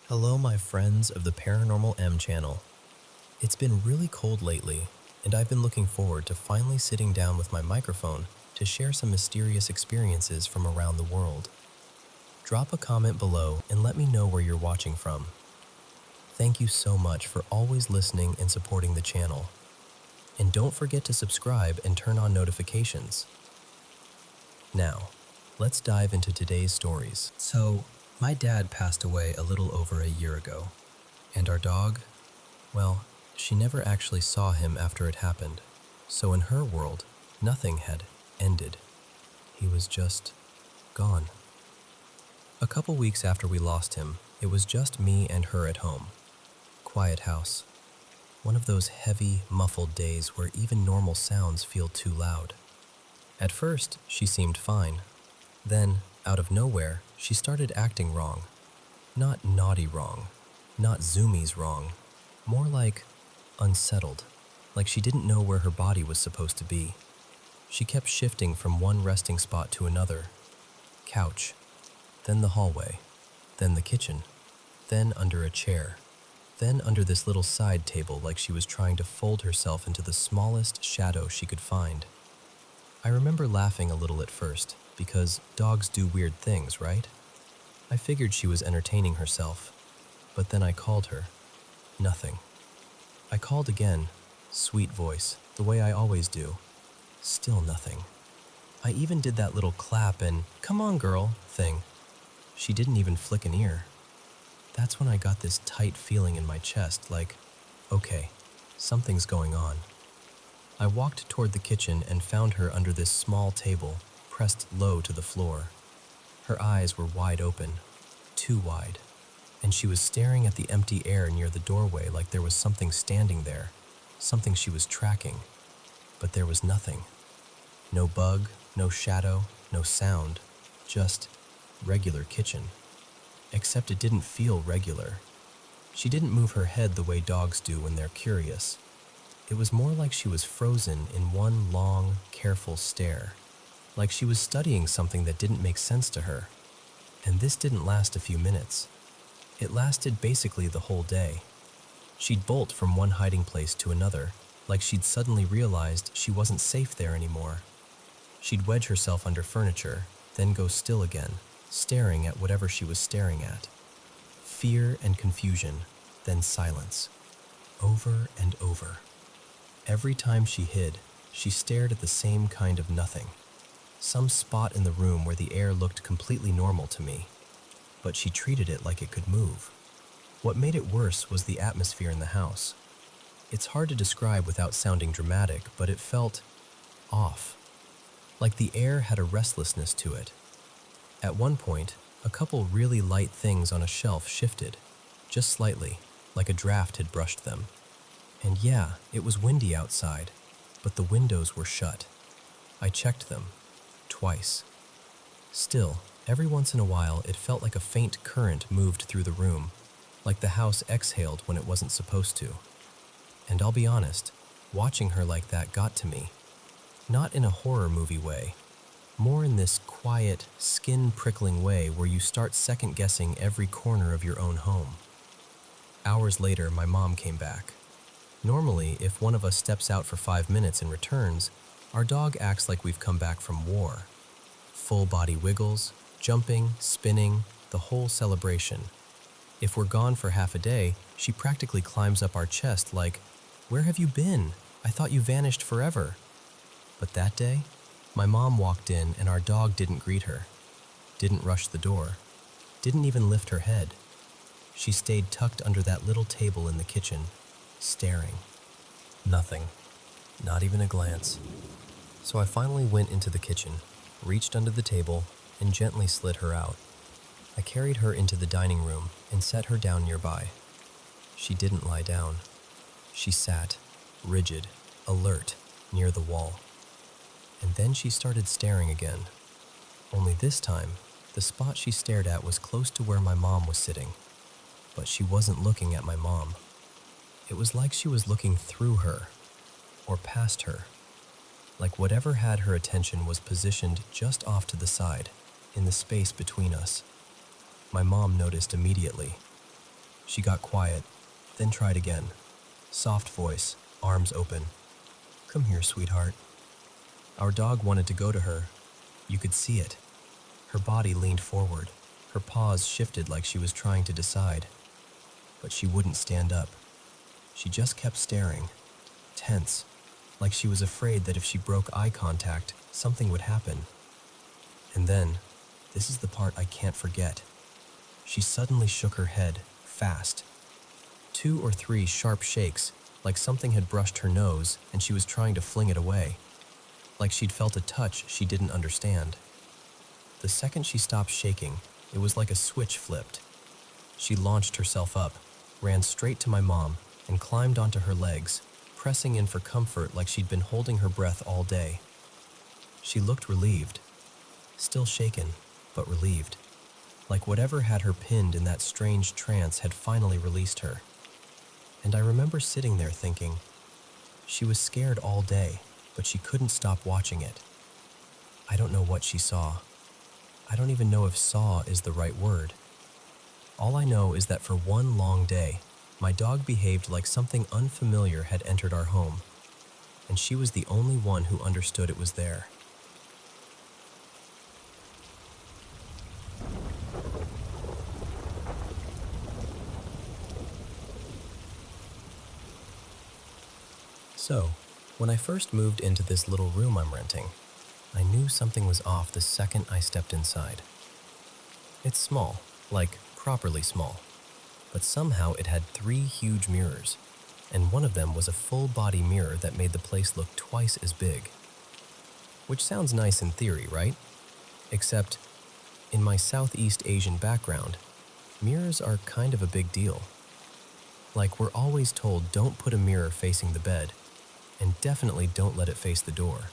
Hello, my friends of the Paranormal M channel. It's been really cold lately, and I've been looking forward to finally sitting down with my microphone to share some mysterious experiences from around the world. Drop a comment below and let me know where you're watching from. Thank you so much for always listening and supporting the channel. And don't forget to subscribe and turn on notifications. Now, let's dive into today's stories. So, my dad passed away a little over a year ago, and our dog, well, she never actually saw him after it happened, so in her world, nothing had ended. He was just gone. A couple weeks after we lost him, it was just me and her at home. Quiet house. One of those heavy, muffled days where even normal sounds feel too loud. At first, she seemed fine. Then, out of nowhere, she started acting wrong. Not naughty wrong, not zoomies wrong, more like unsettled, like she didn't know where her body was supposed to be. She kept shifting from one resting spot to another. Couch, then the hallway, then the kitchen, then under a chair, then under this little side table like she was trying to fold herself into the smallest shadow she could find. I remember laughing a little at first, because dogs do weird things, right? I figured she was entertaining herself, but then I called her. Nothing. I called again, sweet voice, the way I always do. Still nothing. I even did that little clap and "come on girl" thing. She didn't even flick an ear. That's when I got this tight feeling in my chest, like, okay, something's going on. I walked toward the kitchen and found her under this small table, pressed low to the floor. Her eyes were wide open, too wide, and she was staring at the empty air near the doorway like there was something standing there, something she was tracking. But there was nothing. No bug, no shadow, no sound, just regular kitchen. Except it didn't feel regular. She didn't move her head the way dogs do when they're curious. It was more like she was frozen in one long, careful stare, like she was studying something that didn't make sense to her. And this didn't last a few minutes. It lasted basically the whole day. She'd bolt from one hiding place to another, like she'd suddenly realized she wasn't safe there anymore. She'd wedge herself under furniture, then go still again, staring at whatever she was staring at. Fear and confusion, then silence. Over and over. Every time she hid, she stared at the same kind of nothing. Some spot in the room where the air looked completely normal to me, but she treated it like it could move. What made it worse was the atmosphere in the house. It's hard to describe without sounding dramatic, but it felt off. Like the air had a restlessness to it. At one point, a couple really light things on a shelf shifted, just slightly, like a draft had brushed them. And yeah, it was windy outside, but the windows were shut. I checked them, twice. Still, every once in a while it felt like a faint current moved through the room, like the house exhaled when it wasn't supposed to. And I'll be honest, watching her like that got to me. Not in a horror movie way, more in this quiet, skin-prickling way where you start second-guessing every corner of your own home. Hours later, my mom came back. Normally, if one of us steps out for 5 minutes and returns, our dog acts like we've come back from war. Full body wiggles, jumping, spinning, the whole celebration. If we're gone for half a day, she practically climbs up our chest like, "Where have you been? I thought you vanished forever." But that day, my mom walked in and our dog didn't greet her, didn't rush the door, didn't even lift her head. She stayed tucked under that little table in the kitchen, staring. Nothing. Not even a glance. So I finally went into the kitchen, reached under the table, and gently slid her out. I carried her into the dining room and set her down nearby. She didn't lie down. She sat, rigid, alert, near the wall. And then she started staring again. Only this time, the spot she stared at was close to where my mom was sitting. But she wasn't looking at my mom. It was like she was looking through her, or past her. Like whatever had her attention was positioned just off to the side, in the space between us. My mom noticed immediately. She got quiet, then tried again. Soft voice, arms open. "Come here, sweetheart." Our dog wanted to go to her. You could see it. Her body leaned forward. Her paws shifted like she was trying to decide. But she wouldn't stand up. She just kept staring, tense, like she was afraid that if she broke eye contact, something would happen. And then, this is the part I can't forget. She suddenly shook her head, fast. 2 or 3 sharp shakes, like something had brushed her nose and she was trying to fling it away. Like she'd felt a touch she didn't understand. The second she stopped shaking, it was like a switch flipped. She launched herself up, ran straight to my mom, and climbed onto her legs, pressing in for comfort like she'd been holding her breath all day. She looked relieved. Still shaken, but relieved. Like whatever had her pinned in that strange trance had finally released her. And I remember sitting there thinking, she was scared all day, but she couldn't stop watching it. I don't know what she saw. I don't even know if saw is the right word. All I know is that for one long day, my dog behaved like something unfamiliar had entered our home, and she was the only one who understood it was there. So, when I first moved into this little room I'm renting, I knew something was off the second I stepped inside. It's small, like properly small, but somehow it had 3 huge mirrors, and one of them was a full-body mirror that made the place look twice as big. Which sounds nice in theory, right? Except, in my Southeast Asian background, mirrors are kind of a big deal. Like we're always told don't put a mirror facing the bed, and definitely don't let it face the door.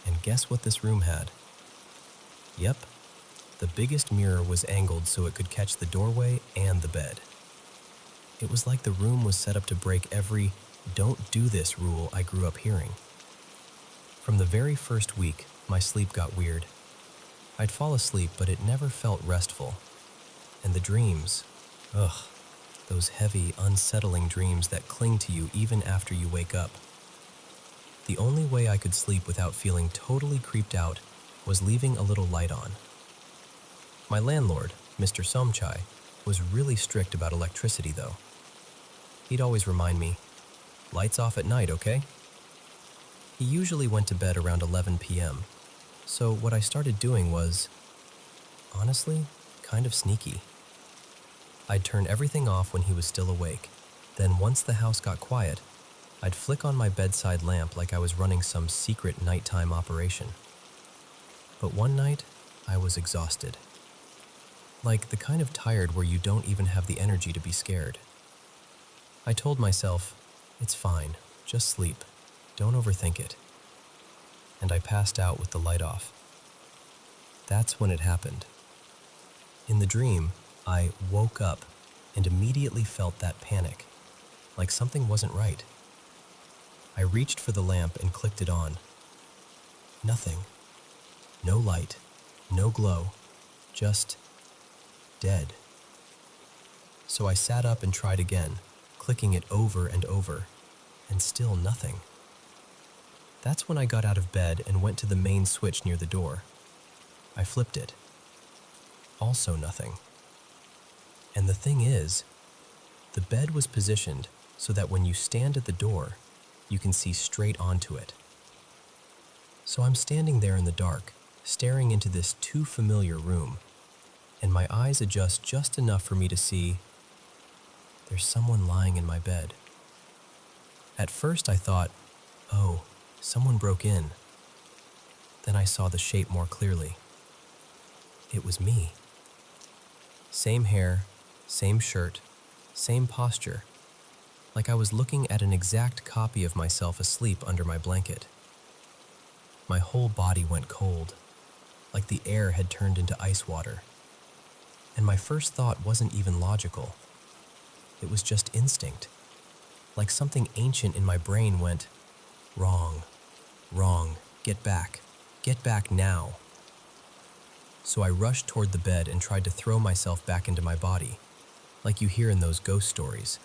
And guess what this room had? Yep, the biggest mirror was angled so it could catch the doorway and the bed. It was like the room was set up to break every "don't do this" rule I grew up hearing. From the very first week, my sleep got weird. I'd fall asleep, but it never felt restful. And the dreams, those heavy, unsettling dreams that cling to you even after you wake up. The only way I could sleep without feeling totally creeped out was leaving a little light on. My landlord, Mr. Somchai, was really strict about electricity though. He'd always remind me, "Lights off at night, okay?" He usually went to bed around 11 p.m., so what I started doing was, honestly, kind of sneaky. I'd turn everything off when he was still awake, then once the house got quiet, I'd flick on my bedside lamp like I was running some secret nighttime operation. But one night, I was exhausted. Like the kind of tired where you don't even have the energy to be scared. I told myself, it's fine, just sleep, don't overthink it. And I passed out with the light off. That's when it happened. In the dream, I woke up and immediately felt that panic, like something wasn't right. I reached for the lamp and clicked it on. Nothing. No light, no glow, just dead. So I sat up and tried again, clicking it over and over, and still nothing. That's when I got out of bed and went to the main switch near the door. I flipped it. Also nothing. And the thing is, the bed was positioned so that when you stand at the door, you can see straight onto it. So I'm standing there in the dark, staring into this too familiar room, and my eyes adjust just enough for me to see there's someone lying in my bed. At first I thought, oh, someone broke in. Then I saw the shape more clearly. It was me. Same hair, same shirt, same posture, like I was looking at an exact copy of myself asleep under my blanket. My whole body went cold, like the air had turned into ice water. And my first thought wasn't even logical. It was just instinct, like something ancient in my brain went, wrong, get back now. So I rushed toward the bed and tried to throw myself back into my body. like you hear in those ghost stories.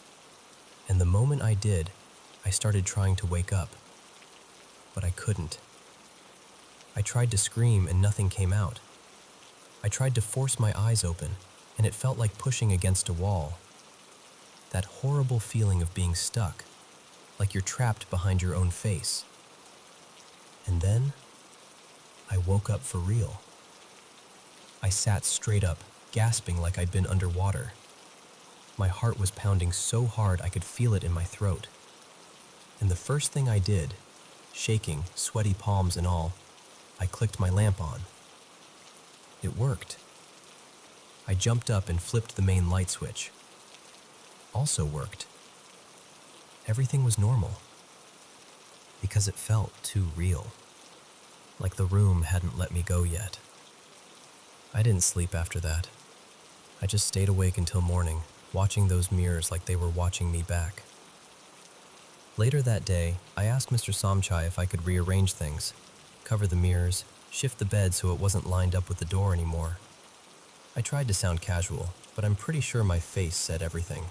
And the moment I did, I started trying to wake up, but I couldn't. I tried to scream and nothing came out. I tried to force my eyes open, and it felt like pushing against a wall. That horrible feeling of being stuck, like you're trapped behind your own face. And then, I woke up for real. I sat straight up, gasping like I'd been underwater. My heart was pounding so hard I could feel it in my throat. And the first thing I did, shaking, sweaty palms and all, I clicked my lamp on. It worked. I jumped up and flipped the main light switch. Also worked. Everything was normal. Because it felt too real. Like the room hadn't let me go yet. I didn't sleep after that. I just stayed awake until morning, watching those mirrors like they were watching me back. Later that day, I asked Mr. Somchai if I could rearrange things, cover the mirrors, shift the bed so it wasn't lined up with the door anymore. I tried to sound casual, but I'm pretty sure my face said everything.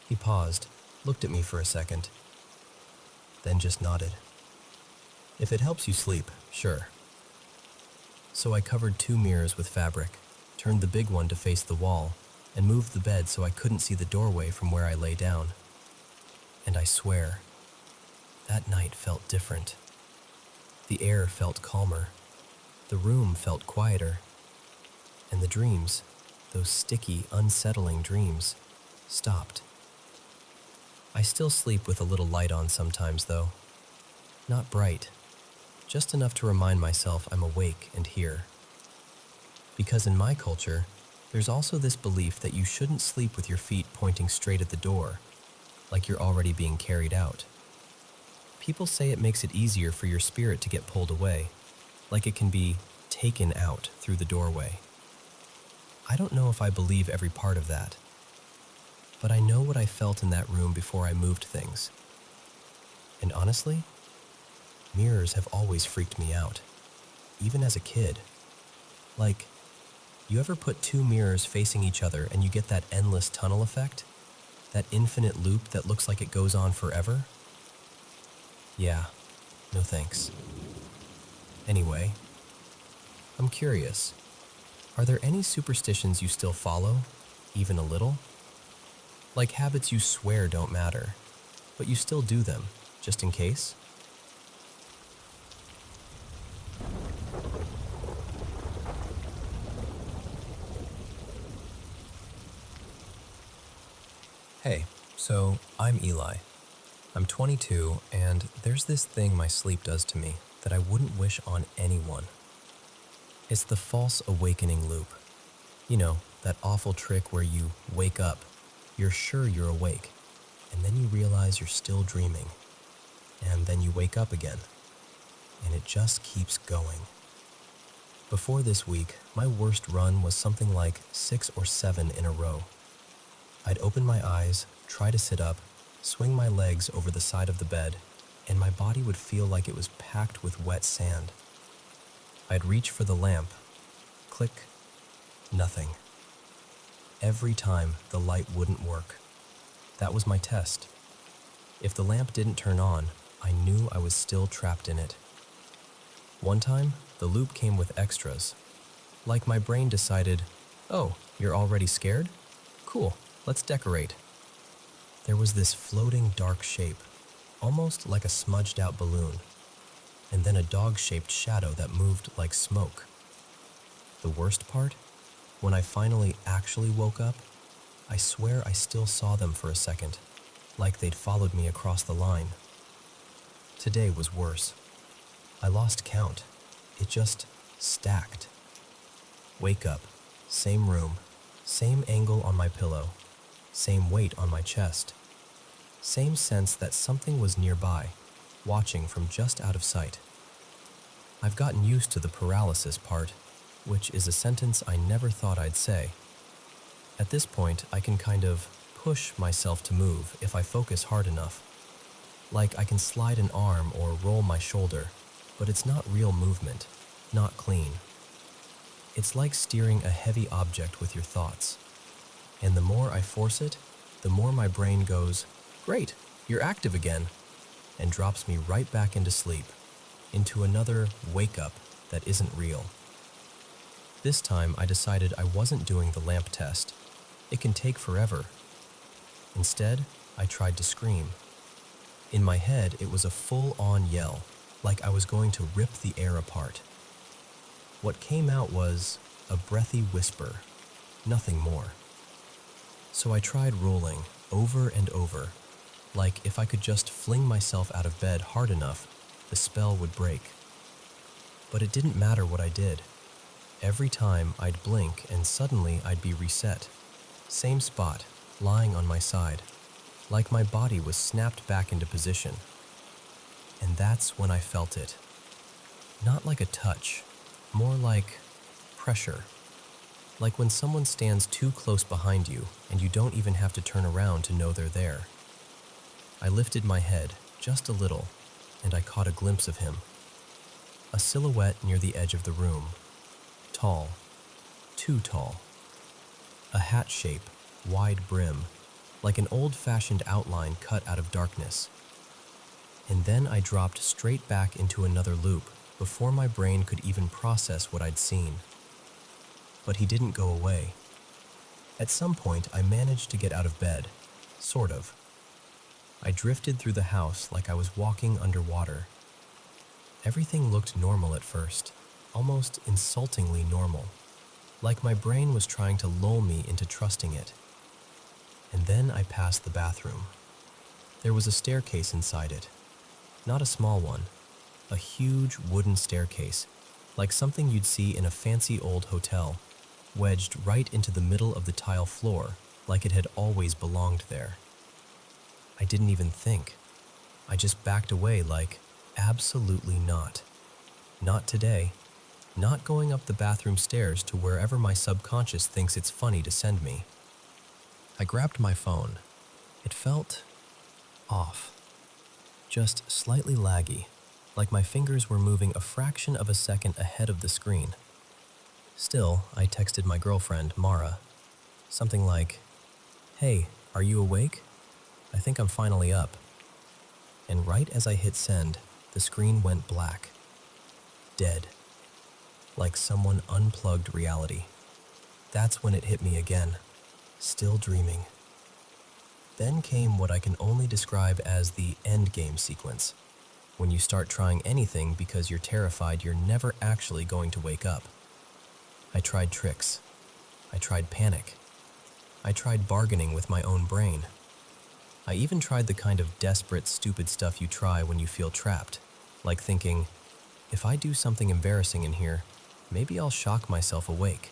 He paused, looked at me for a second, then just nodded. If it helps you sleep, sure. So I covered 2 mirrors with fabric, turned the big one to face the wall, and moved the bed so I couldn't see the doorway from where I lay down. And I swear, that night felt different. The air felt calmer, the room felt quieter, and the dreams, those sticky, unsettling dreams, stopped. I still sleep with a little light on sometimes, though. Not bright, just enough to remind myself I'm awake and here. Because in my culture, there's also this belief that you shouldn't sleep with your feet pointing straight at the door, like you're already being carried out. People say it makes it easier for your spirit to get pulled away, like it can be taken out through the doorway. I don't know if I believe every part of that, but I know what I felt in that room before I moved things. And honestly, mirrors have always freaked me out, even as a kid. Like, you ever put 2 mirrors facing each other and you get that endless tunnel effect? That infinite loop that looks like it goes on forever? Yeah, no thanks. Anyway, I'm curious. Are there any superstitions you still follow, even a little? Like habits you swear don't matter, but you still do them, just in case? Hey, so I'm Eli. I'm 22, and there's this thing my sleep does to me that I wouldn't wish on anyone. It's the false awakening loop. You know, that awful trick where you wake up, you're sure you're awake, and then you realize you're still dreaming. And then you wake up again, and it just keeps going. Before this week, my worst run was something like 6 or 7 in a row. I'd open my eyes, try to sit up, swing my legs over the side of the bed, and my body would feel like it was packed with wet sand. I'd reach for the lamp. Click. Nothing. Every time, the light wouldn't work. That was my test. If the lamp didn't turn on, I knew I was still trapped in it. One time, the loop came with extras. Like my brain decided, oh, you're already scared? Cool, let's decorate. There was this floating dark shape, almost like a smudged out balloon, and then a dog-shaped shadow that moved like smoke. The worst part? When I finally actually woke up, I swear I still saw them for a second, like they'd followed me across the line. Today was worse. I lost count. It just stacked. Wake up, same room, same angle on my pillow, same weight on my chest, same sense that something was nearby, watching from just out of sight. I've gotten used to the paralysis part, which is a sentence I never thought I'd say. At this point, I can kind of push myself to move if I focus hard enough. Like I can slide an arm or roll my shoulder, but it's not real movement, not clean. It's like steering a heavy object with your thoughts. And the more I force it, the more my brain goes, "Great, you're active again," and drops me right back into sleep, into another wake-up that isn't real. This time I decided I wasn't doing the lamp test. It can take forever. Instead, I tried to scream. In my head, it was a full-on yell, like I was going to rip the air apart. What came out was a breathy whisper, nothing more. So I tried rolling over and over, like if I could just fling myself out of bed hard enough, the spell would break. But it didn't matter what I did. Every time I'd blink and suddenly I'd be reset. Same spot, lying on my side, like my body was snapped back into position. And that's when I felt it. Not like a touch, more like pressure. Like when someone stands too close behind you and you don't even have to turn around to know they're there. I lifted my head just a little and I caught a glimpse of him. A silhouette near the edge of the room. Tall, too tall. A hat shape, wide brim, like an old-fashioned outline cut out of darkness. And then I dropped straight back into another loop before my brain could even process what I'd seen. But he didn't go away. At some point, I managed to get out of bed, sort of. I drifted through the house like I was walking underwater. Everything looked normal at first, almost insultingly normal, like my brain was trying to lull me into trusting it. And then I passed the bathroom. There was a staircase inside it. Not a small one, a huge wooden staircase, like something you'd see in a fancy old hotel, wedged right into the middle of the tile floor, like it had always belonged there. I didn't even think. I just backed away like, absolutely not. Not today. Not going up the bathroom stairs to wherever my subconscious thinks it's funny to send me. I grabbed my phone. It felt off. Just slightly laggy, like my fingers were moving a fraction of a second ahead of the screen. Still, I texted my girlfriend, Mara, something like, "Hey, are you awake? I think I'm finally up." And right as I hit send, the screen went black. Dead. Like someone unplugged reality. That's when it hit me again. Still dreaming. Then came what I can only describe as the endgame sequence, when you start trying anything because you're terrified you're never actually going to wake up. I tried tricks. I tried panic. I tried bargaining with my own brain. I even tried the kind of desperate, stupid stuff you try when you feel trapped, like thinking, if I do something embarrassing in here, maybe I'll shock myself awake.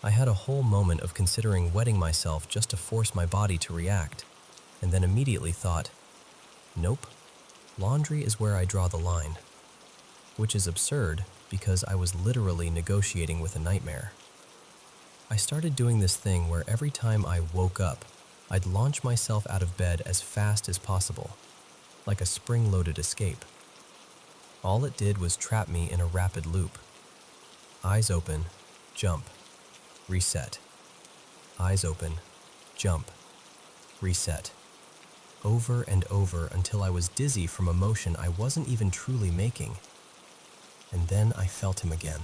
I had a whole moment of considering wetting myself just to force my body to react, and then immediately thought, nope, laundry is where I draw the line. Which is absurd because I was literally negotiating with a nightmare. I started doing this thing where every time I woke up, I'd launch myself out of bed as fast as possible, like a spring-loaded escape. All it did was trap me in a rapid loop. Eyes open, jump, reset. Eyes open, jump, reset. Over and over until I was dizzy from a motion I wasn't even truly making. And then I felt him again.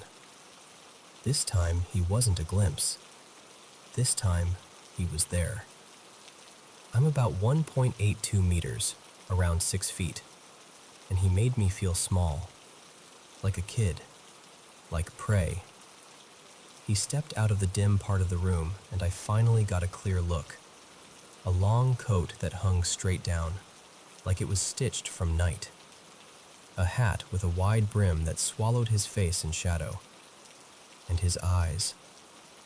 This time he wasn't a glimpse. This time he was there. I'm about 1.82 meters, around 6 feet, and he made me feel small, like a kid, like prey. He stepped out of the dim part of the room, and I finally got a clear look. A long coat that hung straight down, like it was stitched from night. A hat with a wide brim that swallowed his face in shadow. And his eyes,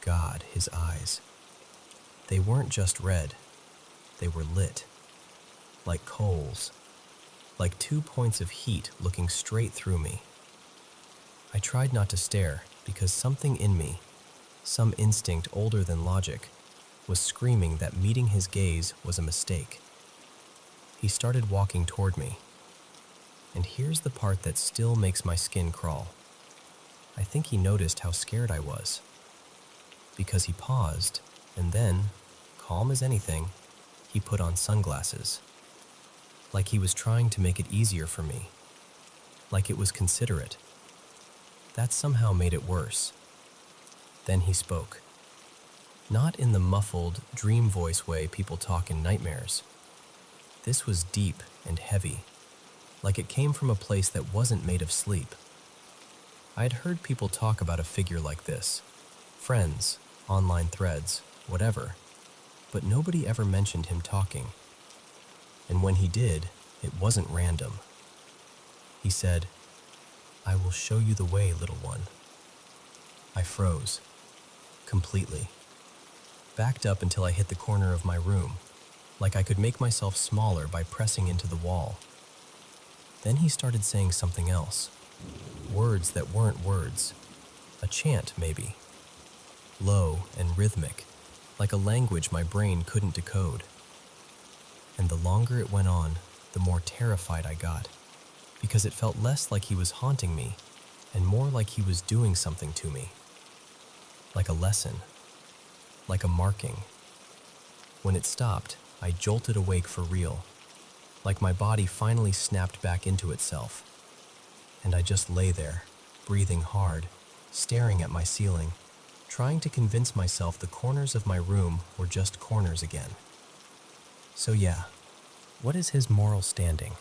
God, his eyes. They weren't just red, they were lit, like coals, like 2 points of heat looking straight through me. I tried not to stare because something in me, some instinct older than logic, was screaming that meeting his gaze was a mistake. He started walking toward me. And here's the part that still makes my skin crawl. I think he noticed how scared I was, because he paused And then, calm as anything, he put on sunglasses. Like he was trying to make it easier for me. Like it was considerate. That somehow made it worse. Then he spoke. Not in the muffled, dream voice way people talk in nightmares. This was deep and heavy, like it came from a place that wasn't made of sleep. I had heard people talk about a figure like this, friends, online threads, whatever, but nobody ever mentioned him talking. And when he did, it wasn't random. He said, "I will show you the way, little one." I froze, completely. Backed up until I hit the corner of my room, like I could make myself smaller by pressing into the wall. Then he started saying something else, words that weren't words, a chant maybe, low and rhythmic, like a language my brain couldn't decode. And the longer it went on, the more terrified I got, because it felt less like he was haunting me and more like he was doing something to me, like a lesson, like a marking. When it stopped, I jolted awake for real, like my body finally snapped back into itself. And I just lay there, breathing hard, staring at my ceiling, trying to convince myself the corners of my room were just corners again. So yeah, what is his moral standing?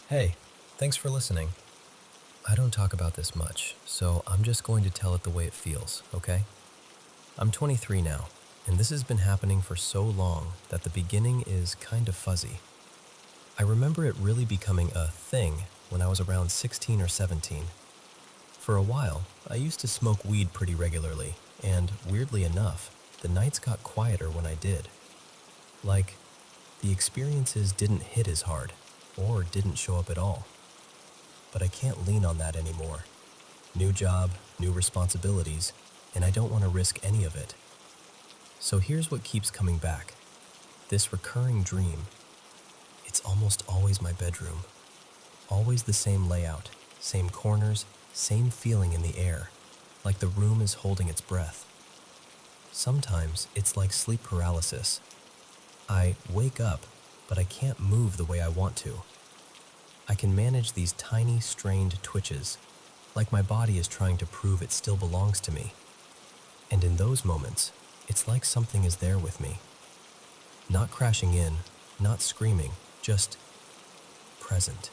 Hey, thanks for listening. I don't talk about this much, so I'm just going to tell it the way it feels, okay? I'm 23 now, and this has been happening for so long that the beginning is kind of fuzzy. I remember it really becoming a thing when I was around 16 or 17. For a while, I used to smoke weed pretty regularly, and weirdly enough, the nights got quieter when I did. Like, the experiences didn't hit as hard, or didn't show up at all. But I can't lean on that anymore. New job, new responsibilities, and I don't want to risk any of it. So here's what keeps coming back. This recurring dream. It's almost always my bedroom. Always the same layout, same corners, same feeling in the air, like the room is holding its breath. Sometimes it's like sleep paralysis. I wake up, but I can't move the way I want to. I can manage these tiny, strained twitches, like my body is trying to prove it still belongs to me. And in those moments, it's like something is there with me. Not crashing in, not screaming, just present.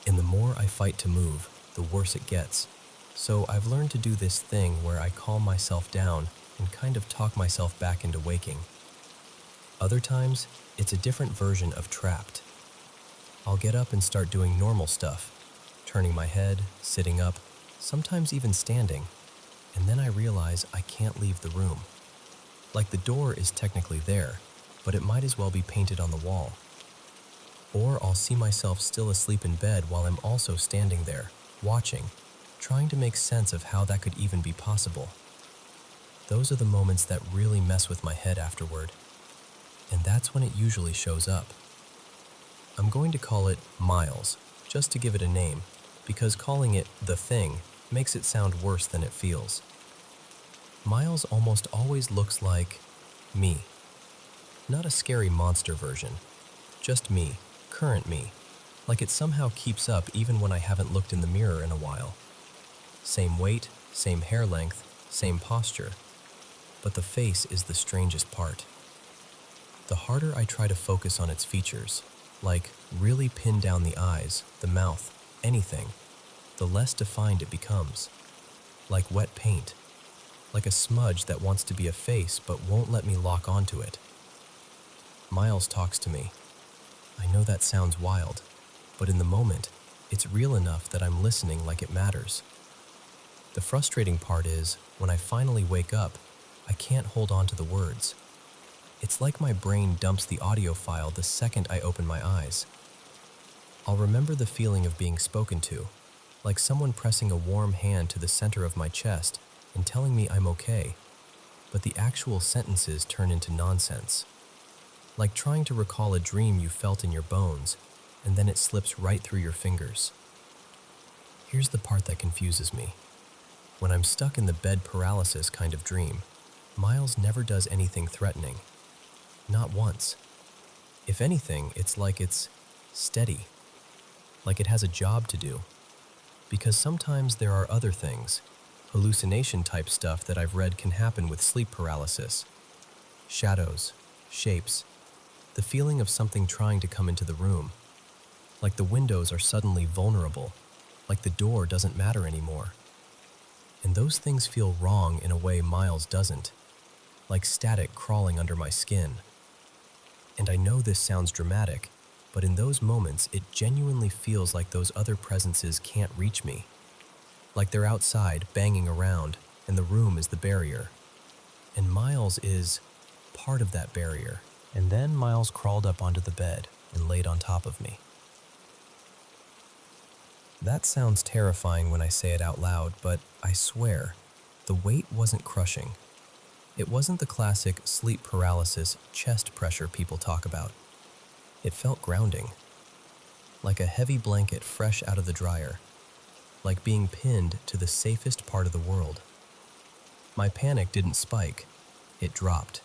And the more I fight to move, the worse it gets. So I've learned to do this thing where I calm myself down and kind of talk myself back into waking. Other times, it's a different version of trapped. I'll get up and start doing normal stuff, turning my head, sitting up, sometimes even standing, and then I realize I can't leave the room. Like the door is technically there, but it might as well be painted on the wall. Or I'll see myself still asleep in bed while I'm also standing there, watching, trying to make sense of how that could even be possible. Those are the moments that really mess with my head afterward. And that's when it usually shows up. I'm going to call it Miles, just to give it a name, because calling it the thing makes it sound worse than it feels. Miles almost always looks like me. Not a scary monster version, just me, current me, like it somehow keeps up even when I haven't looked in the mirror in a while. Same weight, same hair length, same posture, but the face is the strangest part. The harder I try to focus on its features, like really pin down the eyes, the mouth, anything, the less defined it becomes. Like wet paint, like a smudge that wants to be a face but won't let me lock onto it. Miles talks to me. I know that sounds wild, but in the moment, it's real enough that I'm listening like it matters. The frustrating part is, when I finally wake up, I can't hold on to the words. It's like my brain dumps the audio file the second I open my eyes. I'll remember the feeling of being spoken to, like someone pressing a warm hand to the center of my chest and telling me I'm okay, but the actual sentences turn into nonsense. like trying to recall a dream you felt in your bones, and then it slips right through your fingers. Here's the part that confuses me. When I'm stuck in the bed paralysis kind of dream, Miles never does anything threatening. Not once. If anything, it's like it's steady, like it has a job to do. Because sometimes there are other things, hallucination type stuff that I've read can happen with sleep paralysis. Shadows, shapes, the feeling of something trying to come into the room. Like the windows are suddenly vulnerable, like the door doesn't matter anymore. And those things feel wrong in a way Miles doesn't, like static crawling under my skin. And I know this sounds dramatic, but in those moments it genuinely feels like those other presences can't reach me. Like they're outside, banging around, and the room is the barrier. And Miles is part of that barrier. And then Miles crawled up onto the bed and laid on top of me. That sounds terrifying when I say it out loud, but I swear, the weight wasn't crushing. It wasn't the classic sleep paralysis chest pressure people talk about. It felt grounding, like a heavy blanket fresh out of the dryer, like being pinned to the safest part of the world. My panic didn't spike, it dropped.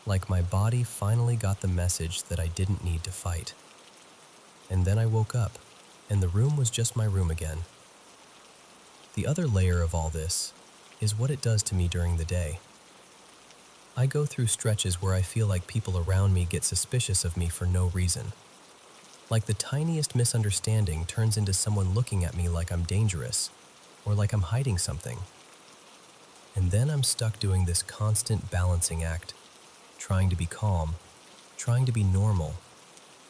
Like my body finally got the message that I didn't need to fight. And then I woke up, and the room was just my room again. The other layer of all this is what it does to me during the day. I go through stretches where I feel like people around me get suspicious of me for no reason. Like the tiniest misunderstanding turns into someone looking at me like I'm dangerous, or like I'm hiding something. And then I'm stuck doing this constant balancing act, trying to be calm, trying to be normal,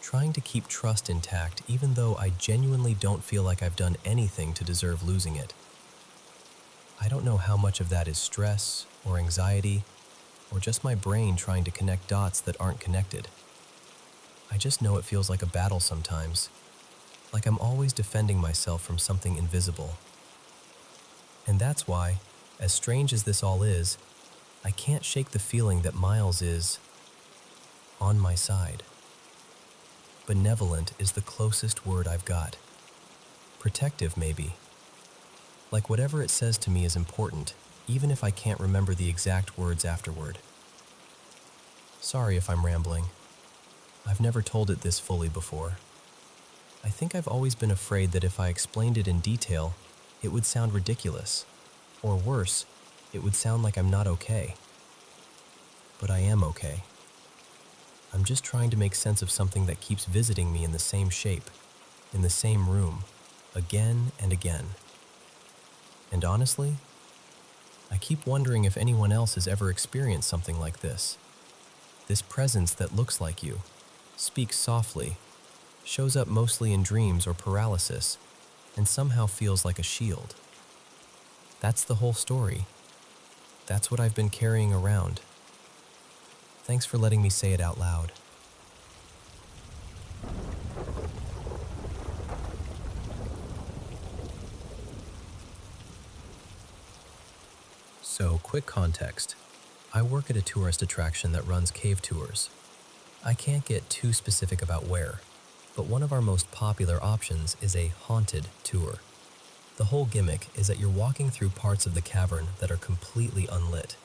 trying to keep trust intact even though I genuinely don't feel like I've done anything to deserve losing it. I don't know how much of that is stress or anxiety or just my brain trying to connect dots that aren't connected. I just know it feels like a battle sometimes, like I'm always defending myself from something invisible. And that's why, as strange as this all is, I can't shake the feeling that Miles is on my side. Benevolent is the closest word I've got. Protective, maybe. Like whatever it says to me is important, even if I can't remember the exact words afterward. Sorry if I'm rambling. I've never told it this fully before. I think I've always been afraid that if I explained it in detail, it would sound ridiculous. Or worse, it would sound like I'm not okay. But I am okay. I'm just trying to make sense of something that keeps visiting me in the same shape, in the same room, again and again. And honestly, I keep wondering if anyone else has ever experienced something like this. This presence that looks like you, speaks softly, shows up mostly in dreams or paralysis, and somehow feels like a shield. That's the whole story. That's what I've been carrying around. Thanks for letting me say it out loud. So, quick context. I work at a tourist attraction that runs cave tours. I can't get too specific about where, but one of our most popular options is a haunted tour. The whole gimmick is that you're walking through parts of the cavern that are completely unlit,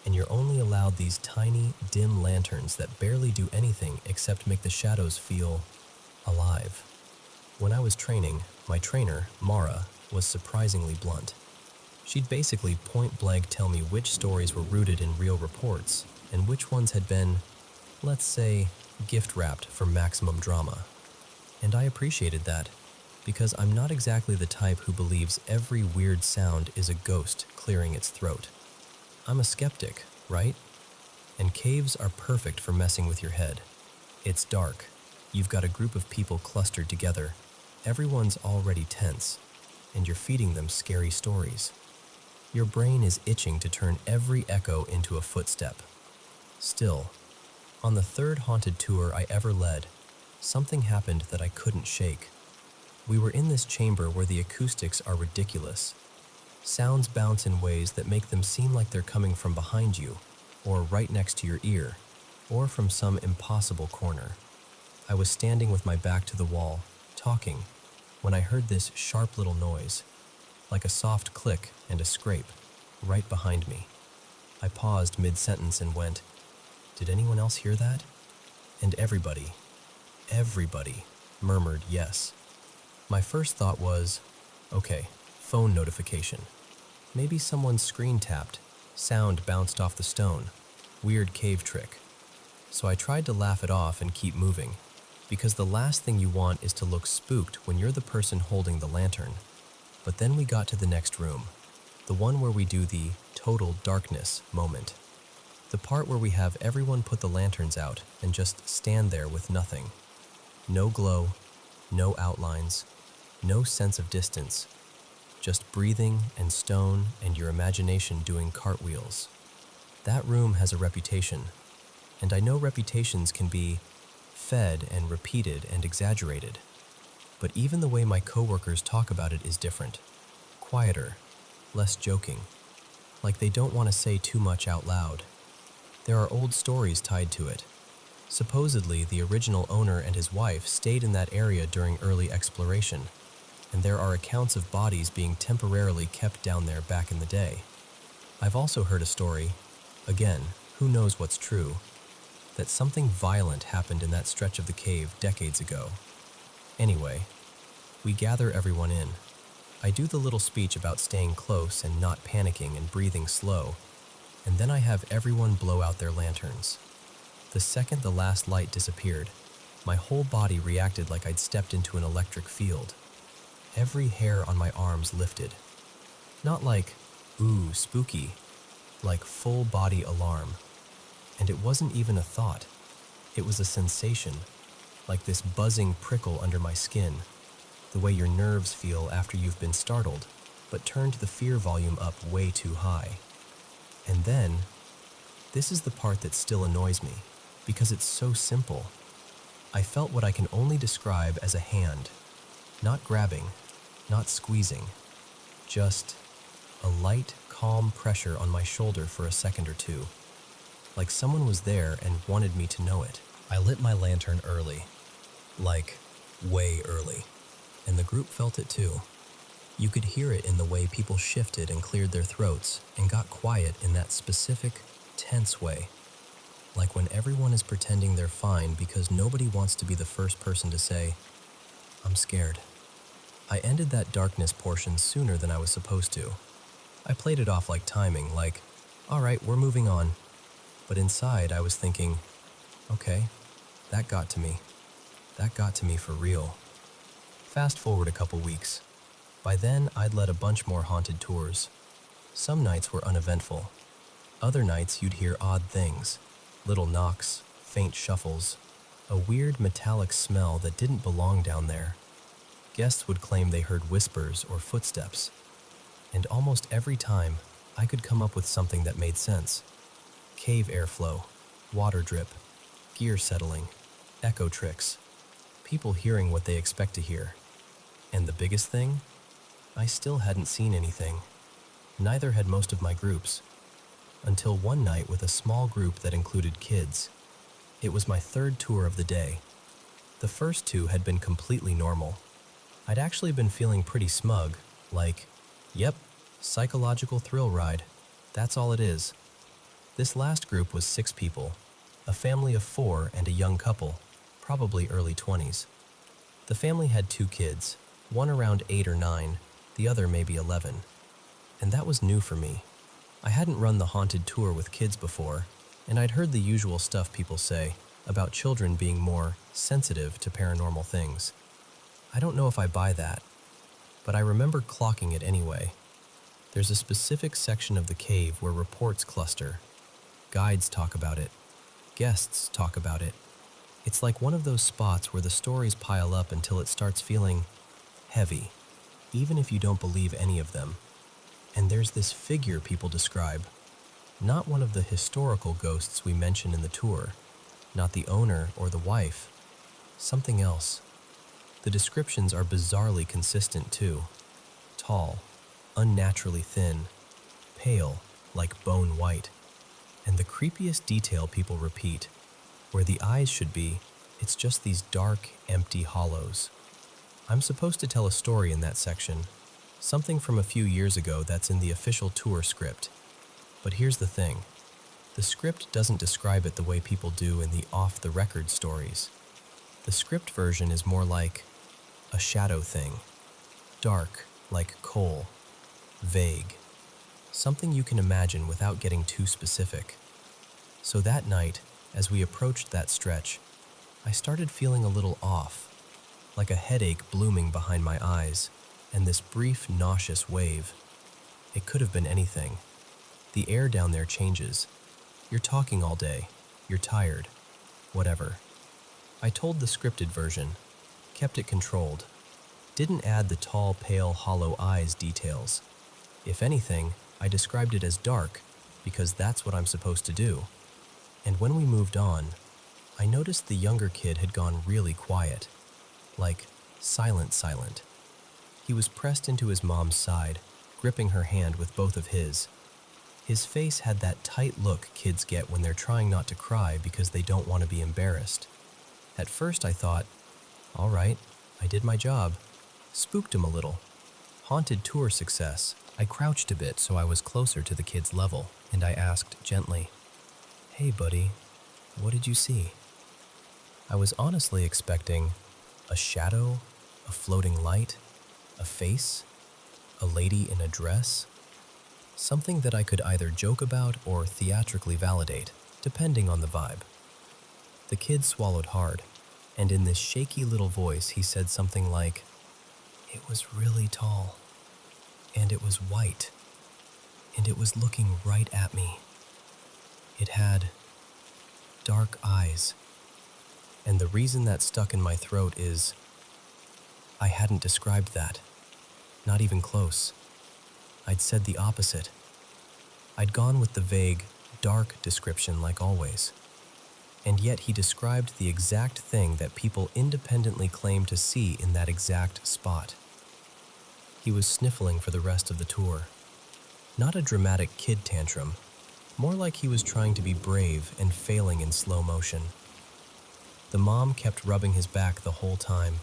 and you're only allowed these tiny, dim lanterns that barely do anything except make the shadows feel alive. When I was training, my trainer, Mara, was surprisingly blunt. She'd basically point-blank tell me which stories were rooted in real reports and which ones had been, let's say, gift-wrapped for maximum drama. And I appreciated that, because I'm not exactly the type who believes every weird sound is a ghost clearing its throat. I'm a skeptic, right? And caves are perfect for messing with your head. It's dark. You've got a group of people clustered together. Everyone's already tense, and you're feeding them scary stories. Your brain is itching to turn every echo into a footstep. Still, on the third haunted tour I ever led, something happened that I couldn't shake. We were in this chamber where the acoustics are ridiculous. Sounds bounce in ways that make them seem like they're coming from behind you, or right next to your ear. or from some impossible corner. I was standing with my back to the wall, talking, when I heard this sharp little noise, like a soft click and a scrape, right behind me. I paused mid-sentence and went, "Did anyone else hear that?" And everybody murmured yes. My first thought was, okay, phone notification. Maybe someone's screen tapped, sound bounced off the stone, weird cave trick. So I tried to laugh it off and keep moving, because the last thing you want is to look spooked when you're the person holding the lantern. But then we got to the next room, the one where we do the total darkness moment. The part where we have everyone put the lanterns out and just stand there with nothing. No glow, no outlines, no sense of distance, just breathing and stone and your imagination doing cartwheels. That room has a reputation, and I know reputations can be fed and repeated and exaggerated. But even the way my coworkers talk about it is different. Quieter, less joking, like they don't want to say too much out loud. There are old stories tied to it. Supposedly, the original owner and his wife stayed in that area during early exploration, and there are accounts of bodies being temporarily kept down there back in the day. I've also heard a story, again, who knows what's true, that something violent happened in that stretch of the cave decades ago. Anyway, we gather everyone in. I do the little speech about staying close and not panicking and breathing slow, and then I have everyone blow out their lanterns. The second the last light disappeared, my whole body reacted like I'd stepped into an electric field. Every hair on my arms lifted. Not like, ooh, spooky, like full body alarm. And it wasn't even a thought. It was a sensation, like this buzzing prickle under my skin, the way your nerves feel after you've been startled, but turned the fear volume up way too high. And then, this is the part that still annoys me, because it's so simple. I felt what I can only describe as a hand, not grabbing, not squeezing, just a light, calm pressure on my shoulder for a second or two, like someone was there and wanted me to know it. I lit my lantern early, like way early, and the group felt it too. You could hear it in the way people shifted and cleared their throats and got quiet in that specific, tense way. Like when everyone is pretending they're fine because nobody wants to be the first person to say, "I'm scared." I ended that darkness portion sooner than I was supposed to. I played it off like timing, like, all right, we're moving on. But inside I was thinking, okay, that got to me. That got to me for real. Fast forward a couple weeks. By then, I'd led a bunch more haunted tours. Some nights were uneventful. Other nights you'd hear odd things. Little knocks, faint shuffles, a weird metallic smell that didn't belong down there. Guests would claim they heard whispers or footsteps. And almost every time, I could come up with something that made sense. Cave airflow, water drip, gear settling, echo tricks, people hearing what they expect to hear. And the biggest thing? I still hadn't seen anything. Neither had most of my groups. Until one night with a small group that included kids. It was my third tour of the day. The first two had been completely normal. I'd actually been feeling pretty smug, like, yep, psychological thrill ride. That's all it is. This last group was 6 people, a family of 4 and a young couple, probably early 20s. The family had 2 kids, one around 8 or 9, the other maybe 11. And that was new for me. I hadn't run the haunted tour with kids before, and I'd heard the usual stuff people say about children being more sensitive to paranormal things. I don't know if I buy that, but I remember clocking it anyway. There's a specific section of the cave where reports cluster. Guides talk about it. Guests talk about it. It's like one of those spots where the stories pile up until it starts feeling heavy, even if you don't believe any of them. And there's this figure people describe, not one of the historical ghosts we mention in the tour, not the owner or the wife, something else. The descriptions are bizarrely consistent too. Tall, unnaturally thin, pale, like bone white. And the creepiest detail people repeat, Where the eyes should be, it's just these dark, empty hollows. I'm supposed to tell a story in that section, something from a few years ago that's in the official tour script. But here's the thing. The script doesn't describe it the way people do in the off-the-record stories. The script version is more like a shadow thing. Dark, like coal. Vague. Something you can imagine without getting too specific. So that night, as we approached that stretch, I started feeling a little off, like a headache blooming behind my eyes, and this brief nauseous wave. It could have been anything. The air down there changes. You're talking all day. You're tired. Whatever. I told the scripted version, kept it controlled, didn't add the tall, pale, hollow eyes details. If anything, I described it as dark because that's what I'm supposed to do. And when we moved on, I noticed the younger kid had gone really quiet, like silent. He was pressed into his mom's side, gripping her hand with both of his. His face had that tight look kids get when they're trying not to cry because they don't want to be embarrassed. At first I thought, all right, I did my job. Spooked him a little. Haunted tour success. I crouched a bit so I was closer to the kid's level, and I asked gently, "Hey buddy, what did you see?" I was honestly expecting a shadow, a floating light, a face, a lady in a dress. Something that I could either joke about or theatrically validate, depending on the vibe. The kid swallowed hard, and in this shaky little voice he said something like, "It was really tall, and it was white, and it was looking right at me. It had dark eyes." And the reason that stuck in my throat is I hadn't described that, not even close. I'd said the opposite. I'd gone with the vague, dark description like always. And yet he described the exact thing that people independently claim to see in that exact spot. He was sniffling for the rest of the tour. Not a dramatic kid tantrum, more like he was trying to be brave and failing in slow motion. The mom kept rubbing his back the whole time.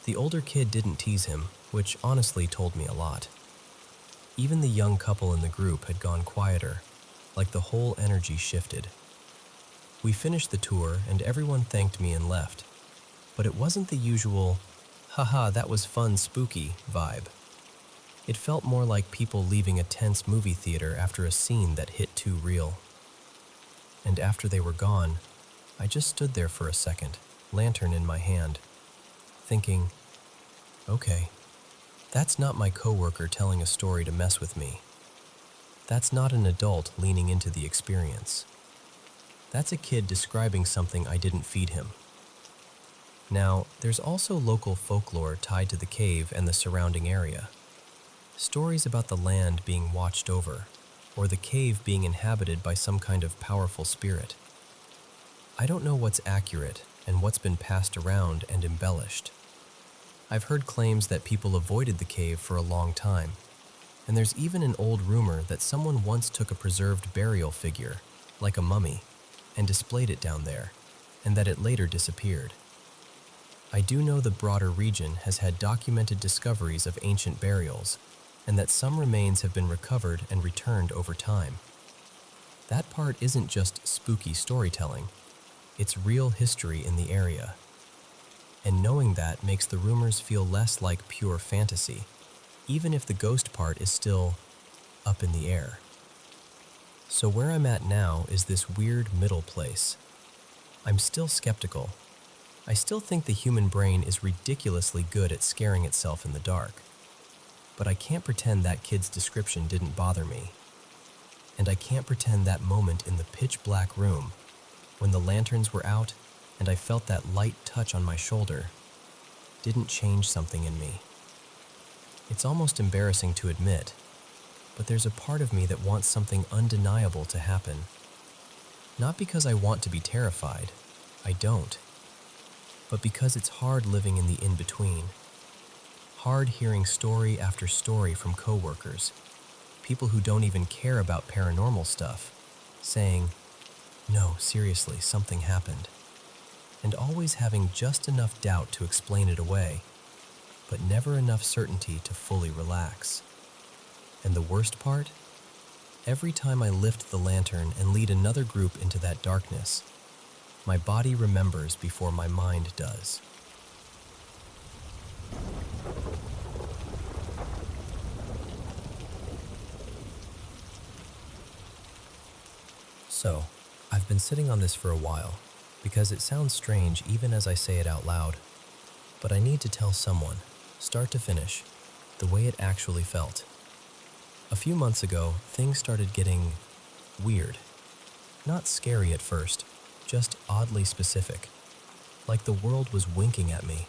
The older kid didn't tease him, which honestly told me a lot. Even the young couple in the group had gone quieter, like the whole energy shifted. We finished the tour and everyone thanked me and left, but it wasn't the usual, "haha, that was fun, spooky" vibe. It felt more like people leaving a tense movie theater after a scene that hit too real. And after they were gone, I just stood there for a second, lantern in my hand, thinking, okay, that's not my coworker telling a story to mess with me. That's not an adult leaning into the experience. That's a kid describing something I didn't feed him. Now, there's also local folklore tied to the cave and the surrounding area. Stories about the land being watched over, or the cave being inhabited by some kind of powerful spirit. I don't know what's accurate and what's been passed around and embellished. I've heard claims that people avoided the cave for a long time, and there's even an old rumor that someone once took a preserved burial figure, like a mummy, and displayed it down there, and that it later disappeared. I do know the broader region has had documented discoveries of ancient burials, and that some remains have been recovered and returned over time. That part isn't just spooky storytelling, it's real history in the area. And knowing that makes the rumors feel less like pure fantasy, even if the ghost part is still up in the air. So where I'm at now is this weird middle place. I'm still skeptical. I still think the human brain is ridiculously good at scaring itself in the dark. But I can't pretend that kid's description didn't bother me. And I can't pretend that moment in the pitch black room, when the lanterns were out and I felt that light touch on my shoulder, didn't change something in me. It's almost embarrassing to admit, but there's a part of me that wants something undeniable to happen. Not because I want to be terrified, I don't, but because it's hard living in the in-between. Hard hearing story after story from coworkers, people who don't even care about paranormal stuff, saying, no, seriously, something happened. And always having just enough doubt to explain it away, but never enough certainty to fully relax. And the worst part? Every time I lift the lantern and lead another group into that darkness, my body remembers before my mind does. So, I've been sitting on this for a while, because it sounds strange even as I say it out loud, but I need to tell someone, start to finish, the way it actually felt. A few months ago, things started getting weird. Not scary at first, just oddly specific, like the world was winking at me.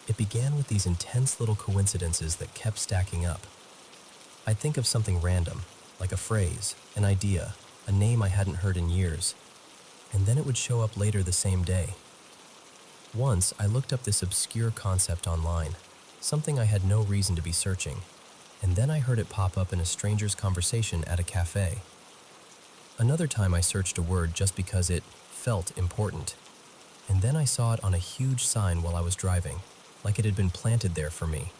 It began with these intense little coincidences that kept stacking up. I'd think of something random, like a phrase, an idea, a name I hadn't heard in years, and then it would show up later the same day. Once, I looked up this obscure concept online, something I had no reason to be searching, and then I heard it pop up in a stranger's conversation at a cafe. Another time I searched a word just because it felt important, and then I saw it on a huge sign while I was driving, like it had been planted there for me.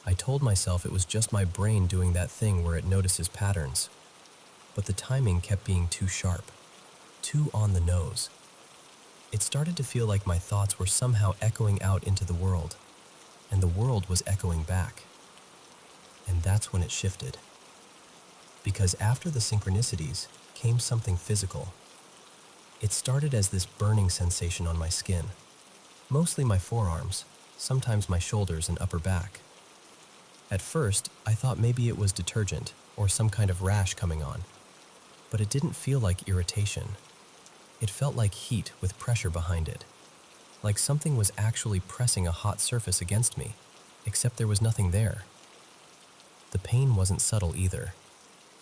I told myself it was just my brain doing that thing where it notices patterns, but the timing kept being too sharp, too on the nose. It started to feel like my thoughts were somehow echoing out into the world, and the world was echoing back. And that's when it shifted. Because after the synchronicities came something physical. It started as this burning sensation on my skin, mostly my forearms, sometimes my shoulders and upper back. At first, I thought maybe it was detergent or some kind of rash coming on, but it didn't feel like irritation. It felt like heat with pressure behind it, like something was actually pressing a hot surface against me, except there was nothing there. The pain wasn't subtle either.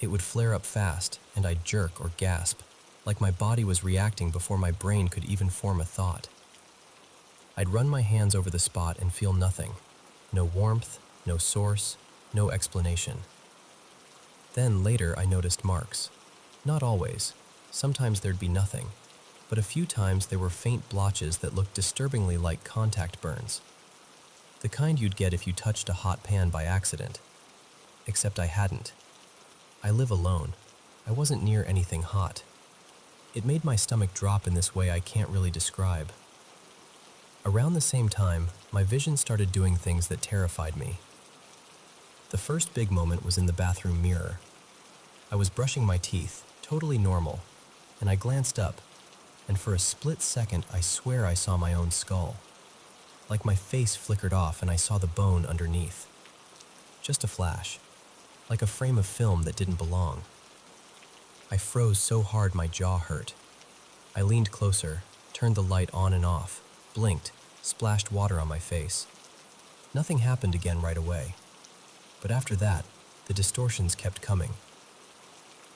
It would flare up fast, and I'd jerk or gasp, like my body was reacting before my brain could even form a thought. I'd run my hands over the spot and feel nothing. No warmth, no source, no explanation. Then later I noticed marks. Not always. Sometimes there'd be nothing, but a few times there were faint blotches that looked disturbingly like contact burns. The kind you'd get if you touched a hot pan by accident. Except I hadn't. I live alone. I wasn't near anything hot. It made my stomach drop in this way I can't really describe. Around the same time, my vision started doing things that terrified me. The first big moment was in the bathroom mirror. I was brushing my teeth, totally normal, and I glanced up, and for a split second I swear I saw my own skull. Like my face flickered off and I saw the bone underneath. Just a flash, like a frame of film that didn't belong. I froze so hard my jaw hurt. I leaned closer, turned the light on and off, blinked, splashed water on my face. Nothing happened again right away. But after that, the distortions kept coming.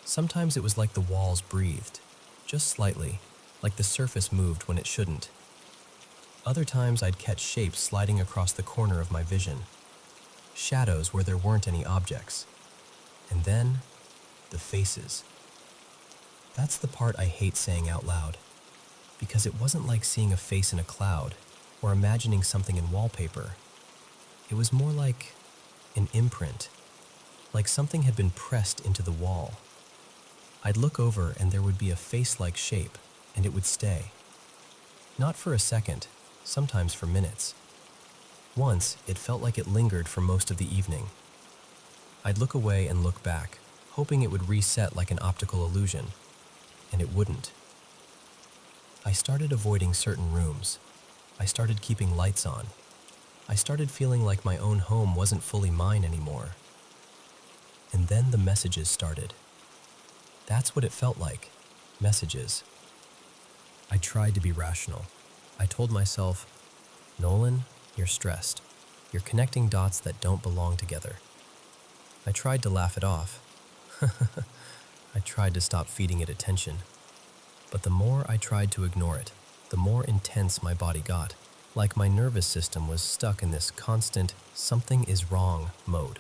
Sometimes it was like the walls breathed, just slightly, like the surface moved when it shouldn't. Other times I'd catch shapes sliding across the corner of my vision, shadows where there weren't any objects. And then, the faces. That's the part I hate saying out loud, because it wasn't like seeing a face in a cloud or imagining something in wallpaper. It was more like an imprint, like something had been pressed into the wall. I'd look over and there would be a face-like shape, and it would stay. Not for a second, sometimes for minutes. Once, it felt like it lingered for most of the evening. I'd look away and look back, hoping it would reset like an optical illusion, and it wouldn't. I started avoiding certain rooms. I started keeping lights on. I started feeling like my own home wasn't fully mine anymore. And then the messages started. That's what it felt like, messages. I tried to be rational. I told myself, Nolan, you're stressed. You're connecting dots that don't belong together. I tried to laugh it off. I tried to stop feeding it attention. But the more I tried to ignore it, the more intense my body got, like my nervous system was stuck in this constant something is wrong mode.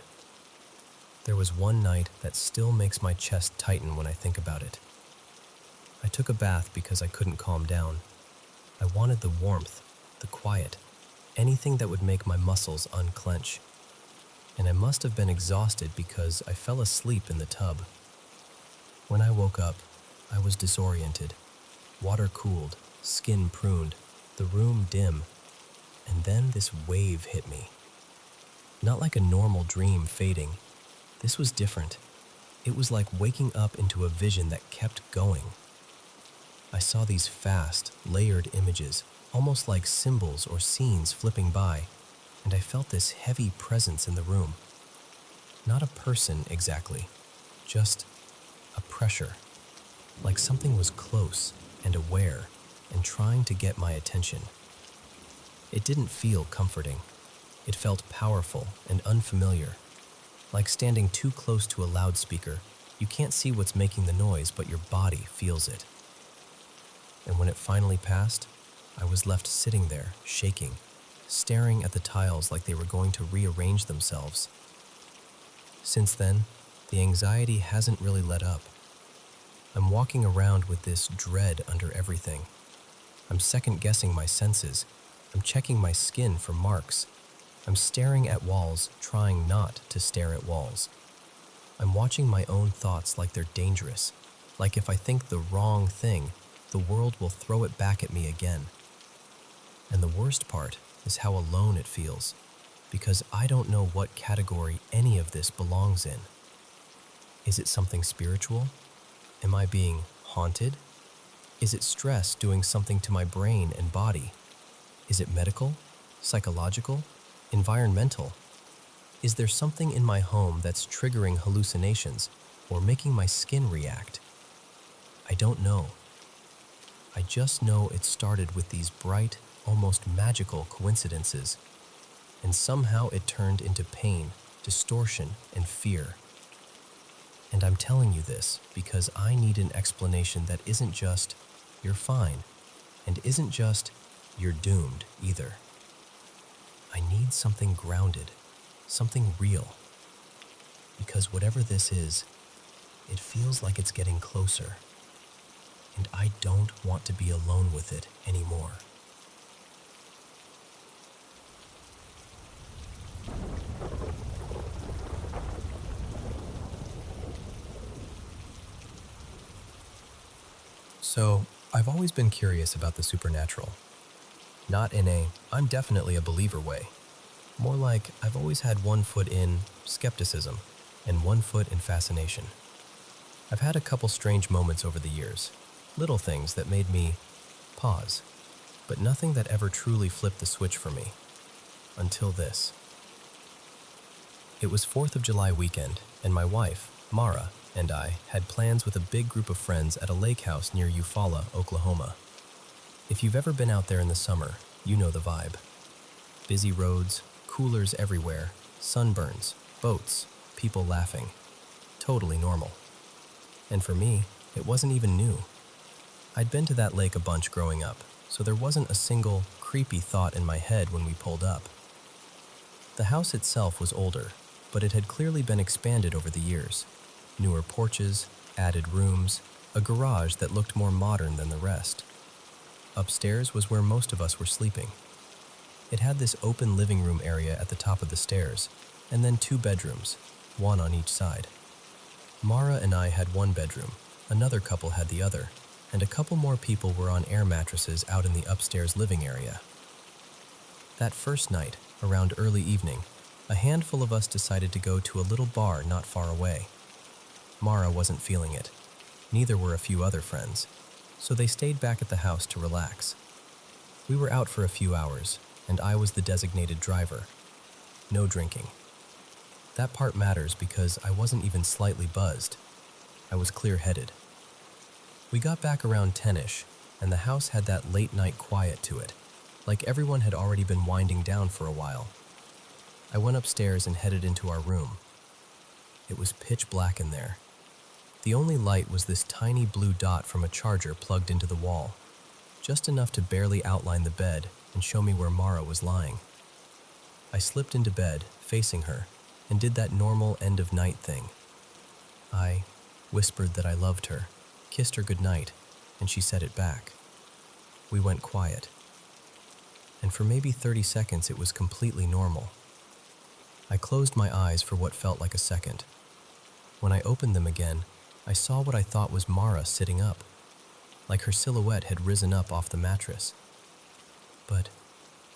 There was one night that still makes my chest tighten when I think about it. took a bath because I couldn't calm down. I wanted the warmth, the quiet, anything that would make my muscles unclench. And I must have been exhausted because I fell asleep in the tub. When I woke up, I was disoriented, water cooled, skin pruned, the room dim, and then this wave hit me. Not like a normal dream fading. This was different. It was like waking up into a vision that kept going. I saw these fast, layered images, almost like symbols or scenes flipping by, and I felt this heavy presence in the room. Not a person exactly, just a pressure, like something was close and aware and trying to get my attention. It didn't feel comforting. It felt powerful and unfamiliar, like standing too close to a loudspeaker. You can't see what's making the noise, but your body feels it. And when it finally passed, I was left sitting there, shaking, staring at the tiles like they were going to rearrange themselves. Since then, the anxiety hasn't really let up. I'm walking around with this dread under everything. I'm second-guessing my senses. I'm checking my skin for marks. I'm staring at walls, trying not to stare at walls. I'm watching my own thoughts like they're dangerous, like if I think the wrong thing, the world will throw it back at me again. And the worst part is how alone it feels, because I don't know what category any of this belongs in. Is it something spiritual? Am I being haunted? Is it stress doing something to my brain and body? Is it medical, psychological, environmental? Is there something in my home that's triggering hallucinations or making my skin react? I don't know. I just know it started with these bright, almost magical coincidences, and somehow it turned into pain, distortion, and fear. And I'm telling you this because I need an explanation that isn't just, "You're fine," and isn't just, "You're doomed," either. I need something grounded, something real. Because whatever this is, it feels like it's getting closer. And I don't want to be alone with it anymore. So, I've always been curious about the supernatural. Not in a, "I'm definitely a believer" way. More like, I've always had one foot in skepticism and one foot in fascination. I've had a couple strange moments over the years, little things that made me pause, but nothing that ever truly flipped the switch for me. Until this. It was 4th of July weekend, and my wife, Mara, and I had plans with a big group of friends at a lake house near Eufaula, Oklahoma. If you've ever been out there in the summer, you know the vibe. Busy roads, coolers everywhere, sunburns, boats, people laughing. Totally normal. And for me, it wasn't even new. I'd been to that lake a bunch growing up, so there wasn't a single creepy thought in my head when we pulled up. The house itself was older, but it had clearly been expanded over the years. Newer porches, added rooms, a garage that looked more modern than the rest. Upstairs was where most of us were sleeping. It had this open living room area at the top of the stairs, and then 2 bedrooms, one on each side. Mara and I had one bedroom, another couple had the other, and a couple more people were on air mattresses out in the upstairs living area. That first night, around early evening, a handful of us decided to go to a little bar not far away. Mara wasn't feeling it. Neither were a few other friends, so they stayed back at the house to relax. We were out for a few hours, and I was the designated driver. No drinking. That part matters because I wasn't even slightly buzzed. I was clear-headed. We got back around 10-ish, and the house had that late-night quiet to it, like everyone had already been winding down for a while. I went upstairs and headed into our room. It was pitch black in there. The only light was this tiny blue dot from a charger plugged into the wall, just enough to barely outline the bed and show me where Mara was lying. I slipped into bed, facing her, and did that normal end-of-night thing. I whispered that I loved her, kissed her goodnight, and she said it back. We went quiet, and for maybe 30 seconds it was completely normal. I closed my eyes for what felt like a second. When I opened them again, I saw what I thought was Mara sitting up, like her silhouette had risen up off the mattress. But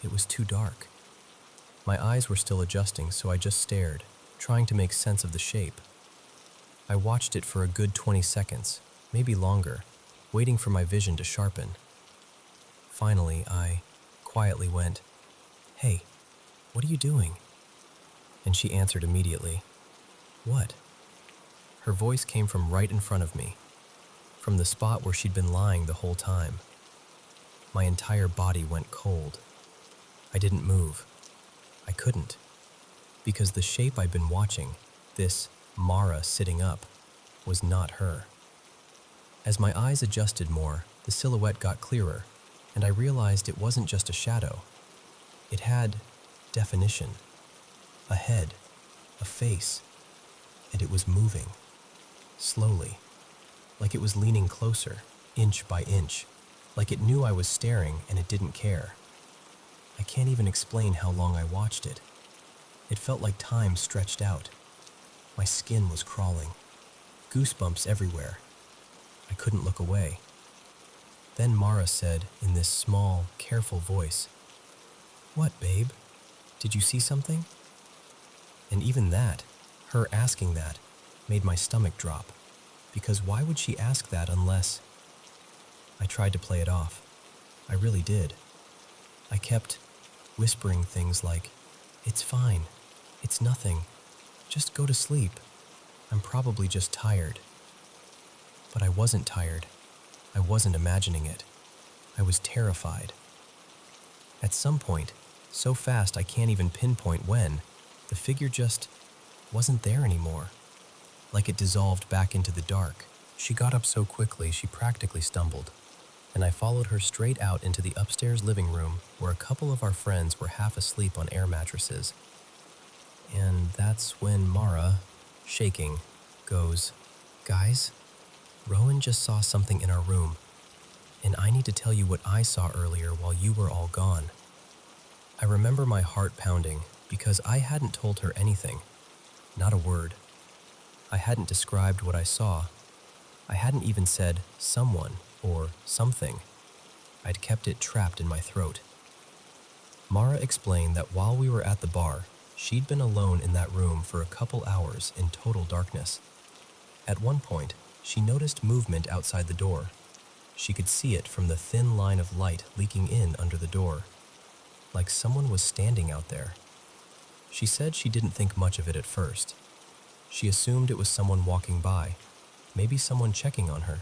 it was too dark. My eyes were still adjusting, so I just stared, trying to make sense of the shape. I watched it for a good 20 seconds, maybe longer, waiting for my vision to sharpen. Finally, I quietly went, "Hey, what are you doing?" And she answered immediately, "What?" Her voice came from right in front of me, from the spot where she'd been lying the whole time. My entire body went cold. I didn't move. I couldn't, because the shape I'd been watching, this Mara sitting up, was not her. As my eyes adjusted more, the silhouette got clearer, and I realized it wasn't just a shadow. It had definition, a head, a face, and it was moving, slowly, like it was leaning closer, inch by inch, like it knew I was staring and it didn't care. I can't even explain how long I watched it. It felt like time stretched out. My skin was crawling, goosebumps everywhere. I couldn't look away. Then Mara said in this small, careful voice, "What, babe? Did you see something?" And even that, her asking that, made my stomach drop, because why would she ask that unless... I tried to play it off. I really did. I kept whispering things like, "It's fine. It's nothing. Just go to sleep. I'm probably just tired." But I wasn't tired. I wasn't imagining it. I was terrified. At some point, so fast I can't even pinpoint when, the figure just wasn't there anymore. Like it dissolved back into the dark. She got up so quickly she practically stumbled, and I followed her straight out into the upstairs living room where a couple of our friends were half asleep on air mattresses. And that's when Mara, shaking, goes, "Guys, Rowan just saw something in our room, and I need to tell you what I saw earlier while you were all gone." I remember my heart pounding because I hadn't told her anything, not a word. I hadn't described what I saw. I hadn't even said someone or something. I'd kept it trapped in my throat. Mara explained that while we were at the bar, she'd been alone in that room for a couple hours in total darkness. At one point, she noticed movement outside the door. She could see it from the thin line of light leaking in under the door, like someone was standing out there. She said she didn't think much of it at first. She assumed it was someone walking by, maybe someone checking on her.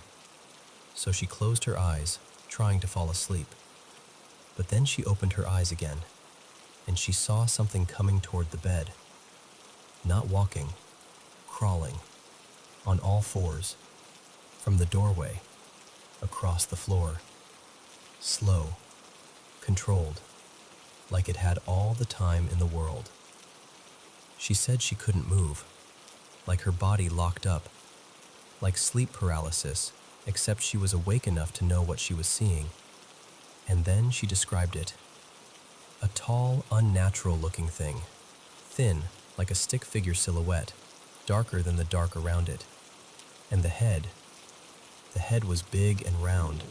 So she closed her eyes, trying to fall asleep. But then she opened her eyes again, and she saw something coming toward the bed. Not walking, crawling, on all fours, from the doorway, across the floor. Slow, controlled, like it had all the time in the world. She said she couldn't move, like her body locked up, like sleep paralysis, except she was awake enough to know what she was seeing. And then she described it. A tall, unnatural-looking thing, thin, like a stick figure silhouette, darker than the dark around it. And the head was big and round.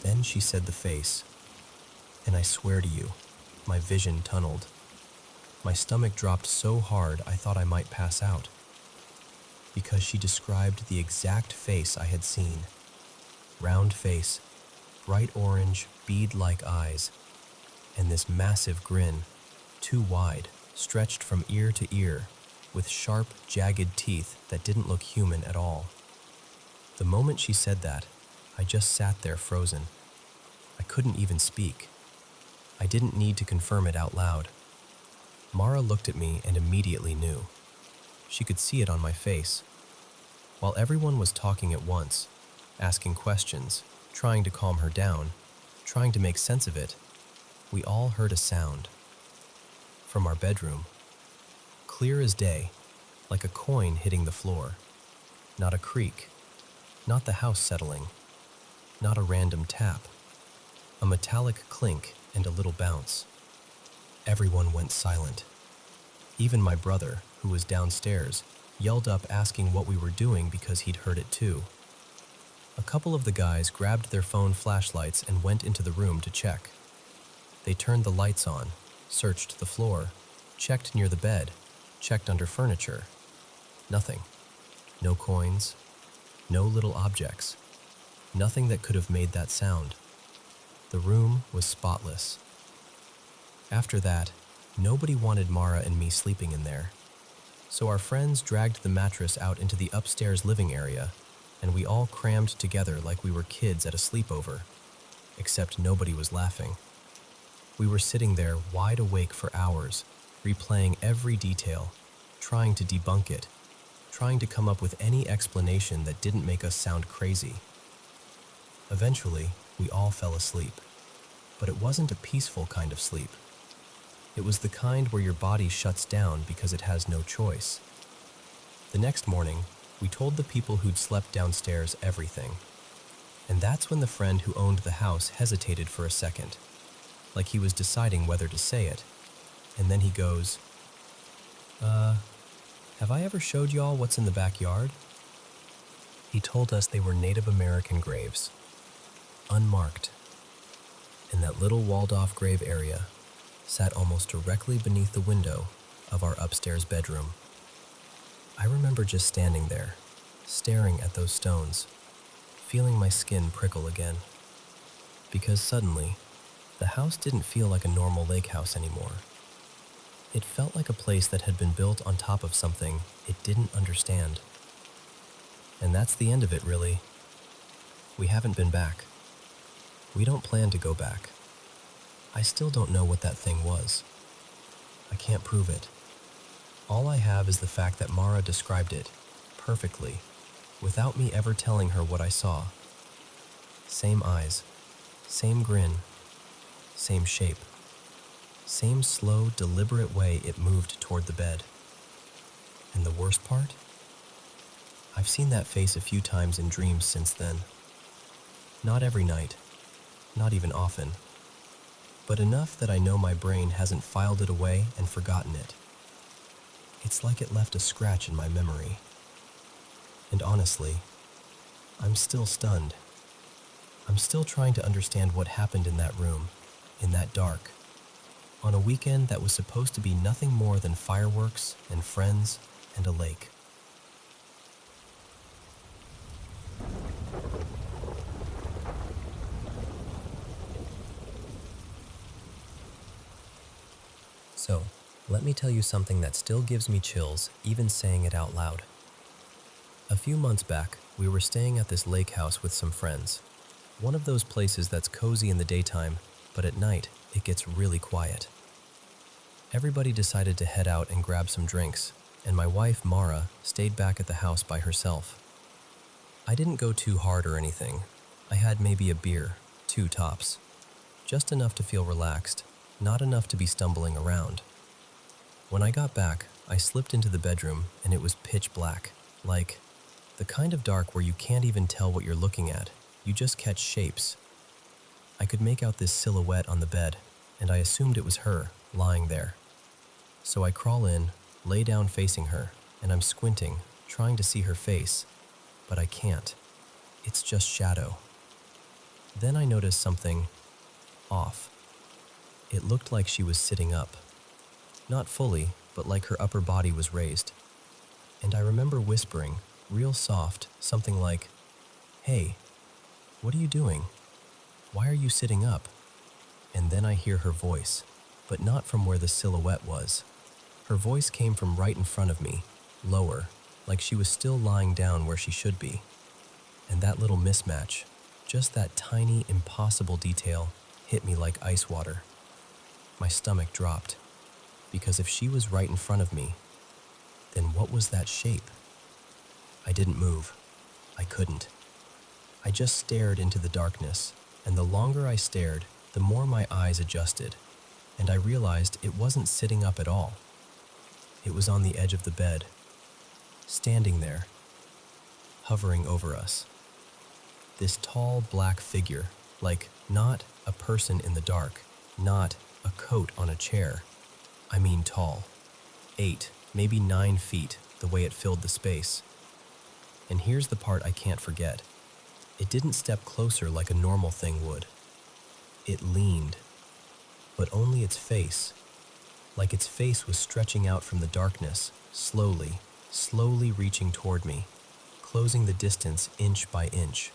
Then she said the face, and I swear to you, my vision tunneled. My stomach dropped so hard I thought I might pass out, because she described the exact face I had seen. Round face, bright orange, bead-like eyes, and this massive grin, too wide, stretched from ear to ear, with sharp, jagged teeth that didn't look human at all. The moment she said that, I just sat there frozen. I couldn't even speak. I didn't need to confirm it out loud. Mara looked at me and immediately knew. She could see it on my face. While everyone was talking at once, asking questions, trying to calm her down, trying to make sense of it, we all heard a sound. From our bedroom. Clear as day, like a coin hitting the floor. Not a creak, not the house settling, not a random tap. A metallic clink and a little bounce. Everyone went silent. Even my brother, who was downstairs, yelled up asking what we were doing because he'd heard it too. A couple of the guys grabbed their phone flashlights and went into the room to check. They turned the lights on, searched the floor, checked near the bed, checked under furniture. Nothing. No coins, no little objects. Nothing that could have made that sound. The room was spotless. After that, nobody wanted Mara and me sleeping in there. So our friends dragged the mattress out into the upstairs living area, and we all crammed together like we were kids at a sleepover, except nobody was laughing. We were sitting there wide awake for hours, replaying every detail, trying to debunk it, trying to come up with any explanation that didn't make us sound crazy. Eventually, we all fell asleep, but it wasn't a peaceful kind of sleep. It was the kind where your body shuts down because it has no choice. The next morning, we told the people who'd slept downstairs everything. And that's when the friend who owned the house hesitated for a second, like he was deciding whether to say it. And then he goes, have I ever showed y'all what's in the backyard? He told us they were Native American graves, unmarked. And that little walled-off grave area sat almost directly beneath the window of our upstairs bedroom. I remember just standing there, staring at those stones, feeling my skin prickle again. Because suddenly, the house didn't feel like a normal lake house anymore. It felt like a place that had been built on top of something it didn't understand. And that's the end of it, really. We haven't been back. We don't plan to go back. I still don't know what that thing was. I can't prove it. All I have is the fact that Mara described it perfectly, without me ever telling her what I saw. Same eyes, same grin, same shape. Same slow, deliberate way it moved toward the bed. And the worst part? I've seen that face a few times in dreams since then. Not every night, not even often, but enough that I know my brain hasn't filed it away and forgotten it. It's like it left a scratch in my memory. And honestly, I'm still stunned. I'm still trying to understand what happened in that room, in that dark, on a weekend that was supposed to be nothing more than fireworks and friends and a lake. So, let me tell you something that still gives me chills, even saying it out loud. A few months back, we were staying at this lake house with some friends. One of those places that's cozy in the daytime, but at night, it gets really quiet. Everybody decided to head out and grab some drinks, and my wife, Mara, stayed back at the house by herself. I didn't go too hard or anything. I had maybe a beer, 2 tops. Just enough to feel relaxed, not enough to be stumbling around. When I got back, I slipped into the bedroom and it was pitch black, like the kind of dark where you can't even tell what you're looking at, you just catch shapes. I could make out this silhouette on the bed, and I assumed it was her, lying there. So I crawl in, lay down facing her, and I'm squinting, trying to see her face, but I can't. It's just shadow. Then I notice something off. It looked like she was sitting up. Not fully, but like her upper body was raised. And I remember whispering, real soft, something like, "Hey, what are you doing? Why are you sitting up?" And then I hear her voice, but not from where the silhouette was. Her voice came from right in front of me, lower, like she was still lying down where she should be. And that little mismatch, just that tiny, impossible detail, hit me like ice water. My stomach dropped, because if she was right in front of me, then what was that shape? I didn't move. I couldn't. I just stared into the darkness, and the longer I stared, the more my eyes adjusted, and I realized it wasn't sitting up at all. It was on the edge of the bed, standing there, hovering over us. This tall black figure, like not a person in the dark, not a coat on a chair. I mean tall. 8, maybe 9 feet, the way it filled the space. And here's the part I can't forget. It didn't step closer like a normal thing would. It leaned, but only its face. Like its face was stretching out from the darkness, slowly reaching toward me, closing the distance inch by inch.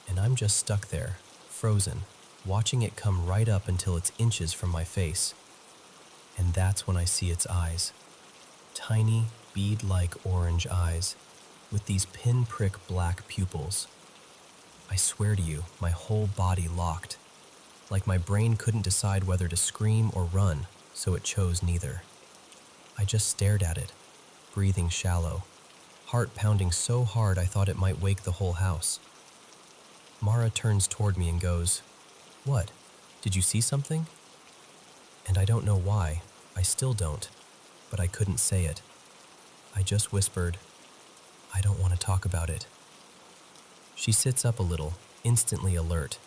And I'm just stuck there, frozen, watching it come right up until it's inches from my face. And that's when I see its eyes. Tiny, bead-like orange eyes, with these pinprick black pupils. I swear to you, my whole body locked. Like my brain couldn't decide whether to scream or run, so it chose neither. I just stared at it, breathing shallow, heart pounding so hard I thought it might wake the whole house. Mara turns toward me and goes, "What? Did you see something?" And I don't know why, I still don't, but I couldn't say it. I just whispered, "I don't want to talk about it." She sits up a little, instantly alert.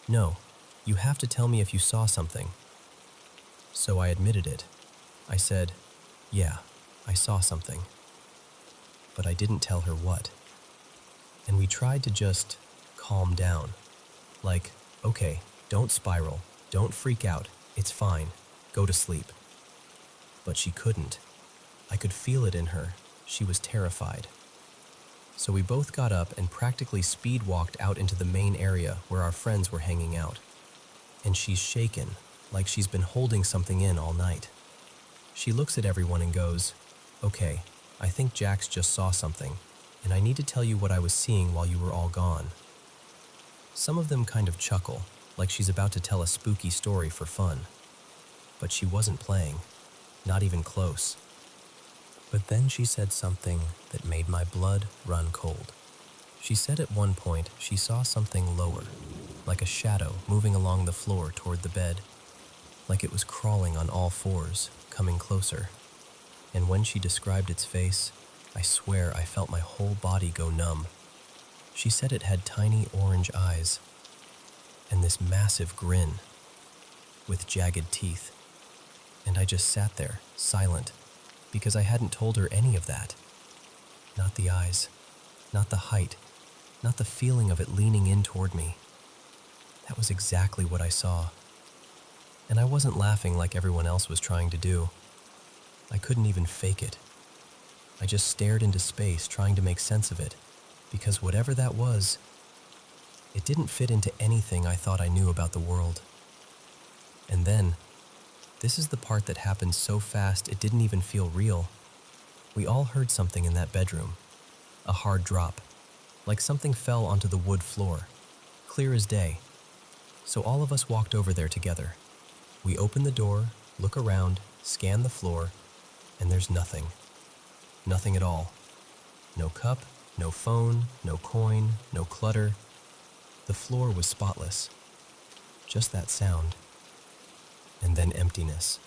"No, you have to tell me if you saw something." So I admitted it. I said, "Yeah, I saw something." But I didn't tell her what. And we tried to just calm down. Like, okay, don't spiral, don't freak out, it's fine, go to sleep. But she couldn't. I could feel it in her. She was terrified. So we both got up and practically speed walked out into the main area where our friends were hanging out. And she's shaken, like she's been holding something in all night. She looks at everyone and goes, "Okay, I think Jax just saw something, and I need to tell you what I was seeing while you were all gone." Some of them kind of chuckle, like she's about to tell a spooky story for fun. But she wasn't playing, not even close. But then she said something that made my blood run cold. She said at one point she saw something lower, like a shadow moving along the floor toward the bed, like it was crawling on all fours, coming closer. And when she described its face, I swear I felt my whole body go numb. She said it had tiny orange eyes, and this massive grin, with jagged teeth. And I just sat there, silent, because I hadn't told her any of that. Not the eyes, not the height, not the feeling of it leaning in toward me. That was exactly what I saw. And I wasn't laughing like everyone else was trying to do. I couldn't even fake it. I just stared into space trying to make sense of it, because whatever that was, it didn't fit into anything I thought I knew about the world. And then, this is the part that happened so fast it didn't even feel real. We all heard something in that bedroom. A hard drop, like something fell onto the wood floor, clear as day. So all of us walked over there together. We open the door, look around, scan the floor, and there's nothing. Nothing at all. No cup, no phone, no coin, no clutter. The floor was spotless. Just that sound. And then emptiness.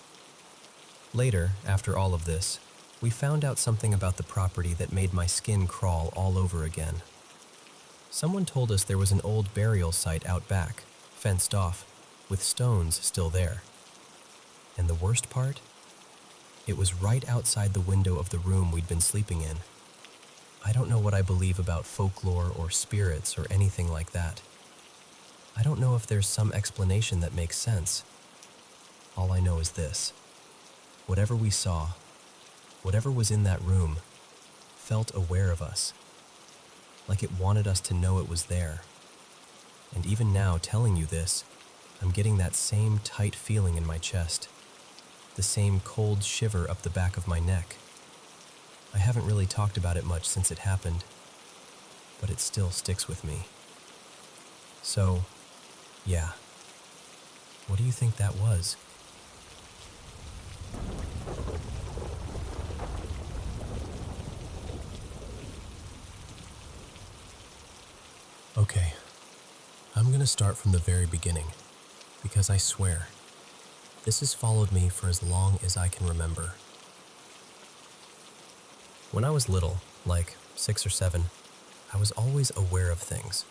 Later, after all of this, we found out something about the property that made my skin crawl all over again. Someone told us there was an old burial site out back, fenced off, with stones still there. And the worst part? It was right outside the window of the room we'd been sleeping in. I don't know what I believe about folklore or spirits or anything like that. I don't know if there's some explanation that makes sense. All I know is this. Whatever we saw, whatever was in that room, felt aware of us. Like it wanted us to know it was there. And even now, telling you this, I'm getting that same tight feeling in my chest. The same cold shiver up the back of my neck. I haven't really talked about it much since it happened, but it still sticks with me. So, yeah. What do you think that was? Okay, I'm gonna start from the very beginning, because I swear, this has followed me for as long as I can remember. When I was little, like 6 or 7, I was always aware of things.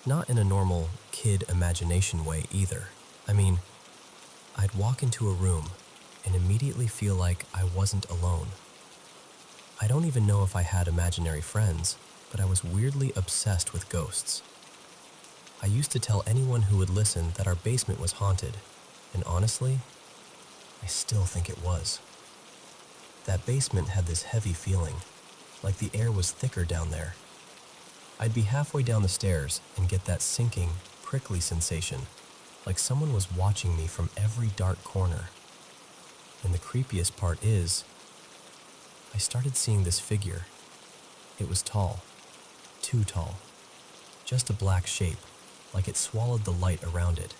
Not in a normal kid imagination way either. I mean, I'd walk into a room and immediately feel like I wasn't alone. I don't even know if I had imaginary friends, but I was weirdly obsessed with ghosts. I used to tell anyone who would listen that our basement was haunted, and honestly, I still think it was. That basement had this heavy feeling, like the air was thicker down there. I'd be halfway down the stairs and get that sinking, prickly sensation, like someone was watching me from every dark corner. And the creepiest part is, I started seeing this figure. It was tall, too tall, just a black shape, like it swallowed the light around it.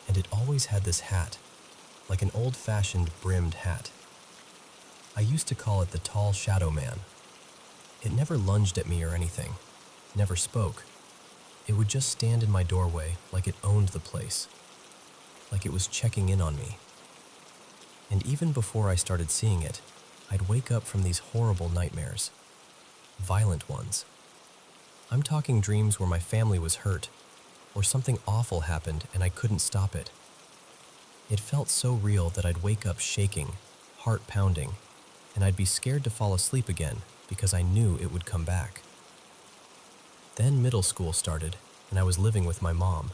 And it always had this hat, like an old-fashioned brimmed hat. I used to call it the tall shadow man. It never lunged at me or anything, never spoke. It would just stand in my doorway like it owned the place, like it was checking in on me. And even before I started seeing it, I'd wake up from these horrible nightmares, violent ones. I'm talking dreams where my family was hurt, or something awful happened and I couldn't stop it. It felt so real that I'd wake up shaking, heart pounding, and I'd be scared to fall asleep again because I knew it would come back. Then middle school started, and I was living with my mom.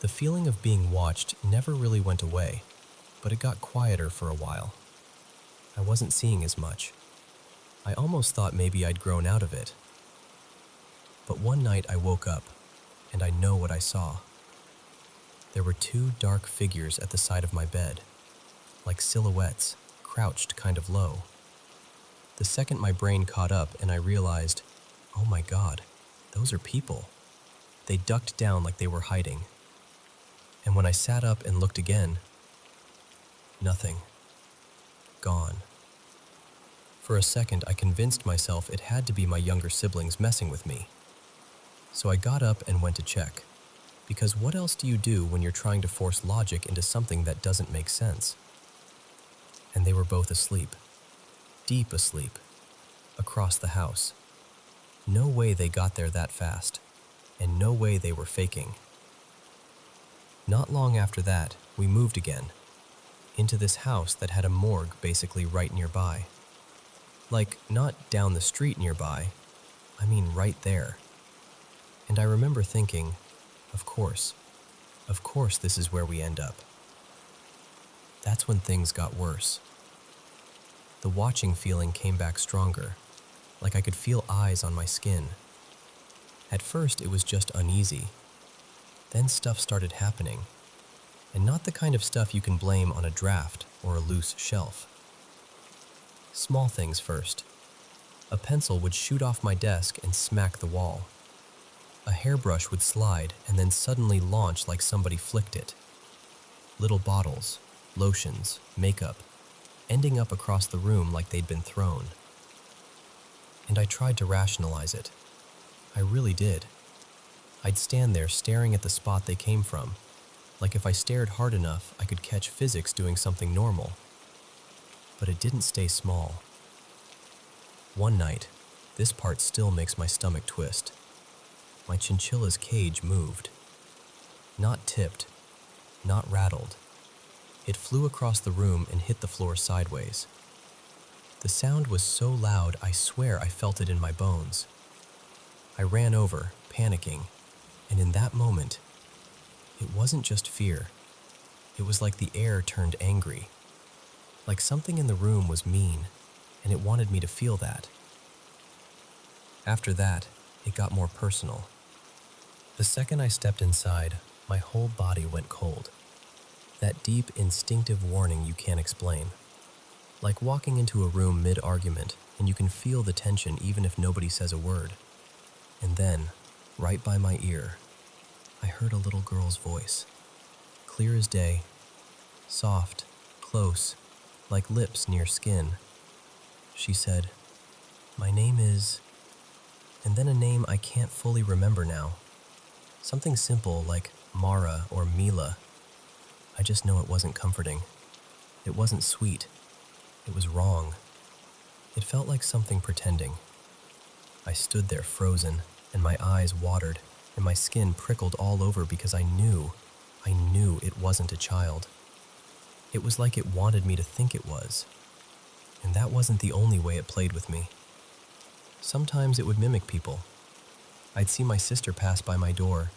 The feeling of being watched never really went away, but it got quieter for a while. I wasn't seeing as much. I almost thought maybe I'd grown out of it. But one night I woke up, and I know what I saw. There were two dark figures at the side of my bed, like silhouettes, crouched kind of low. The second my brain caught up and I realized, oh my God, those are people. They ducked down like they were hiding. And when I sat up and looked again, nothing. Gone. For a second, I convinced myself it had to be my younger siblings messing with me. So I got up and went to check. Because what else do you do when you're trying to force logic into something that doesn't make sense? And they were both asleep. Deep asleep. Across the house. No way they got there that fast. And no way they were faking. Not long after that, we moved again. Into this house that had a morgue basically right nearby. Like, not down the street nearby. I mean right there. And I remember thinking, of course this is where we end up. That's when things got worse. The watching feeling came back stronger, like I could feel eyes on my skin. At first it was just uneasy. Then stuff started happening, and not the kind of stuff you can blame on a draft or a loose shelf. Small things first. A pencil would shoot off my desk and smack the wall. A hairbrush would slide and then suddenly launch like somebody flicked it. Little bottles, lotions, makeup, ending up across the room like they'd been thrown. And I tried to rationalize it. I really did. I'd stand there staring at the spot they came from, like if I stared hard enough I could catch physics doing something normal. But it didn't stay small. One night, this part still makes my stomach twist. My chinchilla's cage moved. Not tipped, not rattled. It flew across the room and hit the floor sideways. The sound was so loud I swear I felt it in my bones. I ran over, panicking, and in that moment, it wasn't just fear. It was like the air turned angry. Like something in the room was mean, and it wanted me to feel that. After that, it got more personal. The second I stepped inside, my whole body went cold. That deep, instinctive warning you can't explain. Like walking into a room mid-argument, and you can feel the tension even if nobody says a word. And then, right by my ear, I heard a little girl's voice. Clear as day. Soft, close, like lips near skin. She said, "My name is..." And then a name I can't fully remember now. Something simple like Mara or Mila. I just know it wasn't comforting. It wasn't sweet. It was wrong. It felt like something pretending. I stood there frozen, and my eyes watered, and my skin prickled all over because I knew it wasn't a child. It was like it wanted me to think it was. And that wasn't the only way it played with me. Sometimes it would mimic people. I'd see my sister pass by my door,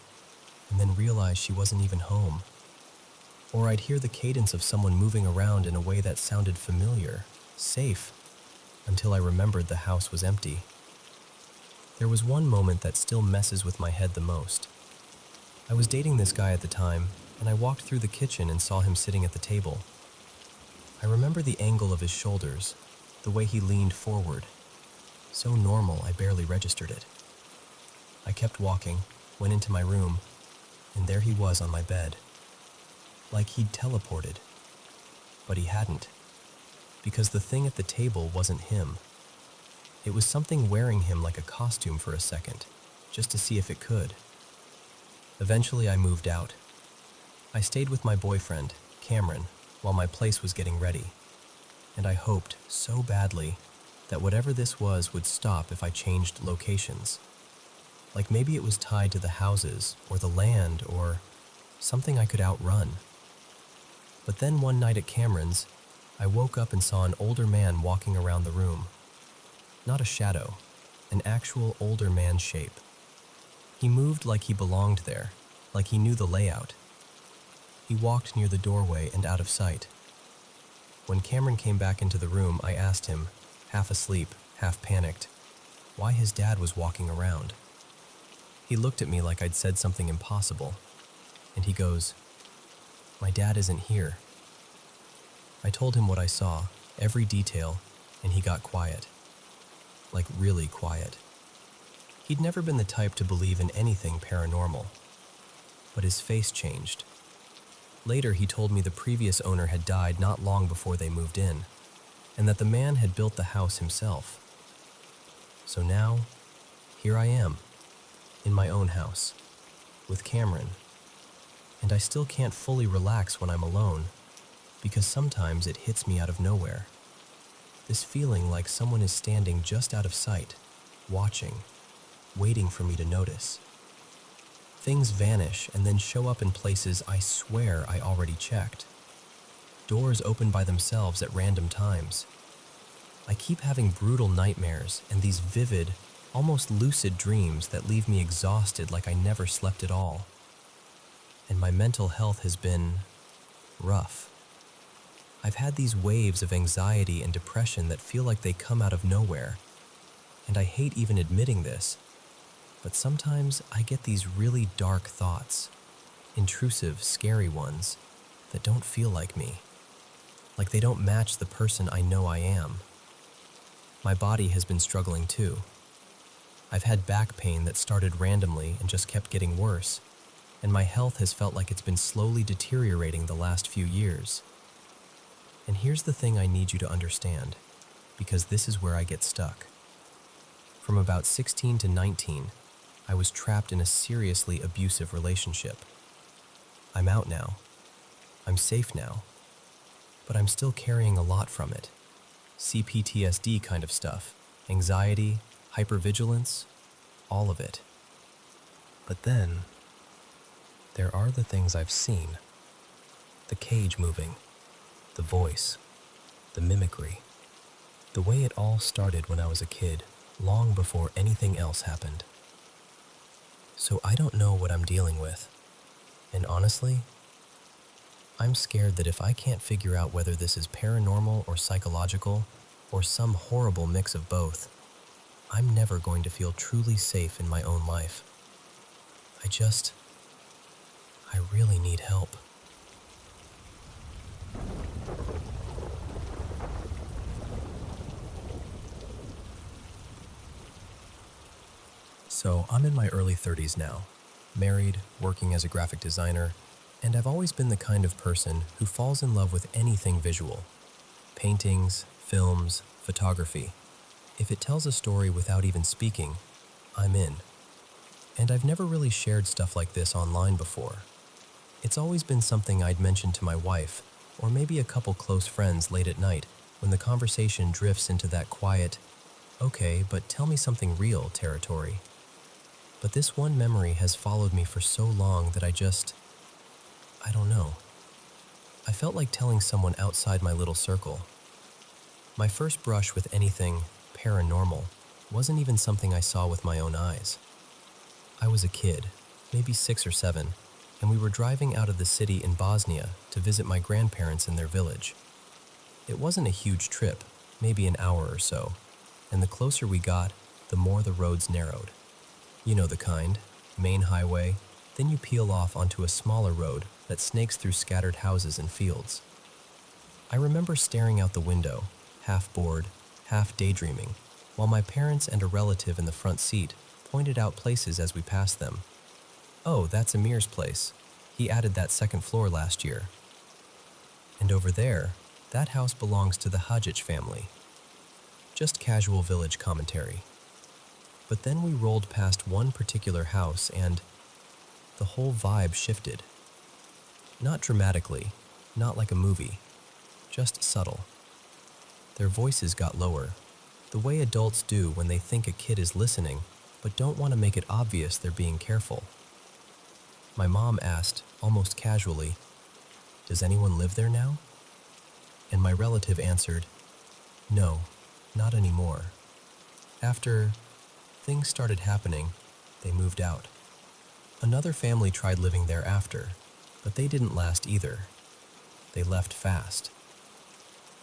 and then realize she wasn't even home. Or I'd hear the cadence of someone moving around in a way that sounded familiar, safe, until I remembered the house was empty. There was one moment that still messes with my head the most. I was dating this guy at the time, and I walked through the kitchen and saw him sitting at the table. I remember the angle of his shoulders, the way he leaned forward. So normal, I barely registered it. I kept walking, went into my room, and there he was on my bed. Like he'd teleported. But he hadn't. Because the thing at the table wasn't him. It was something wearing him like a costume for a second, just to see if it could. Eventually I moved out. I stayed with my boyfriend, Cameron, while my place was getting ready. And I hoped so badly that whatever this was would stop if I changed locations. Like maybe it was tied to the houses or the land or something I could outrun. But then one night at Cameron's, I woke up and saw an older man walking around the room. Not a shadow, an actual older man shape. He moved like he belonged there, like he knew the layout. He walked near the doorway and out of sight. When Cameron came back into the room, I asked him, half asleep, half panicked, why his dad was walking around. He looked at me like I'd said something impossible, and he goes, "My dad isn't here." I told him what I saw, every detail, and he got quiet. Like really quiet. He'd never been the type to believe in anything paranormal. But his face changed. Later, he told me the previous owner had died not long before they moved in, and that the man had built the house himself. So now, here I am, in my own house, with Cameron. And I still can't fully relax when I'm alone, because sometimes it hits me out of nowhere. This feeling like someone is standing just out of sight, watching, waiting for me to notice. Things vanish and then show up in places I swear I already checked. Doors open by themselves at random times. I keep having brutal nightmares and these vivid, almost lucid dreams that leave me exhausted like I never slept at all. And my mental health has been rough. I've had these waves of anxiety and depression that feel like they come out of nowhere. And I hate even admitting this, but sometimes I get these really dark thoughts, intrusive, scary ones, that don't feel like me. Like they don't match the person I know I am. My body has been struggling too. I've had back pain that started randomly and just kept getting worse, and my health has felt like it's been slowly deteriorating the last few years. And here's the thing I need you to understand, because this is where I get stuck. From about 16 to 19, I was trapped in a seriously abusive relationship. I'm out now. I'm safe now. But I'm still carrying a lot from it. CPTSD kind of stuff, anxiety, hypervigilance, all of it. But then, there are the things I've seen. The cage moving, the voice, the mimicry, the way it all started when I was a kid, long before anything else happened. So I don't know what I'm dealing with. And honestly, I'm scared that if I can't figure out whether this is paranormal or psychological, or some horrible mix of both, I'm never going to feel truly safe in my own life. I really need help. So I'm in my early 30s now, married, working as a graphic designer, and I've always been the kind of person who falls in love with anything visual. Paintings, films, photography. If it tells a story without even speaking, I'm in. And I've never really shared stuff like this online before. It's always been something I'd mention to my wife, or maybe a couple close friends late at night when the conversation drifts into that quiet, Okay, but tell me something real, territory. But this one memory has followed me for so long that I don't know. I felt like telling someone outside my little circle. My first brush with anything paranormal wasn't even something I saw with my own eyes. I was a kid, maybe 6 or 7, and we were driving out of the city in Bosnia to visit my grandparents in their village. It wasn't a huge trip, maybe an hour or so, and the closer we got, the more the roads narrowed. You know the kind, main highway, then you peel off onto a smaller road that snakes through scattered houses and fields. I remember staring out the window, half bored, half daydreaming, while my parents and a relative in the front seat pointed out places as we passed them. Oh, that's Amir's place. He added that second floor last year. And over there, that house belongs to the Hadjic family. Just casual village commentary. But then we rolled past one particular house and the whole vibe shifted. Not dramatically, not like a movie, just subtle. Their voices got lower, the way adults do when they think a kid is listening but don't want to make it obvious they're being careful. My mom asked, almost casually, "Does anyone live there now?" And my relative answered, "No, not anymore. After things started happening, they moved out." Another family tried living there after, but they didn't last either. They left fast.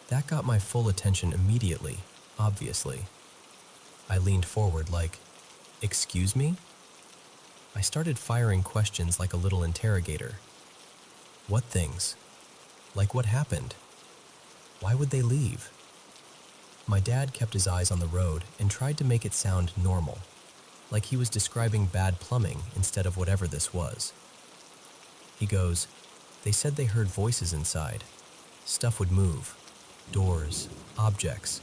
That got my full attention immediately, obviously. I leaned forward like, "Excuse me?" I started firing questions like a little interrogator. What things? Like what happened? Why would they leave? My dad kept his eyes on the road and tried to make it sound normal, like he was describing bad plumbing instead of whatever this was. He goes, "They said they heard voices inside. Stuff would move. Doors, objects,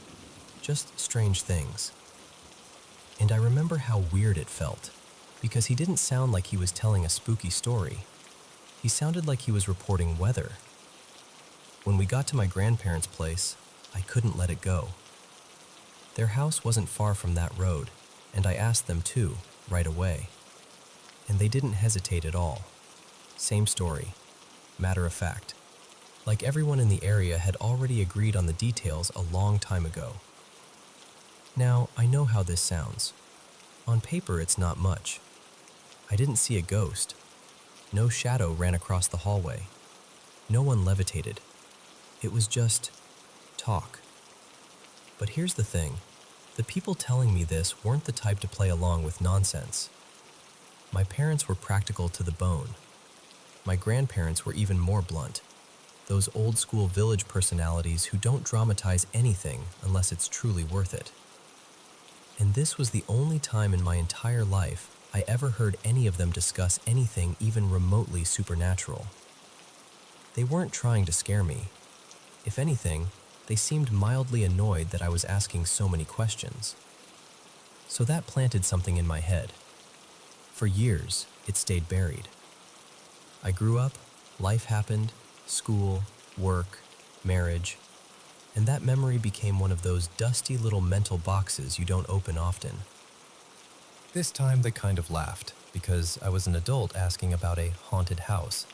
just strange things." And I remember how weird it felt, because he didn't sound like he was telling a spooky story. He sounded like he was reporting weather. When we got to my grandparents' place, I couldn't let it go. Their house wasn't far from that road, and I asked them too, right away. And they didn't hesitate at all. Same story, matter of fact. Like everyone in the area had already agreed on the details a long time ago. Now, I know how this sounds. On paper, it's not much. I didn't see a ghost. No shadow ran across the hallway. No one levitated. It was just talk. But here's the thing. The people telling me this weren't the type to play along with nonsense. My parents were practical to the bone. My grandparents were even more blunt. Those old-school village personalities who don't dramatize anything unless it's truly worth it. And this was the only time in my entire life I ever heard any of them discuss anything even remotely supernatural. They weren't trying to scare me. If anything, they seemed mildly annoyed that I was asking so many questions. So that planted something in my head. For years, it stayed buried. I grew up, life happened, school, work, marriage, and that memory became one of those dusty little mental boxes you don't open often. This time they kind of laughed, because I was an adult asking about a haunted house,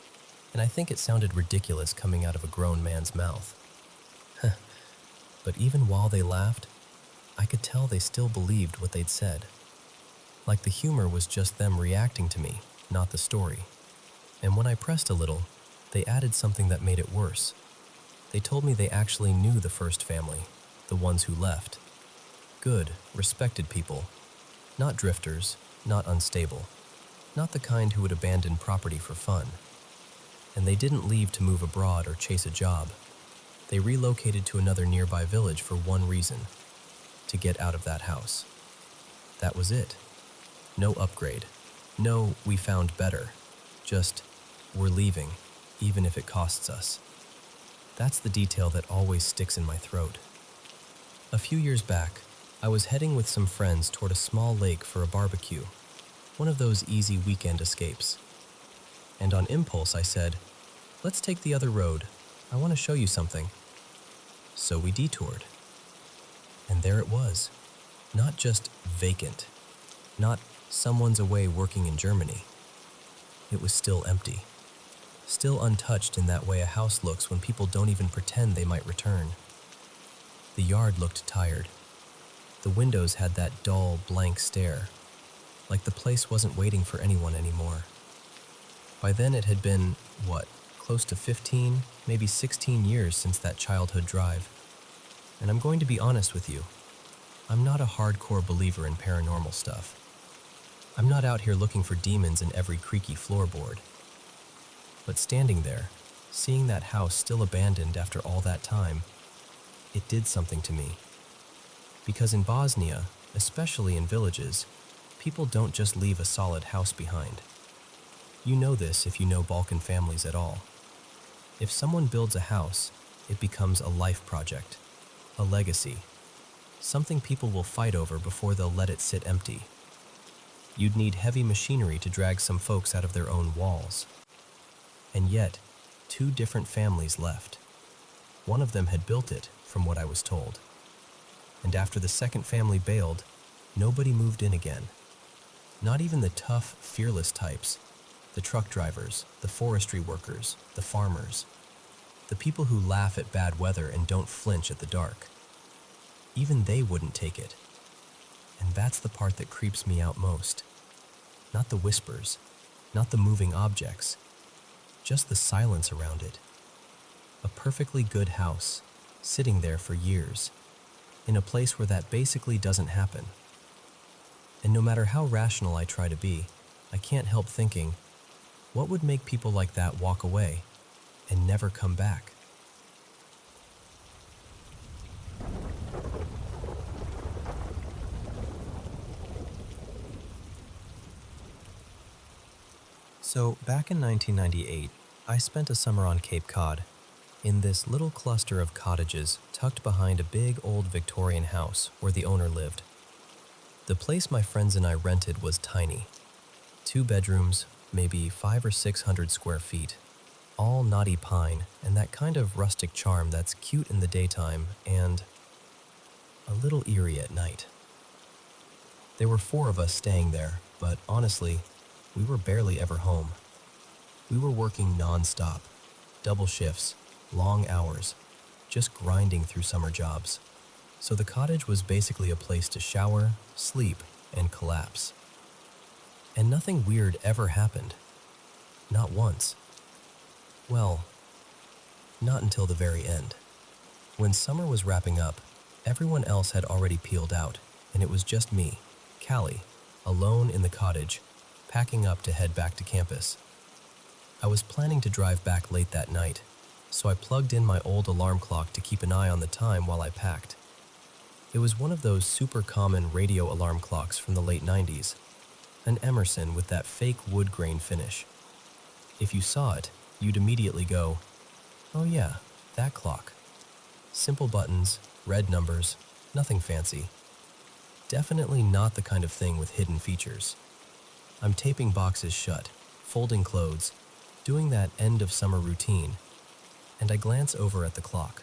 and I think it sounded ridiculous coming out of a grown man's mouth. But even while they laughed, I could tell they still believed what they'd said. Like the humor was just them reacting to me, not the story. And when I pressed a little, they added something that made it worse. They told me they actually knew the first family, the ones who left. Good, respected people. Not drifters, not unstable. Not the kind who would abandon property for fun. And they didn't leave to move abroad or chase a job. They relocated to another nearby village for one reason: to get out of that house. That was it. No upgrade. No, we found better. Just, we're leaving, even if it costs us. That's the detail that always sticks in my throat. A few years back, I was heading with some friends toward a small lake for a barbecue, one of those easy weekend escapes. And on impulse I said, "Let's take the other road. I want to show you something." So we detoured. And there it was, Not just vacant, not someone's away working in Germany. It was still empty, still untouched in that way a house looks when people don't even pretend they might return. The yard looked tired. The windows had that dull, blank stare, like the place wasn't waiting for anyone anymore. By then it had been, close to 15, maybe 16 years since that childhood drive. And I'm going to be honest with you, I'm not a hardcore believer in paranormal stuff. I'm not out here looking for demons in every creaky floorboard. But standing there, seeing that house still abandoned after all that time, it did something to me. Because in Bosnia, especially in villages, people don't just leave a solid house behind. You know this if you know Balkan families at all. If someone builds a house, it becomes a life project, a legacy, something people will fight over before they'll let it sit empty. You'd need heavy machinery to drag some folks out of their own walls. And yet, 2 different families left. One of them had built it, from what I was told. And after the second family bailed, nobody moved in again. Not even the tough, fearless types, the truck drivers, the forestry workers, the farmers, the people who laugh at bad weather and don't flinch at the dark. Even they wouldn't take it. And that's the part that creeps me out most. Not the whispers, not the moving objects, just the silence around it. A perfectly good house, sitting there for years, in a place where that basically doesn't happen. And no matter how rational I try to be, I can't help thinking, what would make people like that walk away and never come back? So, back in 1998, I spent a summer on Cape Cod, in this little cluster of cottages tucked behind a big old Victorian house where the owner lived. The place my friends and I rented was tiny. 2 bedrooms, maybe 500 or 600 square feet, all knotty pine and that kind of rustic charm that's cute in the daytime and a little eerie at night. There were 4 of us staying there, but honestly, we were barely ever home. We were working non-stop, double shifts, long hours, just grinding through summer jobs. So the cottage was basically a place to shower, sleep, and collapse. And nothing weird ever happened. Not once. Well, not until the very end. When summer was wrapping up, everyone else had already peeled out, and it was just me, Callie, alone in the cottage, packing up to head back to campus. I was planning to drive back late that night, so I plugged in my old alarm clock to keep an eye on the time while I packed. It was one of those super common radio alarm clocks from the late 90s, an Emerson with that fake wood grain finish. If you saw it, you'd immediately go, oh yeah, that clock. Simple buttons, red numbers, nothing fancy. Definitely not the kind of thing with hidden features. I'm taping boxes shut, folding clothes, doing that end of summer routine, and I glance over at the clock.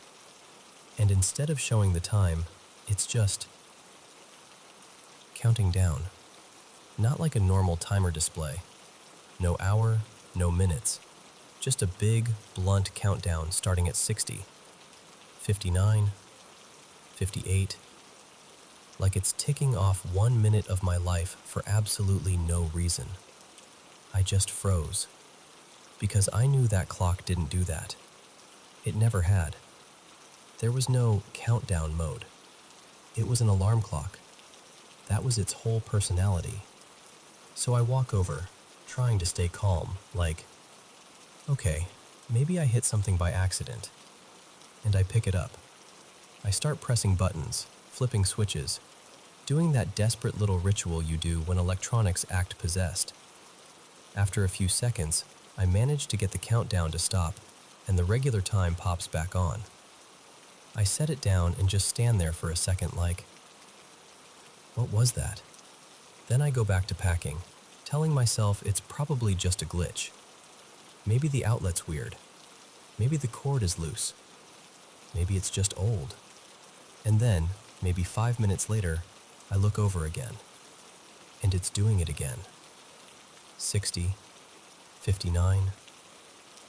And instead of showing the time, it's just counting down. Not like a normal timer display. No hour, no minutes. Just a big, blunt countdown starting at 60, 59, 58. Like it's ticking off 1 minute of my life for absolutely no reason. I just froze. Because I knew that clock didn't do that. It never had. There was no countdown mode. It was an alarm clock. That was its whole personality. So I walk over, trying to stay calm, like, okay, maybe I hit something by accident. And I pick it up. I start pressing buttons, flipping switches, doing that desperate little ritual you do when electronics act possessed. After a few seconds, I manage to get the countdown to stop, and the regular time pops back on. I set it down and just stand there for a second like, what was that? Then I go back to packing, telling myself it's probably just a glitch. Maybe the outlet's weird. Maybe the cord is loose. Maybe it's just old. And then, maybe 5 minutes later, I look over again, and it's doing it again. 60, 59,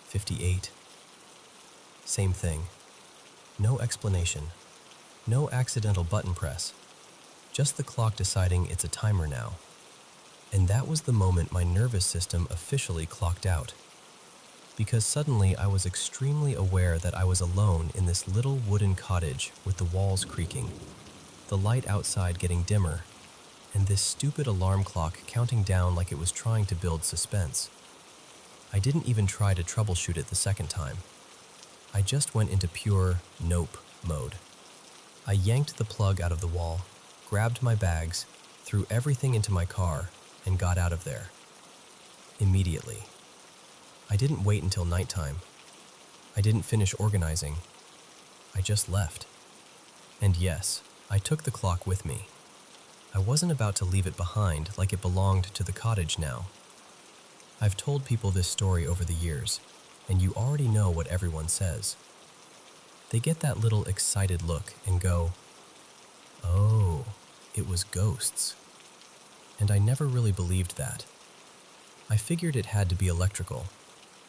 58. Same thing. No explanation. No accidental button press. Just the clock deciding it's a timer now. And that was the moment my nervous system officially clocked out. Because suddenly I was extremely aware that I was alone in this little wooden cottage with the walls creaking, the light outside getting dimmer, and this stupid alarm clock counting down like it was trying to build suspense. I didn't even try to troubleshoot it the second time. I just went into pure nope mode. I yanked the plug out of the wall, grabbed my bags, threw everything into my car, and got out of there. Immediately. I didn't wait until nighttime. I didn't finish organizing. I just left. And yes, I took the clock with me. I wasn't about to leave it behind like it belonged to the cottage now. I've told people this story over the years, and you already know what everyone says. They get that little excited look and go, "Oh, it was ghosts." And I never really believed that. I figured it had to be electrical,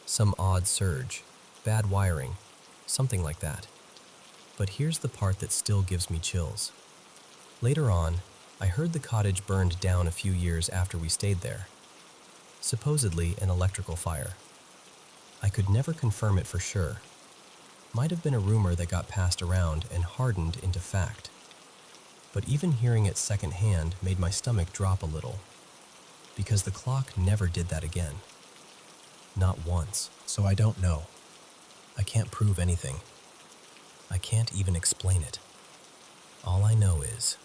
some odd surge, bad wiring, something like that. But here's the part that still gives me chills. Later on, I heard the cottage burned down a few years after we stayed there. Supposedly an electrical fire. I could never confirm it for sure. Might have been a rumor that got passed around and hardened into fact. But even hearing it secondhand made my stomach drop a little. Because the clock never did that again. Not once. So I don't know. I can't prove anything. I can't even explain it. All I know is,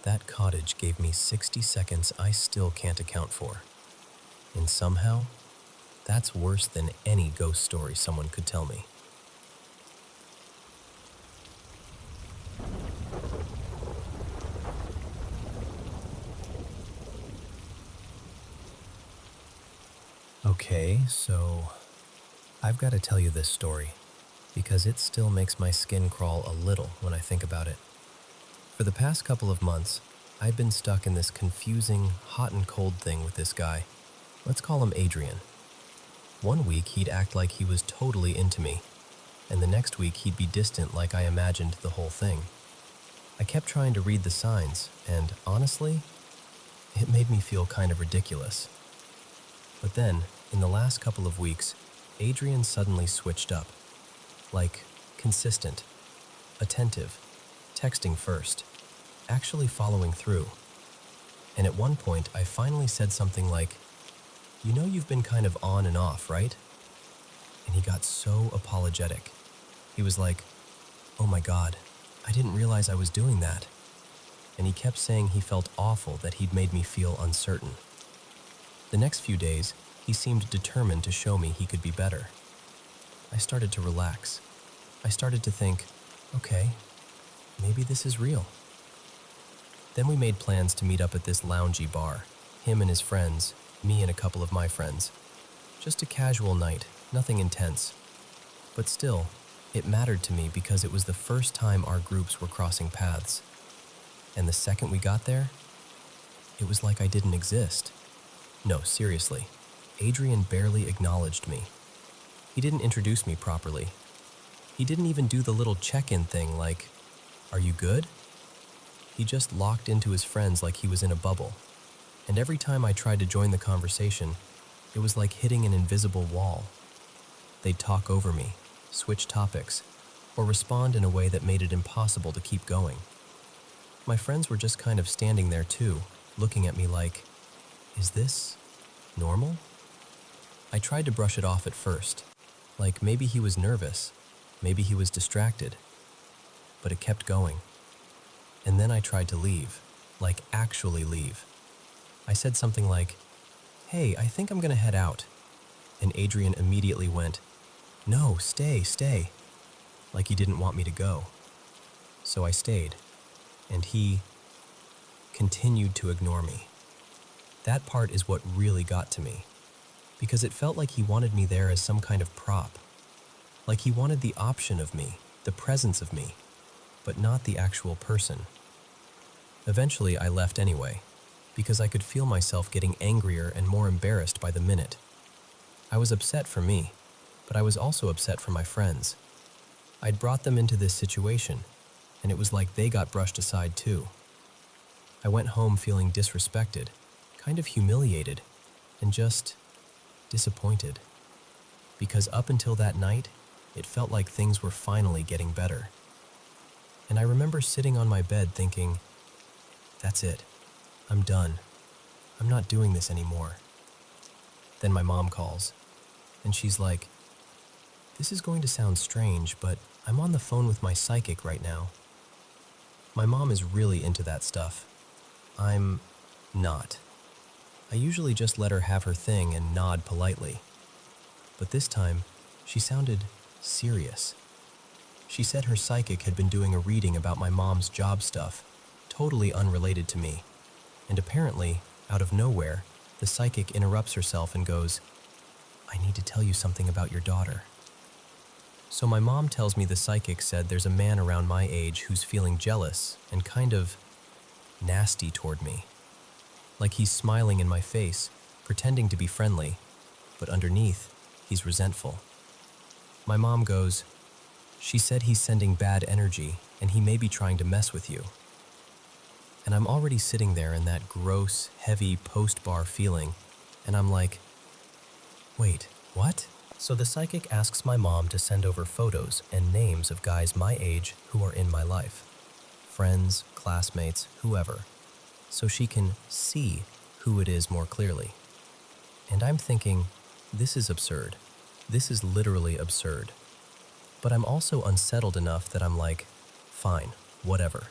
that cottage gave me 60 seconds I still can't account for. And somehow, that's worse than any ghost story someone could tell me. Okay, so I've got to tell you this story because it still makes my skin crawl a little when I think about it. For the past couple of months, I've been stuck in this confusing hot and cold thing with this guy. Let's call him Adrian. One week he'd act like he was totally into me, and the next week he'd be distant like I imagined the whole thing. I kept trying to read the signs, and honestly, it made me feel kind of ridiculous. But then, in the last couple of weeks, Adrian suddenly switched up. Like, consistent, attentive, texting first, actually following through. And at one point, I finally said something like, "You know you've been kind of on and off, right?" And he got so apologetic. He was like, "Oh my God, I didn't realize I was doing that." And he kept saying he felt awful that he'd made me feel uncertain. The next few days, he seemed determined to show me he could be better. I started to relax. I started to think, okay, maybe this is real. Then we made plans to meet up at this loungy bar, him and his friends, me and a couple of my friends. Just a casual night, nothing intense. But still, it mattered to me because it was the first time our groups were crossing paths. And the second we got there, it was like I didn't exist. No, seriously, Adrian barely acknowledged me. He didn't introduce me properly. He didn't even do the little check-in thing like, "Are you good?" He just locked into his friends like he was in a bubble. And every time I tried to join the conversation, it was like hitting an invisible wall. They'd talk over me, switch topics, or respond in a way that made it impossible to keep going. My friends were just kind of standing there too, looking at me like, is this normal? I tried to brush it off at first, like maybe he was nervous, maybe he was distracted, but it kept going. And then I tried to leave, like actually leave. I said something like, "Hey, I think I'm gonna head out." And Adrian immediately went, "No, stay," like he didn't want me to go. So I stayed, and he continued to ignore me. That part is what really got to me, because it felt like he wanted me there as some kind of prop. Like he wanted the option of me, the presence of me, but not the actual person. Eventually, I left anyway, because I could feel myself getting angrier and more embarrassed by the minute. I was upset for me, but I was also upset for my friends. I'd brought them into this situation, and it was like they got brushed aside too. I went home feeling disrespected, kind of humiliated, and just disappointed. Because up until that night, it felt like things were finally getting better. And I remember sitting on my bed thinking, that's it. I'm done. I'm not doing this anymore. Then my mom calls, and she's like, this is going to sound strange, but I'm on the phone with my psychic right now. My mom is really into that stuff. I'm not. I usually just let her have her thing and nod politely. But this time, she sounded serious. She said her psychic had been doing a reading about my mom's job stuff, totally unrelated to me. And apparently, out of nowhere, the psychic interrupts herself and goes, I need to tell you something about your daughter. So my mom tells me the psychic said there's a man around my age who's feeling jealous and kind of nasty toward me. Like he's smiling in my face, pretending to be friendly, but underneath, he's resentful. My mom goes, she said he's sending bad energy and he may be trying to mess with you. And I'm already sitting there in that gross, heavy post-bar feeling, and I'm like, wait, what? So the psychic asks my mom to send over photos and names of guys my age who are in my life. Friends, classmates, whoever. So she can see who it is more clearly. And I'm thinking, this is absurd. This is literally absurd. But I'm also unsettled enough that I'm like, fine, whatever.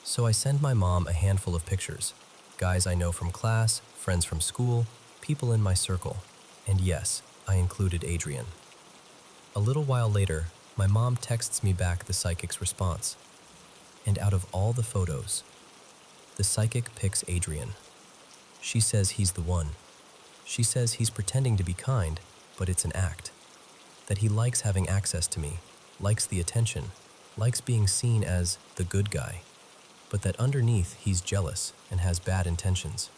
So I send my mom a handful of pictures. Guys I know from class, friends from school, people in my circle. And yes, I included Adrian. A little while later, my mom texts me back the psychic's response. And out of all the photos, the psychic picks Adrian. She says he's the one. She says he's pretending to be kind, but it's an act. That he likes having access to me, likes the attention, likes being seen as the good guy, but that underneath he's jealous and has bad intentions.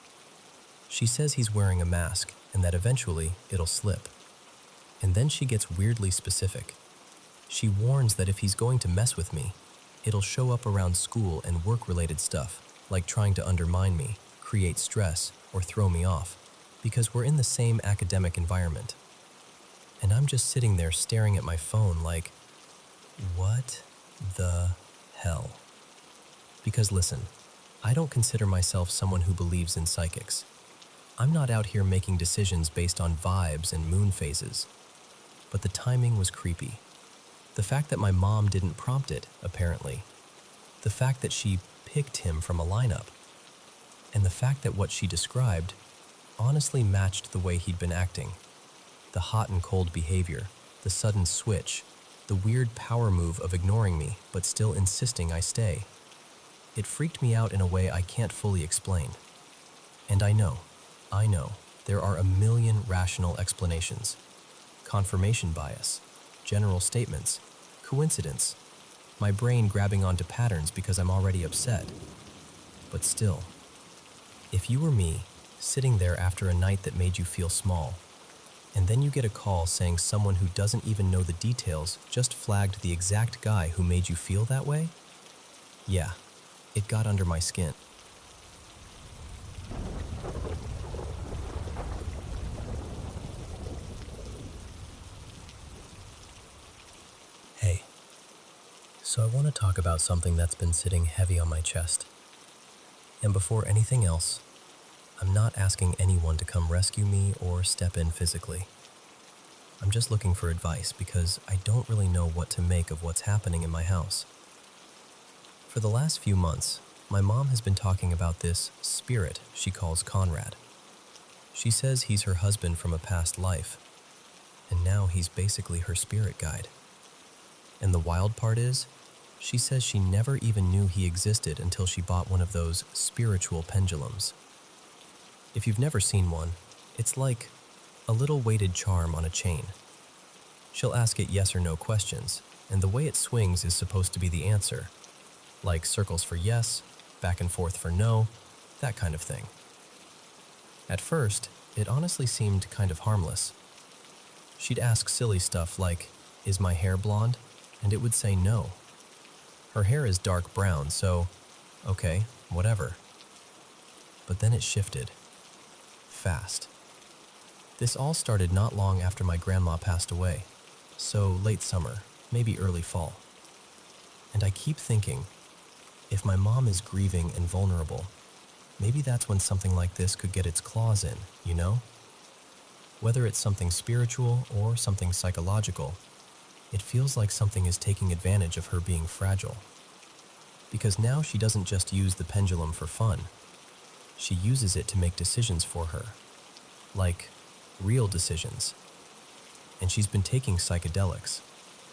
She says he's wearing a mask and that eventually it'll slip. And then she gets weirdly specific. She warns that if he's going to mess with me, it'll show up around school and work-related stuff, like trying to undermine me, create stress, or throw me off, because we're in the same academic environment. And I'm just sitting there staring at my phone like, what the hell? Because listen, I don't consider myself someone who believes in psychics. I'm not out here making decisions based on vibes and moon phases. But the timing was creepy. The fact that my mom didn't prompt it, apparently. The fact that she picked him from a lineup. And the fact that what she described honestly matched the way he'd been acting. The hot and cold behavior, the sudden switch, the weird power move of ignoring me but still insisting I stay. It freaked me out in a way I can't fully explain. And I know, there are a million rational explanations. Confirmation bias, general statements, coincidence, my brain grabbing onto patterns because I'm already upset. But still, if you were me, sitting there after a night that made you feel small, and then you get a call saying someone who doesn't even know the details just flagged the exact guy who made you feel that way? Yeah, it got under my skin. Hey, so I want to talk about something that's been sitting heavy on my chest. And before anything else, I'm not asking anyone to come rescue me or step in physically. I'm just looking for advice because I don't really know what to make of what's happening in my house. For the last few months, my mom has been talking about this spirit she calls Conrad. She says he's her husband from a past life, and now he's basically her spirit guide. And the wild part is, she says she never even knew he existed until she bought one of those spiritual pendulums. If you've never seen one, it's like a little weighted charm on a chain. She'll ask it yes or no questions, and the way it swings is supposed to be the answer, like circles for yes, back and forth for no, that kind of thing. At first, it honestly seemed kind of harmless. She'd ask silly stuff like, "Is my hair blonde?" And it would say no. Her hair is dark brown, so, okay, whatever. But then it shifted. Fast. This all started not long after my grandma passed away, so late summer, maybe early fall. And I keep thinking, if my mom is grieving and vulnerable, maybe that's when something like this could get its claws in, you know? Whether it's something spiritual or something psychological, it feels like something is taking advantage of her being fragile. Because now she doesn't just use the pendulum for fun. She uses it to make decisions for her. Like, real decisions. And she's been taking psychedelics,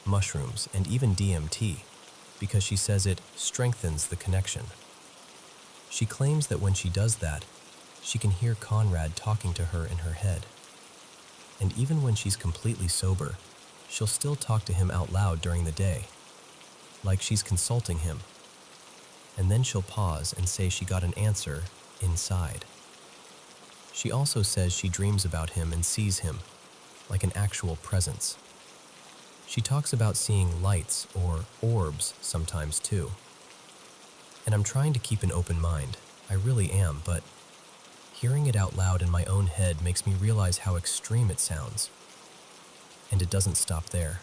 mushrooms, and even DMT, because she says it strengthens the connection. She claims that when she does that, she can hear Conrad talking to her in her head. And even when she's completely sober, she'll still talk to him out loud during the day, like she's consulting him. And then she'll pause and say she got an answer inside. She also says she dreams about him and sees him, like an actual presence. She talks about seeing lights or orbs sometimes too. And I'm trying to keep an open mind, I really am, but hearing it out loud in my own head makes me realize how extreme it sounds. And it doesn't stop there.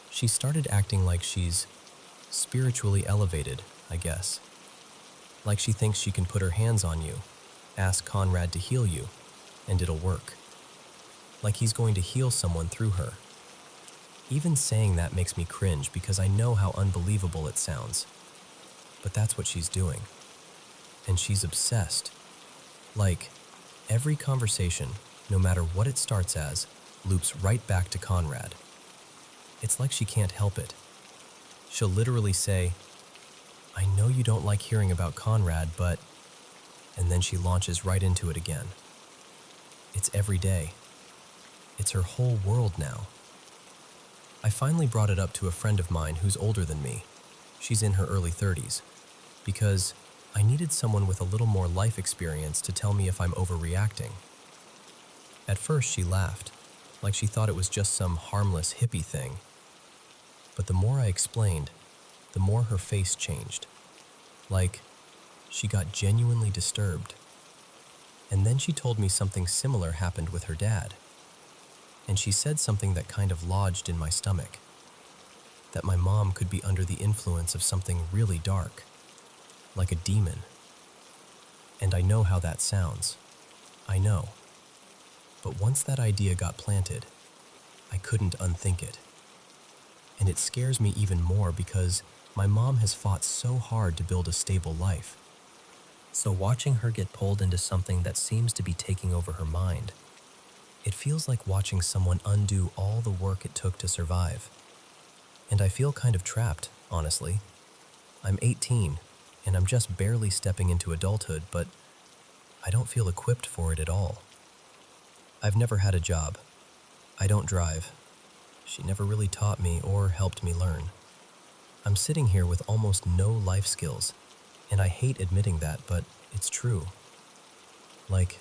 She started acting like she's spiritually elevated, I guess. Like she thinks she can put her hands on you, ask Conrad to heal you, and it'll work. Like he's going to heal someone through her. Even saying that makes me cringe because I know how unbelievable it sounds. But that's what she's doing. And she's obsessed. Like, every conversation, no matter what it starts as, loops right back to Conrad. It's like she can't help it. She'll literally say, "I know you don't like hearing about Conrad, but..." And then she launches right into it again. It's every day. It's her whole world now. I finally brought it up to a friend of mine who's older than me. She's in her early 30s. Because I needed someone with a little more life experience to tell me if I'm overreacting. At first she laughed, like she thought it was just some harmless hippie thing. But the more I explained, the more her face changed. Like, she got genuinely disturbed. And then she told me something similar happened with her dad. And she said something that kind of lodged in my stomach. That my mom could be under the influence of something really dark. Like a demon. And I know how that sounds. I know. But once that idea got planted, I couldn't unthink it. And it scares me even more because my mom has fought so hard to build a stable life. So watching her get pulled into something that seems to be taking over her mind, it feels like watching someone undo all the work it took to survive. And I feel kind of trapped, honestly. I'm 18, and I'm just barely stepping into adulthood, but I don't feel equipped for it at all. I've never had a job. I don't drive. She never really taught me or helped me learn. I'm sitting here with almost no life skills, and I hate admitting that, but it's true. Like,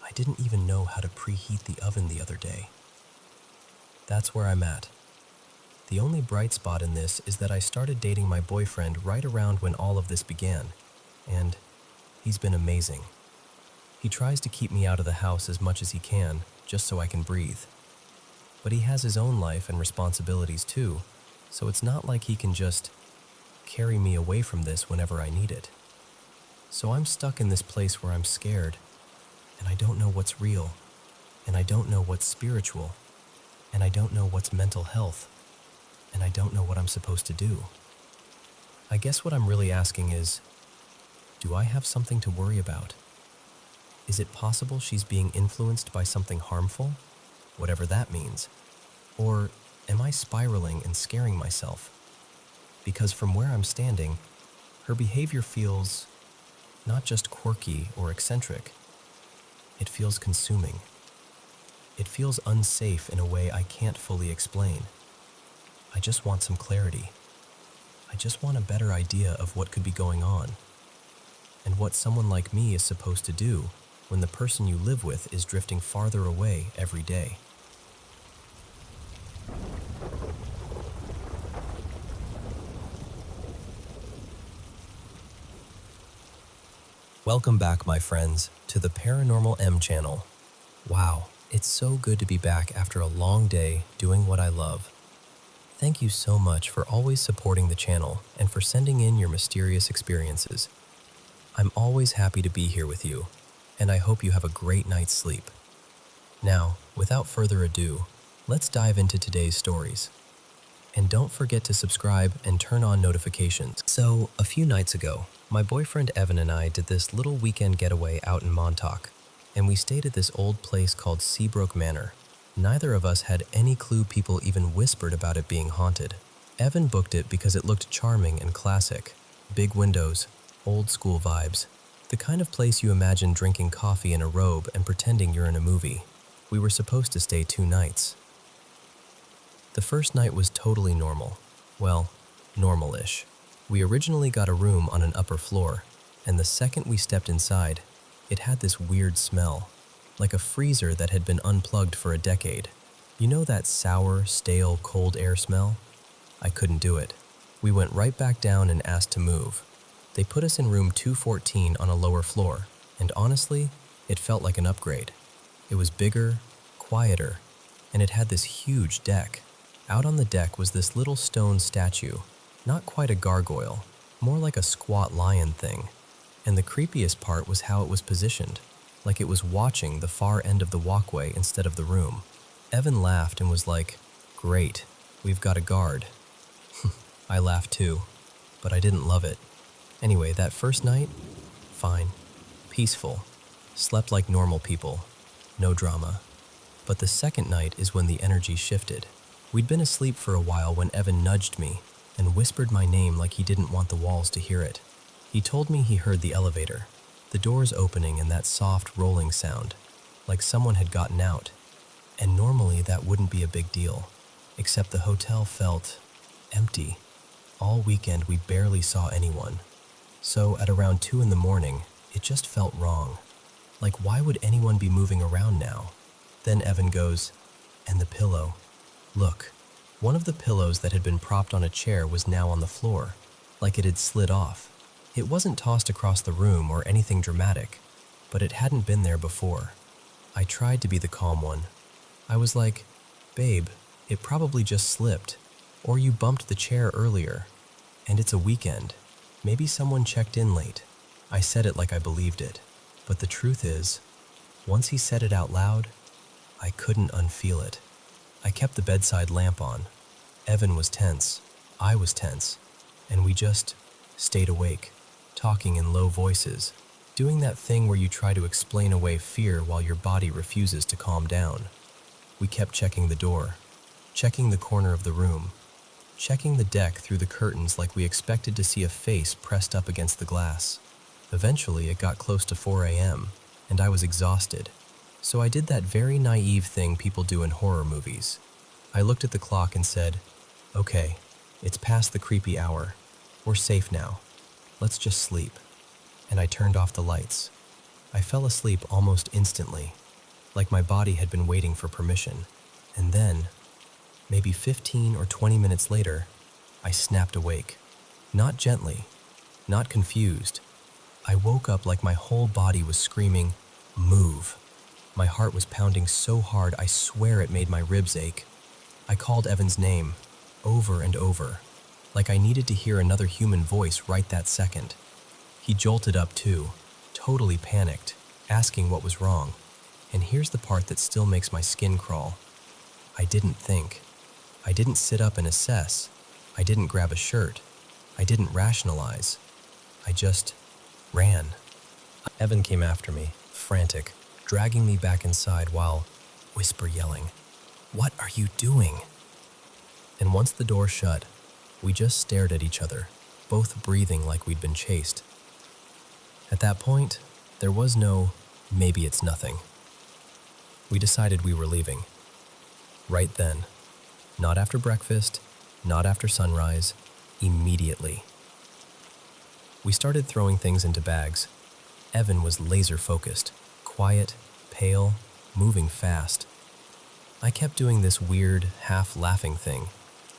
I didn't even know how to preheat the oven the other day. That's where I'm at. The only bright spot in this is that I started dating my boyfriend right around when all of this began, and he's been amazing. He tries to keep me out of the house as much as he can, just so I can breathe. But he has his own life and responsibilities too, so it's not like he can just carry me away from this whenever I need it. So I'm stuck in this place where I'm scared, and I don't know what's real, and I don't know what's spiritual, and I don't know what's mental health, and I don't know what I'm supposed to do. I guess what I'm really asking is, do I have something to worry about? Is it possible she's being influenced by something harmful, whatever that means? Or am I spiraling and scaring myself? Because from where I'm standing, her behavior feels not just quirky or eccentric. It feels consuming. It feels unsafe in a way I can't fully explain. I just want some clarity. I just want a better idea of what could be going on. and what someone like me is supposed to do when the person you live with is drifting farther away every day. Welcome back, my friends, to the Paranormal M channel. Wow, it's so good to be back after a long day doing what I love. Thank you so much for always supporting the channel and for sending in your mysterious experiences. I'm always happy to be here with you, and I hope you have a great night's sleep. Now, without further ado, let's dive into today's stories. And don't forget to subscribe and turn on notifications. So, a few nights ago, my boyfriend Evan and I did this little weekend getaway out in Montauk, and we stayed at this old place called Seabrook Manor. Neither of us had any clue people even whispered about it being haunted. Evan booked it because it looked charming and classic. Big windows, old school vibes. The kind of place you imagine drinking coffee in a robe and pretending you're in a movie. We were supposed to stay 2 nights. The first night was totally normal. Well, normal-ish. We originally got a room on an upper floor, and the second we stepped inside, it had this weird smell, like a freezer that had been unplugged for a decade. You know that sour, stale, cold air smell? I couldn't do it. We went right back down and asked to move. They put us in room 214 on a lower floor, and honestly, it felt like an upgrade. It was bigger, quieter, and it had this huge deck. Out on the deck was this little stone statue, not quite a gargoyle, more like a squat lion thing. And the creepiest part was how it was positioned, like it was watching the far end of the walkway instead of the room. Evan laughed and was like, "Great, we've got a guard." I laughed too, but I didn't love it. Anyway, that first night, fine, peaceful, slept like normal people, no drama. But the second night is when the energy shifted. We'd been asleep for a while when Evan nudged me and whispered my name like he didn't want the walls to hear it. He told me he heard the elevator, the doors opening and that soft rolling sound, like someone had gotten out. And normally that wouldn't be a big deal, except the hotel felt empty. All weekend we barely saw anyone. So at around 2 in the morning, it just felt wrong. Like, why would anyone be moving around now? Then Evan goes, "And the pillow. Look." One of the pillows that had been propped on a chair was now on the floor, like it had slid off. It wasn't tossed across the room or anything dramatic, but it hadn't been there before. I tried to be the calm one. I was like, "Babe, it probably just slipped, or you bumped the chair earlier, and it's a weekend. Maybe someone checked in late." I said it like I believed it, but the truth is, once he said it out loud, I couldn't unfeel it. I kept the bedside lamp on. Evan was tense, I was tense, and we just stayed awake, talking in low voices, doing that thing where you try to explain away fear while your body refuses to calm down. We kept checking the door, checking the corner of the room, checking the deck through the curtains like we expected to see a face pressed up against the glass. Eventually, it got close to 4 a.m., and I was exhausted. So I did that very naive thing people do in horror movies. I looked at the clock and said, "Okay, it's past the creepy hour. We're safe now. Let's just sleep." And I turned off the lights. I fell asleep almost instantly, like my body had been waiting for permission. And then, maybe 15 or 20 minutes later, I snapped awake. Not gently, not confused. I woke up like my whole body was screaming, "Move." My heart was pounding so hard I swear it made my ribs ache. I called Evan's name, over and over, like I needed to hear another human voice right that second. He jolted up too, totally panicked, asking what was wrong. And here's the part that still makes my skin crawl. I didn't think. I didn't sit up and assess. I didn't grab a shirt. I didn't rationalize. I just ran. Evan came after me, frantic, dragging me back inside while whisper yelling, "What are you doing?" And once the door shut, we just stared at each other, both breathing like we'd been chased. At that point, there was no, "maybe it's nothing." We decided we were leaving. Right then. Not after breakfast, not after sunrise, immediately. We started throwing things into bags. Evan was laser-focused, quiet, pale, moving fast. I kept doing this weird, half-laughing thing,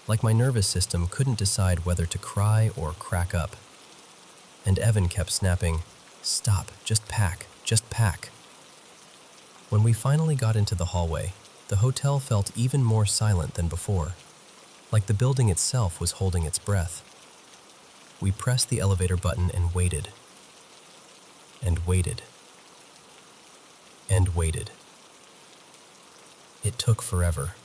like my nervous system couldn't decide whether to cry or crack up. And Evan kept snapping, "Stop, just pack, just pack." When we finally got into the hallway, the hotel felt even more silent than before, like the building itself was holding its breath. We pressed the elevator button and waited. And waited. And waited. It took forever.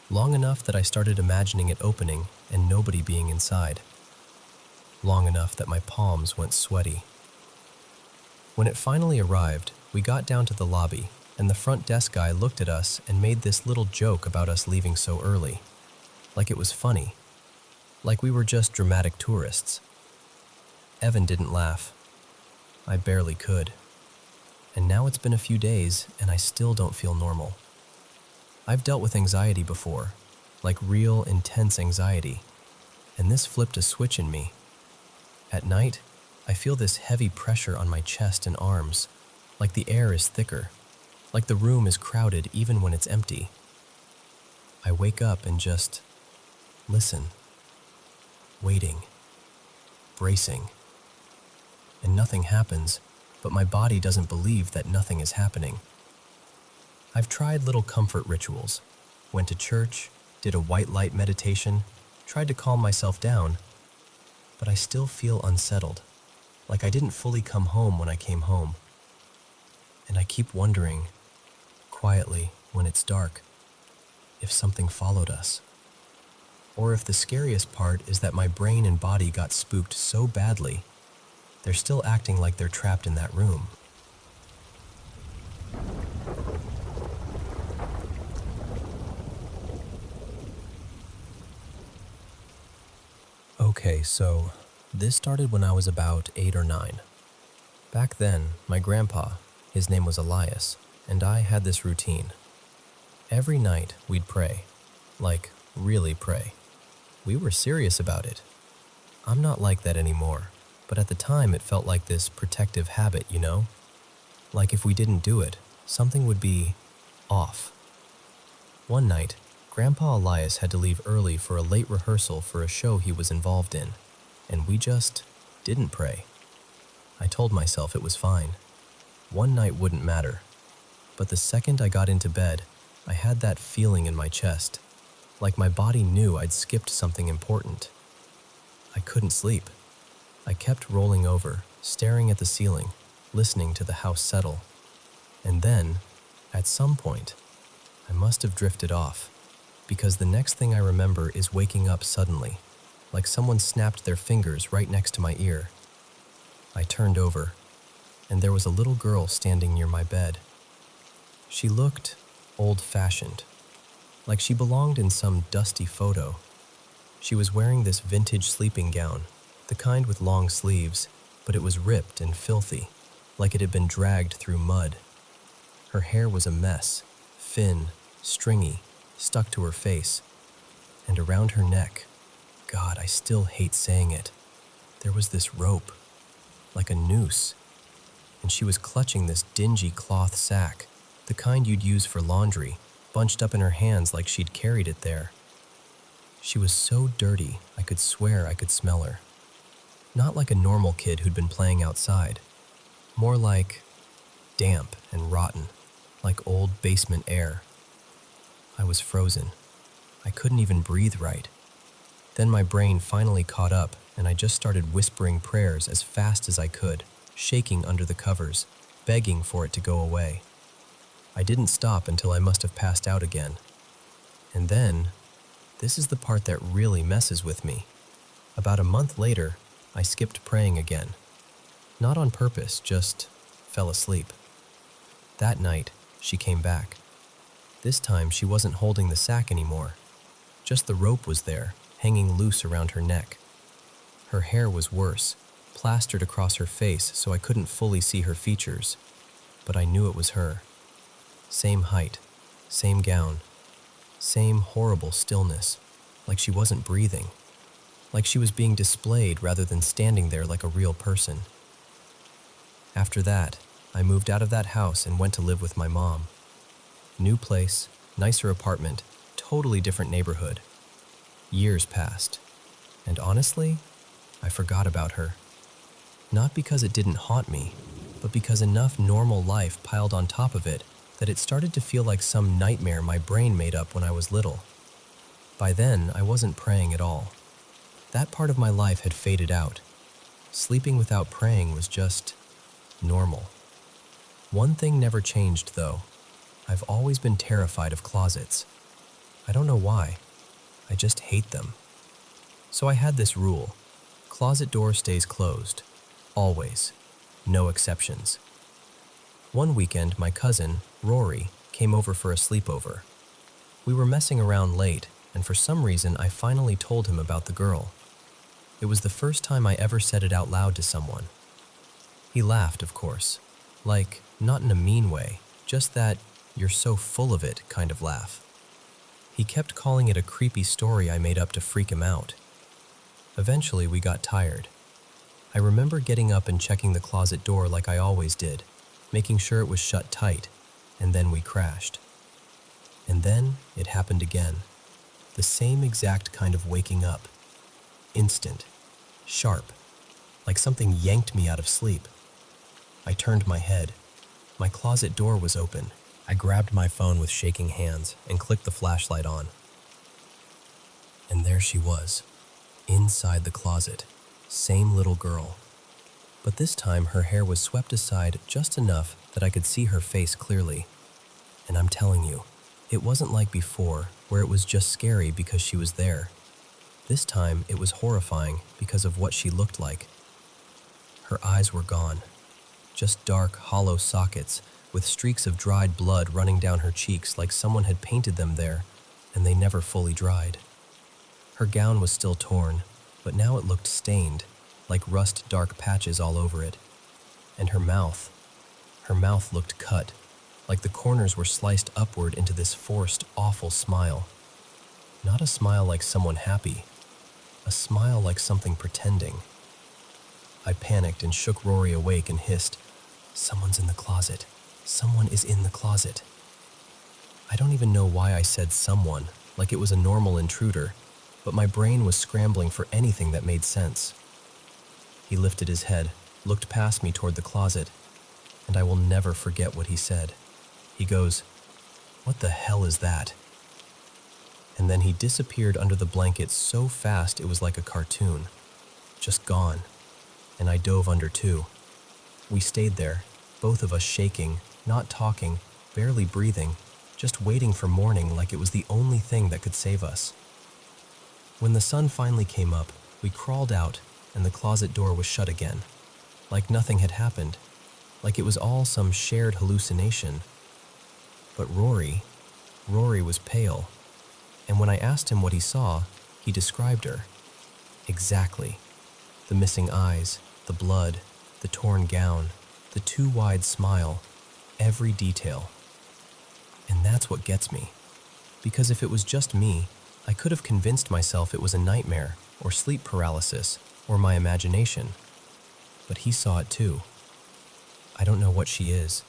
Long enough that I started imagining it opening and nobody being inside. Long enough that my palms went sweaty. When it finally arrived, we got down to the lobby, and the front desk guy looked at us and made this little joke about us leaving so early. Like it was funny. Like we were just dramatic tourists. Evan didn't laugh. I barely could. And now it's been a few days, and I still don't feel normal. I've dealt with anxiety before, like real, intense anxiety, and this flipped a switch in me. At night, I feel this heavy pressure on my chest and arms, like the air is thicker, like the room is crowded even when it's empty. I wake up and just listen, waiting, bracing, and nothing happens, but my body doesn't believe that nothing is happening. I've tried little comfort rituals, went to church, did a white light meditation, tried to calm myself down, but I still feel unsettled, like I didn't fully come home when I came home. And I keep wondering, quietly, when it's dark, if something followed us. Or if the scariest part is that my brain and body got spooked so badly, they're still acting like they're trapped in that room. Okay, so this started when I was about 8 or 9. Back then, my grandpa, his name was Elias, and I had this routine. Every night, we'd pray. Like, really pray. We were serious about it. I'm not like that anymore, but at the time it felt like this protective habit, you know? Like if we didn't do it, something would be off. One night, Grandpa Elias had to leave early for a late rehearsal for a show he was involved in, and we just didn't pray. I told myself it was fine. One night wouldn't matter. But the second I got into bed, I had that feeling in my chest, like my body knew I'd skipped something important. I couldn't sleep. I kept rolling over, staring at the ceiling, listening to the house settle. And then, at some point, I must have drifted off, because the next thing I remember is waking up suddenly, like someone snapped their fingers right next to my ear. I turned over, and there was a little girl standing near my bed. She looked old-fashioned, like she belonged in some dusty photo. She was wearing this vintage sleeping gown, the kind with long sleeves, but it was ripped and filthy, like it had been dragged through mud. Her hair was a mess, thin, stringy, stuck to her face, and around her neck, God, I still hate saying it, there was this rope, like a noose, and she was clutching this dingy cloth sack, the kind you'd use for laundry, bunched up in her hands like she'd carried it there. She was so dirty, I could swear I could smell her. Not like a normal kid who'd been playing outside, more like damp and rotten, like old basement air. I was frozen. I couldn't even breathe right. Then my brain finally caught up, and I just started whispering prayers as fast as I could, shaking under the covers, begging for it to go away. I didn't stop until I must have passed out again. And then, this is the part that really messes with me. About a month later, I skipped praying again. Not on purpose, just fell asleep. That night, she came back. This time, she wasn't holding the sack anymore. Just the rope was there, hanging loose around her neck. Her hair was worse, plastered across her face so I couldn't fully see her features. But I knew it was her. Same height, same gown, same horrible stillness, like she wasn't breathing. like she was being displayed rather than standing there like a real person. After that, I moved out of that house and went to live with my mom. New place, nicer apartment, totally different neighborhood. Years passed, and honestly, I forgot about her. Not because it didn't haunt me, but because enough normal life piled on top of it that it started to feel like some nightmare my brain made up when I was little. By then, I wasn't praying at all. That part of my life had faded out. Sleeping without praying was just normal. One thing never changed, though. I've always been terrified of closets. I don't know why. I just hate them. So I had this rule. Closet door stays closed. Always. No exceptions. One weekend, my cousin, Rory, came over for a sleepover. We were messing around late, and for some reason I finally told him about the girl. It was the first time I ever said it out loud to someone. He laughed, of course. Like, not in a mean way, just that "you're so full of it" kind of laugh. He kept calling it a creepy story I made up to freak him out. Eventually, we got tired. I remember getting up and checking the closet door like I always did, making sure it was shut tight, and then we crashed. And then it happened again. The same exact kind of waking up. Instant. Sharp. Like something yanked me out of sleep. I turned my head. My closet door was open. I grabbed my phone with shaking hands and clicked the flashlight on. And there she was, inside the closet. Same little girl. But this time her hair was swept aside just enough that I could see her face clearly. And I'm telling you, it wasn't like before, where it was just scary because she was there. This time it was horrifying because of what she looked like. Her eyes were gone. Just dark, hollow sockets with streaks of dried blood running down her cheeks like someone had painted them there, and they never fully dried. Her gown was still torn, but now it looked stained, like rust-dark patches all over it. And her mouth looked cut, like the corners were sliced upward into this forced, awful smile. Not a smile like someone happy, a smile like something pretending. I panicked and shook Rory awake and hissed, "Someone's in the closet. Someone is in the closet." I don't even know why I said someone, like it was a normal intruder, but my brain was scrambling for anything that made sense. He lifted his head, looked past me toward the closet, and I will never forget what he said. He goes, "What the hell is that?" And then he disappeared under the blanket so fast it was like a cartoon. Just gone. And I dove under too. We stayed there, both of us shaking, not talking, barely breathing, just waiting for morning like it was the only thing that could save us. When the sun finally came up, we crawled out and the closet door was shut again, like nothing had happened, like it was all some shared hallucination. But Rory was pale, and when I asked him what he saw, he described her. Exactly. The missing eyes, the blood, the torn gown, the too wide smile, every detail. And that's what gets me. Because if it was just me, I could have convinced myself it was a nightmare, or sleep paralysis, or my imagination. But he saw it too. I don't know what she is.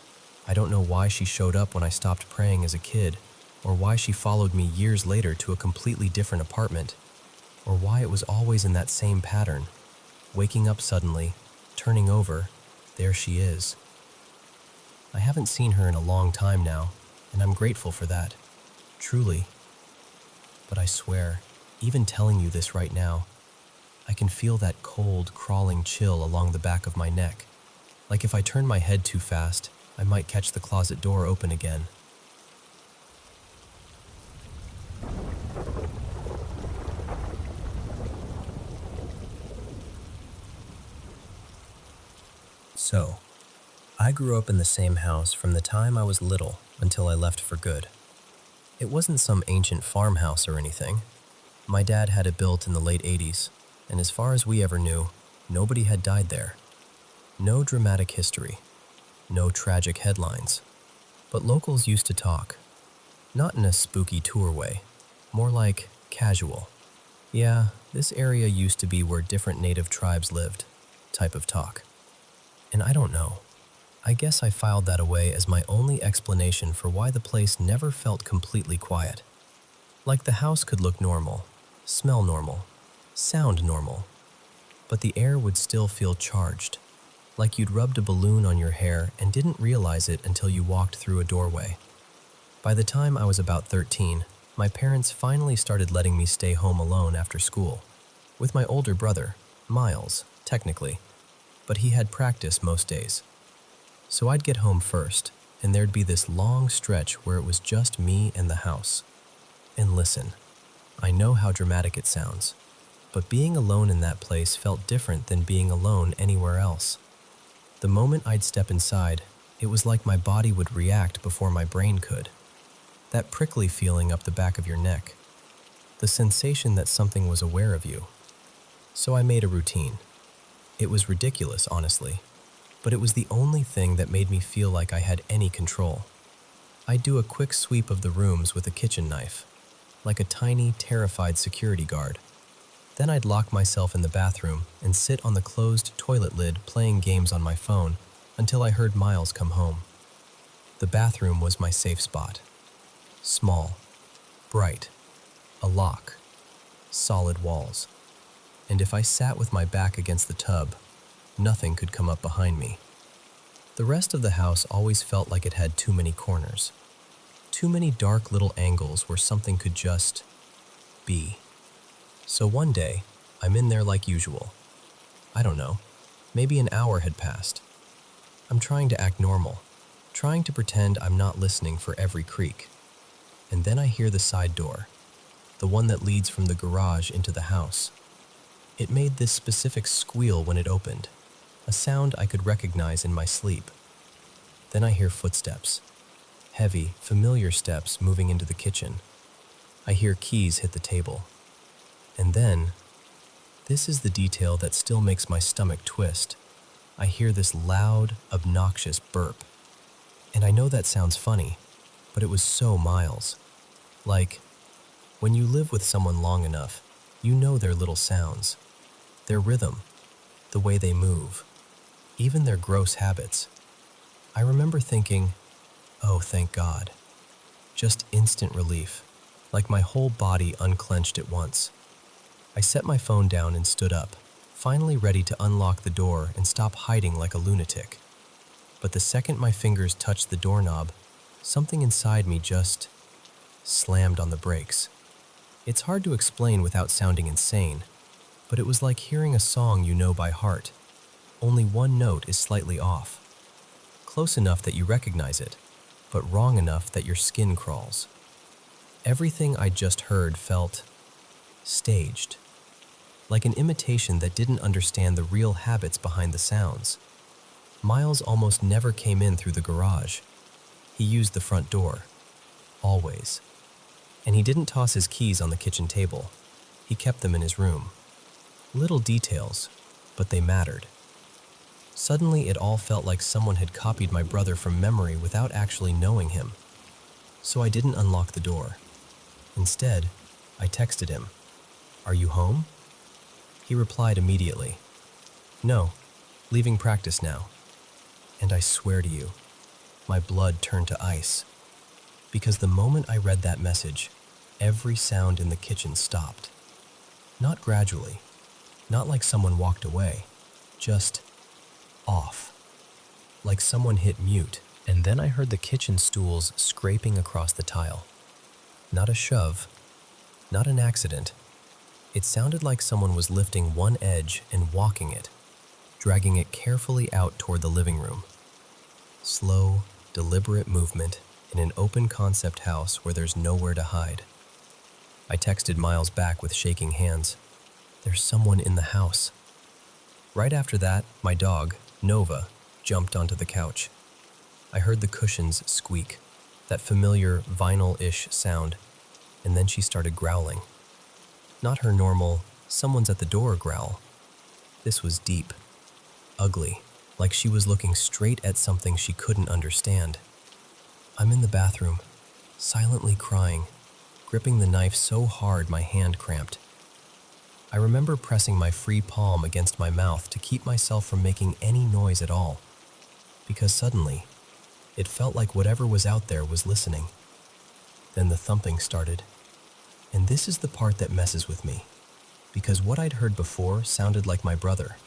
I don't know why she showed up when I stopped praying as a kid, or why she followed me years later to a completely different apartment, or why it was always in that same pattern. Waking up suddenly, turning over, there she is. I haven't seen her in a long time now, and I'm grateful for that. Truly. But I swear, even telling you this right now, I can feel that cold, crawling chill along the back of my neck. Like if I turn my head too fast, I might catch the closet door open again. So, I grew up in the same house from the time I was little until I left for good. It wasn't some ancient farmhouse or anything. My dad had it built in the late 80s, and as far as we ever knew, nobody had died there. No dramatic history, no tragic headlines. But locals used to talk. Not in a spooky tour way, more like casual. Yeah, this area used to be where different native tribes lived, type of talk. And I don't know. I guess I filed that away as my only explanation for why the place never felt completely quiet. Like the house could look normal, smell normal, sound normal, but the air would still feel charged, like you'd rubbed a balloon on your hair and didn't realize it until you walked through a doorway. By the time I was about 13, my parents finally started letting me stay home alone after school, with my older brother, Miles, technically, but he had practice most days. So I'd get home first, and there'd be this long stretch where it was just me and the house. And listen, I know how dramatic it sounds, but being alone in that place felt different than being alone anywhere else. The moment I'd step inside, it was like my body would react before my brain could. That prickly feeling up the back of your neck, the sensation that something was aware of you. So I made a routine. It was ridiculous, honestly, but it was the only thing that made me feel like I had any control. I'd do a quick sweep of the rooms with a kitchen knife, like a tiny, terrified security guard. Then I'd lock myself in the bathroom and sit on the closed toilet lid playing games on my phone until I heard Miles come home. The bathroom was my safe spot. Small, bright, a lock, solid walls. And if I sat with my back against the tub, nothing could come up behind me. The rest of the house always felt like it had too many corners. Too many dark little angles where something could just be. So one day, I'm in there like usual. I don't know, maybe an hour had passed. I'm trying to act normal, trying to pretend I'm not listening for every creak. And then I hear the side door, the one that leads from the garage into the house. It made this specific squeal when it opened, a sound I could recognize in my sleep. Then I hear footsteps, heavy, familiar steps moving into the kitchen. I hear keys hit the table. And then, this is the detail that still makes my stomach twist. I hear this loud, obnoxious burp. And I know that sounds funny, but it was so Miles. Like, when you live with someone long enough, you know their little sounds, their rhythm, the way they move, even their gross habits. I remember thinking, oh, thank God. Just instant relief, like my whole body unclenched at once. I set my phone down and stood up, finally ready to unlock the door and stop hiding like a lunatic. But the second my fingers touched the doorknob, something inside me just slammed on the brakes. It's hard to explain without sounding insane, but it was like hearing a song you know by heart. Only one note is slightly off. Close enough that you recognize it, but wrong enough that your skin crawls. Everything I just heard felt staged, like an imitation that didn't understand the real habits behind the sounds. Miles almost never came in through the garage. He used the front door, always. And he didn't toss his keys on the kitchen table. He kept them in his room. Little details, but they mattered. Suddenly, it all felt like someone had copied my brother from memory without actually knowing him. So I didn't unlock the door. Instead, I texted him, "Are you home?" He replied immediately, "No, leaving practice now." And I swear to you, my blood turned to ice. Because the moment I read that message, every sound in the kitchen stopped. Not gradually, not like someone walked away, just off. Like someone hit mute, and then I heard the kitchen stools scraping across the tile. Not a shove, not an accident. It sounded like someone was lifting one edge and walking it, dragging it carefully out toward the living room. Slow, deliberate movement in an open-concept house where there's nowhere to hide. I texted Miles back with shaking hands. There's someone in the house. Right after that, my dog, Nova, jumped onto the couch. I heard the cushions squeak, that familiar vinyl-ish sound, and then she started growling. Not her normal, someone's at the door growl. This was deep, ugly, like she was looking straight at something she couldn't understand. I'm in the bathroom, silently crying, gripping the knife so hard my hand cramped. I remember pressing my free palm against my mouth to keep myself from making any noise at all, because suddenly, it felt like whatever was out there was listening. Then the thumping started, and this is the part that messes with me, because what I'd heard before sounded like my brother,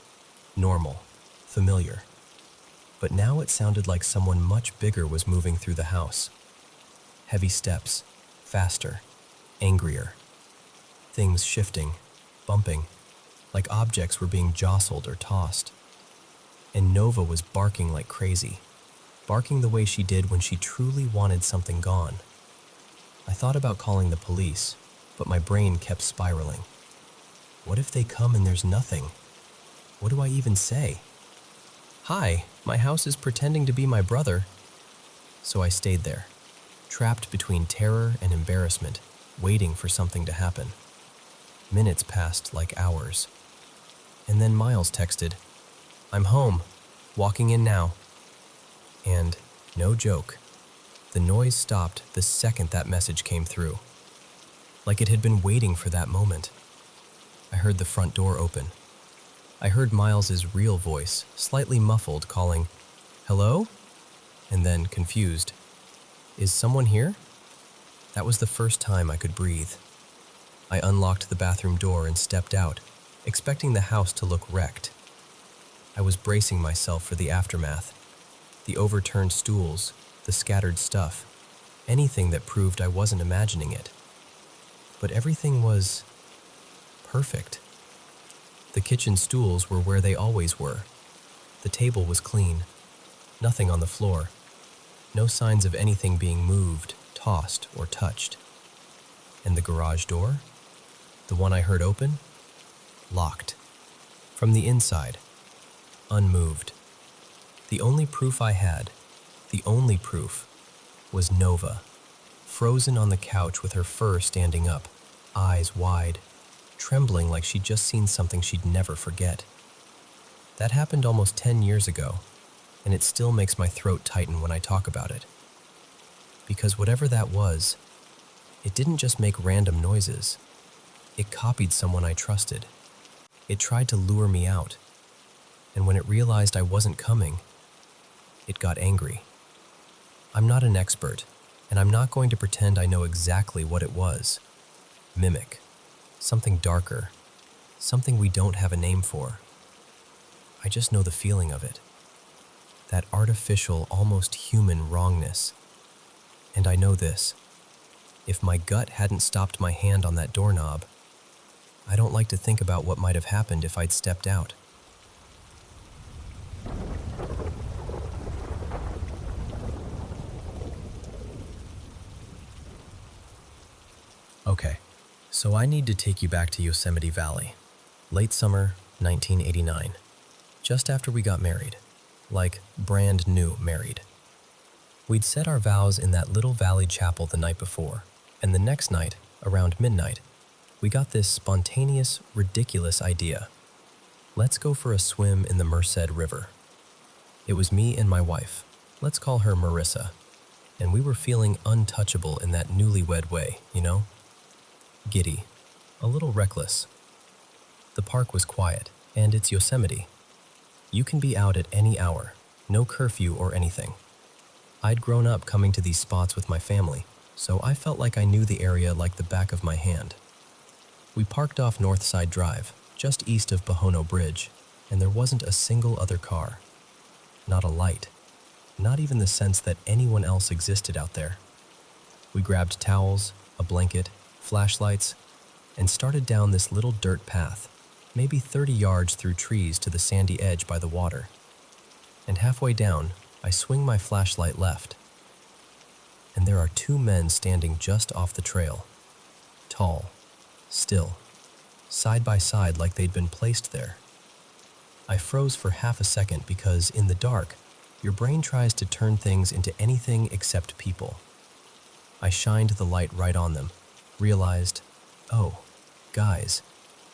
normal, familiar. But now it sounded like someone much bigger was moving through the house. Heavy steps, faster, angrier. Things shifting, bumping, like objects were being jostled or tossed. And Nova was barking like crazy, barking the way she did when she truly wanted something gone. I thought about calling the police, but my brain kept spiraling. What if they come and there's nothing? What do I even say? Hi, my house is pretending to be my brother. So I stayed there, trapped between terror and embarrassment, waiting for something to happen. Minutes passed like hours. And then Miles texted, "I'm home, walking in now." And, no joke, the noise stopped the second that message came through. Like it had been waiting for that moment. I heard the front door open. I heard Miles's real voice, slightly muffled, calling, "Hello?" And then, confused, "Is someone here?" That was the first time I could breathe. I unlocked the bathroom door and stepped out, expecting the house to look wrecked. I was bracing myself for the aftermath. The overturned stools, the scattered stuff, anything that proved I wasn't imagining it. But everything was perfect. The kitchen stools were where they always were. The table was clean. Nothing on the floor. No signs of anything being moved, tossed, or touched. And the garage door? The one I heard open? Locked. From the inside. Unmoved. The only proof I had, the only proof, was Nova, frozen on the couch with her fur standing up, eyes wide, trembling like she'd just seen something she'd never forget. That happened almost 10 years ago, and it still makes my throat tighten when I talk about it. Because whatever that was, it didn't just make random noises. It copied someone I trusted. It tried to lure me out, and when it realized I wasn't coming, it got angry. I'm not an expert, and I'm not going to pretend I know exactly what it was. Mimic. Something darker. Something we don't have a name for. I just know the feeling of it. That artificial, almost human wrongness. And I know this. If my gut hadn't stopped my hand on that doorknob, I don't like to think about what might have happened if I'd stepped out. Okay, so I need to take you back to Yosemite Valley. Late summer, 1989. Just after we got married. Like, brand new married. We'd said our vows in that little valley chapel the night before, and the next night, around midnight, we got this spontaneous, ridiculous idea. Let's go for a swim in the Merced River. It was me and my wife. Let's call her Marissa. And we were feeling untouchable in that newlywed way, you know? Giddy. A little reckless. The park was quiet, and it's Yosemite. You can be out at any hour, no curfew or anything. I'd grown up coming to these spots with my family, so I felt like I knew the area like the back of my hand. We parked off Northside Drive, just east of Bahono Bridge, and there wasn't a single other car. Not a light. Not even the sense that anyone else existed out there. We grabbed towels, a blanket, flashlights, and started down this little dirt path, maybe 30 yards through trees to the sandy edge by the water. And halfway down, I swing my flashlight left, and there are two men standing just off the trail. Tall, still, side by side like they'd been placed there. I froze for half a second because, in the dark, your brain tries to turn things into anything except people. I shined the light right on them, realized, oh, guys,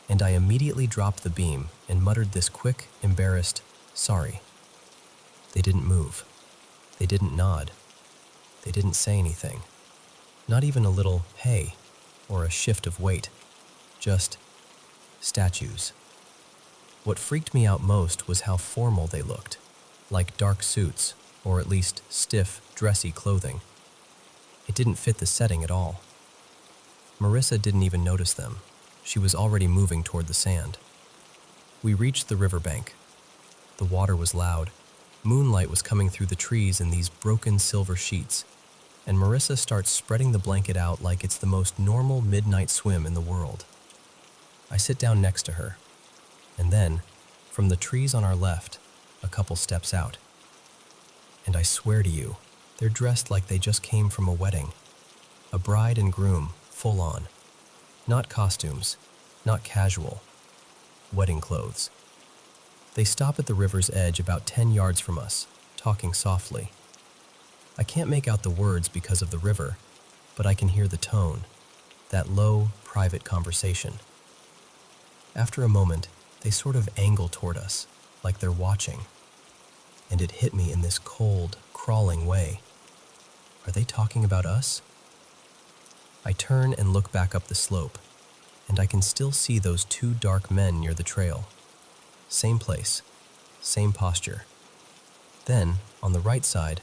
and I immediately dropped the beam and muttered this quick, embarrassed, sorry. They didn't move. They didn't nod. They didn't say anything. Not even a little, hey, or a shift of weight. Just, statues. What freaked me out most was how formal they looked, like dark suits, or at least stiff, dressy clothing. It didn't fit the setting at all. Marissa didn't even notice them. She was already moving toward the sand. We reached the riverbank. The water was loud. Moonlight was coming through the trees in these broken silver sheets, and Marissa starts spreading the blanket out like it's the most normal midnight swim in the world. I sit down next to her, and then, from the trees on our left, a couple steps out. And I swear to you, they're dressed like they just came from a wedding. A bride and groom, full on. Not costumes, not casual. Wedding clothes. They stop at the river's edge about 10 yards from us, talking softly. I can't make out the words because of the river, but I can hear the tone, that low, private conversation. After a moment, they sort of angle toward us, like they're watching. And it hit me in this cold, crawling way. Are they talking about us? I turn and look back up the slope, and I can still see those two dark men near the trail. Same place, same posture. Then, on the right side,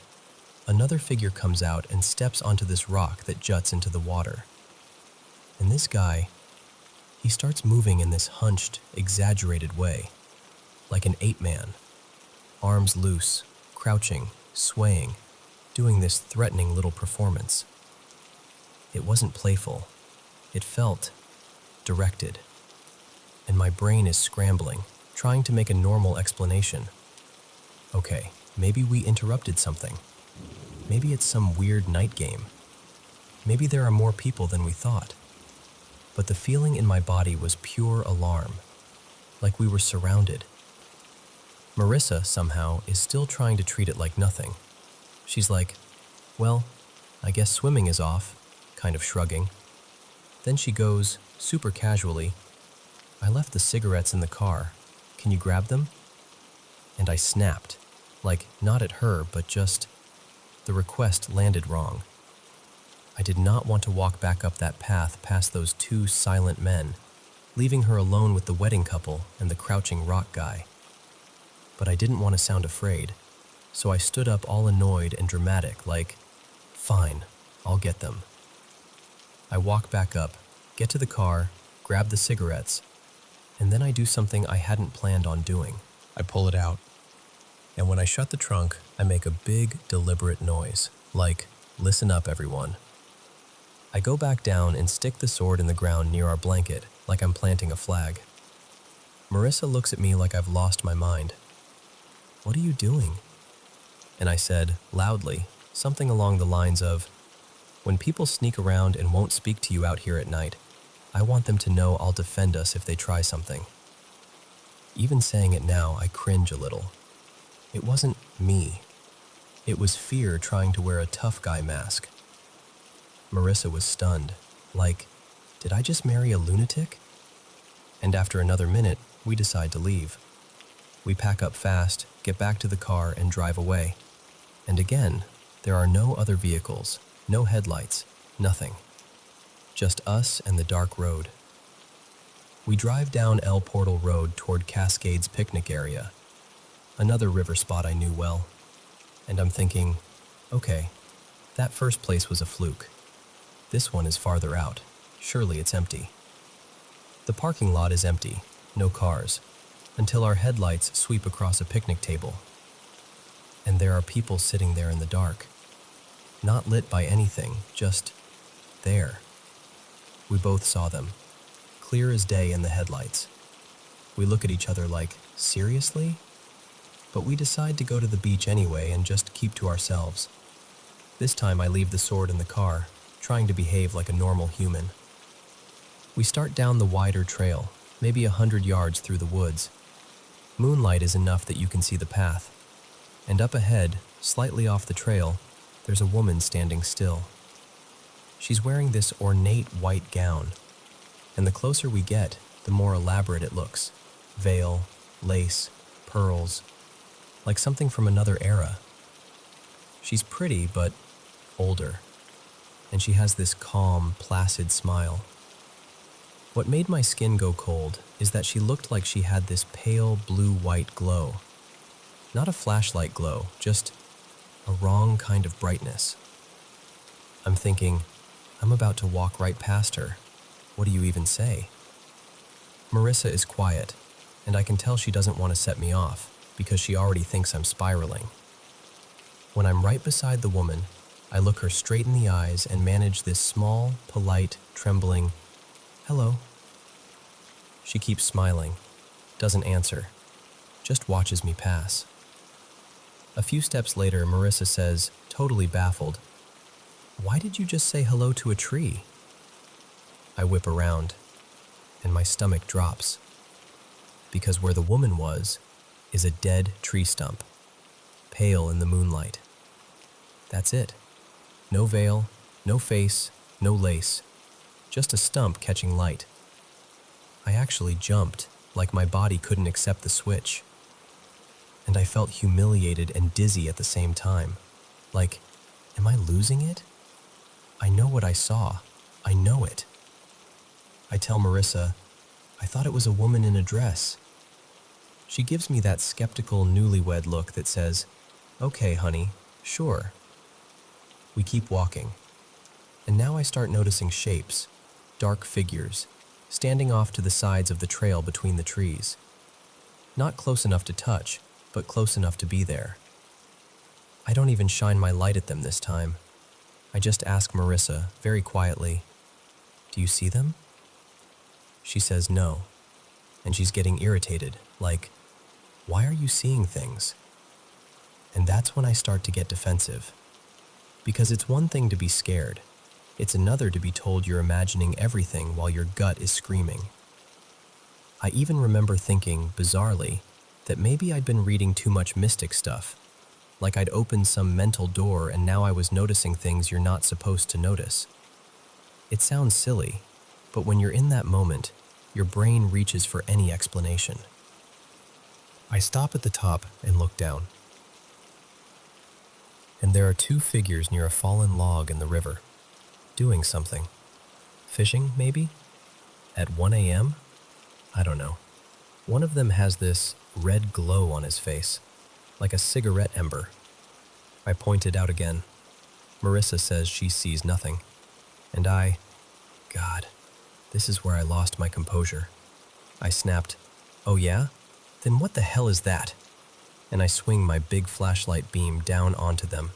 another figure comes out and steps onto this rock that juts into the water. And this guy, he starts moving in this hunched, exaggerated way, like an ape-man. Arms loose, crouching, swaying, doing this threatening little performance. It wasn't playful. It felt directed. And my brain is scrambling, trying to make a normal explanation. Okay, maybe we interrupted something. Maybe it's some weird night game. Maybe there are more people than we thought. But the feeling in my body was pure alarm, like we were surrounded. Marissa, somehow, is still trying to treat it like nothing. She's like, well, I guess swimming is off, kind of shrugging. Then she goes, super casually, I left the cigarettes in the car. Can you grab them? And I snapped, like not at her, but just, the request landed wrong. I did not want to walk back up that path past those two silent men, leaving her alone with the wedding couple and the crouching rock guy. But I didn't want to sound afraid, so I stood up all annoyed and dramatic, like, fine, I'll get them. I walk back up, get to the car, grab the cigarettes, and then I do something I hadn't planned on doing. I pull it out. And when I shut the trunk, I make a big, deliberate noise, like, listen up, everyone. I go back down and stick the sword in the ground near our blanket, like I'm planting a flag. Marissa looks at me like I've lost my mind. What are you doing? And I said, loudly, something along the lines of, when people sneak around and won't speak to you out here at night, I want them to know I'll defend us if they try something. Even saying it now, I cringe a little. It wasn't me. It was fear trying to wear a tough guy mask. Marissa was stunned, like, did I just marry a lunatic? And after another minute, we decide to leave. We pack up fast, get back to the car, and drive away. And again, there are no other vehicles, no headlights, nothing. Just us and the dark road. We drive down El Portal Road toward Cascades Picnic Area, another river spot I knew well. And I'm thinking, okay, that first place was a fluke. This one is farther out. Surely it's empty. The parking lot is empty, no cars, until our headlights sweep across a picnic table. And there are people sitting there in the dark, not lit by anything, just there. We both saw them, clear as day in the headlights. We look at each other like, seriously? But we decide to go to the beach anyway and just keep to ourselves. This time I leave the sword in the car, trying to behave like a normal human. We start down the wider trail, maybe 100 yards through the woods. Moonlight is enough that you can see the path. And up ahead, slightly off the trail, there's a woman standing still. She's wearing this ornate white gown, and the closer we get, the more elaborate it looks. Veil, lace, pearls, like something from another era. She's pretty, but older, and she has this calm, placid smile. What made my skin go cold is that she looked like she had this pale blue-white glow. Not a flashlight glow, just a wrong kind of brightness. I'm thinking, I'm about to walk right past her. What do you even say? Marissa is quiet, and I can tell she doesn't want to set me off because she already thinks I'm spiraling. When I'm right beside the woman, I look her straight in the eyes and manage this small, polite, trembling, "Hello." She keeps smiling, doesn't answer, just watches me pass. A few steps later, Marissa says, totally baffled, "Why did you just say hello to a tree?" I whip around, and my stomach drops, because where the woman was is a dead tree stump, pale in the moonlight. That's it. No veil, no face, no lace, just a stump catching light. I actually jumped, like my body couldn't accept the switch. And I felt humiliated and dizzy at the same time. Like, am I losing it? I know what I saw. I know it. I tell Marissa, I thought it was a woman in a dress. She gives me that skeptical newlywed look that says, "Okay, honey, sure." We keep walking, and now I start noticing shapes, dark figures, standing off to the sides of the trail between the trees. Not close enough to touch, but close enough to be there. I don't even shine my light at them this time. I just ask Marissa, very quietly, "Do you see them?" She says no, and she's getting irritated, like, "Why are you seeing things?" And that's when I start to get defensive. Because it's one thing to be scared. It's another to be told you're imagining everything while your gut is screaming. I even remember thinking, bizarrely, that maybe I'd been reading too much mystic stuff, like I'd opened some mental door and now I was noticing things you're not supposed to notice. It sounds silly, but when you're in that moment, your brain reaches for any explanation. I stop at the top and look down. And there are two figures near a fallen log in the river, doing something. Fishing, maybe? At 1 a.m.? I don't know. One of them has this red glow on his face, like a cigarette ember. I point it out again. Marissa says she sees nothing. And God, this is where I lost my composure. I snapped, "Oh yeah? Then what the hell is that?" And I swing my big flashlight beam down onto them.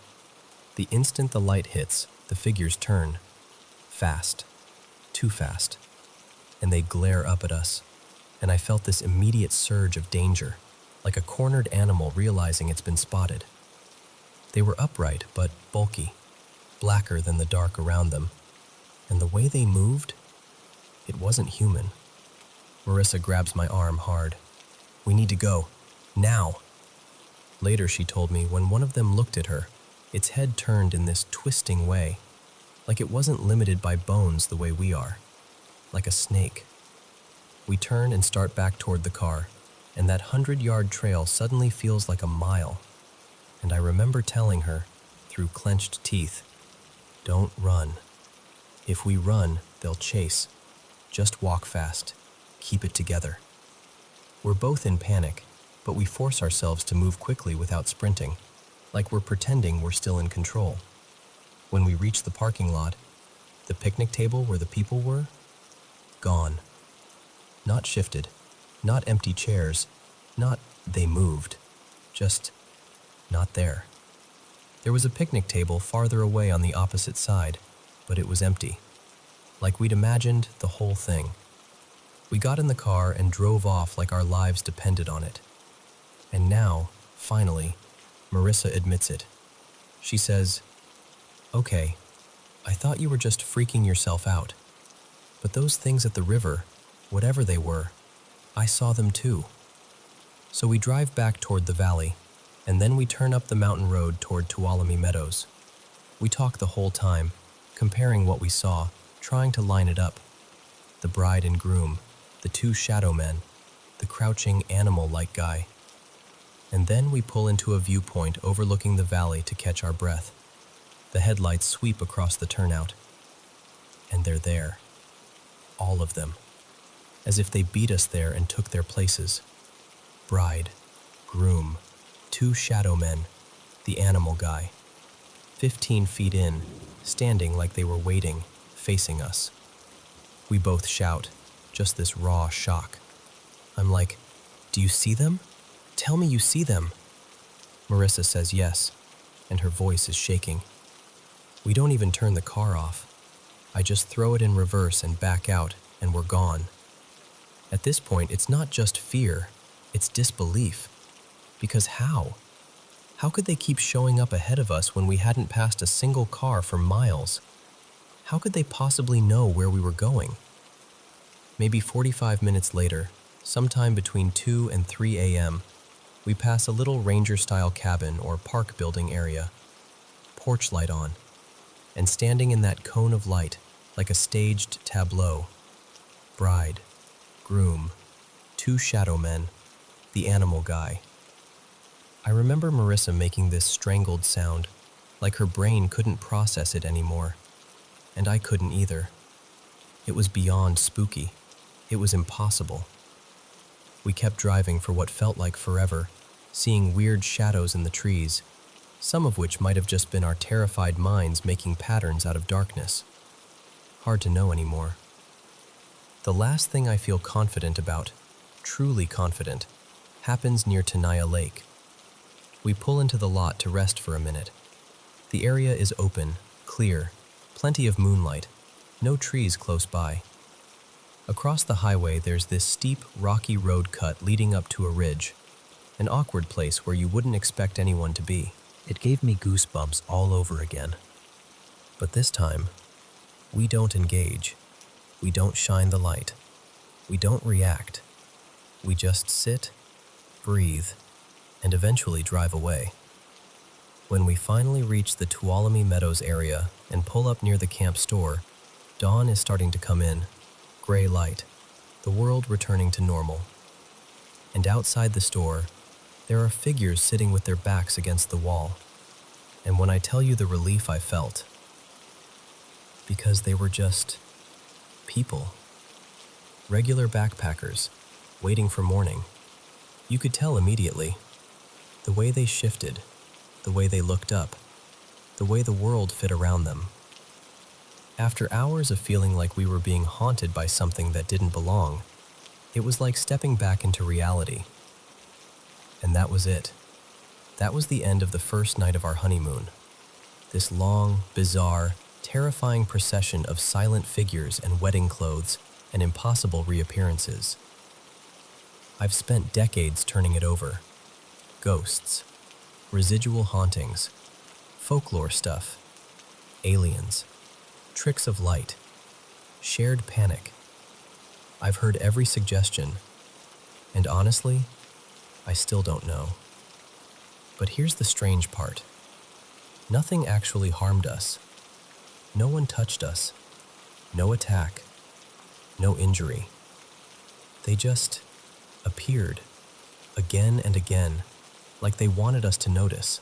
The instant the light hits, the figures turn. Fast. Too fast. And they glare up at us. And I felt this immediate surge of danger, like a cornered animal realizing it's been spotted. They were upright, but bulky, blacker than the dark around them. And the way they moved, it wasn't human. Marissa grabs my arm hard. "We need to go. Now." Later she told me when one of them looked at her, its head turned in this twisting way, like it wasn't limited by bones the way we are, like a snake. We turn and start back toward the car, and that 100-yard trail suddenly feels like a mile. And I remember telling her, through clenched teeth, "Don't run. If we run, they'll chase. Just walk fast. Keep it together." We're both in panic, but we force ourselves to move quickly without sprinting, like we're pretending we're still in control. When we reach the parking lot, the picnic table where the people were, gone. Not shifted, not empty chairs, not they moved, just not there. There was a picnic table farther away on the opposite side, but it was empty, like we'd imagined the whole thing. We got in the car and drove off like our lives depended on it. And now, finally, Marissa admits it. She says, "Okay, I thought you were just freaking yourself out. But those things at the river, whatever they were, I saw them too." So we drive back toward the valley, and then we turn up the mountain road toward Tuolumne Meadows. We talk the whole time, comparing what we saw, trying to line it up. The bride and groom, the two shadow men, the crouching animal-like guy. And then we pull into a viewpoint overlooking the valley to catch our breath. The headlights sweep across the turnout. And they're there. All of them. as if they beat us there and took their places. Bride, groom, 2 shadow men, the animal guy. 15 feet in, standing like they were waiting, facing us. We both shout, just this raw shock. I'm like, "Do you see them? Tell me you see them." Marissa says yes, and her voice is shaking. We don't even turn the car off. I just throw it in reverse and back out, and we're gone. At this point, it's not just fear, it's disbelief. Because how? How could they keep showing up ahead of us when we hadn't passed a single car for miles? How could they possibly know where we were going? Maybe 45 minutes later, sometime between 2 and 3 a.m., we pass a little ranger-style cabin or park building area. Porch light on, and standing in that cone of light, like a staged tableau, bride, groom, 2 shadow men, the animal guy. I remember Marissa making this strangled sound, like her brain couldn't process it anymore, and I couldn't either. It was beyond spooky. It was impossible. We kept driving for what felt like forever, seeing weird shadows in the trees, some of which might have just been our terrified minds making patterns out of darkness. Hard to know anymore. The last thing I feel confident about, truly confident, happens near Tenaya Lake. We pull into the lot to rest for a minute. The area is open, clear, plenty of moonlight, no trees close by. Across the highway, there's this steep, rocky road cut leading up to a ridge, an awkward place where you wouldn't expect anyone to be. It gave me goosebumps all over again. But this time, we don't engage. We don't shine the light. We don't react. We just sit, breathe, and eventually drive away. When we finally reach the Tuolumne Meadows area and pull up near the camp store, dawn is starting to come in, gray light, the world returning to normal. And outside the store, there are figures sitting with their backs against the wall. And when I tell you the relief I felt, because they were just people, regular backpackers, waiting for morning. You could tell immediately. The way they shifted, the way they looked up, the way the world fit around them. After hours of feeling like we were being haunted by something that didn't belong, it was like stepping back into reality. And that was it. That was the end of the first night of our honeymoon. This long, bizarre, terrifying procession of silent figures and wedding clothes and impossible reappearances. I've spent decades turning it over. Ghosts, residual hauntings, folklore stuff, aliens, tricks of light, shared panic. I've heard every suggestion, and honestly, I still don't know. But here's the strange part. Nothing actually harmed us. No one touched us. No attack. No injury. They just appeared, again and again, like they wanted us to notice,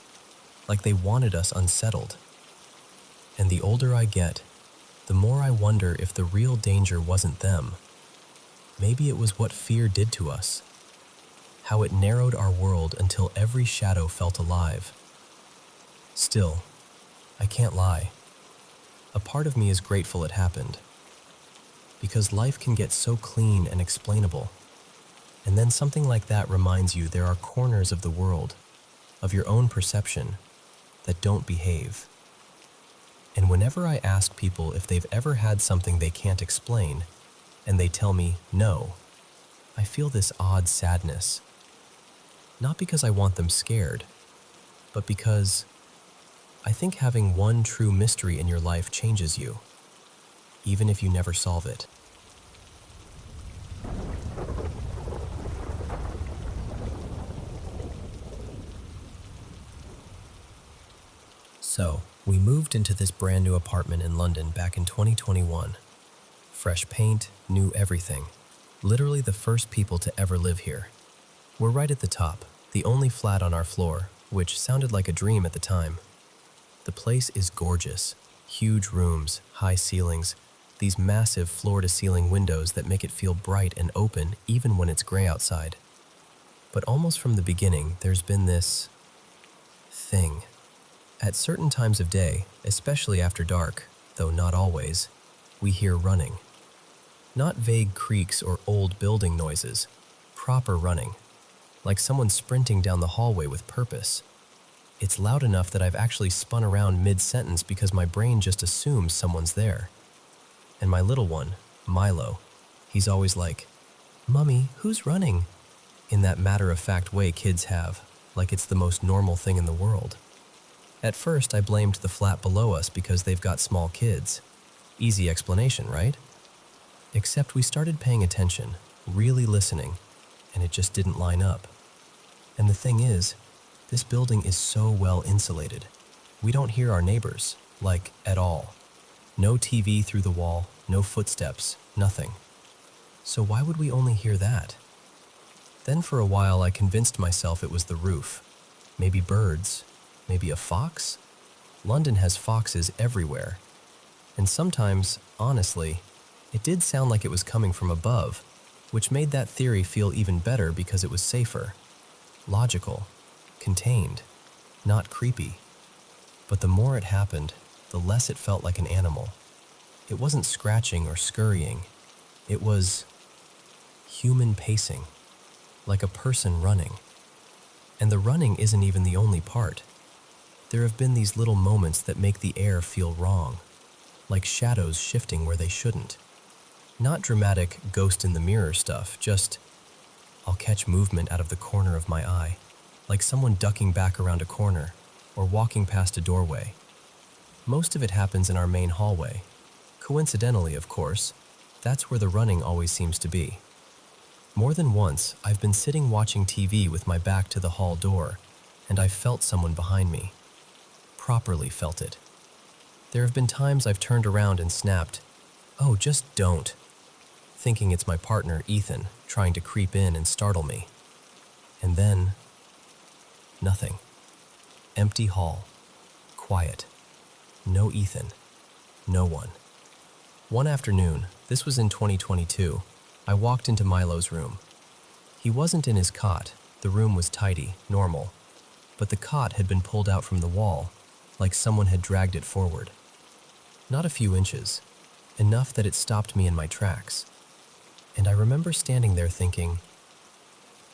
like they wanted us unsettled. And the older I get, the more I wonder if the real danger wasn't them. Maybe it was what fear did to us, how it narrowed our world until every shadow felt alive. Still, I can't lie. A part of me is grateful it happened, because life can get so clean and explainable. And then something like that reminds you there are corners of the world, of your own perception, that don't behave. And whenever I ask people if they've ever had something they can't explain, and they tell me no, I feel this odd sadness. Not because I want them scared, but because I think having one true mystery in your life changes you, even if you never solve it. So, we moved into this brand new apartment in London back in 2021. Fresh paint, new everything. Literally the first people to ever live here. We're right at the top, the only flat on our floor, which sounded like a dream at the time. The place is gorgeous. Huge rooms, high ceilings, these massive floor-to-ceiling windows that make it feel bright and open even when it's gray outside. But almost from the beginning, there's been this thing. At certain times of day, especially after dark, though not always, we hear running. Not vague creaks or old building noises, proper running, like someone sprinting down the hallway with purpose. It's loud enough that I've actually spun around mid-sentence because my brain just assumes someone's there. And my little one, Milo, he's always like, "Mummy, who's running?" in that matter-of-fact way kids have, like it's the most normal thing in the world. At first, I blamed the flat below us because they've got small kids. Easy explanation, right? Except we started paying attention, really listening, and it just didn't line up. And the thing is, this building is so well insulated. We don't hear our neighbors, like, at all. No TV through the wall, no footsteps, nothing. So why would we only hear that? Then for a while I convinced myself it was the roof. Maybe birds, maybe a fox? London has foxes everywhere. And sometimes, honestly, it did sound like it was coming from above, which made that theory feel even better because it was safer, logical, contained, not creepy. But the more it happened, the less it felt like an animal. It wasn't scratching or scurrying. It was human pacing, like a person running. And the running isn't even the only part. There have been these little moments that make the air feel wrong, like shadows shifting where they shouldn't. Not dramatic ghost in the mirror stuff, just I'll catch movement out of the corner of my eye, like someone ducking back around a corner or walking past a doorway. Most of it happens in our main hallway. Coincidentally, of course, that's where the running always seems to be. More than once, I've been sitting watching TV with my back to the hall door, and I've felt someone behind me. Properly felt it. There have been times I've turned around and snapped, "Oh, just don't," thinking it's my partner, Ethan, trying to creep in and startle me. And then, nothing. Empty hall. Quiet. No Ethan. No one. One afternoon, this was in 2022, I walked into Milo's room. He wasn't in his cot. The room was tidy, normal. But the cot had been pulled out from the wall, like someone had dragged it forward. Not a few inches. Enough that it stopped me in my tracks. And I remember standing there thinking,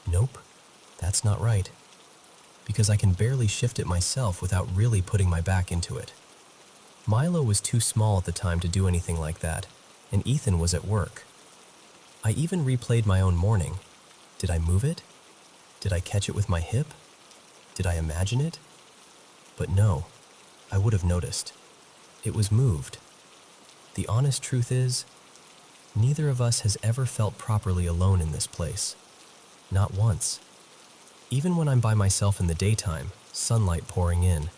nope, that's not right. Because I can barely shift it myself without really putting my back into it. Milo was too small at the time to do anything like that, and Ethan was at work. I even replayed my own morning. Did I move it? Did I catch it with my hip? Did I imagine it? But no, I would have noticed. It was moved. The honest truth is, neither of us has ever felt properly alone in this place. Not once. Even when I'm by myself in the daytime, sunlight pouring in,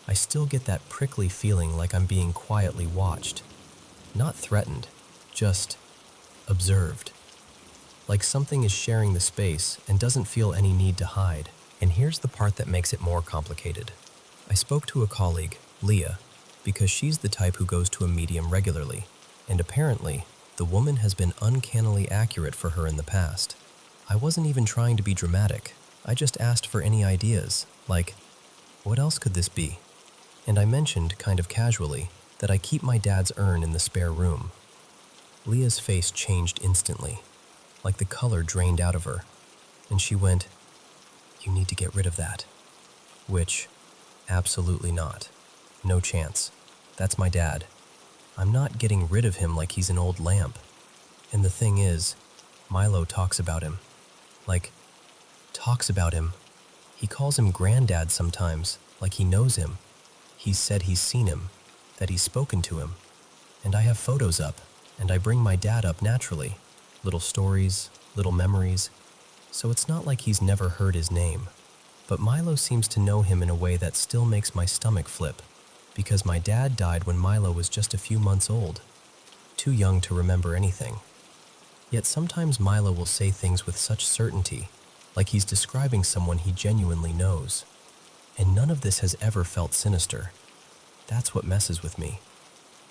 I still get that prickly feeling like I'm being quietly watched. Not threatened, just observed. Like something is sharing the space and doesn't feel any need to hide. And here's the part that makes it more complicated. I spoke to a colleague, Leah, because she's the type who goes to a medium regularly, and apparently, the woman has been uncannily accurate for her in the past. I wasn't even trying to be dramatic. I just asked for any ideas, like, what else could this be? And I mentioned, kind of casually, that I keep my dad's urn in the spare room. Leah's face changed instantly, like the color drained out of her, and she went, "You need to get rid of that." Which, absolutely not. No chance. That's my dad. I'm not getting rid of him like he's an old lamp. And the thing is, Milo talks about him. Like, talks about him. He calls him Granddad sometimes, like he knows him. He's said he's seen him, that he's spoken to him. And I have photos up, and I bring my dad up naturally. Little stories, little memories. So it's not like he's never heard his name. But Milo seems to know him in a way that still makes my stomach flip, because my dad died when Milo was just a few months old, too young to remember anything. Yet sometimes Milo will say things with such certainty, like he's describing someone he genuinely knows. And none of this has ever felt sinister. That's what messes with me.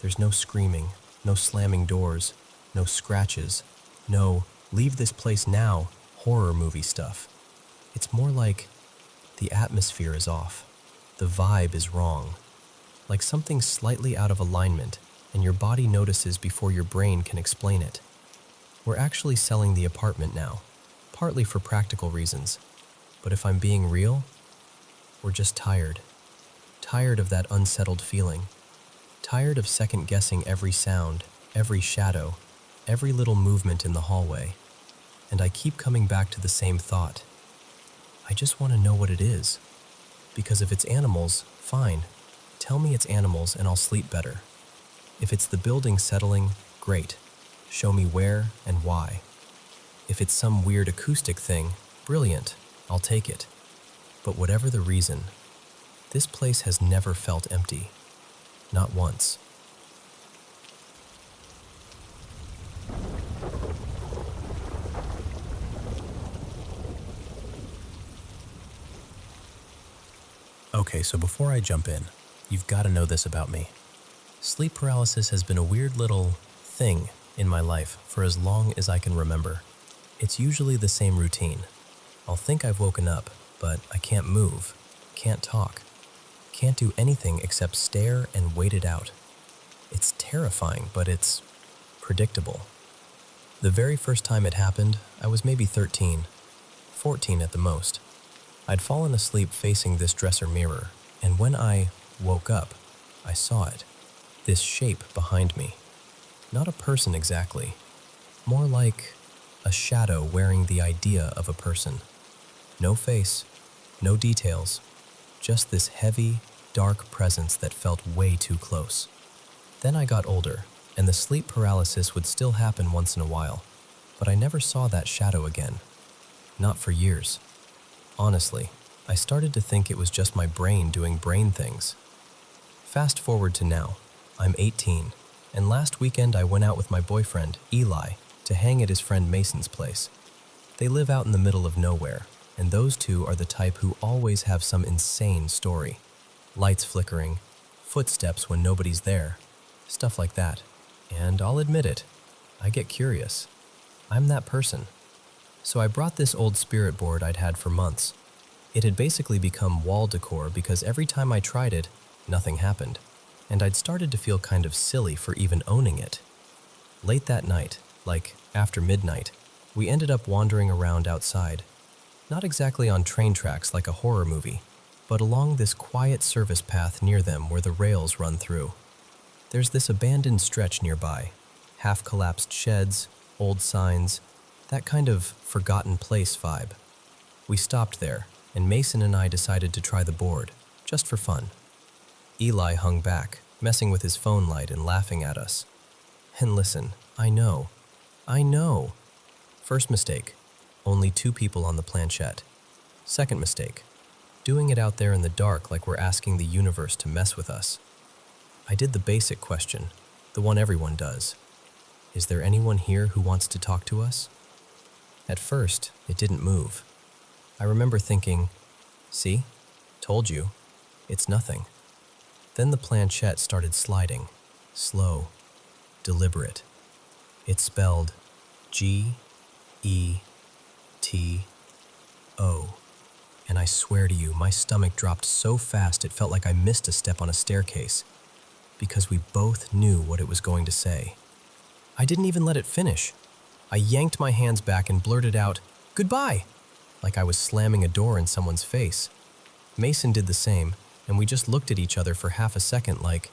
There's no screaming, No slamming doors, no scratches, no leave this place now horror movie stuff. It's more like the atmosphere is off. The vibe is wrong. Like something slightly out of alignment, and your body notices before your brain can explain it. We're actually selling the apartment now, partly for practical reasons. But if I'm being real, we're just tired. Tired of that unsettled feeling. Tired of second-guessing every sound, every shadow, every little movement in the hallway. And I keep coming back to the same thought. I just want to know what it is. Because if it's animals, fine. Tell me it's animals and I'll sleep better. If it's the building settling, great. Show me where and why. If it's some weird acoustic thing, brilliant. I'll take it. But whatever the reason, this place has never felt empty. Not once. Okay, so before I jump in, you've got to know this about me. Sleep paralysis has been a weird little thing in my life for as long as I can remember. It's usually the same routine. I'll think I've woken up, but I can't move, can't talk, can't do anything except stare and wait it out. It's terrifying, but it's predictable. The very first time it happened, I was maybe 13, 14 at the most. I'd fallen asleep facing this dresser mirror, and when I woke up, I saw it. This shape behind me. Not a person exactly. More like a shadow wearing the idea of a person. No face, no details, just this heavy, dark presence that felt way too close. Then I got older, and the sleep paralysis would still happen once in a while, but I never saw that shadow again. Not for years. Honestly, I started to think it was just my brain doing brain things. Fast forward to now. I'm 18, and last weekend I went out with my boyfriend, Eli, to hang at his friend Mason's place. They live out in the middle of nowhere, and those two are the type who always have some insane story. Lights flickering, footsteps when nobody's there, stuff like that. And I'll admit it, I get curious. I'm that person. So I brought this old spirit board I'd had for months. It had basically become wall decor because every time I tried it, nothing happened, and I'd started to feel kind of silly for even owning it. Late that night, like after midnight, we ended up wandering around outside. Not exactly on train tracks like a horror movie, but along this quiet service path near them where the rails run through. There's this abandoned stretch nearby, half-collapsed sheds, old signs, that kind of forgotten place vibe. We stopped there, and Mason and I decided to try the board, just for fun. Eli hung back, messing with his phone light and laughing at us. And listen, I know. First mistake, only 2 people on the planchette. Second mistake, doing it out there in the dark like we're asking the universe to mess with us. I did the basic question, the one everyone does. Is there anyone here who wants to talk to us? At first, it didn't move. I remember thinking, see? Told you. It's nothing. Then the planchette started sliding. Slow. Deliberate. It spelled G-E-T-O. And I swear to you, my stomach dropped so fast it felt like I missed a step on a staircase. Because we both knew what it was going to say. I didn't even let it finish. I yanked my hands back and blurted out, "Goodbye!" like I was slamming a door in someone's face. Mason did the same, and we just looked at each other for half a second like,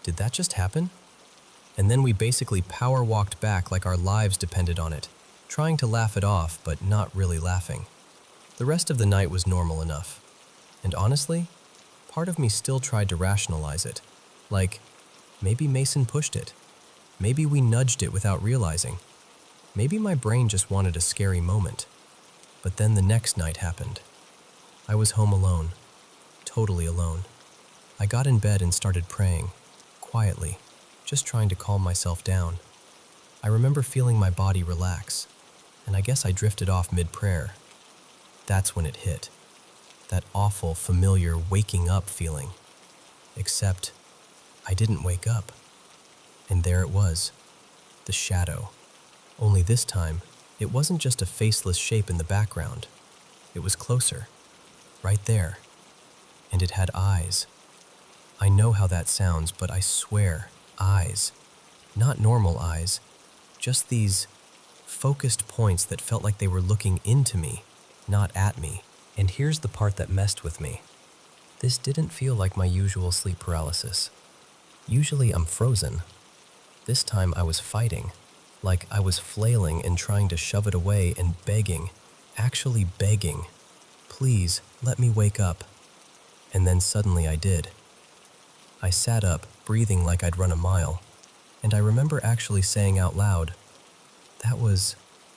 did that just happen? And then we basically power walked back like our lives depended on it, trying to laugh it off, but not really laughing. The rest of the night was normal enough. And honestly, part of me still tried to rationalize it. Like, maybe Mason pushed it. Maybe we nudged it without realizing. Maybe my brain just wanted a scary moment. But then the next night happened. I was home alone. Totally alone. I got in bed and started praying, quietly, just trying to calm myself down. I remember feeling my body relax, and I guess I drifted off mid-prayer. That's when it hit. That awful, familiar waking up feeling. Except, I didn't wake up. And there it was, the shadow. Only this time, it wasn't just a faceless shape in the background. It was closer, right there, and it had eyes. I know how that sounds, but I swear, eyes. Not normal eyes, just these focused points that felt like they were looking into me, not at me. And here's the part that messed with me. This didn't feel like my usual sleep paralysis. Usually I'm frozen. This time I was fighting, like I was flailing and trying to shove it away and begging, actually begging, please let me wake up. And then suddenly I did. I sat up, breathing like I'd run a mile, and I remember actually saying out loud, "That was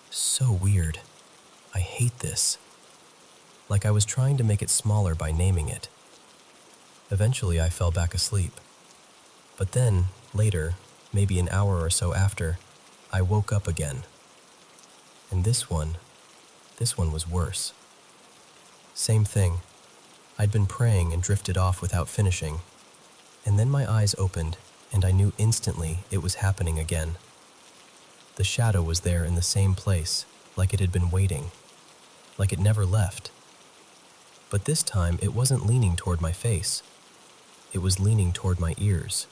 so weird. I hate this." Like I was trying to make it smaller by naming it. Eventually I fell back asleep. But then, later, maybe an hour or so after, I woke up again. And this one was worse. Same thing. I'd been praying and drifted off without finishing. And then my eyes opened, and I knew instantly it was happening again. The shadow was there in the same place, like it had been waiting, like it never left. But this time it wasn't leaning toward my face. It was leaning toward my ears,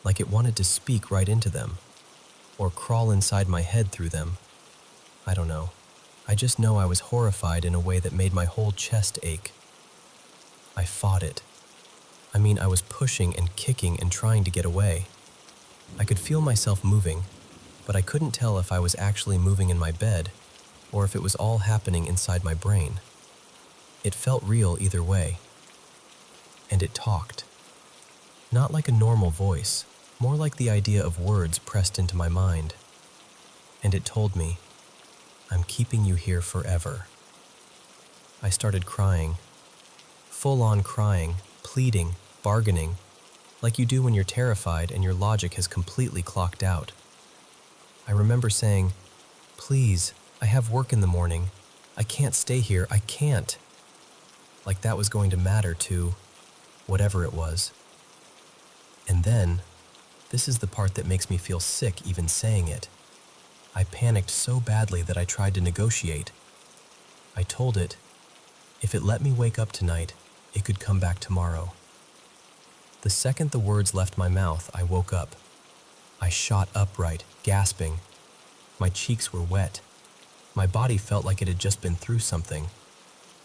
like it wanted to speak right into them, or crawl inside my head through them. I don't know. I just know I was horrified in a way that made my whole chest ache. I fought it. I was pushing and kicking and trying to get away. I could feel myself moving, but I couldn't tell if I was actually moving in my bed or if it was all happening inside my brain. It felt real either way. And it talked. Not like a normal voice, more like the idea of words pressed into my mind. And it told me, "I'm keeping you here forever." I started crying. Full-on crying, pleading, bargaining, like you do when you're terrified and your logic has completely clocked out. I remember saying, "Please, I have work in the morning. I can't stay here, I can't." Like that was going to matter to whatever it was. And then, this is the part that makes me feel sick even saying it. I panicked so badly that I tried to negotiate. I told it, if it let me wake up tonight, it could come back tomorrow. The second the words left my mouth, I woke up. I shot upright, gasping. My cheeks were wet. My body felt like it had just been through something.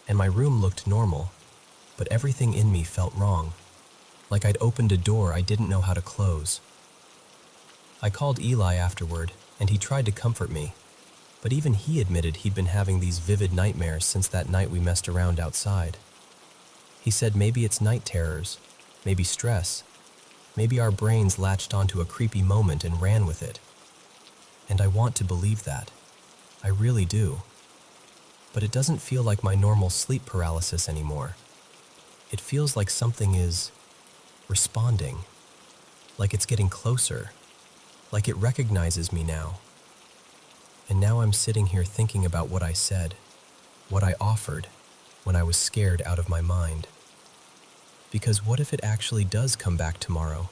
And my room looked normal, but everything in me felt wrong. Like I'd opened a door I didn't know how to close. I called Eli afterward, and he tried to comfort me. But even he admitted he'd been having these vivid nightmares since that night we messed around outside. He said maybe it's night terrors, maybe stress, maybe our brains latched onto a creepy moment and ran with it. And I want to believe that. I really do. But it doesn't feel like my normal sleep paralysis anymore. It feels like something is responding, like it's getting closer, like it recognizes me now. And now I'm sitting here thinking about what I said, what I offered, when I was scared out of my mind. Because what if it actually does come back tomorrow?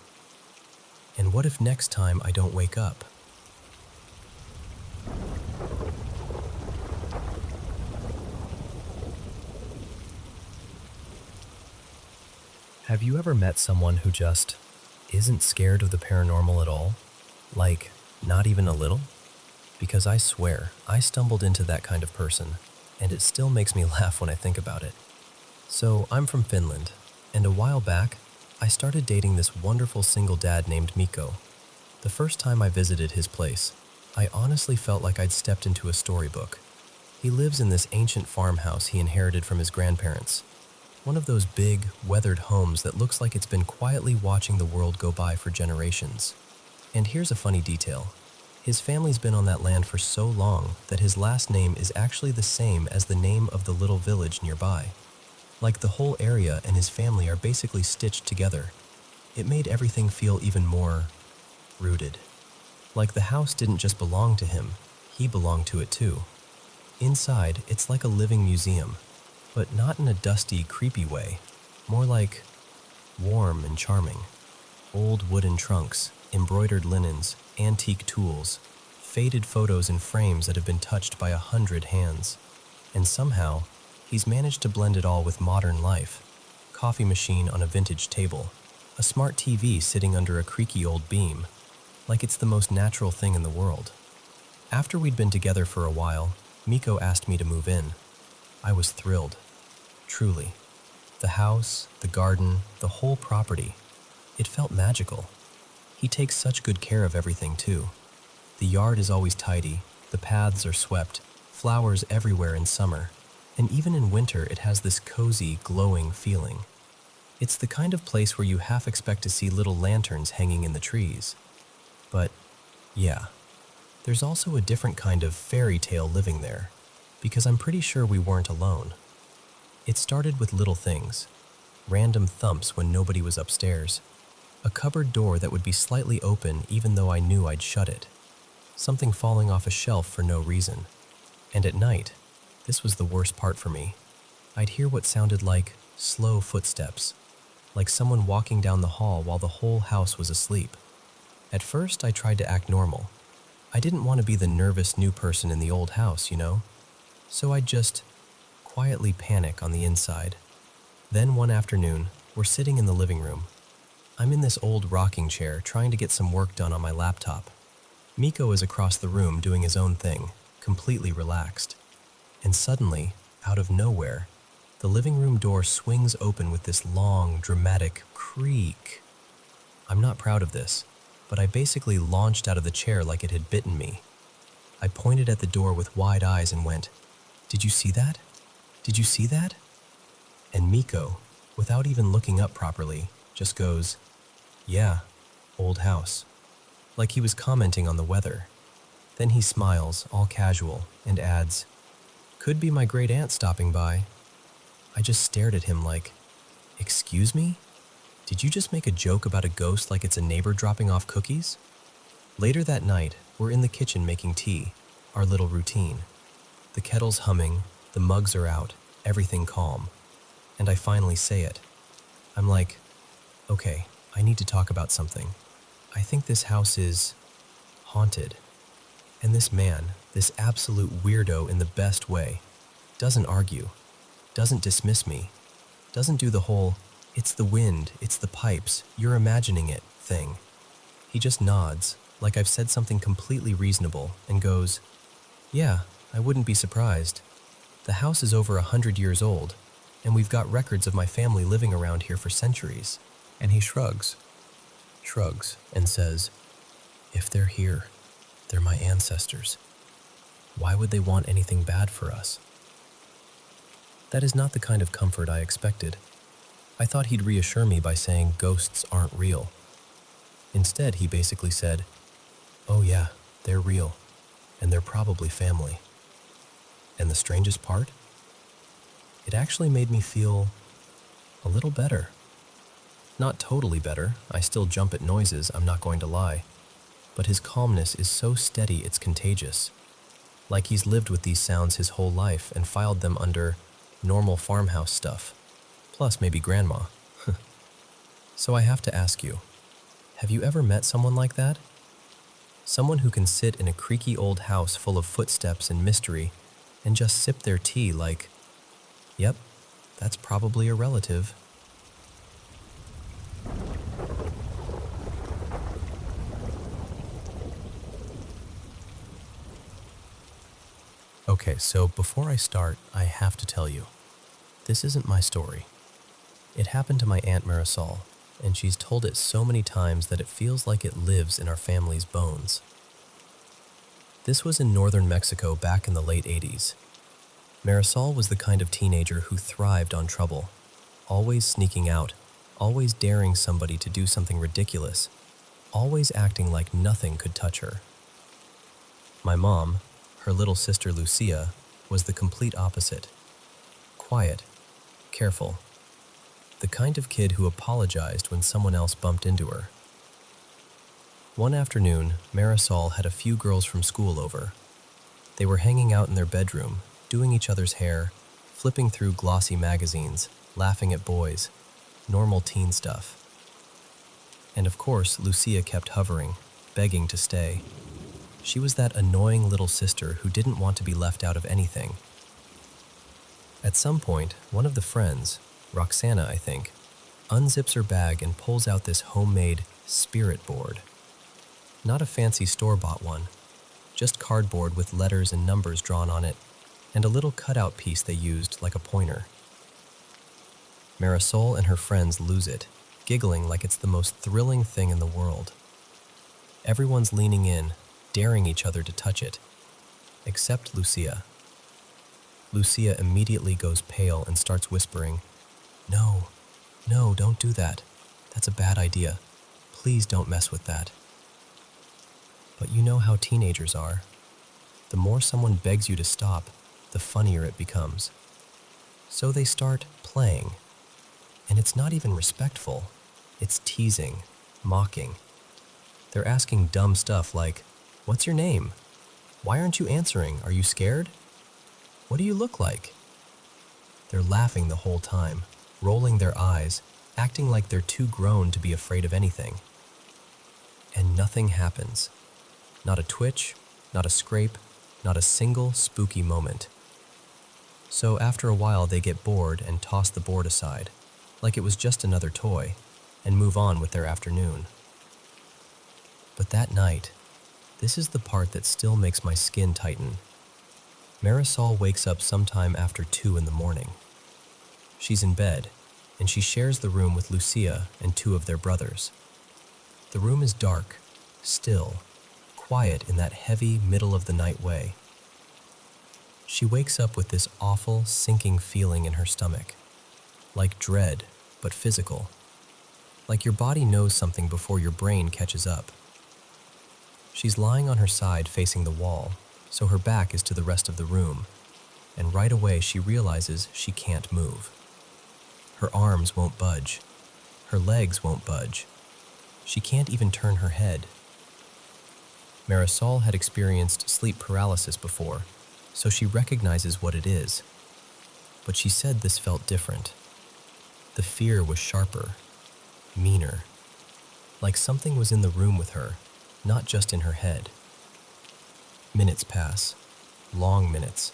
And what if next time I don't wake up? Have you ever met someone who just isn't scared of the paranormal at all? Like, not even a little? Because I swear, I stumbled into that kind of person, and it still makes me laugh when I think about it. So, I'm from Finland, and a while back, I started dating this wonderful single dad named Mikko. The first time I visited his place, I honestly felt like I'd stepped into a storybook. He lives in this ancient farmhouse he inherited from his grandparents. One of those big, weathered homes that looks like it's been quietly watching the world go by for generations. And here's a funny detail. His family's been on that land for so long that his last name is actually the same as the name of the little village nearby. Like the whole area and his family are basically stitched together. It made everything feel even more rooted. Like the house didn't just belong to him, he belonged to it too. Inside, it's like a living museum, but not in a dusty, creepy way, more like warm and charming. Old wooden trunks, embroidered linens, antique tools, faded photos in frames that have been touched by 100 hands. And somehow, he's managed to blend it all with modern life. Coffee machine on a vintage table, a smart TV sitting under a creaky old beam, like it's the most natural thing in the world. After we'd been together for a while, Miko asked me to move in. I was thrilled. Truly. The house, the garden, the whole property. It felt magical. He takes such good care of everything too. The yard is always tidy, the paths are swept, flowers everywhere in summer, and even in winter it has this cozy, glowing feeling. It's the kind of place where you half expect to see little lanterns hanging in the trees. But, yeah, there's also a different kind of fairy tale living there, because I'm pretty sure we weren't alone. It started with little things, random thumps when nobody was upstairs, a cupboard door that would be slightly open even though I knew I'd shut it, something falling off a shelf for no reason. And at night, this was the worst part for me, I'd hear what sounded like slow footsteps, like someone walking down the hall while the whole house was asleep. At first, I tried to act normal. I didn't want to be the nervous new person in the old house, you know? So I'd just quietly panic on the inside. Then one afternoon, we're sitting in the living room. I'm in this old rocking chair trying to get some work done on my laptop. Miko is across the room doing his own thing, completely relaxed. And suddenly, out of nowhere, the living room door swings open with this long, dramatic creak. I'm not proud of this, but I basically launched out of the chair like it had bitten me. I pointed at the door with wide eyes and went, "Did you see that? Did you see that?" And Miko, without even looking up properly, just goes, "Yeah, old house." Like he was commenting on the weather. Then he smiles, all casual, and adds, "Could be my great aunt stopping by." I just stared at him like, "Excuse me? Did you just make a joke about a ghost like it's a neighbor dropping off cookies?" Later that night, we're in the kitchen making tea, our little routine. The kettle's humming, the mugs are out, everything calm. And I finally say it. I'm like, "Okay, I need to talk about something. I think this house is haunted." And this man, this absolute weirdo in the best way, doesn't argue, doesn't dismiss me, doesn't do the whole, "It's the wind, it's the pipes, you're imagining it" thing. He just nods, like I've said something completely reasonable, and goes, "Yeah, I wouldn't be surprised. The house is over 100 years old, and we've got records of my family living around here for centuries." And he shrugs, and says, "If they're here, they're my ancestors. Why would they want anything bad for us?" That is not the kind of comfort I expected. I thought he'd reassure me by saying ghosts aren't real. Instead, he basically said, "Oh yeah, they're real, and they're probably family." And the strangest part? It actually made me feel a little better. Not totally better, I still jump at noises, I'm not going to lie. But his calmness is so steady it's contagious. Like he's lived with these sounds his whole life and filed them under normal farmhouse stuff. Plus maybe grandma. So I have to ask you, have you ever met someone like that? Someone who can sit in a creaky old house full of footsteps and mystery and just sip their tea like, "Yep, that's probably a relative." Okay, so before I start, I have to tell you, this isn't my story. It happened to my Aunt Marisol, and she's told it so many times that it feels like it lives in our family's bones. This was in northern Mexico back in the late 80s. Marisol was the kind of teenager who thrived on trouble, always sneaking out, always daring somebody to do something ridiculous, always acting like nothing could touch her. My mom, her little sister Lucia, was the complete opposite. Quiet, careful, the kind of kid who apologized when someone else bumped into her. One afternoon, Marisol had a few girls from school over. They were hanging out in their bedroom, doing each other's hair, flipping through glossy magazines, laughing at boys, normal teen stuff. And of course, Lucia kept hovering, begging to stay. She was that annoying little sister who didn't want to be left out of anything. At some point, one of the friends, Roxana I think, unzips her bag and pulls out this homemade spirit board. Not a fancy store-bought one, just cardboard with letters and numbers drawn on it, and a little cutout piece they used like a pointer. Marisol and her friends lose it, giggling like it's the most thrilling thing in the world. Everyone's leaning in, daring each other to touch it, except Lucia. Lucia immediately goes pale and starts whispering, "No, no, don't do that. That's a bad idea. Please don't mess with that." But you know how teenagers are. The more someone begs you to stop, the funnier it becomes. So they start playing. And it's not even respectful. It's teasing, mocking. They're asking dumb stuff like, "What's your name? Why aren't you answering? Are you scared? What do you look like?" They're laughing the whole time, rolling their eyes, acting like they're too grown to be afraid of anything. And nothing happens. Not a twitch, not a scrape, not a single spooky moment. So after a while they get bored and toss the board aside, like it was just another toy, and move on with their afternoon. But that night, this is the part that still makes my skin tighten. Marisol wakes up sometime after 2 in the morning. She's in bed, and she shares the room with Lucia and 2 of their brothers. The room is dark, still, quiet in that heavy middle-of-the-night way. She wakes up with this awful, sinking feeling in her stomach, like dread, but physical. Like your body knows something before your brain catches up. She's lying on her side facing the wall, so her back is to the rest of the room, and right away she realizes she can't move. Her arms won't budge. Her legs won't budge. She can't even turn her head. Marisol had experienced sleep paralysis before, so she recognizes what it is. But she said this felt different. The fear was sharper, meaner, like something was in the room with her, not just in her head. Minutes pass, long minutes,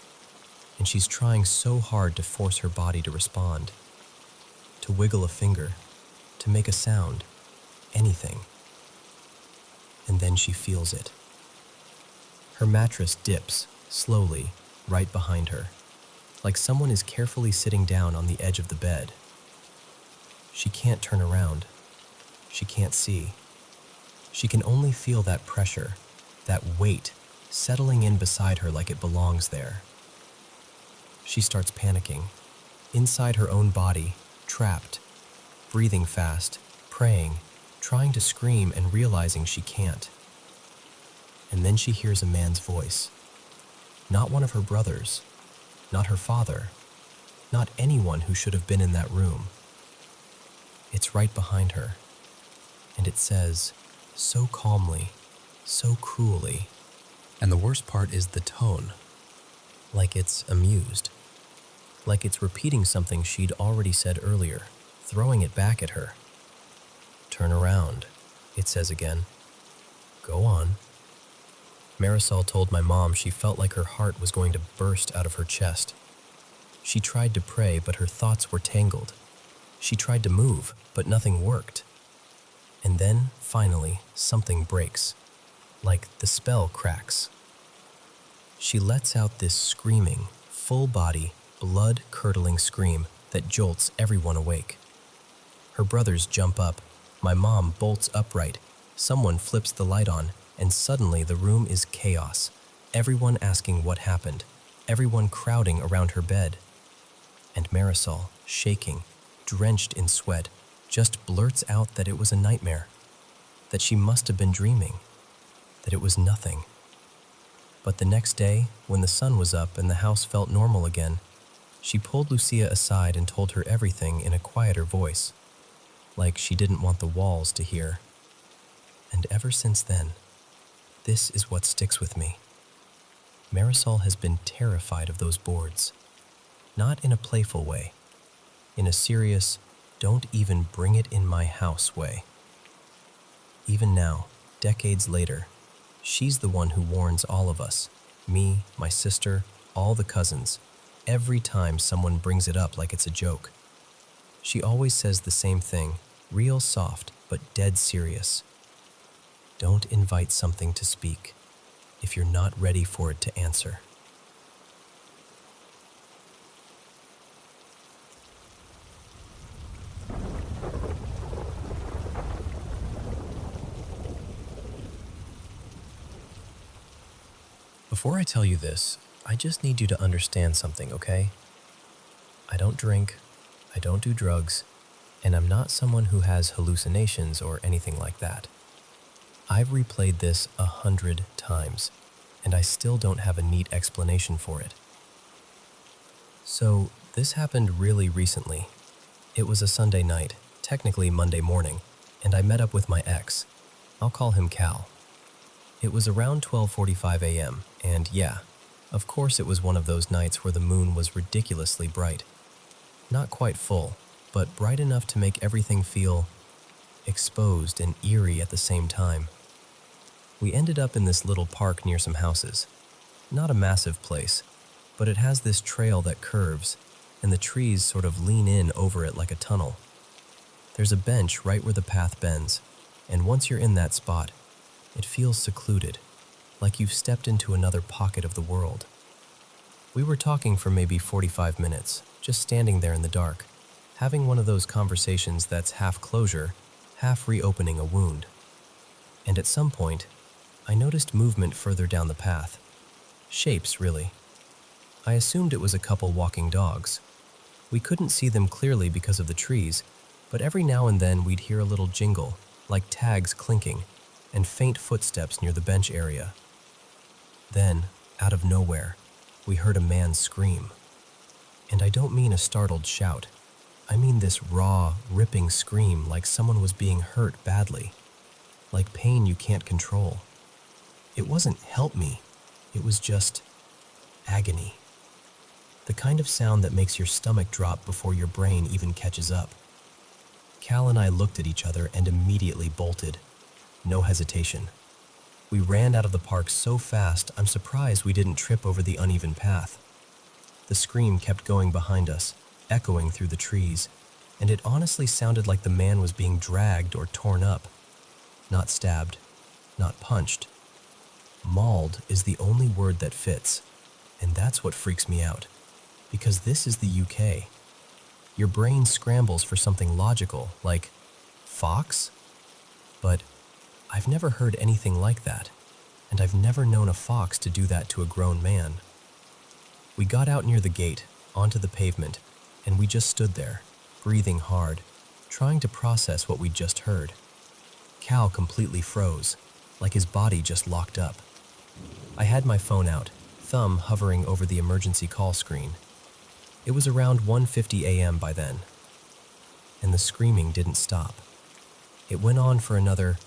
and she's trying so hard to force her body to respond, to wiggle a finger, to make a sound, anything. And then she feels it. Her mattress dips, slowly, right behind her, like someone is carefully sitting down on the edge of the bed. She can't turn around. She can't see. She can only feel that pressure, that weight, settling in beside her like it belongs there. She starts panicking, inside her own body, trapped, breathing fast, praying, trying to scream and realizing she can't. And then she hears a man's voice. Not one of her brothers, not her father, not anyone who should have been in that room. It's right behind her, and it says, so calmly, so cruelly, and the worst part is the tone, like it's amused, like it's repeating something she'd already said earlier, throwing it back at her. "Turn around," it says again. "Go on." Marisol told my mom she felt like her heart was going to burst out of her chest. She tried to pray, but her thoughts were tangled. She tried to move, but nothing worked. And then, finally, something breaks, like the spell cracks. She lets out this screaming, full-body, blood-curdling scream that jolts everyone awake. Her brothers jump up, my mom bolts upright, someone flips the light on, and suddenly the room is chaos, everyone asking what happened, everyone crowding around her bed. And Marisol, shaking, drenched in sweat, just blurts out that it was a nightmare, that she must have been dreaming, that it was nothing. But the next day, when the sun was up and the house felt normal again, she pulled Lucia aside and told her everything in a quieter voice, like she didn't want the walls to hear. And ever since then, this is what sticks with me. Marisol has been terrified of those boards, not in a playful way, in a serious, don't even bring it in my house way. Even now, decades later, she's the one who warns all of us, me, my sister, all the cousins, every time someone brings it up like it's a joke. She always says the same thing, real soft but dead serious. Don't invite something to speak if you're not ready for it to answer. Before I tell you this, I just need you to understand something, okay? I don't drink, I don't do drugs, and I'm not someone who has hallucinations or anything like that. I've replayed this 100 times, and I still don't have a neat explanation for it. So, this happened really recently. It was a Sunday night, technically Monday morning, and I met up with my ex. I'll call him Cal. It was around 12:45 a.m., and yeah, of course it was one of those nights where the moon was ridiculously bright. Not quite full, but bright enough to make everything feel exposed and eerie at the same time. We ended up in this little park near some houses. Not a massive place, but it has this trail that curves, and the trees sort of lean in over it like a tunnel. There's a bench right where the path bends, and once you're in that spot, it feels secluded, like you've stepped into another pocket of the world. We were talking for maybe 45 minutes, just standing there in the dark, having one of those conversations that's half closure, half reopening a wound. And at some point, I noticed movement further down the path. Shapes, really. I assumed it was a couple walking dogs. We couldn't see them clearly because of the trees, but every now and then we'd hear a little jingle, like tags clinking, and faint footsteps near the bench area. Then, out of nowhere, we heard a man scream. And I don't mean a startled shout. I mean this raw, ripping scream like someone was being hurt badly, like pain you can't control. It wasn't "help me," it was just agony. The kind of sound that makes your stomach drop before your brain even catches up. Cal and I looked at each other and immediately bolted. No hesitation. We ran out of the park so fast, I'm surprised we didn't trip over the uneven path. The scream kept going behind us, echoing through the trees, and it honestly sounded like the man was being dragged or torn up. Not stabbed, not punched. Mauled is the only word that fits, and that's what freaks me out, because this is the UK. Your brain scrambles for something logical, like fox? But I've never heard anything like that, and I've never known a fox to do that to a grown man. We got out near the gate, onto the pavement, and we just stood there, breathing hard, trying to process what we'd just heard. Cal completely froze, like his body just locked up. I had my phone out, thumb hovering over the emergency call screen. It was around 1:50 a.m. by then, and the screaming didn't stop. It went on for another,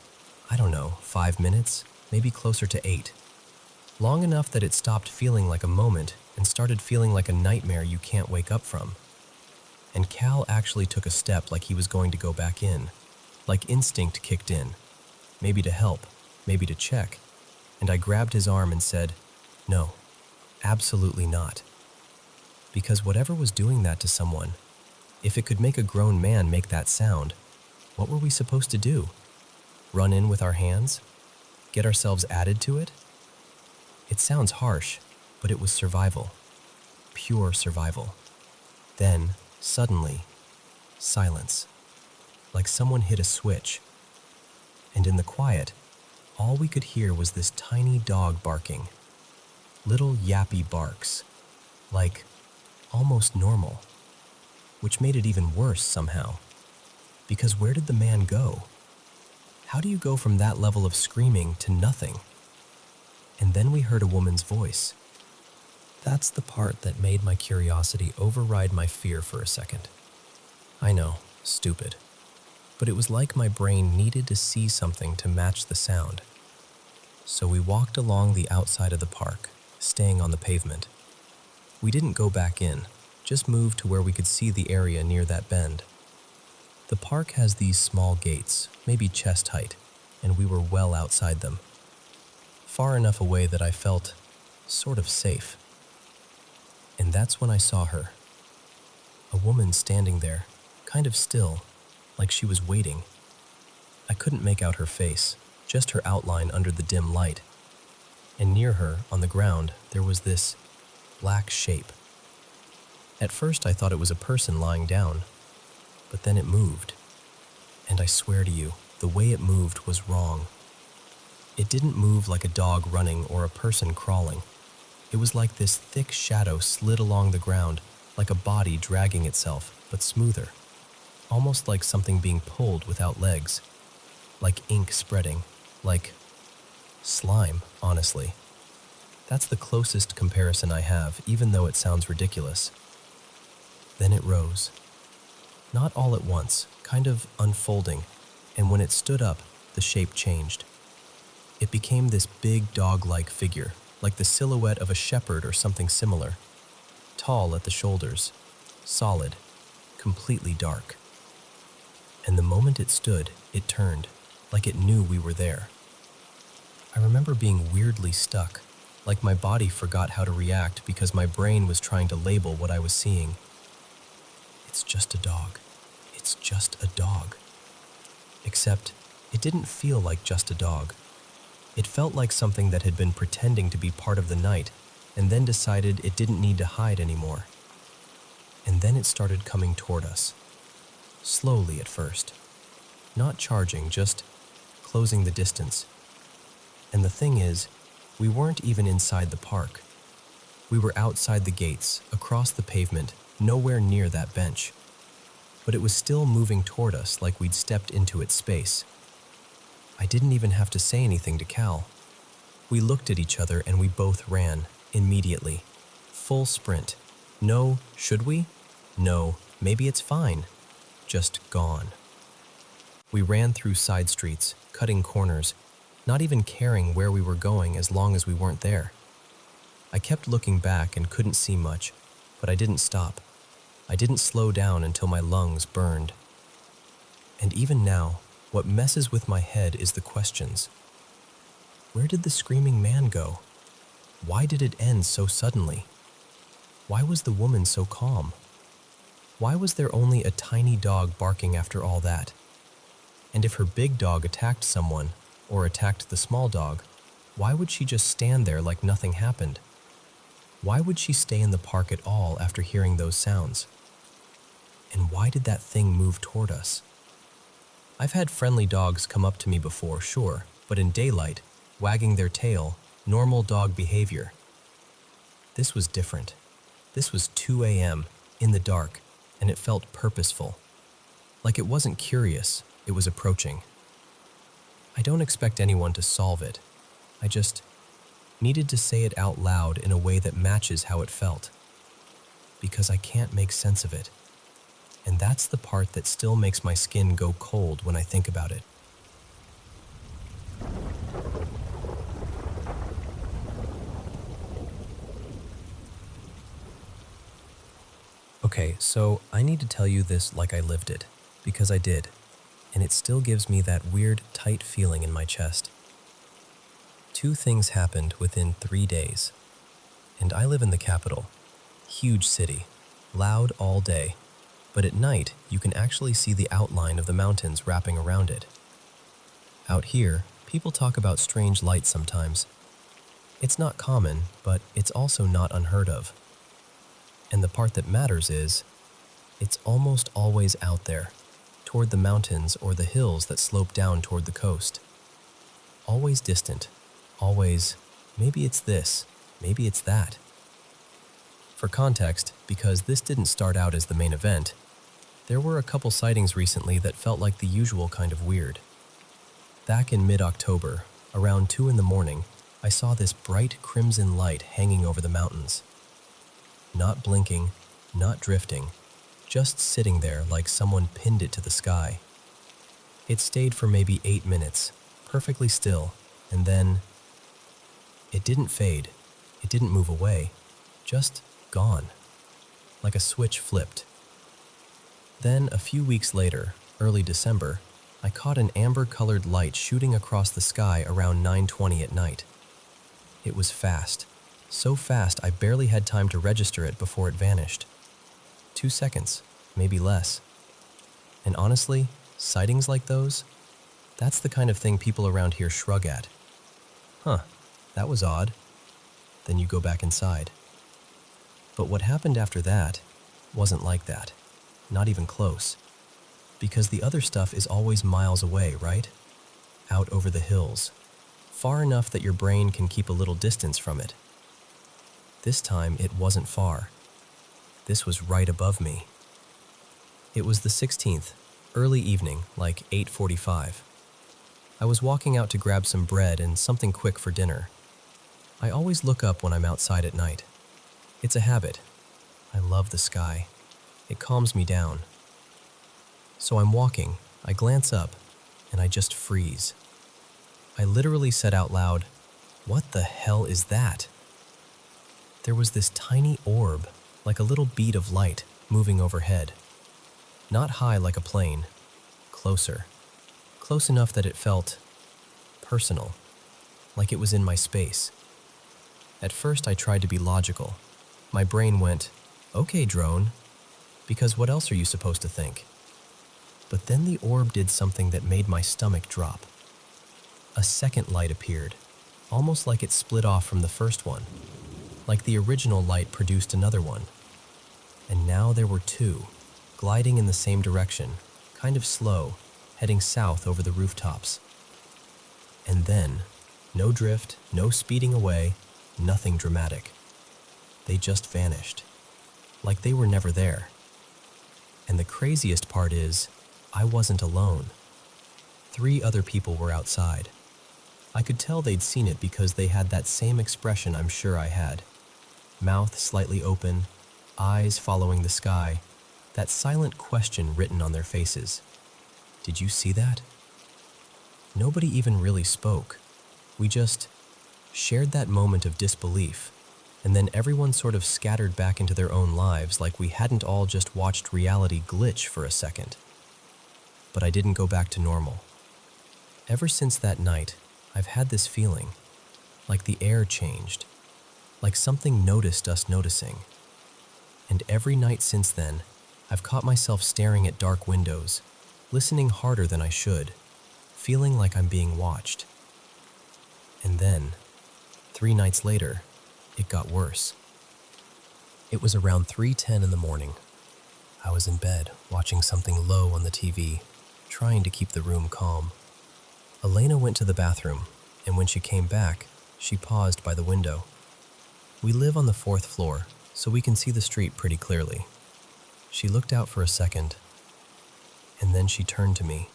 5 minutes, maybe closer to 8. Long enough that it stopped feeling like a moment and started feeling like a nightmare you can't wake up from. And Cal actually took a step like he was going to go back in, like instinct kicked in, maybe to help, maybe to check, and I grabbed his arm and said, "No, absolutely not." Because whatever was doing that to someone, if it could make a grown man make that sound, what were we supposed to do? Run in with our hands? Get ourselves added to it? It sounds harsh, but it was survival. Pure survival. Then, suddenly, silence. Like someone hit a switch. And in the quiet, all we could hear was this tiny dog barking. Little yappy barks. Like almost normal. Which made it even worse somehow. Because where did the man go? How do you go from that level of screaming to nothing? And then we heard a woman's voice. That's the part that made my curiosity override my fear for a second. I know, stupid. But it was like my brain needed to see something to match the sound. So we walked along the outside of the park, staying on the pavement. We didn't go back in, just moved to where we could see the area near that bend. The park has these small gates, maybe chest height, and we were well outside them. Far enough away that I felt sort of safe. And that's when I saw her. A woman standing there, kind of still, like she was waiting. I couldn't make out her face, just her outline under the dim light. And near her, on the ground, there was this black shape. At first I thought it was a person lying down, but then it moved. And I swear to you, the way it moved was wrong. It didn't move like a dog running or a person crawling. It was like this thick shadow slid along the ground, like a body dragging itself, but smoother. Almost like something being pulled without legs. Like ink spreading. Like slime, honestly. That's the closest comparison I have, even though it sounds ridiculous. Then it rose. Not all at once, kind of unfolding, and when it stood up, the shape changed. It became this big dog-like figure, like the silhouette of a shepherd or something similar. Tall at the shoulders, solid, completely dark. And the moment it stood, it turned, like it knew we were there. I remember being weirdly stuck, like my body forgot how to react because my brain was trying to label what I was seeing. It's just a dog. It's just a dog. Except, it didn't feel like just a dog. It felt like something that had been pretending to be part of the night and then decided it didn't need to hide anymore. And then it started coming toward us. Slowly at first. Not charging, just closing the distance. And the thing is, we weren't even inside the park. We were outside the gates, across the pavement, nowhere near that bench. But it was still moving toward us like we'd stepped into its space. I didn't even have to say anything to Cal. We looked at each other and we both ran, immediately. Full sprint. No, should we? No, maybe it's fine. Just gone. We ran through side streets, cutting corners, not even caring where we were going as long as we weren't there. I kept looking back and couldn't see much, but I didn't stop. I didn't slow down until my lungs burned. And even now, what messes with my head is the questions. Where did the screaming man go? Why did it end so suddenly? Why was the woman so calm? Why was there only a tiny dog barking after all that? And if her big dog attacked someone, or attacked the small dog, why would she just stand there like nothing happened? Why would she stay in the park at all after hearing those sounds? And why did that thing move toward us? I've had friendly dogs come up to me before, sure, but in daylight, wagging their tail, normal dog behavior. This was different. This was 2 a.m., in the dark, and it felt purposeful. Like it wasn't curious, it was approaching. I don't expect anyone to solve it. I just needed to say it out loud in a way that matches how it felt. Because I can't make sense of it. And that's the part that still makes my skin go cold when I think about it. Okay, so I need to tell you this like I lived it, because I did, and it still gives me that weird, tight feeling in my chest. 2 things happened within 3 days, and I live in the capital, huge city, loud all day. But at night, you can actually see the outline of the mountains wrapping around it. Out here, people talk about strange lights sometimes. It's not common, but it's also not unheard of. And the part that matters is, it's almost always out there, toward the mountains or the hills that slope down toward the coast. Always distant, always, maybe it's this, maybe it's that. For context, because this didn't start out as the main event, there were a couple sightings recently that felt like the usual kind of weird. Back in mid-October, around 2 in the morning, I saw this bright crimson light hanging over the mountains. Not blinking, not drifting, just sitting there like someone pinned it to the sky. It stayed for maybe 8 minutes, perfectly still, and then it didn't fade, it didn't move away, just gone, like a switch flipped. Then, a few weeks later, early December, I caught an amber-colored light shooting across the sky around 9:20 at night. It was fast. So fast I barely had time to register it before it vanished. 2 seconds, maybe less. And honestly, sightings like those, that's the kind of thing people around here shrug at. Huh, that was odd. Then you go back inside. But what happened after that wasn't like that. Not even close. Because the other stuff is always miles away, right? Out over the hills. Far enough that your brain can keep a little distance from it. This time, it wasn't far. This was right above me. It was the 16th, early evening, like 8:45. I was walking out to grab some bread and something quick for dinner. I always look up when I'm outside at night. It's a habit. I love the sky. It calms me down. So I'm walking, I glance up, and I just freeze. I literally said out loud, "What the hell is that?" There was this tiny orb, like a little bead of light, moving overhead. Not high like a plane, closer. Close enough that it felt personal, like it was in my space. At first I tried to be logical. My brain went, "Okay, drone," because what else are you supposed to think? But then the orb did something that made my stomach drop. A second light appeared, almost like it split off from the first one, like the original light produced another one. And now there were two, gliding in the same direction, kind of slow, heading south over the rooftops. And then, no drift, no speeding away, nothing dramatic. They just vanished, like they were never there. And the craziest part is, I wasn't alone. 3 other people were outside. I could tell they'd seen it because they had that same expression I'm sure I had. Mouth slightly open, eyes following the sky, that silent question written on their faces. Did you see that? Nobody even really spoke. We just shared that moment of disbelief, and then everyone sort of scattered back into their own lives like we hadn't all just watched reality glitch for a second. But I didn't go back to normal. Ever since that night, I've had this feeling, like the air changed, like something noticed us noticing. And every night since then, I've caught myself staring at dark windows, listening harder than I should, feeling like I'm being watched. And then, 3 nights later, it got worse. It was around 3:10 in the morning. I was in bed, watching something low on the TV, trying to keep the room calm. Elena went to the bathroom, and when she came back, she paused by the window. We live on the 4th floor, so we can see the street pretty clearly. She looked out for a second, and then she turned to me.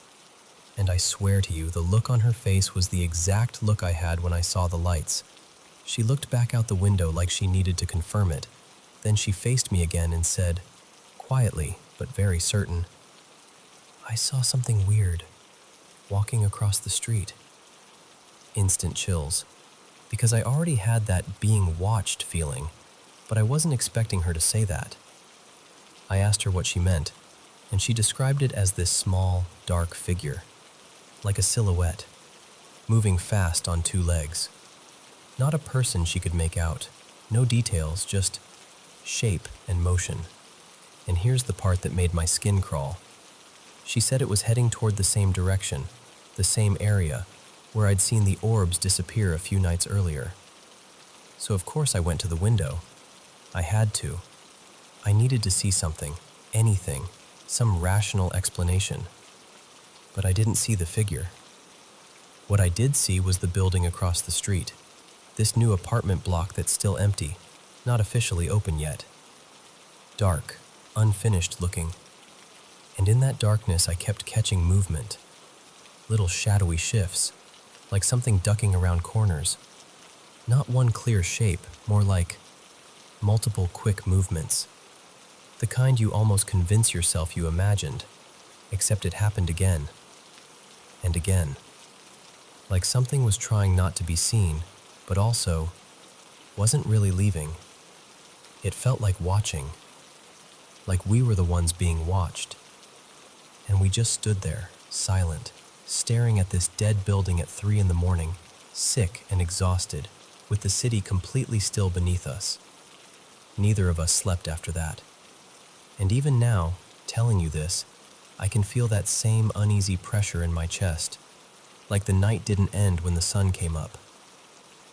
And I swear to you, the look on her face was the exact look I had when I saw the lights. She looked back out the window like she needed to confirm it. Then she faced me again and said, quietly but very certain, "I saw something weird, walking across the street." Instant chills, because I already had that being watched feeling, but I wasn't expecting her to say that. I asked her what she meant, and she described it as this small, dark figure, like a silhouette, moving fast on 2 legs. Not a person she could make out, no details, just shape and motion. And here's the part that made my skin crawl. She said it was heading toward the same direction, the same area, where I'd seen the orbs disappear a few nights earlier. So of course I went to the window. I had to. I needed to see something, anything, some rational explanation. But I didn't see the figure. What I did see was the building across the street, this new apartment block that's still empty, not officially open yet. Dark, unfinished looking. And in that darkness I kept catching movement, little shadowy shifts, like something ducking around corners. Not one clear shape, more like multiple quick movements. The kind you almost convince yourself you imagined, except it happened again and again. Like something was trying not to be seen, but also wasn't really leaving. It felt like watching, like we were the ones being watched. And we just stood there, silent, staring at this dead building at 3 in the morning, sick and exhausted, with the city completely still beneath us. Neither of us slept after that. And even now, telling you this, I can feel that same uneasy pressure in my chest, like the night didn't end when the sun came up.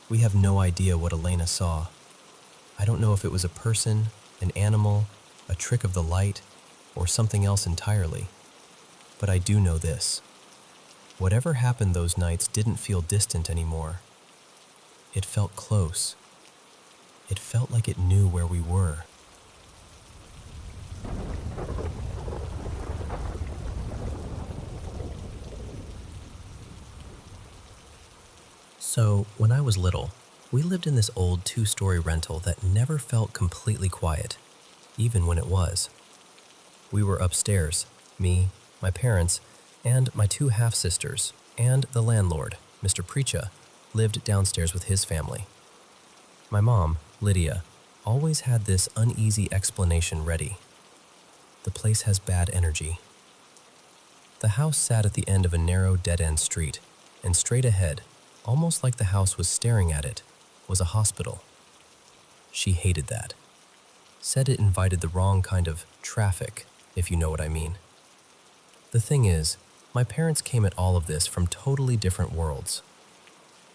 We have no idea what Elena saw. I don't know if it was a person, an animal, a trick of the light, or something else entirely. But I do know this. Whatever happened those nights didn't feel distant anymore. It felt close. It felt like it knew where we were. So, when I was little, we lived in this old 2-story rental that never felt completely quiet, even when it was. We were upstairs, me, my parents, and my 2 half-sisters, and the landlord, Mr. Preacha, lived downstairs with his family. My mom, Lydia, always had this uneasy explanation ready. The place has bad energy. The house sat at the end of a narrow dead-end street, and straight ahead, almost like the house was staring at it, was a hospital. She hated that. Said it invited the wrong kind of traffic, if you know what I mean. The thing is, my parents came at all of this from totally different worlds.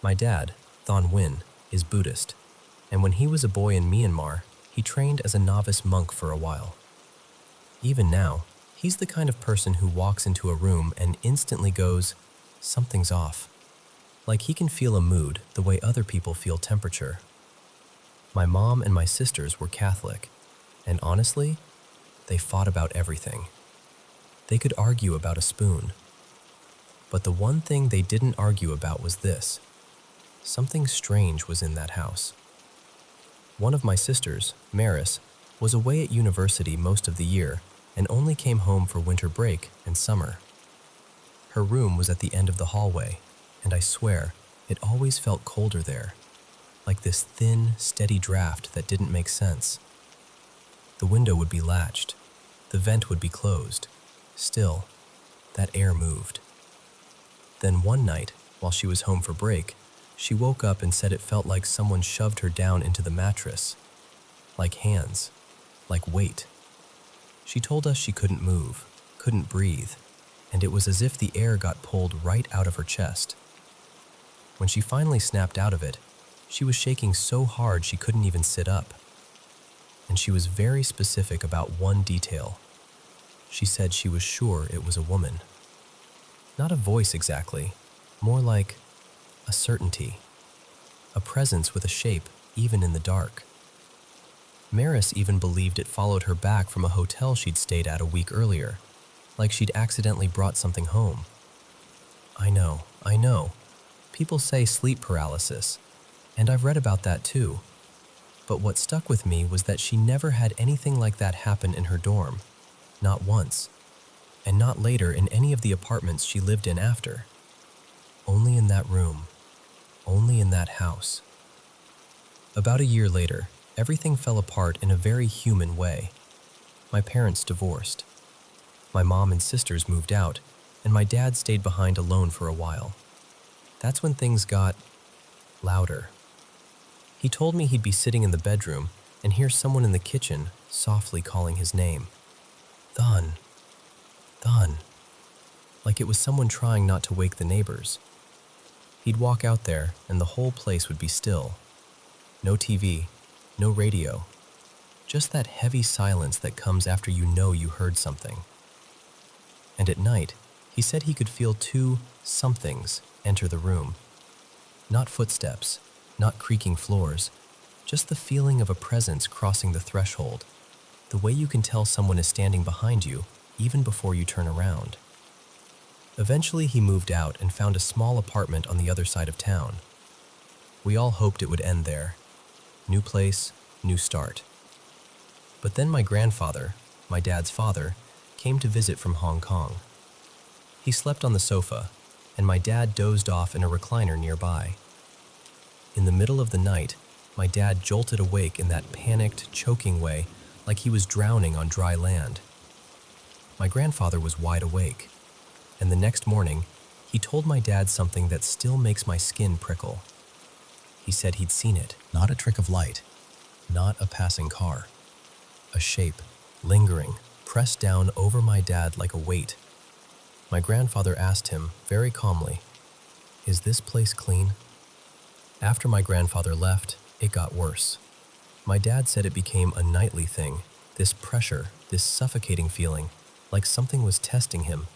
My dad, Thon Win, is Buddhist, and when he was a boy in Myanmar, he trained as a novice monk for a while. Even now, he's the kind of person who walks into a room and instantly goes, "Something's off." Like he can feel a mood the way other people feel temperature. My mom and my sisters were Catholic, and honestly, they fought about everything. They could argue about a spoon. But the one thing they didn't argue about was this. Something strange was in that house. One of my sisters, Maris, was away at university most of the year and only came home for winter break and summer. Her room was at the end of the hallway, and I swear, it always felt colder there, like this thin, steady draft that didn't make sense. The window would be latched, the vent would be closed. Still, that air moved. Then one night, while she was home for break, she woke up and said it felt like someone shoved her down into the mattress. Like hands, like weight. She told us she couldn't move, couldn't breathe, and it was as if the air got pulled right out of her chest. When she finally snapped out of it, she was shaking so hard she couldn't even sit up. And she was very specific about one detail. She said she was sure it was a woman. Not a voice exactly, more like a certainty. A presence with a shape, even in the dark. Maris even believed it followed her back from a hotel she'd stayed at a week earlier, like she'd accidentally brought something home. I know. People say sleep paralysis, and I've read about that too. But what stuck with me was that she never had anything like that happen in her dorm. Not once. And not later in any of the apartments she lived in after. Only in that room. Only in that house. About a year later, everything fell apart in a very human way. My parents divorced. My mom and sisters moved out, and my dad stayed behind alone for a while. That's when things got louder. He told me he'd be sitting in the bedroom and hear someone in the kitchen softly calling his name. Thon. Like it was someone trying not to wake the neighbors. He'd walk out there and the whole place would be still. No TV, no radio. Just that heavy silence that comes after you know you heard something. And at night, he said he could feel 2 somethings enter the room. Not footsteps, not creaking floors, just the feeling of a presence crossing the threshold, the way you can tell someone is standing behind you even before you turn around. Eventually he moved out and found a small apartment on the other side of town. We all hoped it would end there. New place, new start. But then my grandfather, my dad's father, came to visit from Hong Kong. He slept on the sofa, and my dad dozed off in a recliner nearby. In the middle of the night, my dad jolted awake in that panicked, choking way, like he was drowning on dry land. My grandfather was wide awake, and the next morning, He told my dad something that still makes my skin prickle. He said he'd seen it, not a trick of light, not a passing car. A shape, lingering, pressed down over my dad like a weight. My grandfather asked him, very calmly, "Is this place clean?" After my grandfather left, it got worse. My dad said it became a nightly thing, this pressure, this suffocating feeling, like something was testing him.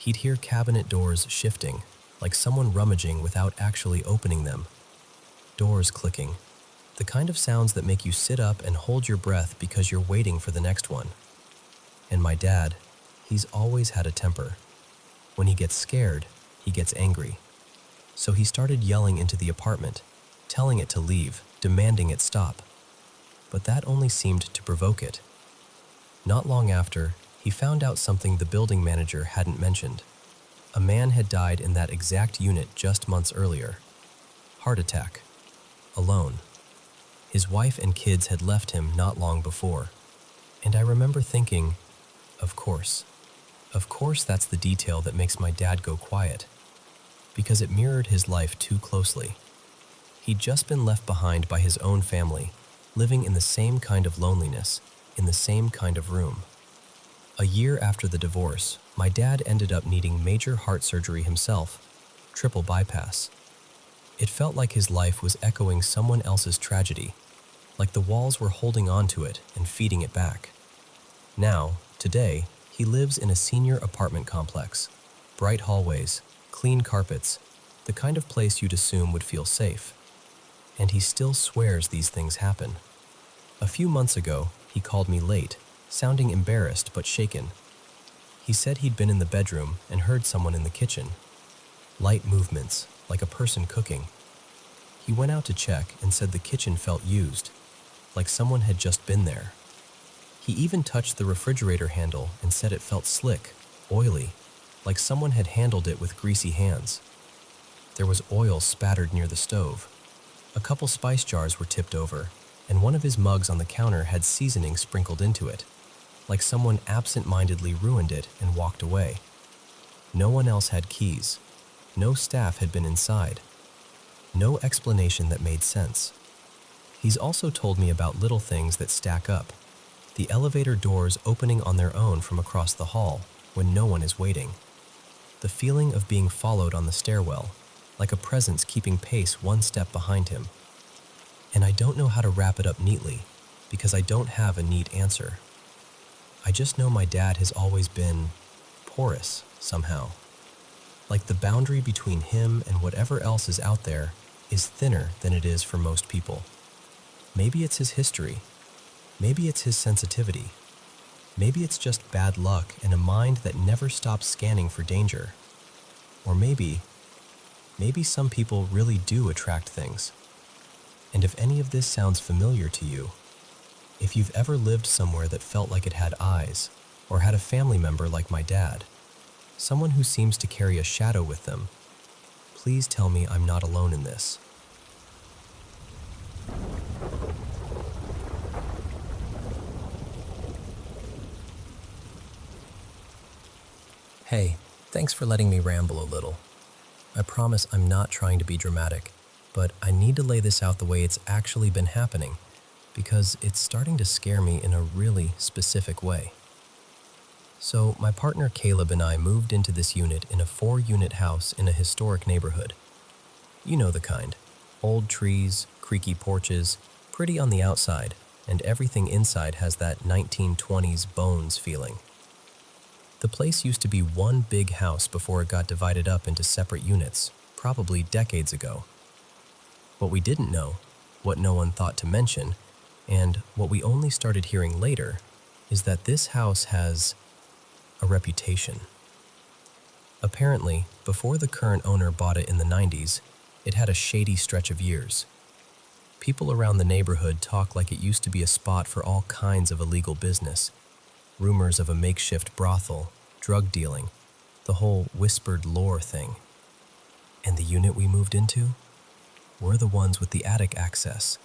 He'd hear cabinet doors shifting, like someone rummaging without actually opening them. Doors clicking, the kind of sounds that make you sit up and hold your breath because you're waiting for the next one. And my dad, he's always had a temper. When he gets scared, he gets angry. So he started yelling into the apartment, telling it to leave, demanding it stop. But that only seemed to provoke it. Not long after, he found out something the building manager hadn't mentioned. A man had died in that exact unit just months earlier. Heart attack. Alone. His wife and kids had left him not long before. And I remember thinking, of course that's the detail that makes my dad go quiet. Because it mirrored his life too closely. He'd just been left behind by his own family, living in the same kind of loneliness, in the same kind of room. A year after the divorce, my dad ended up needing major heart surgery himself, triple bypass. It felt like his life was echoing someone else's tragedy, like the walls were holding on to it and feeding it back. Now, today, he lives in a senior apartment complex, bright hallways, clean carpets, the kind of place you'd assume would feel safe. And he still swears these things happen. A few months ago, he called me late, sounding embarrassed but shaken. He said he'd been in the bedroom and heard someone in the kitchen. Light movements, like a person cooking. He went out to check and said the kitchen felt used, like someone had just been there. He even touched the refrigerator handle and said it felt slick, oily, like someone had handled it with greasy hands. There was oil spattered near the stove. A couple spice jars were tipped over, and one of his mugs on the counter had seasoning sprinkled into it, like someone absent-mindedly ruined it and walked away. No one else had keys. No staff had been inside. No explanation that made sense. He's also told me about little things that stack up. The elevator doors opening on their own from across the hall when no one is waiting. The feeling of being followed on the stairwell, like a presence keeping pace one step behind him. And I don't know how to wrap it up neatly, because I don't have a neat answer. I just know my dad has always been porous, somehow. Like the boundary between him and whatever else is out there is thinner than it is for most people. Maybe it's his history. Maybe it's his sensitivity. Maybe it's just bad luck and a mind that never stops scanning for danger. Or maybe some people really do attract things. And if any of this sounds familiar to you, if you've ever lived somewhere that felt like it had eyes, or had a family member like my dad, someone who seems to carry a shadow with them, please tell me I'm not alone in this. Hey, thanks for letting me ramble a little. I promise I'm not trying to be dramatic, but I need to lay this out the way it's actually been happening, because it's starting to scare me in a really specific way. So my partner Caleb and I moved into this unit in a 4-unit house in a historic neighborhood. You know the kind. Old trees, creaky porches, pretty on the outside, and everything inside has that 1920s bones feeling. The place used to be one big house before it got divided up into separate units, probably decades ago. What we didn't know, what no one thought to mention, and what we only started hearing later, is that this house has a reputation. Apparently, before the current owner bought it in the 90s, it had a shady stretch of years. People around the neighborhood talk like it used to be a spot for all kinds of illegal business. Rumors of a makeshift brothel, drug dealing, the whole whispered lore thing. And the unit we moved into? We're the ones with the attic access,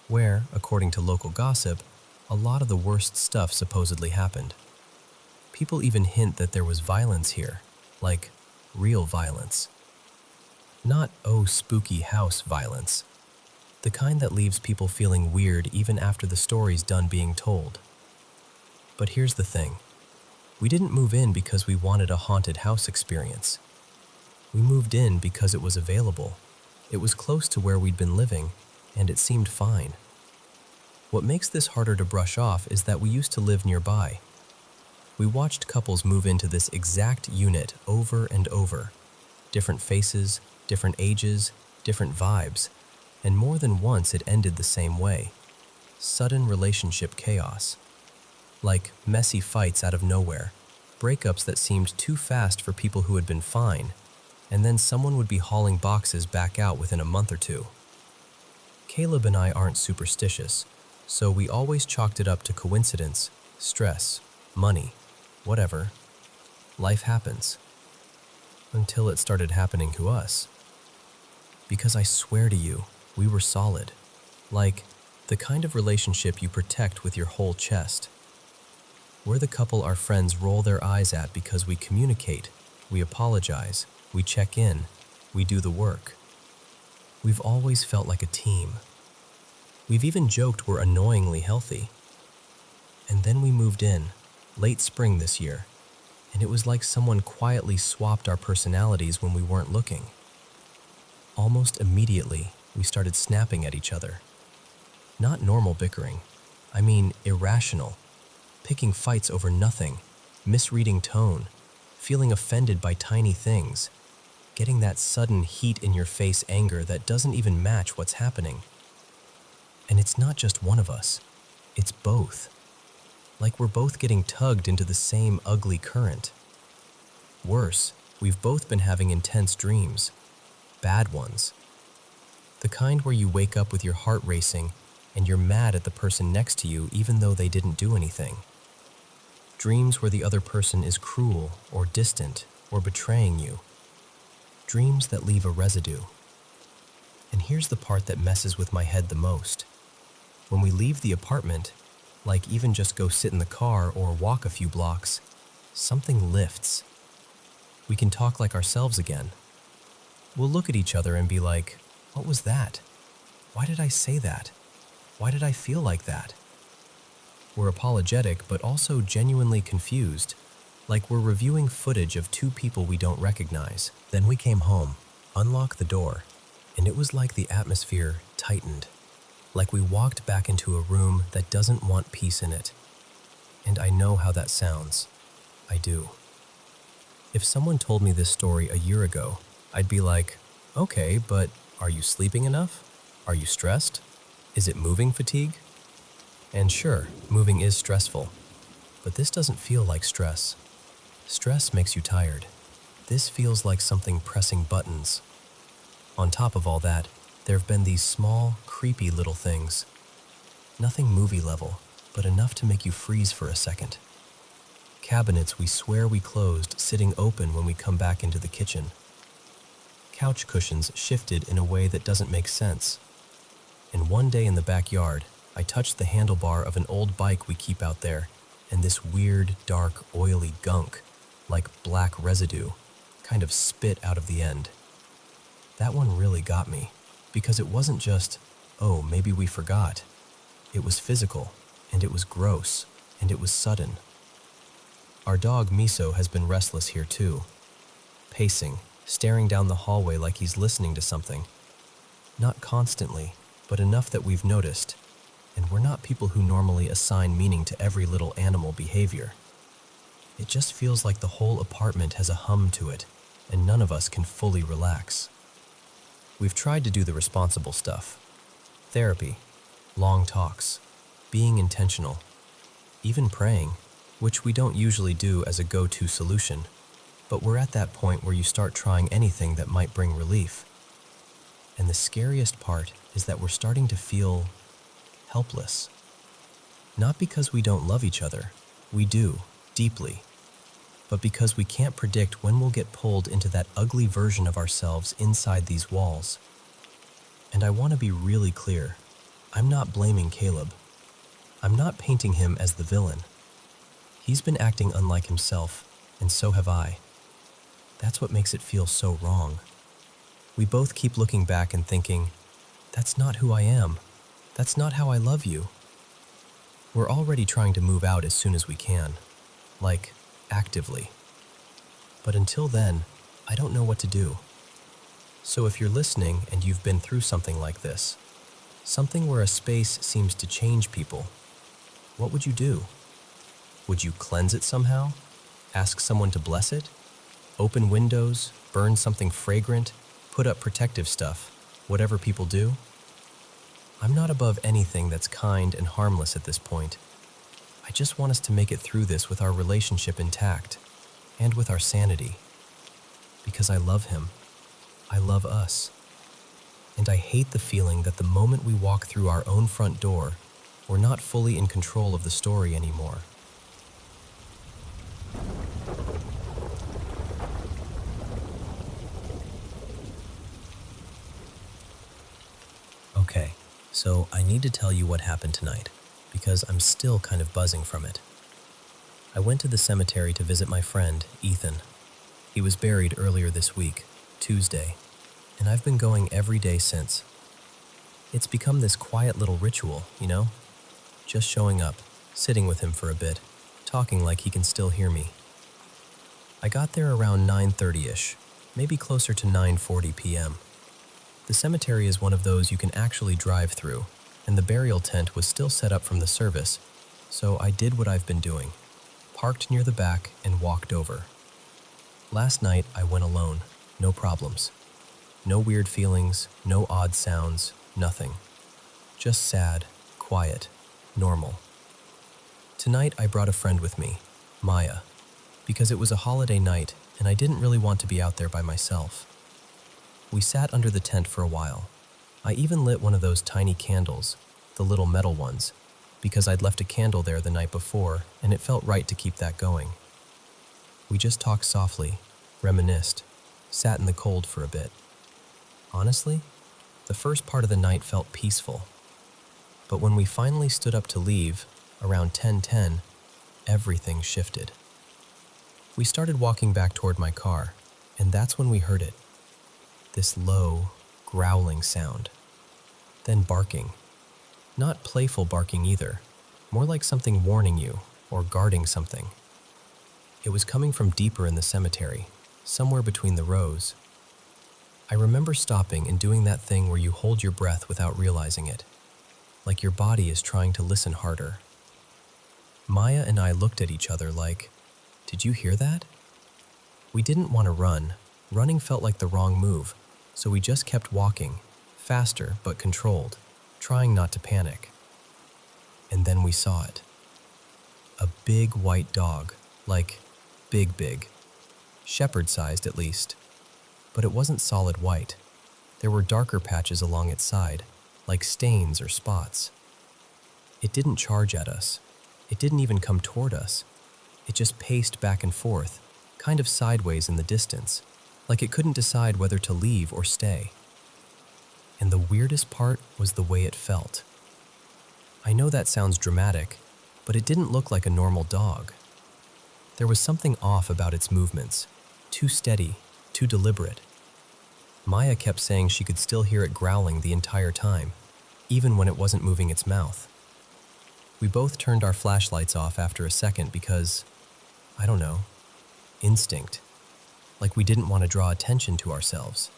where, according to local gossip, a lot of the worst stuff supposedly happened. People even hint that there was violence here, like real violence. Not, oh, spooky house violence. The kind that leaves people feeling weird even after the story's done being told. But here's the thing. We didn't move in because we wanted a haunted house experience. We moved in because it was available. It was close to where we'd been living, and it seemed fine. What makes this harder to brush off is that we used to live nearby. We watched couples move into this exact unit over and over. Different faces, different ages, different vibes, and more than once it ended the same way. Sudden relationship chaos. Like messy fights out of nowhere, breakups that seemed too fast for people who had been fine, and then someone would be hauling boxes back out within a month or two. Caleb and I aren't superstitious, so we always chalked it up to coincidence, stress, money, whatever. Life happens. Until it started happening to us. Because I swear to you, we were solid. Like, the kind of relationship you protect with your whole chest. We're the couple our friends roll their eyes at because we communicate, we apologize, we check in, we do the work. We've always felt like a team. We've even joked we're annoyingly healthy. And then we moved in, late spring this year, and it was like someone quietly swapped our personalities when we weren't looking. Almost immediately, we started snapping at each other. Not normal bickering, I mean irrational. Picking fights over nothing, misreading tone, feeling offended by tiny things, getting that sudden heat-in-your-face anger that doesn't even match what's happening. And it's not just one of us, it's both. Like we're both getting tugged into the same ugly current. Worse, we've both been having intense dreams, bad ones. The kind where you wake up with your heart racing and you're mad at the person next to you even though they didn't do anything. Dreams where the other person is cruel or distant or betraying you. Dreams that leave a residue. And here's the part that messes with my head the most. When we leave the apartment, like even just go sit in the car or walk a few blocks, something lifts. We can talk like ourselves again. We'll look at each other and be like, what was that? Why did I say that? Why did I feel like that? We're apologetic, but also genuinely confused, like we're reviewing footage of two people we don't recognize. Then we came home, unlocked the door, and it was like the atmosphere tightened, like we walked back into a room that doesn't want peace in it. And I know how that sounds. I do. If someone told me this story a year ago, I'd be like, okay, but are you sleeping enough? Are you stressed? Is it moving fatigue? And sure, moving is stressful, but this doesn't feel like stress. Stress makes you tired. This feels like something pressing buttons. On top of all that, there have been these small, creepy little things. Nothing movie level, but enough to make you freeze for a second. Cabinets we swear we closed sitting open when we come back into the kitchen. Couch cushions shifted in a way that doesn't make sense. And one day in the backyard, I touched the handlebar of an old bike we keep out there, and this weird, dark, oily gunk, like black residue, kind of spit out of the end. That one really got me, because it wasn't just, oh, maybe we forgot. It was physical, and it was gross, and it was sudden. Our dog Miso has been restless here too, pacing, staring down the hallway like he's listening to something. Not constantly, but enough that we've noticed. And we're not people who normally assign meaning to every little animal behavior. It just feels like the whole apartment has a hum to it, and none of us can fully relax. We've tried to do the responsible stuff. Therapy, long talks, being intentional, even praying, which we don't usually do as a go-to solution, but we're at that point where you start trying anything that might bring relief. And the scariest part is that we're starting to feel helpless. Not because we don't love each other, we do, deeply, but because we can't predict when we'll get pulled into that ugly version of ourselves inside these walls. And I want to be really clear, I'm not blaming Caleb. I'm not painting him as the villain. He's been acting unlike himself, and so have I. That's what makes it feel so wrong. We both keep looking back and thinking, that's not who I am. That's not how I love you. We're already trying to move out as soon as we can, like, actively. But until then, I don't know what to do. So if you're listening and you've been through something like this, something where a space seems to change people, what would you do? Would you cleanse it somehow? Ask someone to bless it? Open windows, burn something fragrant, put up protective stuff, whatever people do? I'm not above anything that's kind and harmless at this point. I just want us to make it through this with our relationship intact, and with our sanity. Because I love him. I love us. And I hate the feeling that the moment we walk through our own front door, we're not fully in control of the story anymore. Okay, so I need to tell you what happened tonight, because I'm still kind of buzzing from it. I went to the cemetery to visit my friend, Ethan. He was buried earlier this week, Tuesday, and I've been going every day since. It's become this quiet little ritual, you know? Just showing up, sitting with him for a bit, talking like he can still hear me. I got there around 9:30-ish, maybe closer to 9:40 p.m. The cemetery is one of those you can actually drive through, and the burial tent was still set up from the service, so I did what I've been doing, parked near the back and walked over. Last night I went alone, no problems. No weird feelings, no odd sounds, nothing. Just sad, quiet, normal. Tonight I brought a friend with me, Maya, because it was a holiday night and I didn't really want to be out there by myself. We sat under the tent for a while. I even lit one of those tiny candles, the little metal ones, because I'd left a candle there the night before and it felt right to keep that going. We just talked softly, reminisced, sat in the cold for a bit. Honestly, the first part of the night felt peaceful. But when we finally stood up to leave, around 10:10, everything shifted. We started walking back toward my car, and that's when we heard it. This low, growling sound. Then barking. Not playful barking either, more like something warning you or guarding something. It was coming from deeper in the cemetery, somewhere between the rows. I remember stopping and doing that thing where you hold your breath without realizing it, like your body is trying to listen harder. Maya and I looked at each other like, did you hear that? We didn't want to run. Running felt like the wrong move, so we just kept walking, faster but controlled, trying not to panic. And then we saw it. A big white dog, like big, shepherd-sized at least. But it wasn't solid white. There were darker patches along its side, like stains or spots. It didn't charge at us. It didn't even come toward us. It just paced back and forth, kind of sideways in the distance, like it couldn't decide whether to leave or stay. And the weirdest part was the way it felt. I know that sounds dramatic, but it didn't look like a normal dog. There was something off about its movements, too steady, too deliberate. Maya kept saying she could still hear it growling the entire time, even when it wasn't moving its mouth. We both turned our flashlights off after a second because, I don't know, instinct, like we didn't want to draw attention to ourselves.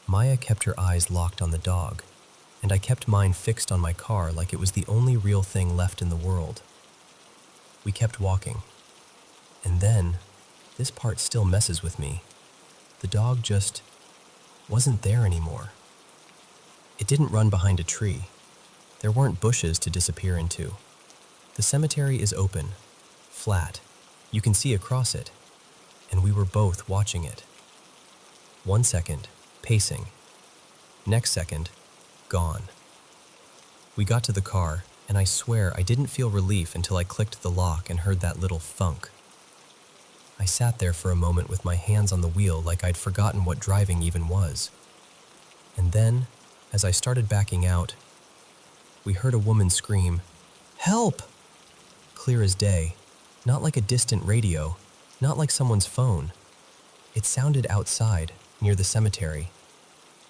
Maya kept her eyes locked on the dog, and I kept mine fixed on my car like it was the only real thing left in the world. We kept walking, and then, this part still messes with me. The dog just wasn't there anymore. It didn't run behind a tree. There weren't bushes to disappear into. The cemetery is open, flat. You can see across it, and we were both watching it. 1 second, pacing. Next second, gone. We got to the car, and I swear I didn't feel relief until I clicked the lock and heard that little thunk. I sat there for a moment with my hands on the wheel like I'd forgotten what driving even was. And then, as I started backing out, we heard a woman scream, "Help!" Clear as day, not like a distant radio, not like someone's phone. It sounded outside, near the cemetery,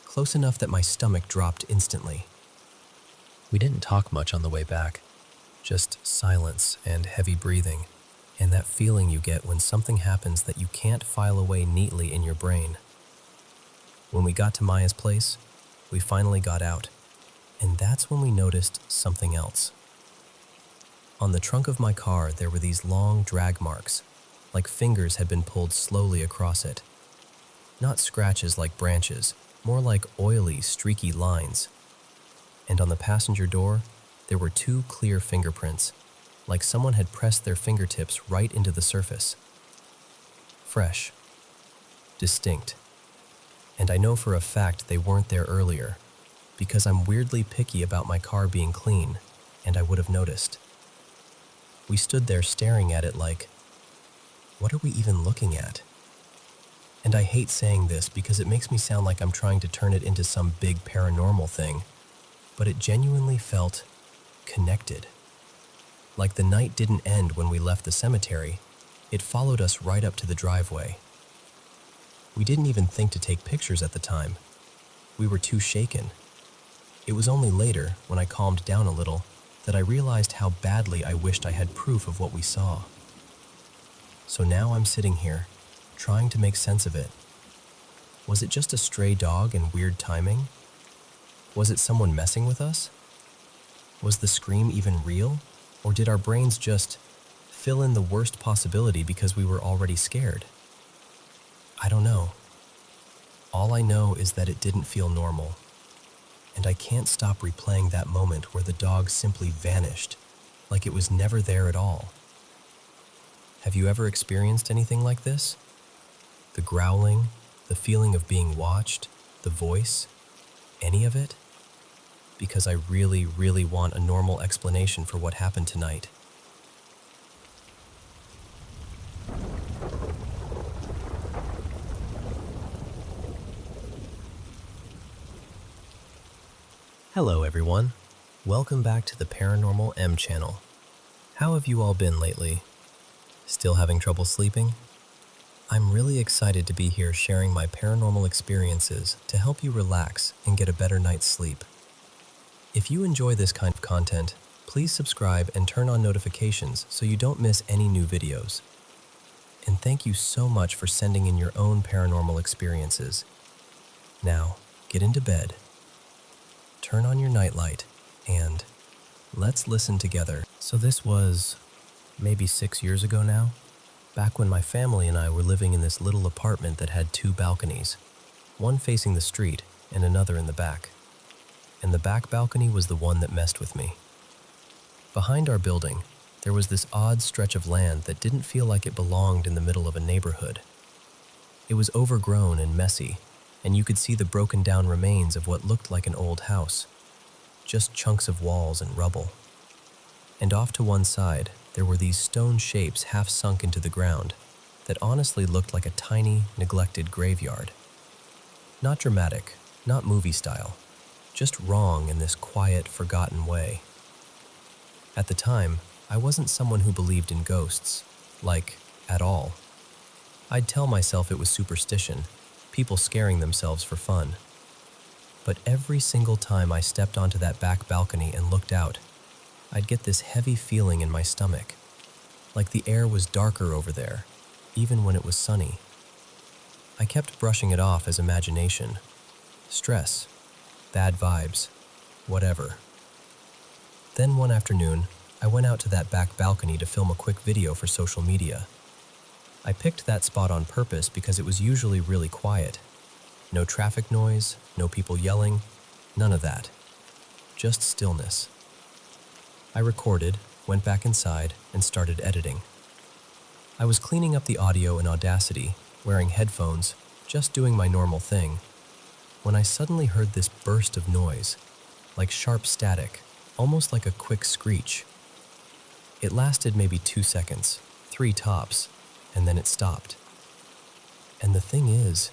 close enough that my stomach dropped instantly. We didn't talk much on the way back, just silence and heavy breathing, and that feeling you get when something happens that you can't file away neatly in your brain. When we got to Maya's place, we finally got out, and that's when we noticed something else. On the trunk of my car, there were these long drag marks, like fingers had been pulled slowly across it. Not scratches like branches, more like oily, streaky lines. And on the passenger door, there were 2 clear fingerprints, like someone had pressed their fingertips right into the surface. Fresh. Distinct. And I know for a fact they weren't there earlier, because I'm weirdly picky about my car being clean, and I would have noticed. We stood there staring at it like, what are we even looking at? And I hate saying this because it makes me sound like I'm trying to turn it into some big paranormal thing, but it genuinely felt connected. Like the night didn't end when we left the cemetery, it followed us right up to the driveway. We didn't even think to take pictures at the time. We were too shaken. It was only later, when I calmed down a little, that I realized how badly I wished I had proof of what we saw. So now I'm sitting here, trying to make sense of it. Was it just a stray dog and weird timing? Was it someone messing with us? Was the scream even real? Or did our brains just fill in the worst possibility because we were already scared? I don't know. All I know is that it didn't feel normal. And I can't stop replaying that moment where the dog simply vanished, like it was never there at all. Have you ever experienced anything like this? The growling, the feeling of being watched, the voice, any of it? Because I really, really want a normal explanation for what happened tonight. Hello everyone, welcome back to the Paranormal M channel. How have you all been lately? Still having trouble sleeping? I'm really excited to be here sharing my paranormal experiences to help you relax and get a better night's sleep. If you enjoy this kind of content, please subscribe and turn on notifications so you don't miss any new videos. And thank you so much for sending in your own paranormal experiences. Now, get into bed, turn on your nightlight, and let's listen together. So this was maybe 6 years ago now, back when my family and I were living in this little apartment that had 2 balconies, one facing the street and another in the back. And the back balcony was the one that messed with me. Behind our building, there was this odd stretch of land that didn't feel like it belonged in the middle of a neighborhood. It was overgrown and messy, and you could see the broken down remains of what looked like an old house, just chunks of walls and rubble. And off to one side, there were these stone shapes half sunk into the ground that honestly looked like a tiny, neglected graveyard. Not dramatic, not movie style, just wrong in this quiet, forgotten way. At the time, I wasn't someone who believed in ghosts, like, at all. I'd tell myself it was superstition, people scaring themselves for fun. But every single time I stepped onto that back balcony and looked out, I'd get this heavy feeling in my stomach, like the air was darker over there, even when it was sunny. I kept brushing it off as imagination, stress, bad vibes, whatever. Then one afternoon, I went out to that back balcony to film a quick video for social media. I picked that spot on purpose because it was usually really quiet. No traffic noise, no people yelling, none of that. Just stillness. I recorded, went back inside, and started editing. I was cleaning up the audio in Audacity, wearing headphones, just doing my normal thing, when I suddenly heard this burst of noise, like sharp static, almost like a quick screech. It lasted maybe 2 seconds, 3 tops, and then it stopped. And the thing is,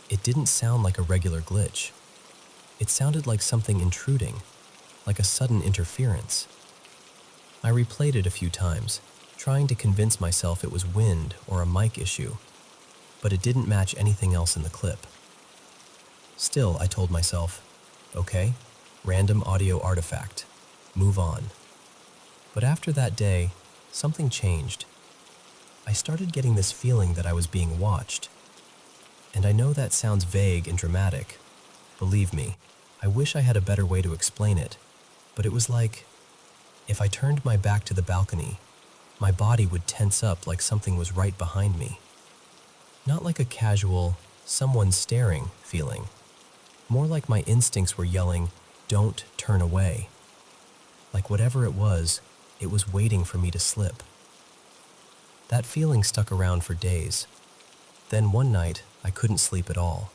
it didn't sound like a regular glitch. It sounded like something intruding, like a sudden interference. I replayed it a few times, trying to convince myself it was wind or a mic issue, but it didn't match anything else in the clip. Still, I told myself, okay, random audio artifact, move on. But after that day, something changed. I started getting this feeling that I was being watched. And I know that sounds vague and dramatic. Believe me, I wish I had a better way to explain it, but it was like, if I turned my back to the balcony, my body would tense up like something was right behind me. Not like a casual, someone staring feeling. More like my instincts were yelling, don't turn away. Like whatever it was waiting for me to slip. That feeling stuck around for days. Then one night, I couldn't sleep at all.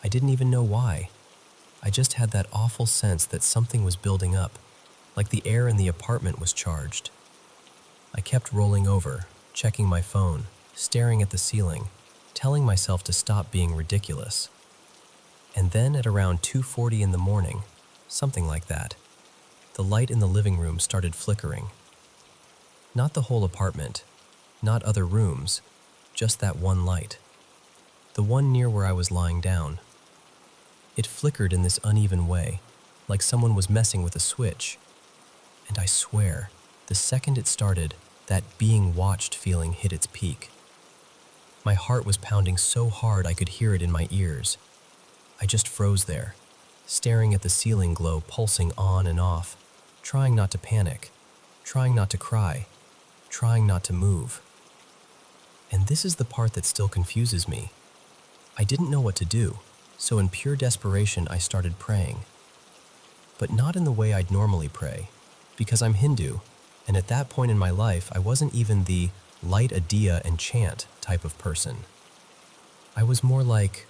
I didn't even know why. I just had that awful sense that something was building up, like the air in the apartment was charged. I kept rolling over, checking my phone, staring at the ceiling, telling myself to stop being ridiculous. And then at around 2:40 in the morning, something like that, the light in the living room started flickering. Not the whole apartment, not other rooms, just that one light. The one near where I was lying down. It flickered in this uneven way, like someone was messing with a switch. And I swear, the second it started, that being watched feeling hit its peak. My heart was pounding so hard I could hear it in my ears. I just froze there, staring at the ceiling glow pulsing on and off, trying not to panic, trying not to cry, trying not to move. And this is the part that still confuses me. I didn't know what to do, so in pure desperation I started praying. But not in the way I'd normally pray, because I'm Hindu, and at that point in my life I wasn't even the light a diya and chant type of person. I was more like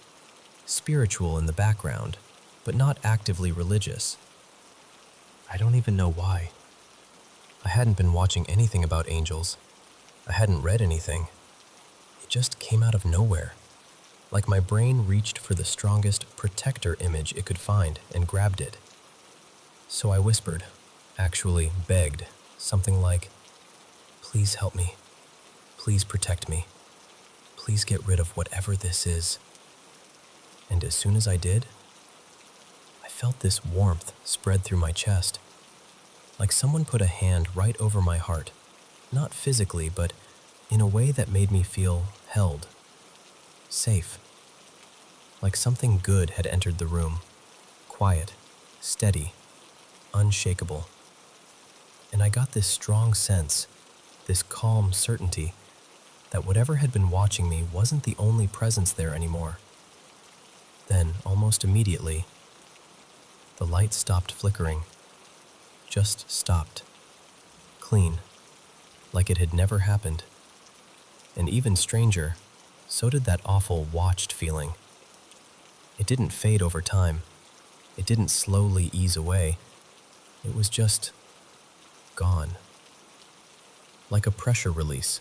spiritual in the background, but not actively religious. I don't even know why. I hadn't been watching anything about angels. I hadn't read anything. It just came out of nowhere. Like my brain reached for the strongest protector image it could find and grabbed it. So I whispered, actually begged, something like, please help me. Please protect me. Please get rid of whatever this is. And as soon as I did, I felt this warmth spread through my chest. Like someone put a hand right over my heart, not physically, but in a way that made me feel held, safe. Like something good had entered the room, quiet, steady, unshakable. And I got this strong sense, this calm certainty, that whatever had been watching me wasn't the only presence there anymore. Then, almost immediately, the light stopped flickering. Just stopped. Clean. Like it had never happened. And even stranger, so did that awful watched feeling. It didn't fade over time. It didn't slowly ease away. It was just gone. Like a pressure release.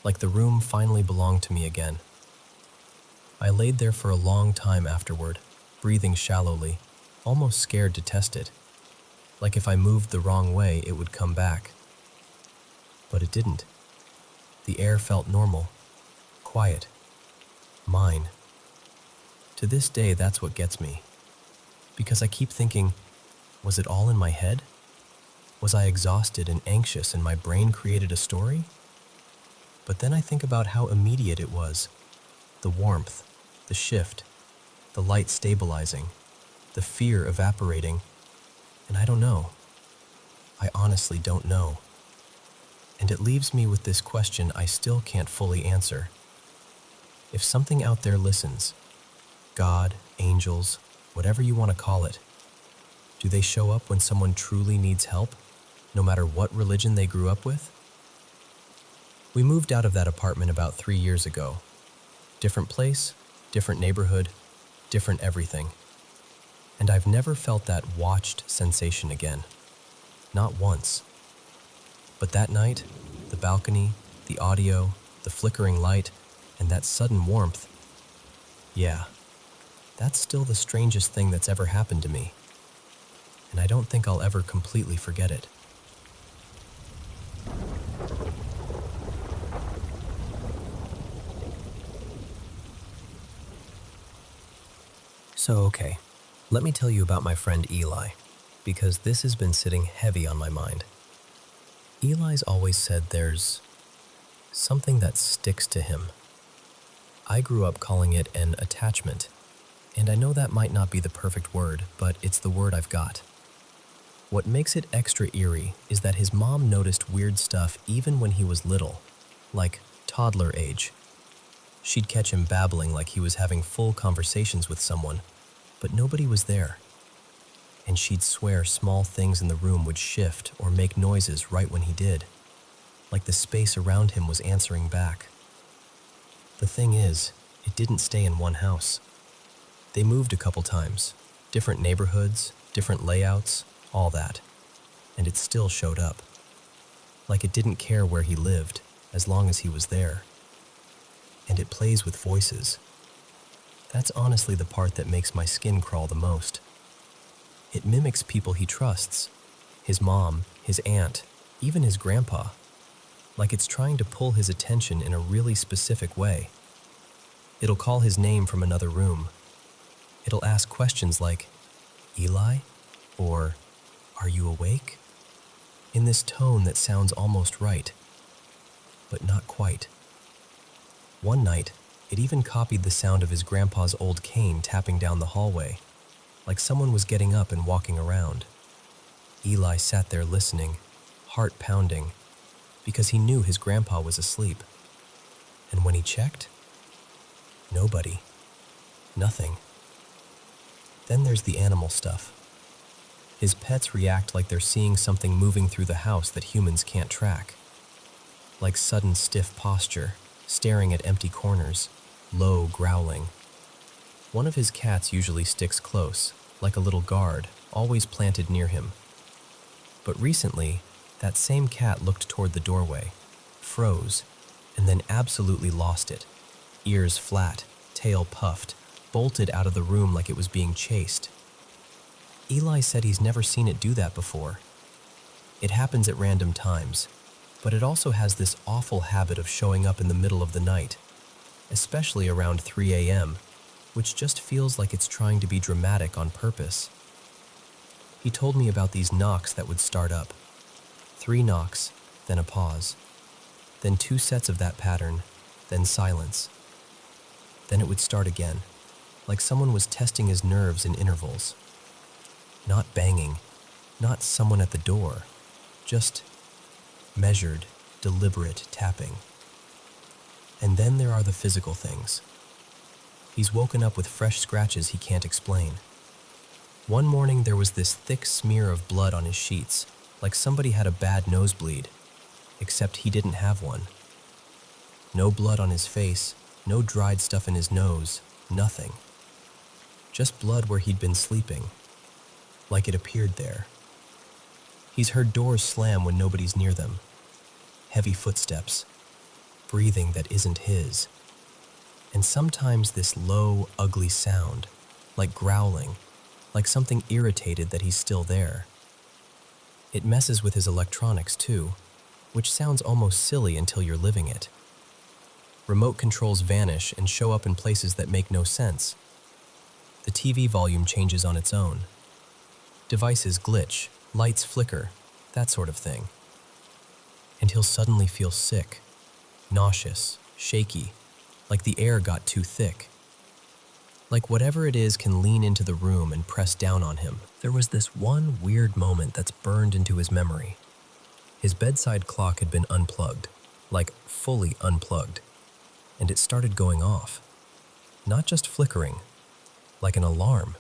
Like the room finally belonged to me again. I laid there for a long time afterward, breathing shallowly, almost scared to test it. Like if I moved the wrong way, it would come back. But it didn't. The air felt normal, quiet, mine. To this day, that's what gets me. Because I keep thinking, was it all in my head? Was I exhausted and anxious and my brain created a story? But then I think about how immediate it was. The warmth, the shift, the light stabilizing, the fear evaporating, and I don't know. I honestly don't know. And it leaves me with this question I still can't fully answer. If something out there listens, God, angels, whatever you want to call it, do they show up when someone truly needs help, no matter what religion they grew up with? We moved out of that apartment about 3 years ago. Different place, different neighborhood, different everything. And I've never felt that watched sensation again. Not once. But that night, the balcony, the audio, the flickering light, and that sudden warmth, yeah, that's still the strangest thing that's ever happened to me. And I don't think I'll ever completely forget it. Okay, let me tell you about my friend Eli, because this has been sitting heavy on my mind. Eli's always said there's something that sticks to him. I grew up calling it an attachment, and I know that might not be the perfect word, but it's the word I've got. What makes it extra eerie is that his mom noticed weird stuff even when he was little, like toddler age. She'd catch him babbling like he was having full conversations with someone, but nobody was there. And she'd swear small things in the room would shift or make noises right when he did, like the space around him was answering back. The thing is, it didn't stay in one house. They moved a couple times, different neighborhoods, different layouts, all that, and it still showed up. Like it didn't care where he lived, as long as he was there. And it plays with voices. That's honestly the part that makes my skin crawl the most. It mimics people he trusts, his mom, his aunt, even his grandpa, like it's trying to pull his attention in a really specific way. It'll call his name from another room. It'll ask questions like, "Eli?" or "Are you awake?" in this tone that sounds almost right, but not quite. One night, it even copied the sound of his grandpa's old cane tapping down the hallway, like someone was getting up and walking around. Eli sat there listening, heart pounding, because he knew his grandpa was asleep. And when he checked, nobody. Nothing. Then there's the animal stuff. His pets react like they're seeing something moving through the house that humans can't track. Like sudden stiff posture, staring at empty corners, low growling. One of his cats usually sticks close, like a little guard, always planted near him. But recently, that same cat looked toward the doorway, froze, and then absolutely lost it. Ears flat, tail puffed, bolted out of the room like it was being chased. Eli said he's never seen it do that before. It happens at random times, but it also has this awful habit of showing up in the middle of the night, especially around 3 a.m., which just feels like it's trying to be dramatic on purpose. He told me about these knocks that would start up. 3 knocks, then a pause, then 2 sets of that pattern, then silence. Then it would start again, like someone was testing his nerves in intervals. Not banging, not someone at the door, just measured, deliberate tapping. And then there are the physical things. He's woken up with fresh scratches he can't explain. One morning there was this thick smear of blood on his sheets, like somebody had a bad nosebleed, except he didn't have one. No blood on his face, no dried stuff in his nose, nothing. Just blood where he'd been sleeping, like it appeared there. He's heard doors slam when nobody's near them. Heavy footsteps, breathing that isn't his. And sometimes this low, ugly sound, like growling, like something irritated that he's still there. It messes with his electronics too, which sounds almost silly until you're living it. Remote controls vanish and show up in places that make no sense. The TV volume changes on its own. Devices glitch, lights flicker, that sort of thing. And he'll suddenly feel sick, nauseous, shaky, like the air got too thick. Like whatever it is can lean into the room and press down on him. There was this one weird moment that's burned into his memory. His bedside clock had been unplugged, like fully unplugged, and it started going off. Not just flickering, like an alarm.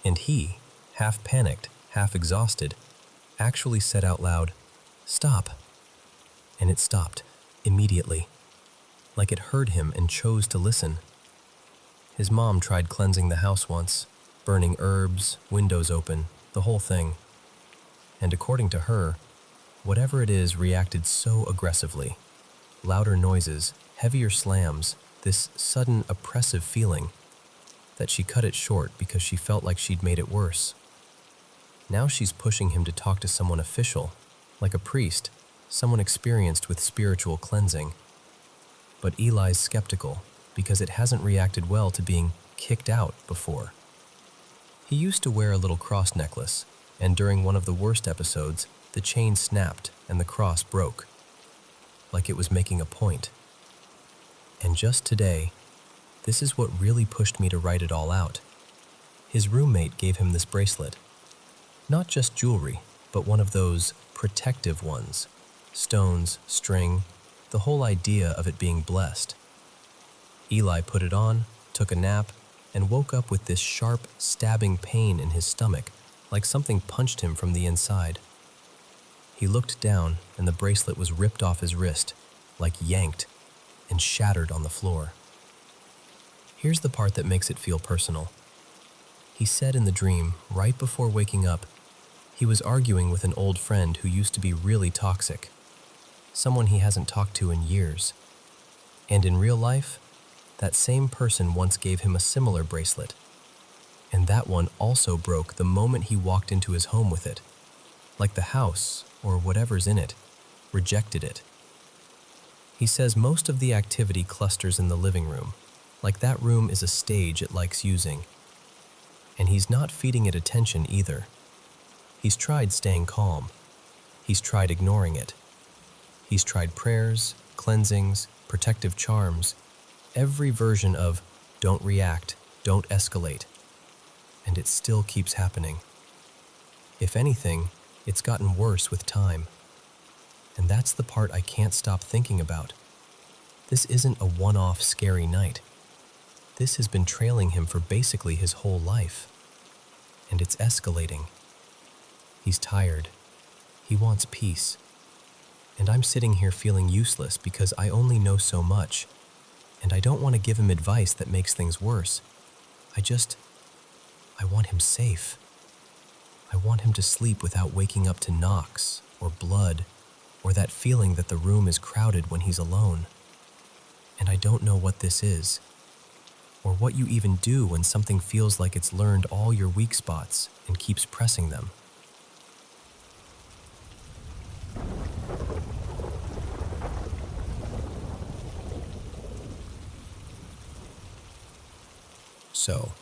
And he, half panicked, half exhausted, actually said out loud, "Stop." And it stopped, immediately, like it heard him and chose to listen. His mom tried cleansing the house once, burning herbs, windows open, the whole thing. And according to her, whatever it is reacted so aggressively. Louder noises, heavier slams, this sudden oppressive feeling, that she cut it short because she felt like she'd made it worse. Now she's pushing him to talk to someone official, like a priest, someone experienced with spiritual cleansing. But Eli's skeptical because it hasn't reacted well to being kicked out before. He used to wear a little cross necklace, and during one of the worst episodes, the chain snapped and the cross broke, like it was making a point. And just today, this is what really pushed me to write it all out. His roommate gave him this bracelet. Not just jewelry, but one of those protective ones. Stones, string, the whole idea of it being blessed. Eli put it on, took a nap, and woke up with this sharp, stabbing pain in his stomach, like something punched him from the inside. He looked down, and the bracelet was ripped off his wrist, like yanked, and shattered on the floor. Here's the part that makes it feel personal. He said in the dream, right before waking up, he was arguing with an old friend who used to be really toxic, someone he hasn't talked to in years. And in real life, that same person once gave him a similar bracelet, and that one also broke the moment he walked into his home with it, like the house, or whatever's in it, rejected it. He says most of the activity clusters in the living room, like that room is a stage it likes using. And he's not feeding it attention either. He's tried staying calm. He's tried ignoring it. He's tried prayers, cleansings, protective charms, every version of don't react, don't escalate. And it still keeps happening. If anything, it's gotten worse with time. And that's the part I can't stop thinking about. This isn't a one-off scary night. This has been trailing him for basically his whole life. And it's escalating. He's tired. He wants peace. And I'm sitting here feeling useless because I only know so much. And I don't want to give him advice that makes things worse. I want him safe. I want him to sleep without waking up to knocks, or blood, or that feeling that the room is crowded when he's alone. And I don't know what this is, or what you even do when something feels like it's learned all your weak spots and keeps pressing them. So,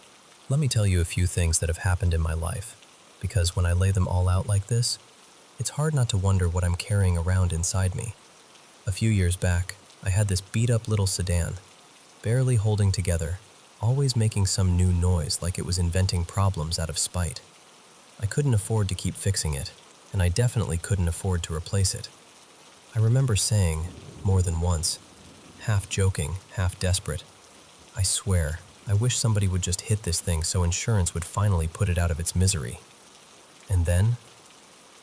let me tell you a few things that have happened in my life, because when I lay them all out like this, it's hard not to wonder what I'm carrying around inside me. A few years back, I had this beat-up little sedan, barely holding together, always making some new noise like it was inventing problems out of spite. I couldn't afford to keep fixing it, and I definitely couldn't afford to replace it. I remember saying, more than once, half joking, half desperate, I swear, I wish somebody would just hit this thing so insurance would finally put it out of its misery. And then,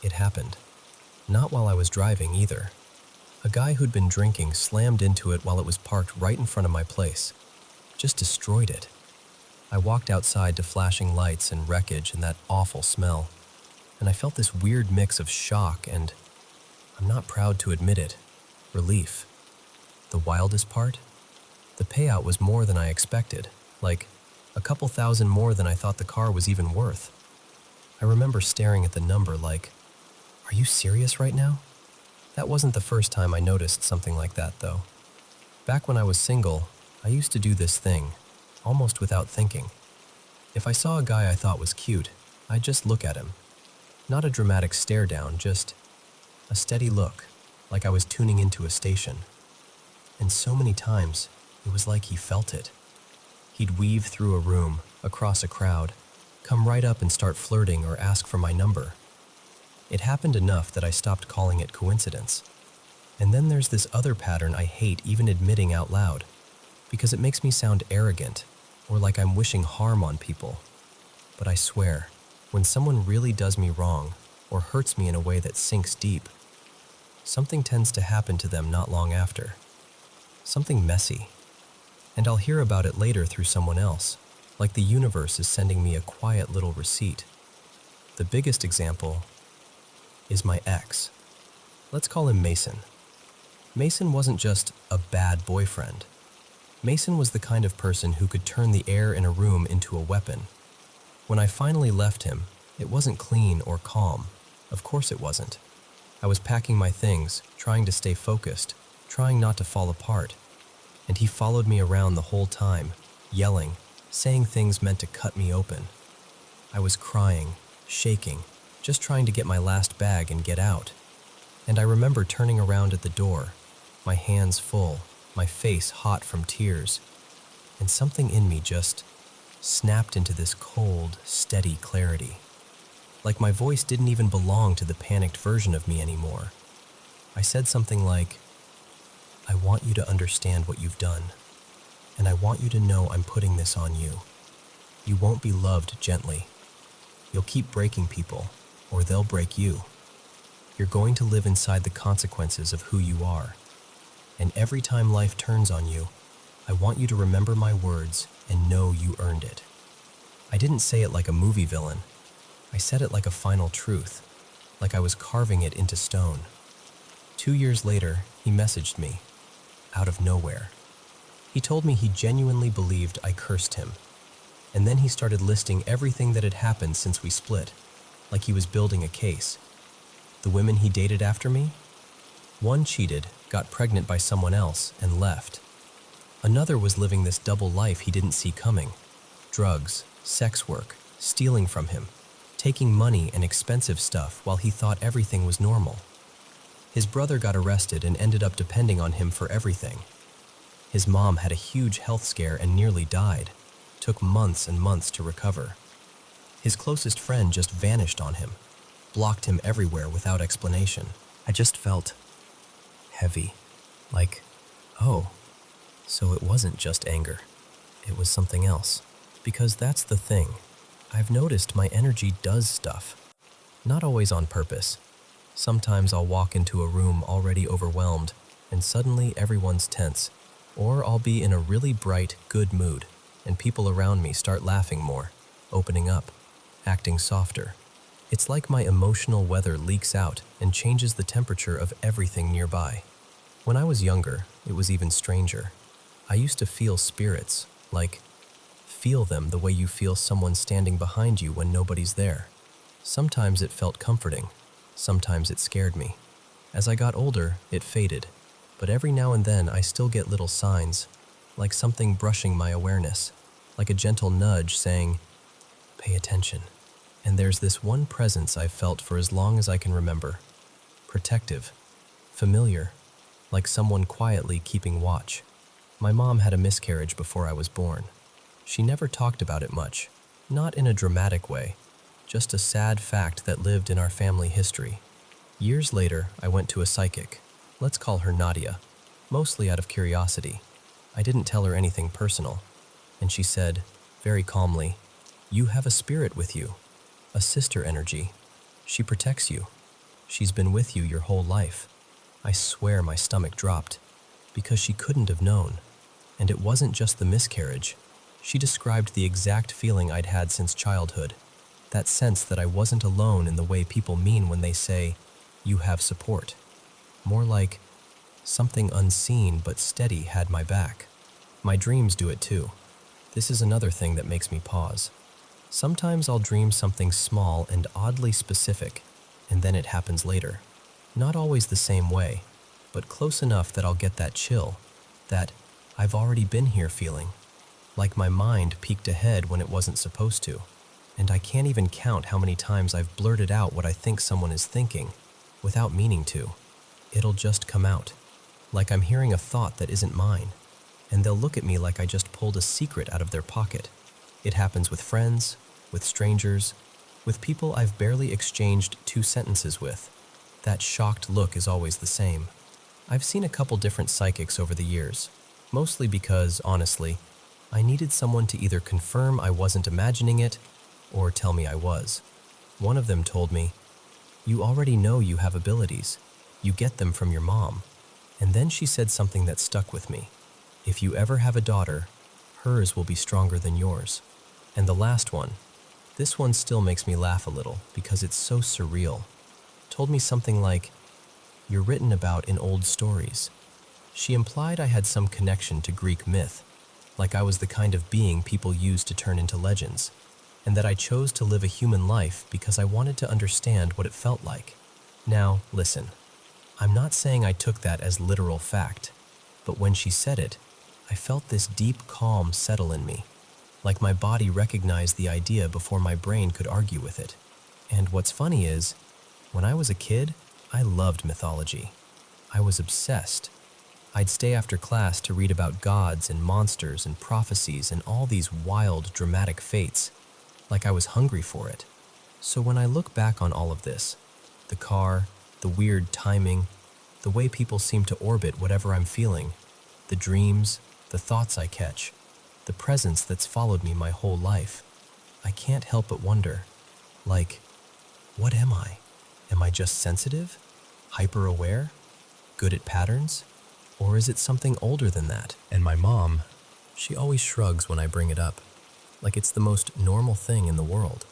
it happened. Not while I was driving either. A guy who'd been drinking slammed into it while it was parked right in front of my place. Just destroyed it. I walked outside to flashing lights and wreckage and that awful smell, and I felt this weird mix of shock and, I'm not proud to admit it, relief. The wildest part? The payout was more than I expected, like a couple thousand more than I thought the car was even worth. I remember staring at the number like, are you serious right now? That wasn't the first time I noticed something like that, though. Back when I was single, I used to do this thing, almost without thinking. If I saw a guy I thought was cute, I'd just look at him. Not a dramatic stare down, just a steady look, like I was tuning into a station. And so many times, it was like he felt it. He'd weave through a room, across a crowd, come right up and start flirting or ask for my number. It happened enough that I stopped calling it coincidence. And then there's this other pattern I hate even admitting out loud, because it makes me sound arrogant, or like I'm wishing harm on people. But I swear, when someone really does me wrong, or hurts me in a way that sinks deep, something tends to happen to them not long after. Something messy. And I'll hear about it later through someone else, like the universe is sending me a quiet little receipt. The biggest example is my ex. Let's call him Mason. Mason wasn't just a bad boyfriend. Mason was the kind of person who could turn the air in a room into a weapon. When I finally left him, it wasn't clean or calm. Of course it wasn't. I was packing my things, trying to stay focused, trying not to fall apart. And he followed me around the whole time, yelling, saying things meant to cut me open. I was crying, shaking, just trying to get my last bag and get out. And I remember turning around at the door, my hands full, my face hot from tears, and something in me just snapped into this cold, steady clarity. Like my voice didn't even belong to the panicked version of me anymore. I said something like, "I want you to understand what you've done, and I want you to know I'm putting this on you. You won't be loved gently. You'll keep breaking people, or they'll break you. You're going to live inside the consequences of who you are. And every time life turns on you, I want you to remember my words and know you earned it." I didn't say it like a movie villain. I said it like a final truth, like I was carving it into stone. 2 years later, he messaged me, out of nowhere. He told me he genuinely believed I cursed him. And then he started listing everything that had happened since we split, like he was building a case. The women he dated after me? One cheated, got pregnant by someone else, and left. Another was living this double life he didn't see coming. Drugs, sex work, stealing from him, taking money and expensive stuff while he thought everything was normal. His brother got arrested and ended up depending on him for everything. His mom had a huge health scare and nearly died. Took months and months to recover. His closest friend just vanished on him, blocked him everywhere without explanation. I just felt heavy, like, oh, so it wasn't just anger. It was something else. Because that's the thing. I've noticed my energy does stuff. Not always on purpose. Sometimes I'll walk into a room already overwhelmed, and suddenly everyone's tense. Or I'll be in a really bright, good mood, and people around me start laughing more, opening up, acting softer. It's like my emotional weather leaks out and changes the temperature of everything nearby. When I was younger, it was even stranger. I used to feel spirits, like feel them the way you feel someone standing behind you when nobody's there. Sometimes it felt comforting, sometimes it scared me. As I got older, it faded, but every now and then I still get little signs, like something brushing my awareness, like a gentle nudge saying, "Pay attention." And there's this one presence I've felt for as long as I can remember. Protective, familiar, like someone quietly keeping watch. My mom had a miscarriage before I was born. She never talked about it much, not in a dramatic way, just a sad fact that lived in our family history. Years later, I went to a psychic. Let's call her Nadia, mostly out of curiosity. I didn't tell her anything personal. And she said, very calmly, "You have a spirit with you, a sister energy. She protects you. She's been with you your whole life." I swear my stomach dropped, because she couldn't have known. And it wasn't just the miscarriage. She described the exact feeling I'd had since childhood, that sense that I wasn't alone in the way people mean when they say, "You have support." More like, something unseen but steady had my back. My dreams do it too. This is another thing that makes me pause. Sometimes I'll dream something small and oddly specific, and then it happens later. Not always the same way, but close enough that I'll get that chill, that I've already been here feeling. Like my mind peeked ahead when it wasn't supposed to, and I can't even count how many times I've blurted out what I think someone is thinking, without meaning to. It'll just come out, like I'm hearing a thought that isn't mine, and they'll look at me like I just pulled a secret out of their pocket. It happens with friends, with strangers, with people I've barely exchanged 2 sentences with. That shocked look is always the same. I've seen a couple different psychics over the years, mostly because, honestly, I needed someone to either confirm I wasn't imagining it or tell me I was. One of them told me, "You already know you have abilities. You get them from your mom." And then she said something that stuck with me. "If you ever have a daughter, hers will be stronger than yours." And the last one, this one still makes me laugh a little because it's so surreal, told me something like, "You're written about in old stories." She implied I had some connection to Greek myth, like I was the kind of being people use to turn into legends, and that I chose to live a human life because I wanted to understand what it felt like. Now, listen, I'm not saying I took that as literal fact, but when she said it, I felt this deep calm settle in me, like my body recognized the idea before my brain could argue with it. And what's funny is, when I was a kid, I loved mythology. I was obsessed. I'd stay after class to read about gods and monsters and prophecies and all these wild, dramatic fates, like I was hungry for it. So when I look back on all of this, the car, the weird timing, the way people seem to orbit whatever I'm feeling, the dreams, the thoughts I catch, the presence that's followed me my whole life, I can't help but wonder, like, what am I? Am I just sensitive? Hyper-aware? Good at patterns? Or is it something older than that? And my mom, she always shrugs when I bring it up, like it's the most normal thing in the world.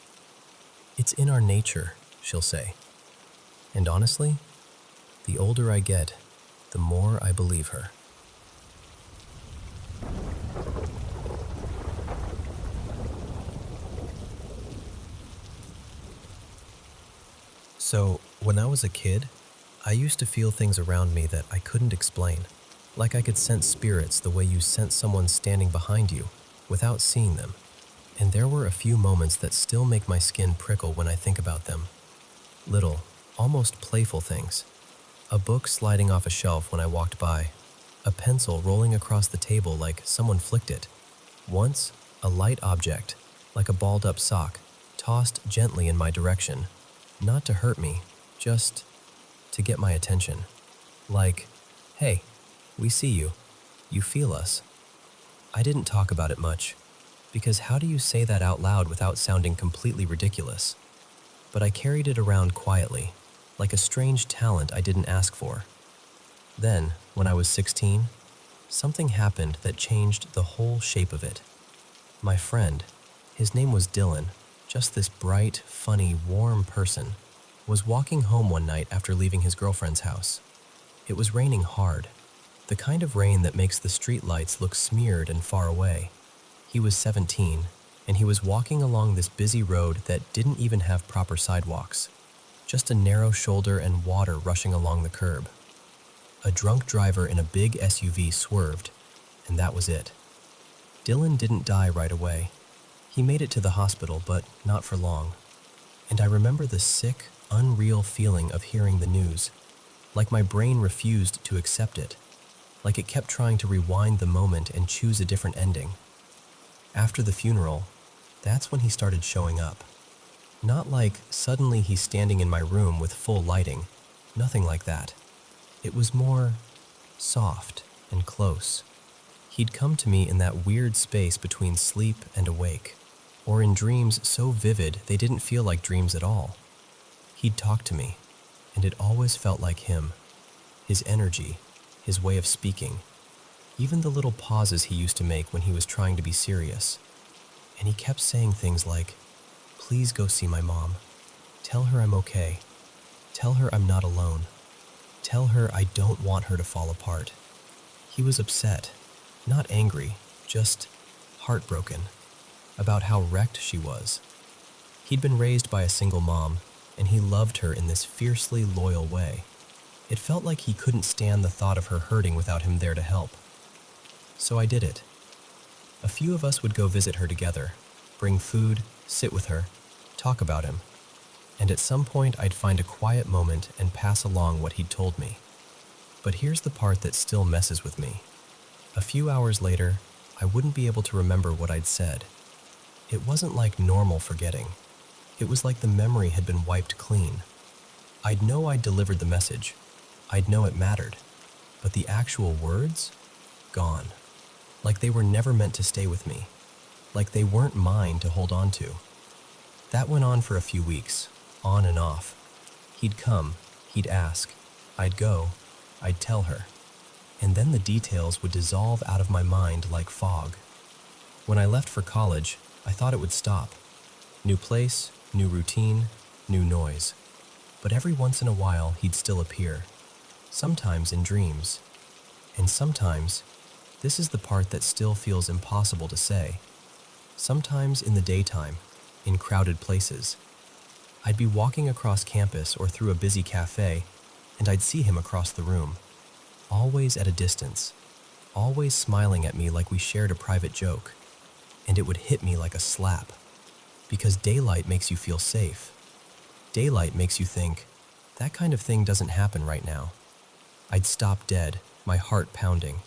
It's in our nature, she'll say. And honestly, the older I get, the more I believe her. So, when I was a kid, I used to feel things around me that I couldn't explain. Like I could sense spirits the way you sense someone standing behind you, without seeing them. And there were a few moments that still make my skin prickle when I think about them. Little, almost playful things. A book sliding off a shelf when I walked by. A pencil rolling across the table like someone flicked it. Once, a light object, like a balled-up sock, tossed gently in my direction. Not to hurt me, just to get my attention. Like, hey, we see you. You feel us. I didn't talk about it much, because how do you say that out loud without sounding completely ridiculous? But I carried it around quietly, like a strange talent I didn't ask for. Then, when I was 16, something happened that changed the whole shape of it. My friend, his name was Dylan, just this bright, funny, warm person, was walking home one night after leaving his girlfriend's house. It was raining hard, the kind of rain that makes the streetlights look smeared and far away. He was 17, and he was walking along this busy road that didn't even have proper sidewalks, just a narrow shoulder and water rushing along the curb. A drunk driver in a big SUV swerved, and that was it. Dylan didn't die right away. He made it to the hospital, but not for long. And I remember the sick, unreal feeling of hearing the news, like my brain refused to accept it, like it kept trying to rewind the moment and choose a different ending. After the funeral, that's when he started showing up. Not like suddenly he's standing in my room with full lighting, nothing like that. It was more soft and close. He'd come to me in that weird space between sleep and awake, or in dreams so vivid they didn't feel like dreams at all. He'd talk to me, and it always felt like him. His energy, his way of speaking, even the little pauses he used to make when he was trying to be serious. And he kept saying things like, "Please go see my mom. Tell her I'm okay. Tell her I'm not alone. Tell her I don't want her to fall apart." He was upset, not angry, just heartbroken about how wrecked she was. He'd been raised by a single mom, and he loved her in this fiercely loyal way. It felt like he couldn't stand the thought of her hurting without him there to help. So I did it. A few of us would go visit her together, bring food, sit with her, talk about him, and at some point I'd find a quiet moment and pass along what he'd told me. But here's the part that still messes with me. A few hours later, I wouldn't be able to remember what I'd said. It wasn't like normal forgetting. It was like the memory had been wiped clean. I'd know I'd delivered the message. I'd know it mattered. But the actual words? Gone. Like they were never meant to stay with me. Like they weren't mine to hold on to. That went on for a few weeks, on and off. He'd come, he'd ask, I'd go, I'd tell her. And then the details would dissolve out of my mind like fog. When I left for college, I thought it would stop. New place, new routine, new noise. But every once in a while, he'd still appear. Sometimes in dreams. And sometimes, this is the part that still feels impossible to say. Sometimes in the daytime, in crowded places. I'd be walking across campus or through a busy cafe, and I'd see him across the room. Always at a distance. Always smiling at me like we shared a private joke. and it would hit me like a slap. Because daylight makes you feel safe. Daylight makes you think, that kind of thing doesn't happen right now. I'd stop dead, my heart pounding.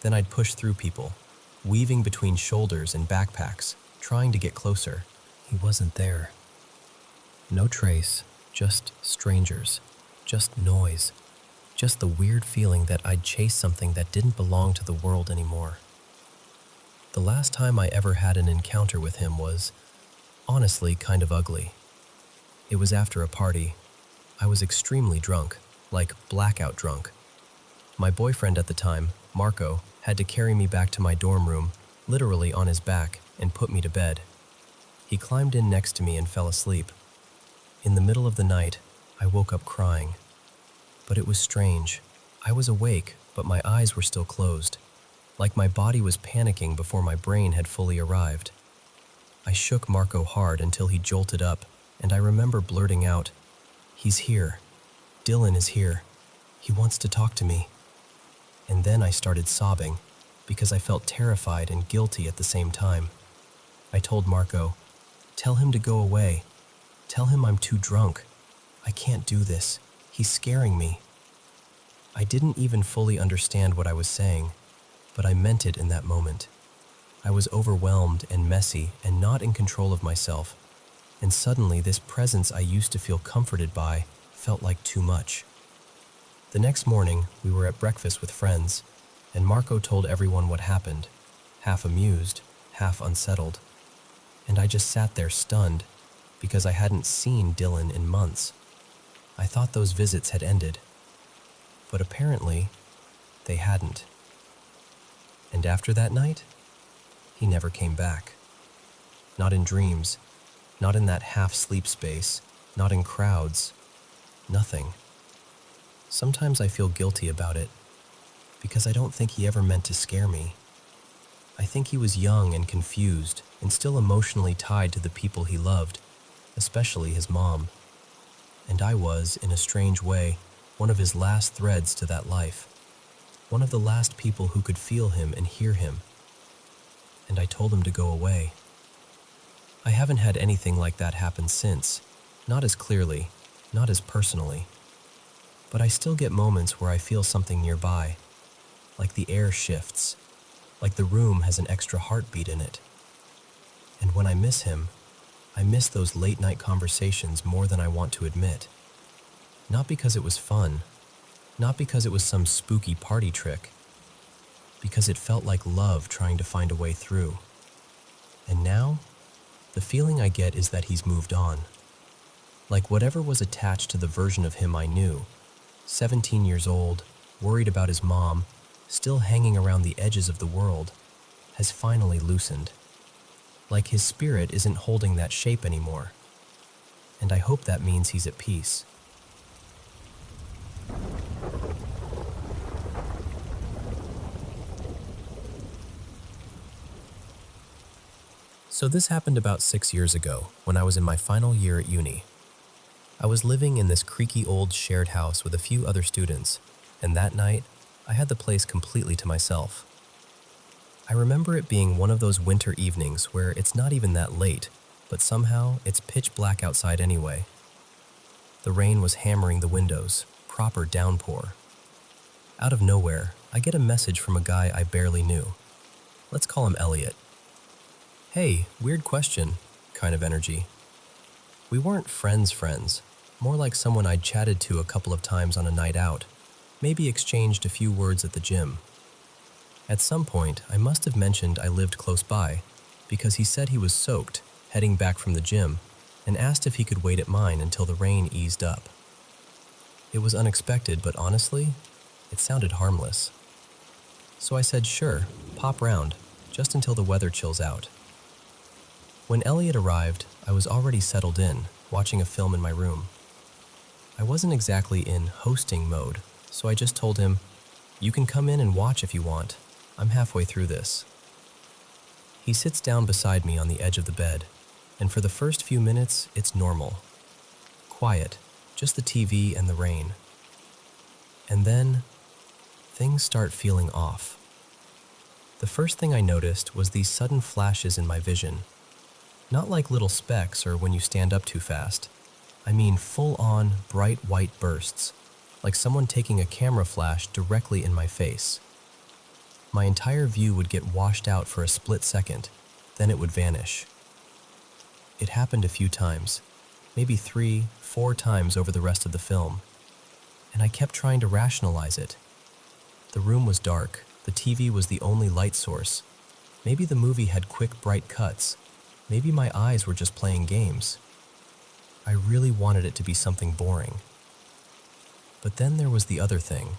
Then I'd push through people, weaving between shoulders and backpacks, trying to get closer. He wasn't there. No trace, just strangers, just noise, just the weird feeling that I'd chased something that didn't belong to the world anymore. The last time I ever had an encounter with him was, honestly, kind of ugly. It was after a party. I was extremely drunk, like blackout drunk. My boyfriend at the time, Marco, had to carry me back to my dorm room, literally on his back, and put me to bed. He climbed in next to me and fell asleep. In the middle of the night, I woke up crying. But it was strange. I was awake, but my eyes were still closed, like my body was panicking before my brain had fully arrived. I shook Marco hard until he jolted up, and I remember blurting out, "He's here. Dylan is here. He wants to talk to me." And then I started sobbing, because I felt terrified and guilty at the same time. I told Marco, "Tell him to go away. Tell him I'm too drunk. I can't do this. He's scaring me." I didn't even fully understand what I was saying, but I meant it in that moment. I was overwhelmed and messy and not in control of myself, and suddenly this presence I used to feel comforted by felt like too much. The next morning, we were at breakfast with friends, and Marco told everyone what happened, half amused, half unsettled. And I just sat there stunned, because I hadn't seen Dylan in months. I thought those visits had ended, but apparently, they hadn't. And after that night, he never came back. Not in dreams, not in that half-sleep space, not in crowds, nothing. Sometimes I feel guilty about it, because I don't think he ever meant to scare me. I think he was young and confused and still emotionally tied to the people he loved, especially his mom. And I was, in a strange way, one of his last threads to that life, one of the last people who could feel him and hear him. And I told him to go away. I haven't had anything like that happen since, not as clearly, not as personally. But I still get moments where I feel something nearby, like the air shifts, like the room has an extra heartbeat in it. And when I miss him, I miss those late-night conversations more than I want to admit. Not because it was fun, not because it was some spooky party trick, because it felt like love trying to find a way through. And now, the feeling I get is that he's moved on. Like whatever was attached to the version of him I knew, 17 years old, worried about his mom, still hanging around the edges of the world, has finally loosened. Like his spirit isn't holding that shape anymore. And I hope that means he's at peace. So this happened about 6 years ago, when I was in my final year at uni. I was living in this creaky old shared house with a few other students, and that night, I had the place completely to myself. I remember it being one of those winter evenings where it's not even that late, but somehow it's pitch black outside anyway. The rain was hammering the windows, proper downpour. Out of nowhere, I get a message from a guy I barely knew. Let's call him Elliot. "Hey, weird question," kind of energy. We weren't friends, more like someone I'd chatted to a couple of times on a night out, maybe exchanged a few words at the gym. At some point, I must have mentioned I lived close by, because he said he was soaked, heading back from the gym, and asked if he could wait at mine until the rain eased up. It was unexpected, but honestly, it sounded harmless. So I said, sure, pop round, just until the weather chills out. When Elliot arrived, I was already settled in, watching a film in my room. I wasn't exactly in hosting mode, so I just told him, "You can come in and watch if you want. I'm halfway through this." He sits down beside me on the edge of the bed, and for the first few minutes, it's normal. Quiet, just the TV and the rain. And then, things start feeling off. The first thing I noticed was these sudden flashes in my vision. Not like little specks or when you stand up too fast. I mean full-on, bright white bursts, like someone taking a camera flash directly in my face. My entire view would get washed out for a split second, then it would vanish. It happened a few times, maybe 3, 4 times over the rest of the film, and I kept trying to rationalize it. The room was dark, the TV was the only light source. Maybe the movie had quick, bright cuts. Maybe my eyes were just playing games. I really wanted it to be something boring. But then there was the other thing.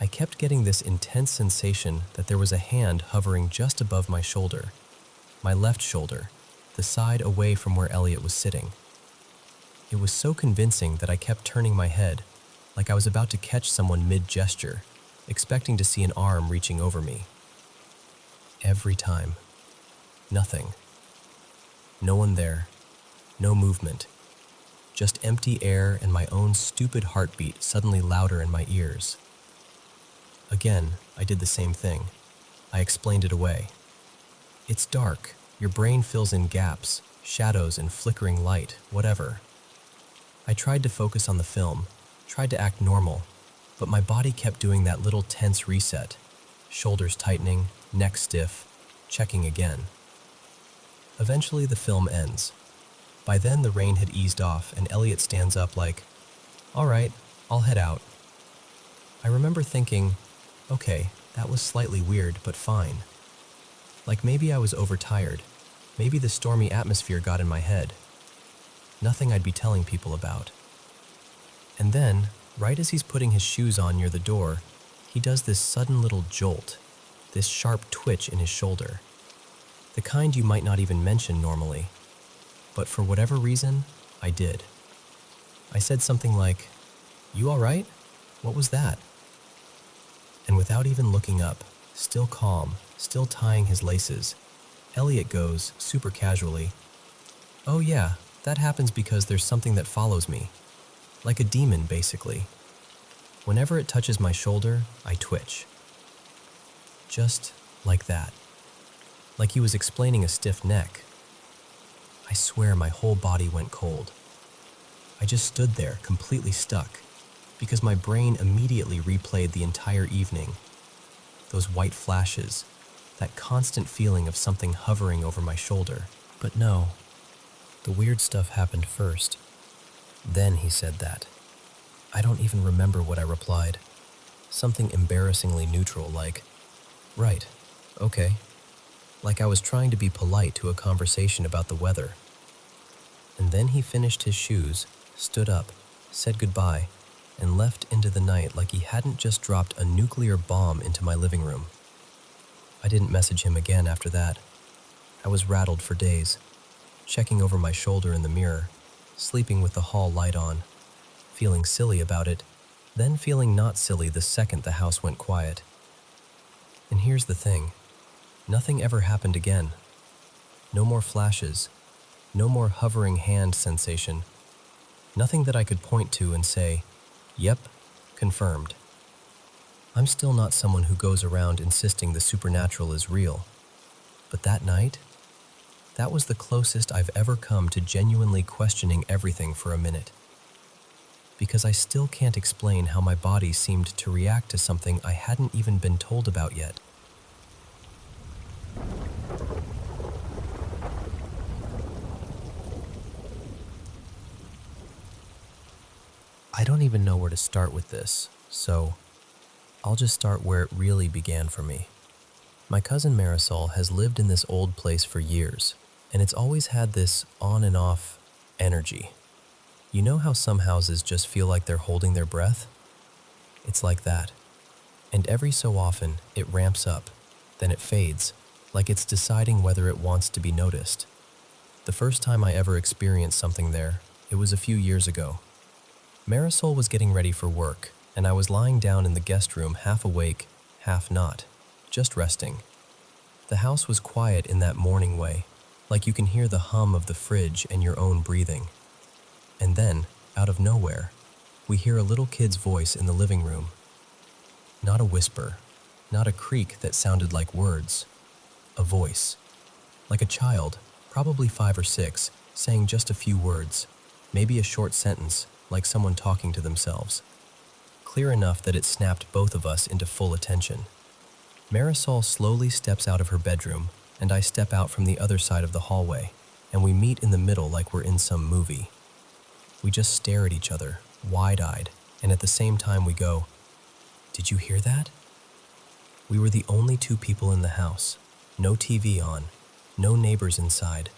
I kept getting this intense sensation that there was a hand hovering just above my shoulder, my left shoulder, the side away from where Elliot was sitting. It was so convincing that I kept turning my head, like I was about to catch someone mid-gesture, expecting to see an arm reaching over me. Every time. Nothing. No one there. No movement. Just empty air and my own stupid heartbeat suddenly louder in my ears. Again, I did the same thing. I explained it away. It's dark. Your brain fills in gaps, shadows and flickering light, whatever. I tried to focus on the film, tried to act normal, but my body kept doing that little tense reset. Shoulders tightening, neck stiff, checking again. Eventually the film ends. By then the rain had eased off and Elliot stands up like, "All right, I'll head out." I remember thinking, okay, that was slightly weird, but fine. Like maybe I was overtired. Maybe the stormy atmosphere got in my head. Nothing I'd be telling people about. And then, right as he's putting his shoes on near the door, he does this sudden little jolt, this sharp twitch in his shoulder. The kind you might not even mention normally. But for whatever reason, I did. I said something like, "You all right? What was that?" And without even looking up, still calm, still tying his laces, Elliot goes, super casually, "Oh yeah, that happens because there's something that follows me. Like a demon, basically. Whenever it touches my shoulder, I twitch." Just like that. Like he was explaining a stiff neck. I swear my whole body went cold. I just stood there, completely stuck, because my brain immediately replayed the entire evening. Those white flashes, that constant feeling of something hovering over my shoulder. But no, the weird stuff happened first. Then he said that. I don't even remember what I replied. Something embarrassingly neutral like, "Right, okay." Like I was trying to be polite to a conversation about the weather. And then he finished his shoes, stood up, said goodbye, and left into the night like he hadn't just dropped a nuclear bomb into my living room. I didn't message him again after that. I was rattled for days, checking over my shoulder in the mirror, sleeping with the hall light on, feeling silly about it, then feeling not silly the second the house went quiet. And here's the thing. Nothing ever happened again. No more flashes. No more hovering hand sensation. Nothing that I could point to and say, "Yep, confirmed." I'm still not someone who goes around insisting the supernatural is real. But that night, that was the closest I've ever come to genuinely questioning everything for a minute. Because I still can't explain how my body seemed to react to something I hadn't even been told about yet. I don't even know where to start with this, so I'll just start where it really began for me. My cousin Marisol has lived in this old place for years, and it's always had this on and off energy. You know how some houses just feel like they're holding their breath? It's like that. And every so often, it ramps up, then it fades, like it's deciding whether it wants to be noticed. The first time I ever experienced something there, it was a few years ago. Marisol was getting ready for work, and I was lying down in the guest room half awake, half not, just resting. The house was quiet in that morning way, like you can hear the hum of the fridge and your own breathing. And then, out of nowhere, we hear a little kid's voice in the living room. Not a whisper, Not a creak that sounded like words. A voice. Like a child, probably 5 or 6, saying just a few words. Maybe a short sentence, like someone talking to themselves. Clear enough that it snapped both of us into full attention. Marisol slowly steps out of her bedroom, and I step out from the other side of the hallway, and we meet in the middle like we're in some movie. We just stare at each other, wide-eyed, and at the same time we go, "Did you hear that?" We were the only 2 people in the house. No TV on, no neighbors inside,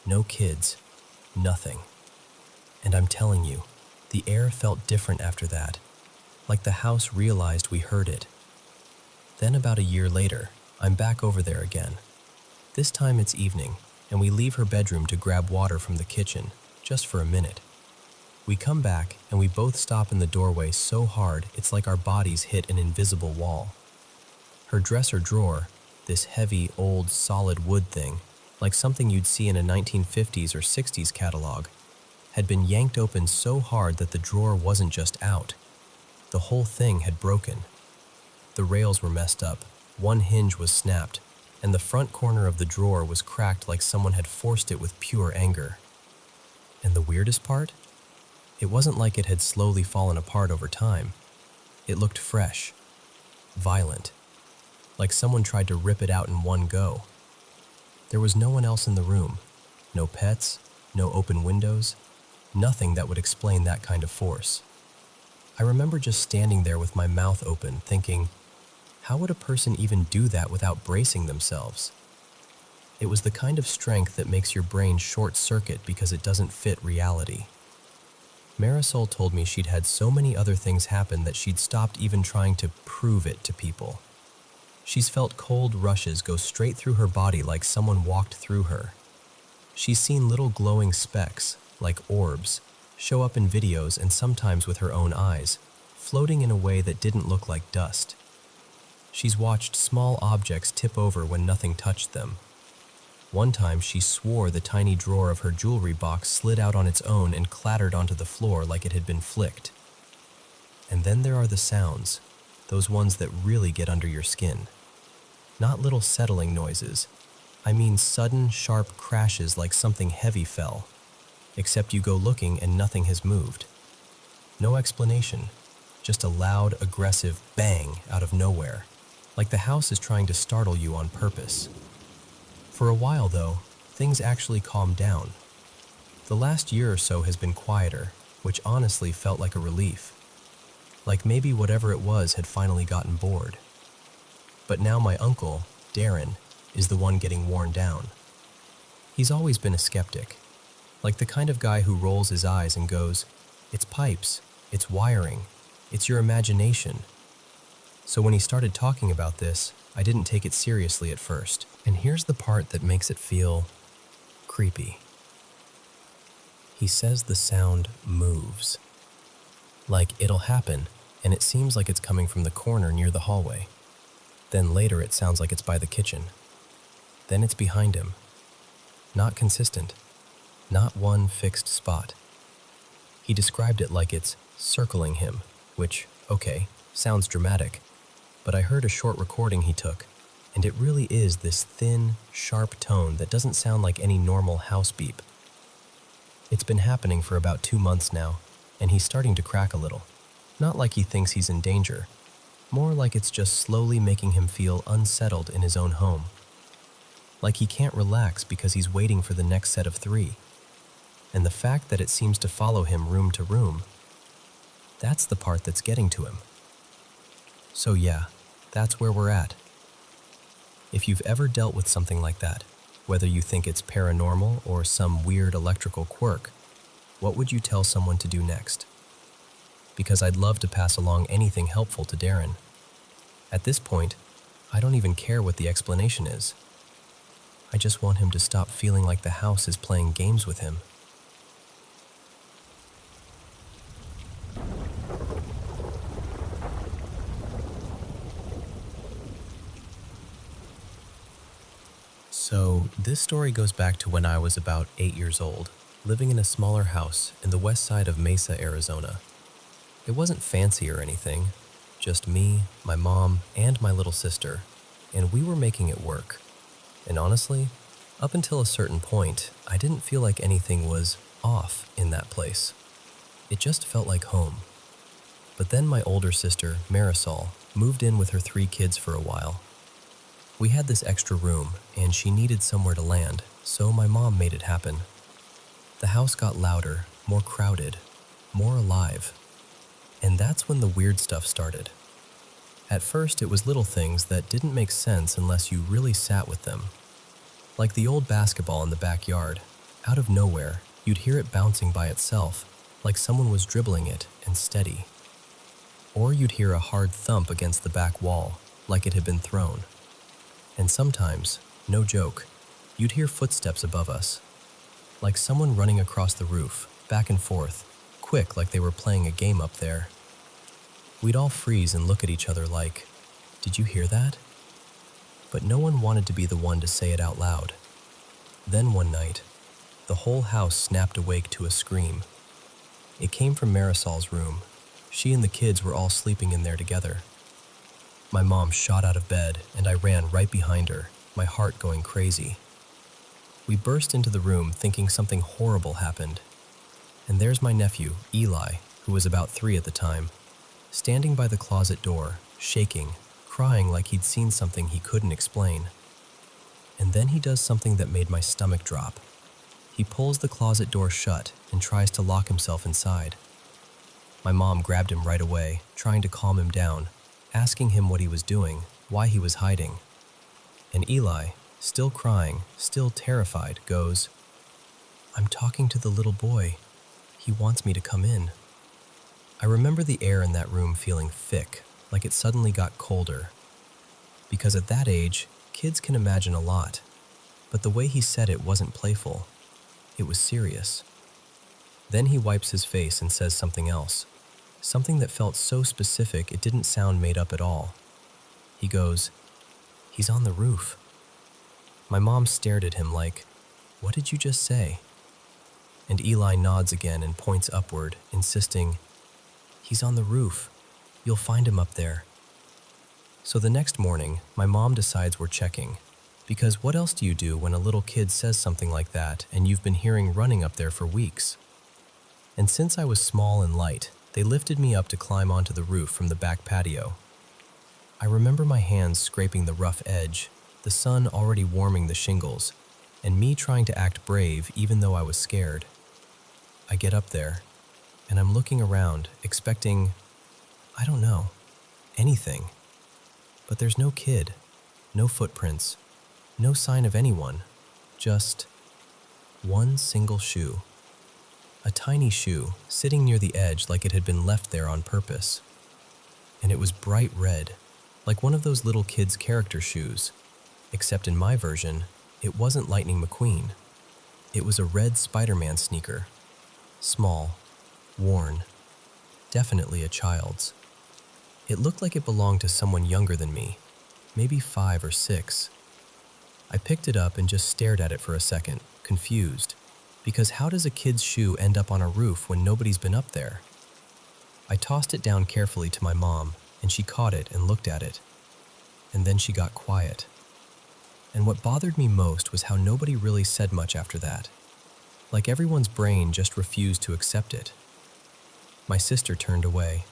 no kids, nothing. And I'm telling you, the air felt different after that, like the house realized we heard it. Then about a year later, I'm back over there again. This time it's evening, and we leave her bedroom to grab water from the kitchen, just for a minute. We come back, and we both stop in the doorway so hard it's like our bodies hit an invisible wall. Her dresser drawer, this heavy, old, solid wood thing, like something you'd see in a 1950s or 60s catalog, had been yanked open so hard that the drawer wasn't just out. The whole thing had broken. The rails were messed up, one hinge was snapped, and the front corner of the drawer was cracked like someone had forced it with pure anger. And the weirdest part? It wasn't like it had slowly fallen apart over time. It looked fresh, violent, like someone tried to rip it out in one go. There was no one else in the room, no pets, no open windows, nothing that would explain that kind of force. I remember just standing there with my mouth open, thinking, how would a person even do that without bracing themselves? It was the kind of strength that makes your brain short-circuit because it doesn't fit reality. Marisol told me she'd had so many other things happen that she'd stopped even trying to prove it to people. She's felt cold rushes go straight through her body like someone walked through her. She's seen little glowing specks, like orbs, show up in videos and sometimes with her own eyes, floating in a way that didn't look like dust. She's watched small objects tip over when nothing touched them. One time she swore the tiny drawer of her jewelry box slid out on its own and clattered onto the floor like it had been flicked. And then there are the sounds, those ones that really get under your skin. Not little settling noises. I mean sudden, sharp crashes like something heavy fell. Except you go looking and nothing has moved. No explanation, just a loud, aggressive bang out of nowhere, like the house is trying to startle you on purpose. For a while, though, things actually calmed down. The last year or so has been quieter, which honestly felt like a relief. Like maybe whatever it was had finally gotten bored. But now my uncle, Darren, is the one getting worn down. He's always been a skeptic, like the kind of guy who rolls his eyes and goes, "It's pipes, it's wiring, it's your imagination." So when he started talking about this, I didn't take it seriously at first. And here's the part that makes it feel creepy. He says the sound moves. Like it'll happen, and it seems like it's coming from the corner near the hallway. Then later it sounds like it's by the kitchen. Then it's behind him. Not consistent. Not one fixed spot. He described it like it's circling him, which, okay, sounds dramatic. But I heard a short recording he took, and it really is this thin, sharp tone that doesn't sound like any normal house beep. It's been happening for about 2 months now, and he's starting to crack a little. Not like he thinks he's in danger, more like it's just slowly making him feel unsettled in his own home. Like he can't relax because he's waiting for the next set of 3. And the fact that it seems to follow him room to room, that's the part that's getting to him. So yeah, that's where we're at. If you've ever dealt with something like that, whether you think it's paranormal or some weird electrical quirk, what would you tell someone to do next? Because I'd love to pass along anything helpful to Darren. At this point, I don't even care what the explanation is. I just want him to stop feeling like the house is playing games with him. So, this story goes back to when I was about 8 years old, living in a smaller house in the west side of Mesa, Arizona. It wasn't fancy or anything, Just me, my mom, and my little sister, and we were making it work. And honestly, up until a certain point, I didn't feel like anything was off in that place. It just felt like home. But then my older sister, Marisol, moved in with her 3 kids for a while. We had this extra room, and she needed somewhere to land, so my mom made it happen. The house got louder, more crowded, more alive. And that's when the weird stuff started. At first, it was little things that didn't make sense unless you really sat with them. Like the old basketball in the backyard. Out of nowhere, you'd hear it bouncing by itself, like someone was dribbling it and steady. Or you'd hear a hard thump against the back wall, like it had been thrown. And sometimes, no joke, you'd hear footsteps above us, like someone running across the roof, back and forth, quick like they were playing a game up there. We'd all freeze and look at each other like, "Did you hear that?" But no one wanted to be the one to say it out loud. Then one night, the whole house snapped awake to a scream. It came from Marisol's room. She and the kids were all sleeping in there together. My mom shot out of bed, and I ran right behind her, my heart going crazy. We burst into the room thinking something horrible happened. And there's my nephew, Eli, who was about 3 at the time, standing by the closet door, shaking, crying like he'd seen something he couldn't explain. And then he does something that made my stomach drop. He pulls the closet door shut and tries to lock himself inside. My mom grabbed him right away, trying to calm him down, asking him what he was doing, why he was hiding. And Eli, still crying, still terrified, goes, "I'm talking to the little boy. He wants me to come in." I remember the air in that room feeling thick, like it suddenly got colder. Because at that age, kids can imagine a lot. But the way he said it wasn't playful. It was serious. Then he wipes his face and says something else. Something that felt so specific it didn't sound made up at all. He goes, "He's on the roof." My mom stared at him like, "What did you just say?" And Eli nods again and points upward, insisting, "He's on the roof. You'll find him up there." So the next morning, my mom decides we're checking. Because what else do you do when a little kid says something like that and you've been hearing running up there for weeks? And since I was small and light, they lifted me up to climb onto the roof from the back patio. I remember my hands scraping the rough edge, the sun already warming the shingles, and me trying to act brave even though I was scared. I get up there, and I'm looking around, expecting, I don't know, anything. But there's no kid, no footprints, no sign of anyone, just one single shoe. A tiny shoe sitting near the edge like it had been left there on purpose. And it was bright red, like one of those little kids' character shoes, except in my version, it wasn't Lightning McQueen. It was a red Spider-Man sneaker. Small, worn, definitely a child's. It looked like it belonged to someone younger than me, maybe 5 or 6. I picked it up and just stared at it for a second, confused, because how does a kid's shoe end up on a roof when nobody's been up there? I tossed it down carefully to my mom, and she caught it and looked at it. And then she got quiet. And what bothered me most was how nobody really said much after that. Like everyone's brain just refused to accept it. My sister turned away.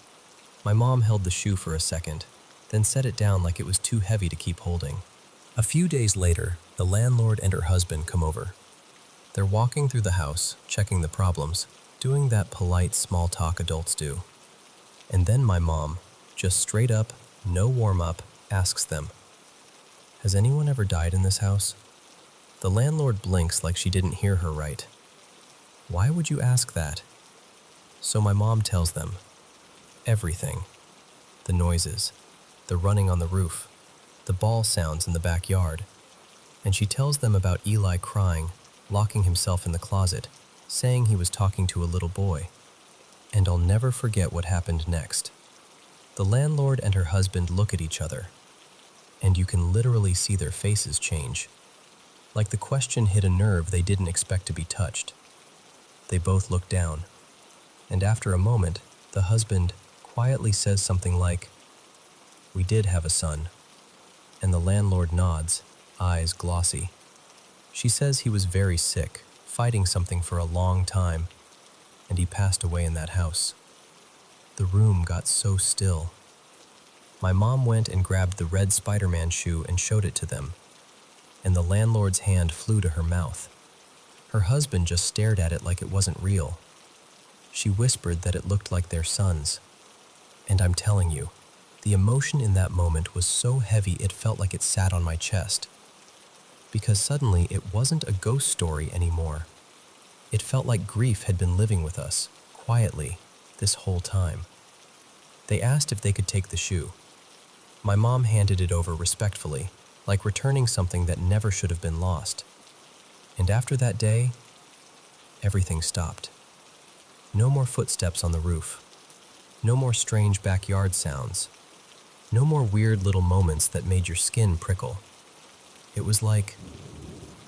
My mom held the shoe for a second, then set it down like it was too heavy to keep holding. A few days later, the landlord and her husband come over. They're walking through the house, checking the problems, doing that polite small talk adults do. And then my mom, just straight up, no warm-up, asks them, "Has anyone ever died in this house?" The landlord blinks like she didn't hear her right. "Why would you ask that?" So my mom tells them, everything. The noises, the running on the roof, the ball sounds in the backyard. And she tells them about Eli crying, locking himself in the closet, saying he was talking to a little boy. And I'll never forget what happened next. The landlord and her husband look at each other, and you can literally see their faces change. Like the question hit a nerve they didn't expect to be touched. They both look down, and after a moment, the husband quietly says something like, We did have a son. And the landlord nods, eyes glossy. She says he was very sick, fighting something for a long time, and he passed away in that house. The room got so still. My mom went and grabbed the red Spider-Man shoe and showed it to them, and the landlord's hand flew to her mouth. Her husband just stared at it like it wasn't real. She whispered that it looked like their son's. And I'm telling you, the emotion in that moment was so heavy it felt like it sat on my chest. Because suddenly it wasn't a ghost story anymore. It felt like grief had been living with us, quietly, this whole time. They asked if they could take the shoe. My mom handed it over respectfully, like returning something that never should have been lost. And after that day, everything stopped. No more footsteps on the roof. No more strange backyard sounds. No more weird little moments that made your skin prickle. It was like,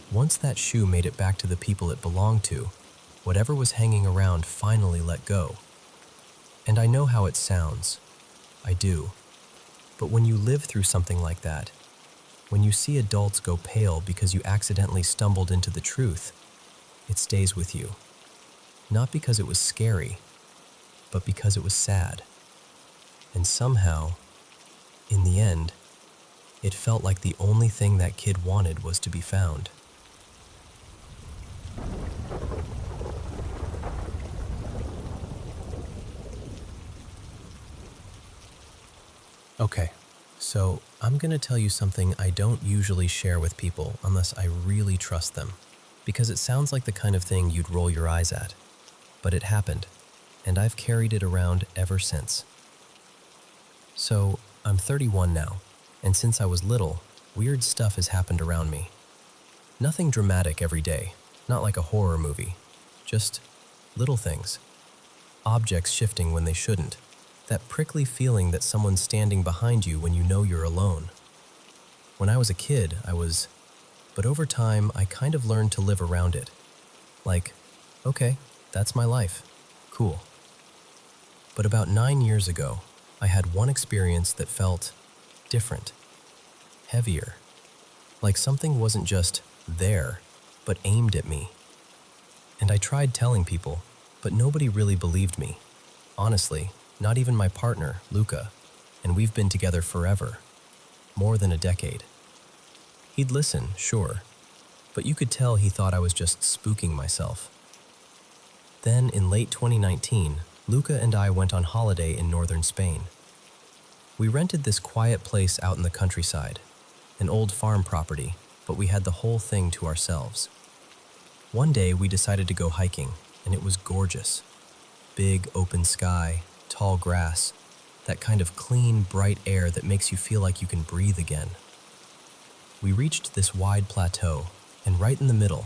once that shoe made it back to the people it belonged to, whatever was hanging around finally let go. And I know how it sounds. I do. But when you live through something like that, when you see adults go pale because you accidentally stumbled into the truth, it stays with you. Not because it was scary, but because it was sad. And somehow, in the end, it felt like the only thing that kid wanted was to be found. Okay, so I'm going to tell you something I don't usually share with people unless I really trust them, because it sounds like the kind of thing you'd roll your eyes at. But it happened, and I've carried it around ever since. So, I'm 31 now, and since I was little, weird stuff has happened around me. Nothing dramatic every day, not like a horror movie, just little things. Objects shifting when they shouldn't. That prickly feeling that someone's standing behind you when you know you're alone. When I was a kid, but over time, I kind of learned to live around it. Like, okay, that's my life. Cool. But about 9 years ago, I had one experience that felt different, heavier. Like something wasn't just there, but aimed at me. And I tried telling people, but nobody really believed me. Honestly, not even my partner, Luca, and we've been together forever, more than a decade. He'd listen, sure, but you could tell he thought I was just spooking myself. Then, in late 2019, Luca and I went on holiday in northern Spain. We rented this quiet place out in the countryside, an old farm property, but we had the whole thing to ourselves. One day, we decided to go hiking, and it was gorgeous. Big, open sky, tall grass, that kind of clean, bright air that makes you feel like you can breathe again. We reached this wide plateau, and right in the middle,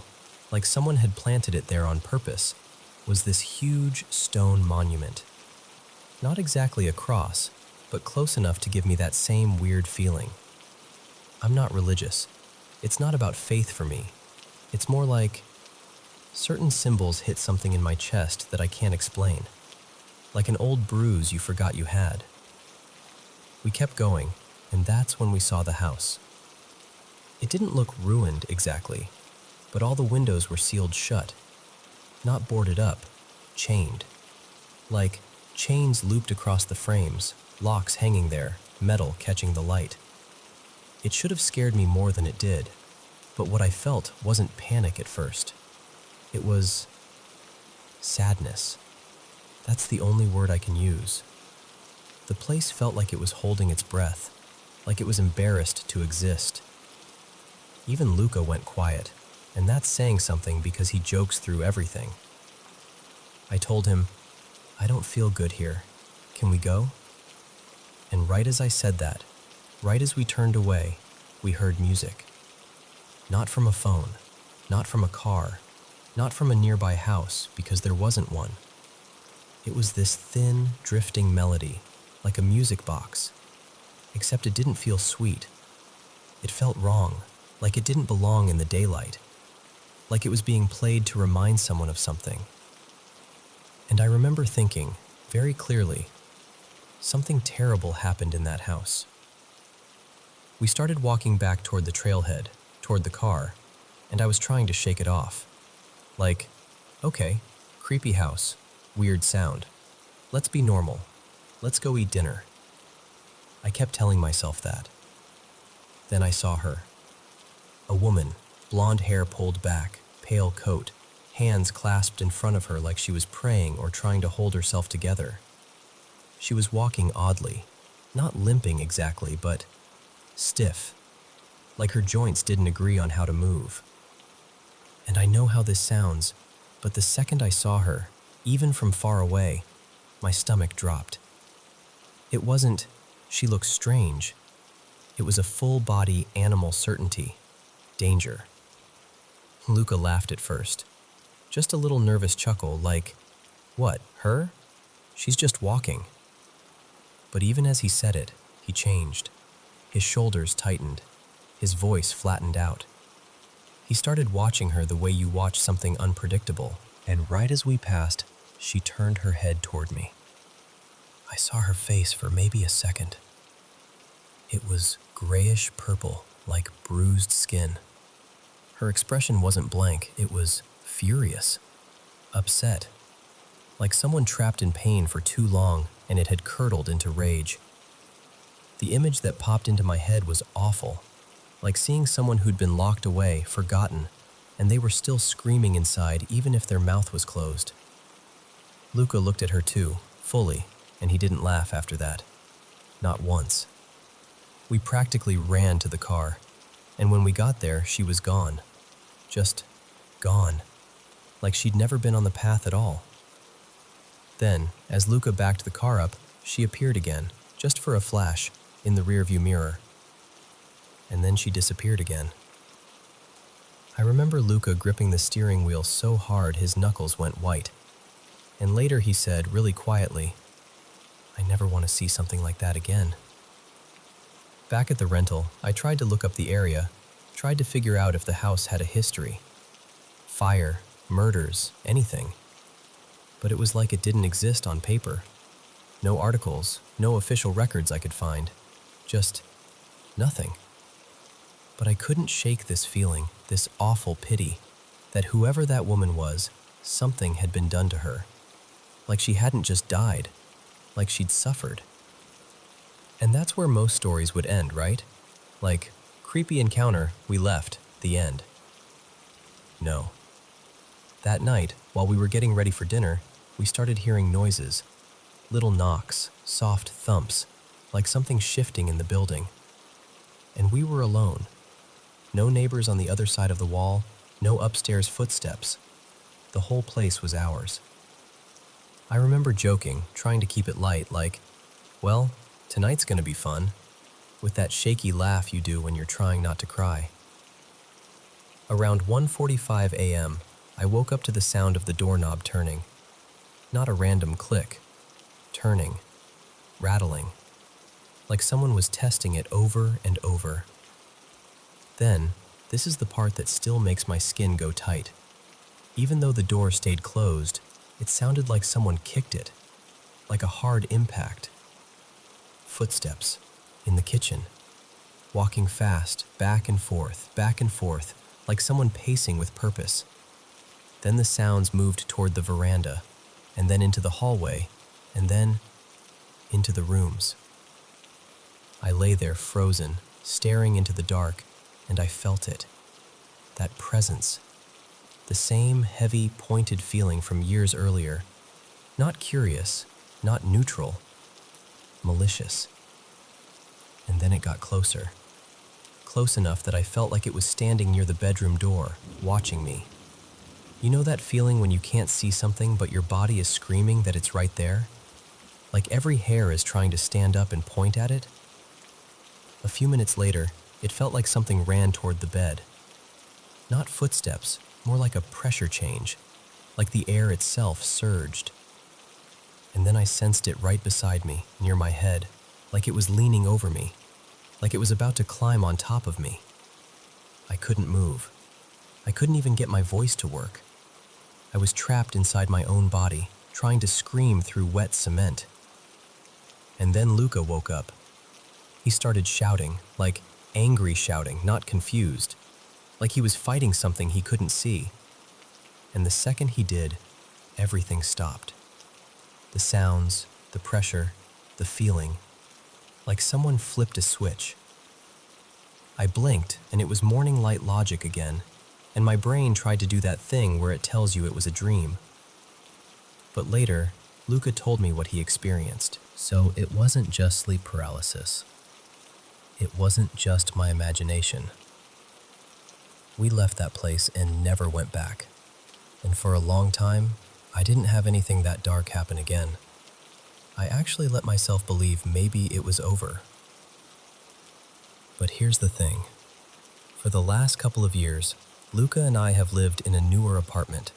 like someone had planted it there on purpose, was this huge stone monument. Not exactly a cross, but close enough to give me that same weird feeling. I'm not religious. It's not about faith for me. It's more like certain symbols hit something in my chest that I can't explain. Like an old bruise you forgot you had. We kept going, and that's when we saw the house. It didn't look ruined exactly, but all the windows were sealed shut. Not boarded up, chained. Like chains looped across the frames, locks hanging there, metal catching the light. It should have scared me more than it did, but what I felt wasn't panic at first. It was sadness. That's the only word I can use. The place felt like it was holding its breath, like it was embarrassed to exist. Even Luca went quiet, and that's saying something because he jokes through everything. I told him, I don't feel good here. Can we go? And right as I said that, right as we turned away, we heard music. Not from a phone, not from a car, not from a nearby house, because there wasn't one. It was this thin, drifting melody, like a music box, except it didn't feel sweet. It felt wrong, like it didn't belong in the daylight, like it was being played to remind someone of something. And I remember thinking, very clearly, something terrible happened in that house. We started walking back toward the trailhead, toward the car, and I was trying to shake it off. Like, okay, creepy house, weird sound. Let's be normal. Let's go eat dinner. I kept telling myself that. Then I saw her. A woman, blonde hair pulled back, pale coat, hands clasped in front of her like she was praying or trying to hold herself together. She was walking oddly, not limping exactly, but stiff, like her joints didn't agree on how to move. And I know how this sounds, but the second I saw her, even from far away, my stomach dropped. It wasn't, she looked strange. It was a full-body animal certainty, danger. Luca laughed at first, just a little nervous chuckle like, what, her? She's just walking. But even as he said it, he changed. His shoulders tightened, his voice flattened out. He started watching her the way you watch something unpredictable, and right as we passed, she turned her head toward me. I saw her face for maybe a second. It was grayish purple, like bruised skin. Her expression wasn't blank, it was furious, upset, like someone trapped in pain for too long and it had curdled into rage. The image that popped into my head was awful, like seeing someone who'd been locked away, forgotten, and they were still screaming inside even if their mouth was closed. Luca looked at her too, fully, and he didn't laugh after that. Not once. We practically ran to the car, and when we got there, she was gone. Just gone. Like she'd never been on the path at all. Then, as Luca backed the car up, she appeared again, just for a flash, in the rearview mirror. And then she disappeared again. I remember Luca gripping the steering wheel so hard his knuckles went white. And later he said, really quietly, I never want to see something like that again. Back at the rental, I tried to look up the area, tried to figure out if the house had a history. Fire, murders, anything. But it was like it didn't exist on paper. No articles, no official records I could find. Just nothing. But I couldn't shake this feeling, this awful pity, that whoever that woman was, something had been done to her. Like she hadn't just died, like she'd suffered. And that's where most stories would end, right? Like, creepy encounter, we left, the end. No. That night, while we were getting ready for dinner, we started hearing noises. Little knocks, soft thumps, like something shifting in the building. And we were alone. No neighbors on the other side of the wall, no upstairs footsteps. The whole place was ours. I remember joking, trying to keep it light, like, well, tonight's gonna be fun, with that shaky laugh you do when you're trying not to cry. Around 1:45 a.m., I woke up to the sound of the doorknob turning. Not a random click. Turning. Rattling. Like someone was testing it over and over. Then, this is the part that still makes my skin go tight. Even though the door stayed closed, it sounded like someone kicked it. Like a hard impact. Footsteps. In the kitchen. Walking fast, back and forth, like someone pacing with purpose. Then the sounds moved toward the veranda, and then into the hallway, and then into the rooms. I lay there frozen, staring into the dark, and I felt it. That presence. The same heavy, pointed feeling from years earlier. Not curious, not neutral, malicious. And then it got closer. Close enough that I felt like it was standing near the bedroom door, watching me. You know that feeling when you can't see something but your body is screaming that it's right there? Like every hair is trying to stand up and point at it? A few minutes later, it felt like something ran toward the bed. Not footsteps, more like a pressure change, like the air itself surged. And then I sensed it right beside me, near my head, like it was leaning over me, like it was about to climb on top of me. I couldn't move. I couldn't even get my voice to work. I was trapped inside my own body, trying to scream through wet cement. And then Luca woke up. He started shouting, like, angry shouting, not confused, like he was fighting something he couldn't see. And the second he did, everything stopped. The sounds, the pressure, the feeling, like someone flipped a switch. I blinked, and it was morning light logic again, and my brain tried to do that thing where it tells you it was a dream. But later, Luca told me what he experienced. So it wasn't just sleep paralysis. It wasn't just my imagination. We left that place and never went back. And for a long time, I didn't have anything that dark happen again. I actually let myself believe maybe it was over. But here's the thing. For the last couple of years, Luca and I have lived in a newer apartment.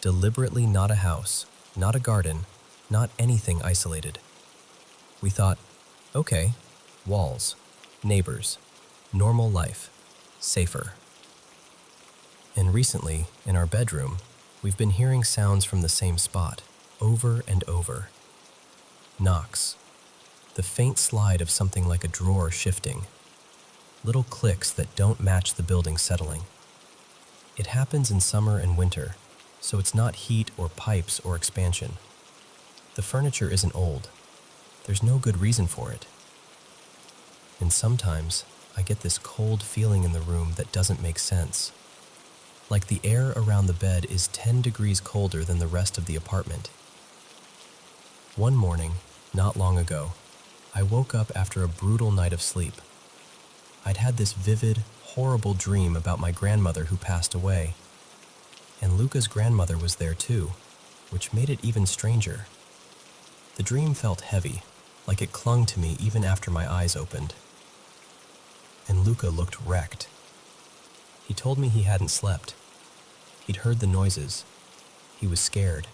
Deliberately not a house, not a garden, not anything isolated. We thought, okay, walls, neighbors, normal life, safer. And recently, in our bedroom, we've been hearing sounds from the same spot, over and over. Knocks, the faint slide of something like a drawer shifting, little clicks that don't match the building settling. It happens in summer and winter, so it's not heat or pipes or expansion. The furniture isn't old. There's no good reason for it. And sometimes I get this cold feeling in the room that doesn't make sense. Like the air around the bed is 10 degrees colder than the rest of the apartment. One morning, not long ago, I woke up after a brutal night of sleep. I'd had this vivid, horrible dream about my grandmother who passed away. And Luca's grandmother was there too, which made it even stranger. The dream felt heavy, like it clung to me even after my eyes opened. And Luca looked wrecked. He told me he hadn't slept. He'd heard the noises. He was scared.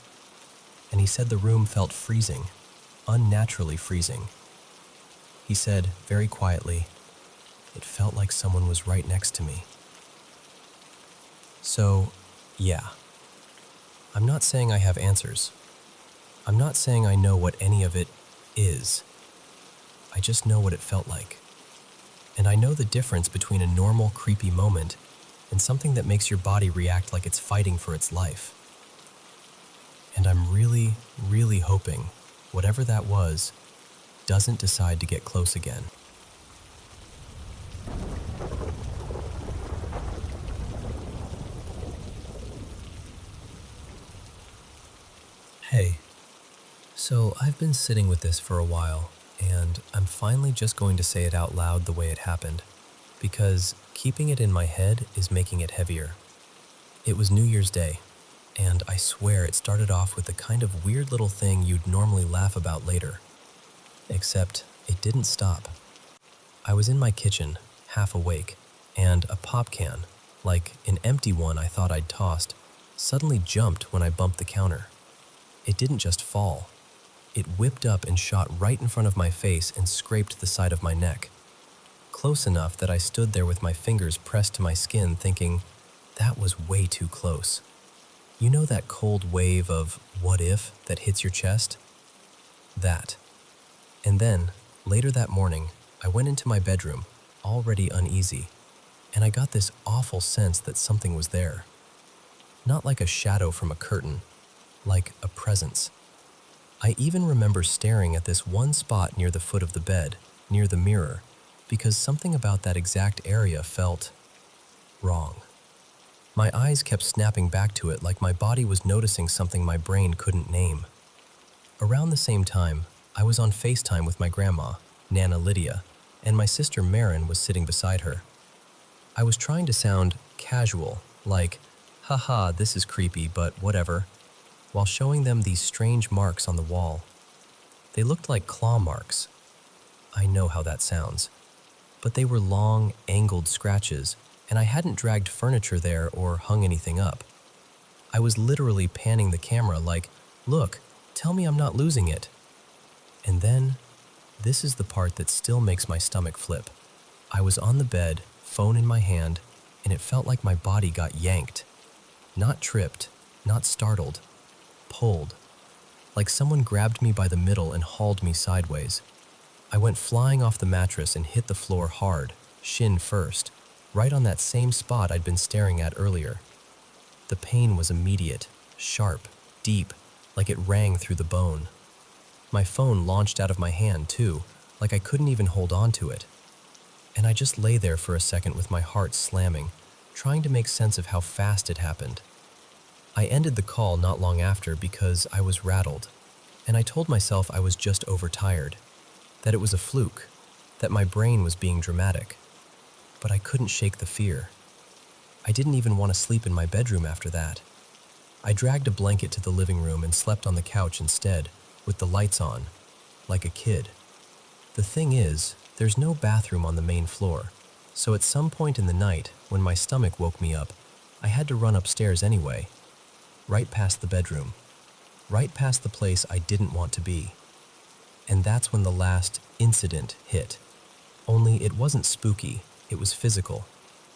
And he said the room felt freezing, unnaturally freezing. He said, very quietly, it felt like someone was right next to me. So, yeah. I'm not saying I have answers. I'm not saying I know what any of it is. I just know what it felt like. And I know the difference between a normal, creepy moment and something that makes your body react like it's fighting for its life. And I'm really, really hoping whatever that was doesn't decide to get close again. Hey, so I've been sitting with this for a while, and I'm finally just going to say it out loud the way it happened, because keeping it in my head is making it heavier. It was New Year's Day, and I swear it started off with the kind of weird little thing you'd normally laugh about later. Except it didn't stop. I was in my kitchen, half awake, and a pop can, like an empty one I thought I'd tossed, suddenly jumped when I bumped the counter. It didn't just fall. It whipped up and shot right in front of my face and scraped the side of my neck. Close enough that I stood there with my fingers pressed to my skin thinking, that was way too close. You know that cold wave of what if that hits your chest? That. And then, later that morning, I went into my bedroom, already uneasy, and I got this awful sense that something was there. Not like a shadow from a curtain, like a presence. I even remember staring at this one spot near the foot of the bed, near the mirror, because something about that exact area felt wrong. My eyes kept snapping back to it like my body was noticing something my brain couldn't name. Around the same time, I was on FaceTime with my grandma, Nana Lydia, and my sister Marin was sitting beside her. I was trying to sound casual, like, haha, this is creepy, but whatever, while showing them these strange marks on the wall. They looked like claw marks. I know how that sounds. But they were long, angled scratches, and I hadn't dragged furniture there or hung anything up. I was literally panning the camera like, look, tell me I'm not losing it. And then, this is the part that still makes my stomach flip. I was on the bed, phone in my hand, and it felt like my body got yanked. Not tripped, not startled, pulled. Like someone grabbed me by the middle and hauled me sideways. I went flying off the mattress and hit the floor hard, shin first, right on that same spot I'd been staring at earlier. The pain was immediate, sharp, deep, like it rang through the bone. My phone launched out of my hand too, like I couldn't even hold on to it. And I just lay there for a second with my heart slamming, trying to make sense of how fast it happened. I ended the call not long after because I was rattled, and I told myself I was just overtired, that it was a fluke, that my brain was being dramatic. But I couldn't shake the fear. I didn't even want to sleep in my bedroom after that. I dragged a blanket to the living room and slept on the couch instead, with the lights on, like a kid. The thing is, there's no bathroom on the main floor, so at some point in the night, when my stomach woke me up, I had to run upstairs anyway, right past the bedroom, right past the place I didn't want to be. And that's when the last incident hit. Only it wasn't spooky, it was physical,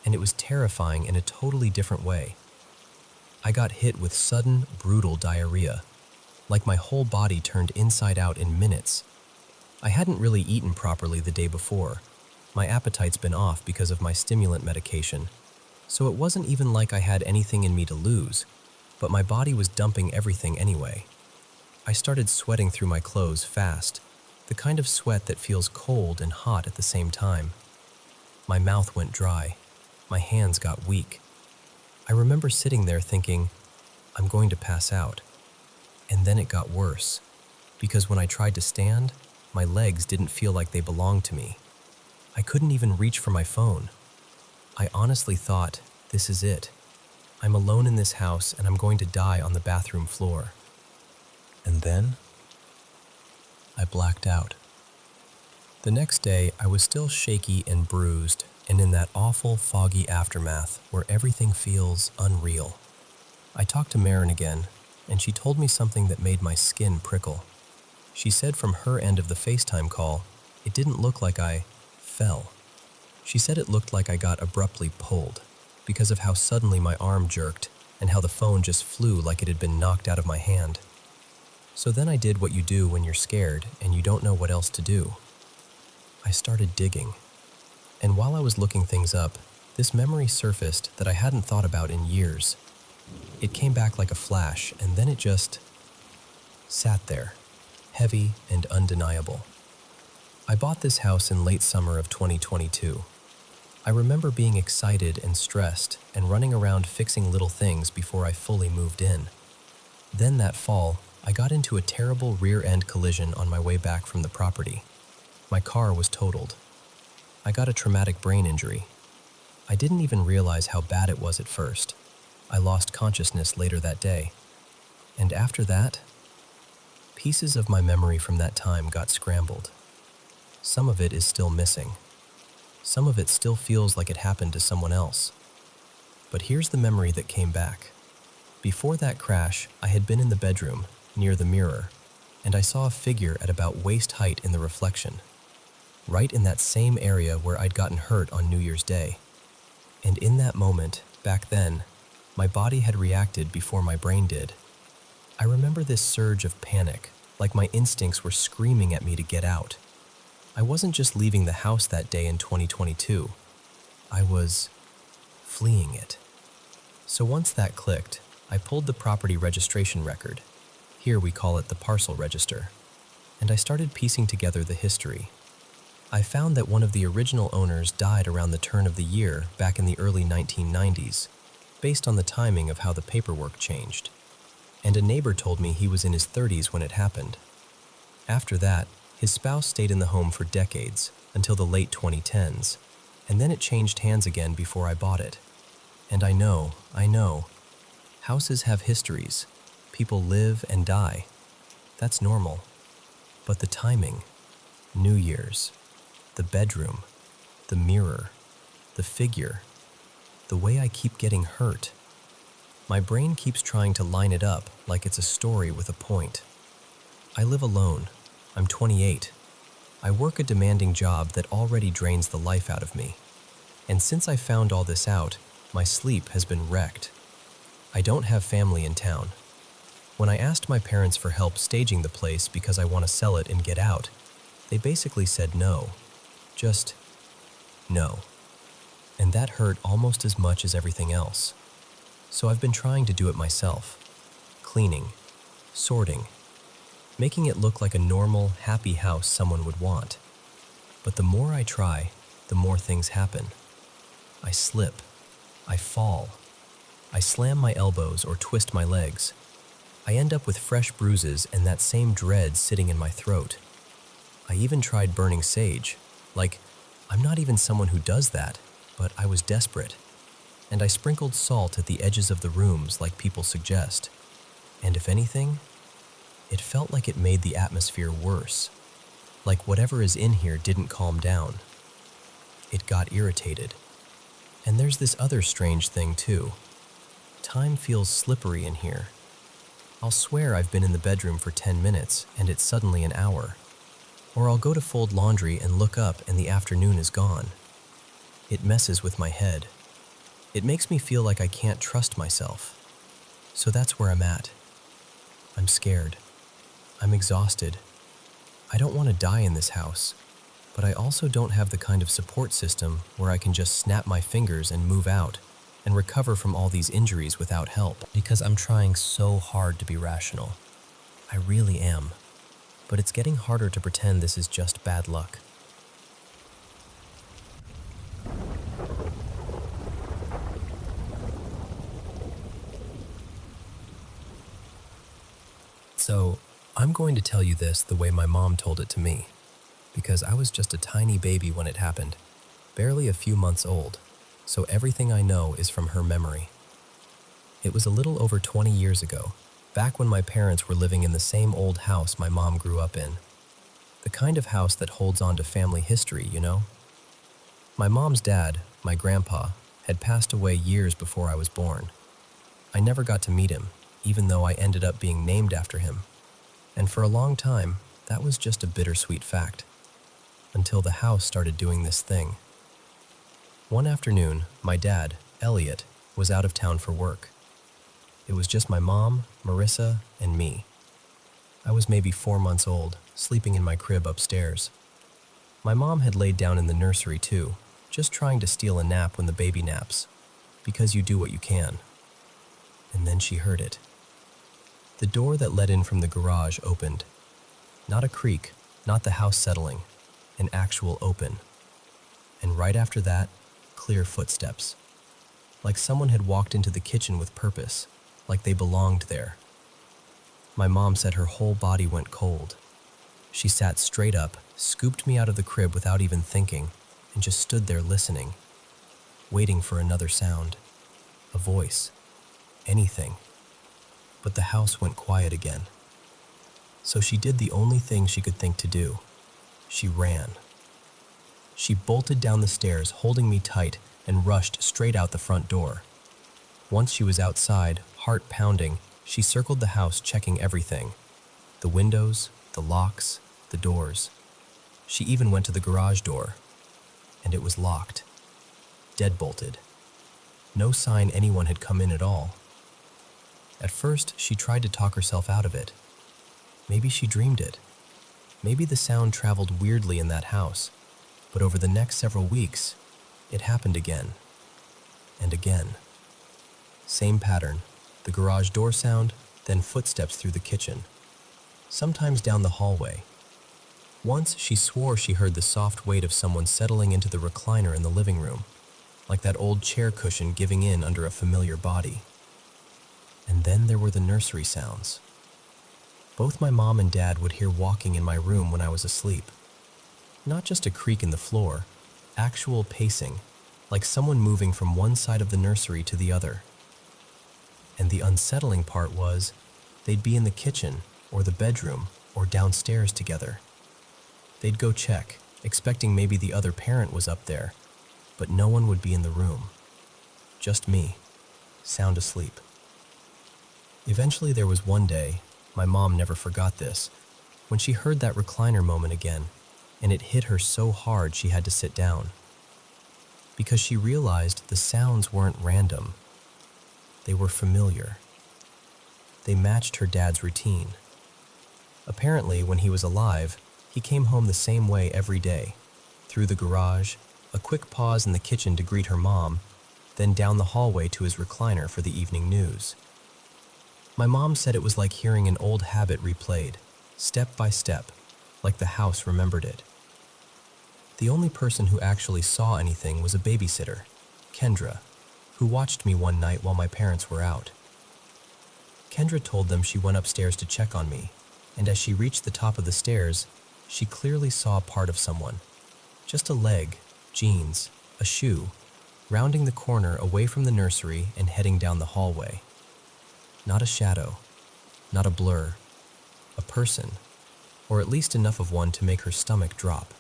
and it was terrifying in a totally different way. I got hit with sudden, brutal diarrhea, like my whole body turned inside out in minutes. I hadn't really eaten properly the day before. My appetite's been off because of my stimulant medication, so it wasn't even like I had anything in me to lose, but my body was dumping everything anyway. I started sweating through my clothes fast, the kind of sweat that feels cold and hot at the same time. My mouth went dry. My hands got weak. I remember sitting there thinking, I'm going to pass out. And then it got worse, because when I tried to stand, my legs didn't feel like they belonged to me. I couldn't even reach for my phone. I honestly thought, this is it. I'm alone in this house and I'm going to die on the bathroom floor. And then, I blacked out. The next day, I was still shaky and bruised, and in that awful, foggy aftermath where everything feels unreal. I talked to Marin again, and she told me something that made my skin prickle. She said from her end of the FaceTime call, it didn't look like I fell. She said it looked like I got abruptly pulled because of how suddenly my arm jerked and how the phone just flew like it had been knocked out of my hand. So then I did what you do when you're scared and you don't know what else to do. I started digging. And while I was looking things up, this memory surfaced that I hadn't thought about in years. It came back like a flash, and then it just sat there, heavy and undeniable. I bought this house in late summer of 2022. I remember being excited and stressed and running around fixing little things before I fully moved in. Then that fall, I got into a terrible rear-end collision on my way back from the property. My car was totaled. I got a traumatic brain injury. I didn't even realize how bad it was at first. I lost consciousness later that day. And after that, pieces of my memory from that time got scrambled. Some of it is still missing. Some of it still feels like it happened to someone else. But here's the memory that came back. Before that crash, I had been in the bedroom, near the mirror, and I saw a figure at about waist height in the reflection, right in that same area where I'd gotten hurt on New Year's Day. And in that moment, back then, my body had reacted before my brain did. I remember this surge of panic, like my instincts were screaming at me to get out. I wasn't just leaving the house that day in 2022. I was fleeing it. So once that clicked, I pulled the property registration record. Here we call it the parcel register. And I started piecing together the history. I found that one of the original owners died around the turn of the year back in the early 1990s, based on the timing of how the paperwork changed. And a neighbor told me he was in his 30s when it happened. After that, his spouse stayed in the home for decades, until the late 2010s, and then it changed hands again before I bought it. And I know, houses have histories. People live and die. That's normal. But the timing, New Year's, the bedroom, the mirror, the figure, the way I keep getting hurt. My brain keeps trying to line it up like it's a story with a point. I live alone. I'm 28. I work a demanding job that already drains the life out of me. And since I found all this out, my sleep has been wrecked. I don't have family in town. When I asked my parents for help staging the place because I want to sell it and get out, they basically said no. Just no. and that hurt almost as much as everything else. So I've been trying to do it myself, cleaning, sorting, making it look like a normal, happy house someone would want. But the more I try, the more things happen. I slip, I fall, I slam my elbows or twist my legs. I end up with fresh bruises and that same dread sitting in my throat. I even tried burning sage. Like, I'm not even someone who does that, but I was desperate. And I sprinkled salt at the edges of the rooms like people suggest. And if anything, it felt like it made the atmosphere worse. Like whatever is in here didn't calm down. It got irritated. And there's this other strange thing too. Time feels slippery in here. I'll swear I've been in the bedroom for 10 minutes and it's suddenly an hour. Or I'll go to fold laundry and look up and the afternoon is gone. It messes with my head. It makes me feel like I can't trust myself. So that's where I'm at. I'm scared. I'm exhausted. I don't want to die in this house, but I also don't have the kind of support system where I can just snap my fingers and move out and recover from all these injuries without help. Because I'm trying so hard to be rational. I really am. But it's getting harder to pretend this is just bad luck. So, I'm going to tell you this the way my mom told it to me, because I was just a tiny baby when it happened, barely a few months old, so everything I know is from her memory. It was a little over 20 years ago, back when my parents were living in the same old house my mom grew up in. The kind of house that holds on to family history, you know? My mom's dad, my grandpa, had passed away years before I was born. I never got to meet him, even though I ended up being named after him. And for a long time, that was just a bittersweet fact. Until the house started doing this thing. One afternoon, my dad, Elliot, was out of town for work. It was just my mom, Marissa, and me. I was maybe 4 months old, sleeping in my crib upstairs. My mom had laid down in the nursery too, just trying to steal a nap when the baby naps, because you do what you can. And then she heard it. The door that led in from the garage opened. Not a creak, not the house settling, an actual open. And right after that, clear footsteps. Like someone had walked into the kitchen with purpose, like they belonged there. My mom said her whole body went cold. She sat straight up, scooped me out of the crib without even thinking, and just stood there listening, waiting for another sound, a voice, anything. But the house went quiet again. So she did the only thing she could think to do. She ran. She bolted down the stairs, holding me tight, and rushed straight out the front door. Once she was outside, heart pounding, she circled the house checking everything. The windows, the locks, the doors. She even went to the garage door. And it was locked. Deadbolted. No sign anyone had come in at all. At first, she tried to talk herself out of it. Maybe she dreamed it. Maybe the sound traveled weirdly in that house. But over the next several weeks, it happened again. And again. Same pattern. The garage door sound, then footsteps through the kitchen. Sometimes down the hallway. Once, she swore she heard the soft weight of someone settling into the recliner in the living room, like that old chair cushion giving in under a familiar body. And then there were the nursery sounds. Both my mom and dad would hear walking in my room when I was asleep. Not just a creak in the floor, actual pacing, like someone moving from one side of the nursery to the other. And the unsettling part was, they'd be in the kitchen, or the bedroom, or downstairs together. They'd go check, expecting maybe the other parent was up there, but no one would be in the room. Just me, sound asleep. Eventually there was one day, my mom never forgot this, when she heard that recliner moment again, and it hit her so hard she had to sit down. Because she realized the sounds weren't random. They were familiar. They matched her dad's routine. Apparently, when he was alive, he came home the same way every day, through the garage, A quick pause in the kitchen to greet her mom, then down the hallway to his recliner for the evening news. My mom said it was like hearing an old habit replayed, step by step, like the house remembered it. The only person who actually saw anything was a babysitter, Kendra, who watched me one night while my parents were out. Kendra told them she went upstairs to check on me, and as she reached the top of the stairs, she clearly saw part of someone. Just a leg, jeans, a shoe, rounding the corner away from the nursery and heading down the hallway. Not a shadow, not a blur, a person, or at least enough of one to make her stomach drop.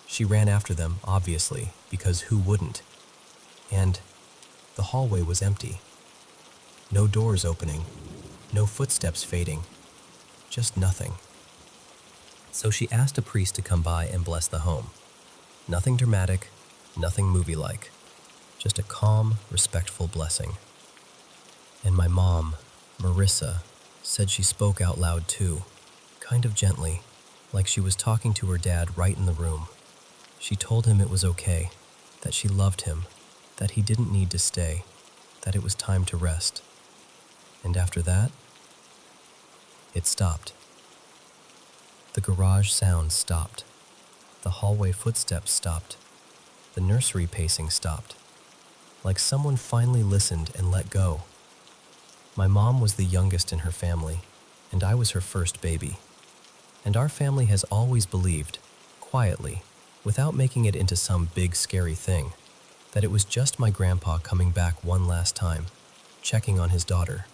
She ran after them, obviously, because who wouldn't? And the hallway was empty. No doors opening, no footsteps fading, just nothing. So she asked a priest to come by and bless the home. Nothing dramatic, nothing movie-like, just a calm, respectful blessing. And my mom, Marissa, said she spoke out loud too, kind of gently, like she was talking to her dad right in the room. She told him it was okay, that she loved him, that he didn't need to stay, that it was time to rest. And after that, it stopped. The garage sound stopped. The hallway footsteps stopped. The nursery pacing stopped. Like someone finally listened and let go. My mom was the youngest in her family, and I was her first baby. And our family has always believed, quietly, without making it into some big scary thing, that it was just my grandpa coming back one last time, checking on his daughter,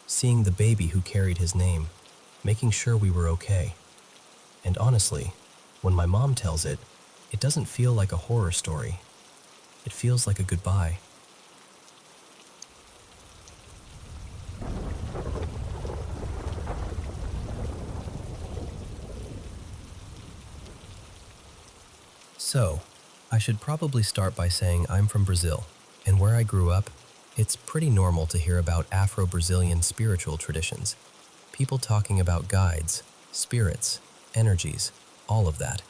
seeing the baby who carried his name, making sure we were okay. And honestly, when my mom tells it, it doesn't feel like a horror story. It feels like a goodbye. So, I should probably start by saying I'm from Brazil, and where I grew up, it's pretty normal to hear about Afro-Brazilian spiritual traditions. People talking about guides, spirits, energies, all of that.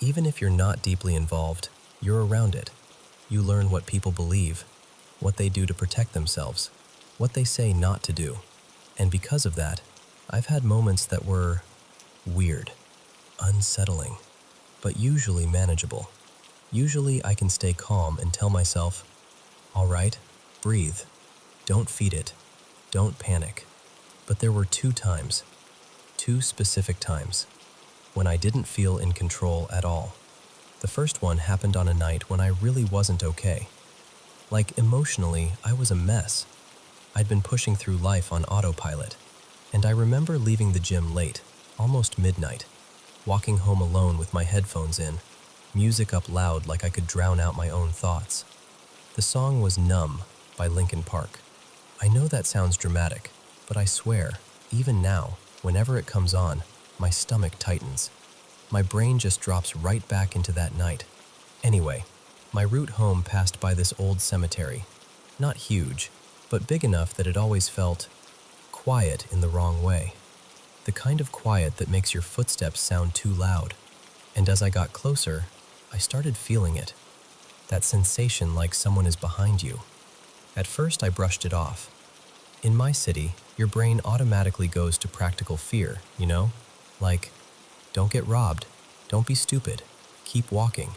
Even if you're not deeply involved, you're around it. You learn what people believe, what they do to protect themselves, what they say not to do. And because of that, I've had moments that were weird, unsettling, but usually manageable. Usually I can stay calm and tell myself, all right, breathe, don't feed it, don't panic. But there were two specific times, when I didn't feel in control at all. The first one happened on a night when I really wasn't okay. Like emotionally, I was a mess. I'd been pushing through life on autopilot, and I remember leaving the gym late, almost midnight, walking home alone with my headphones in, music up loud like I could drown out my own thoughts. The song was Numb by Linkin Park. I know that sounds dramatic, but I swear, even now, whenever it comes on, my stomach tightens. My brain just drops right back into that night. Anyway, my route home passed by this old cemetery. Not huge, but big enough that it always felt quiet in the wrong way. The kind of quiet that makes your footsteps sound too loud. And as I got closer, I started feeling it. That sensation like someone is behind you. At first I brushed it off. In my city, your brain automatically goes to practical fear, you know? Like, don't get robbed, don't be stupid, keep walking.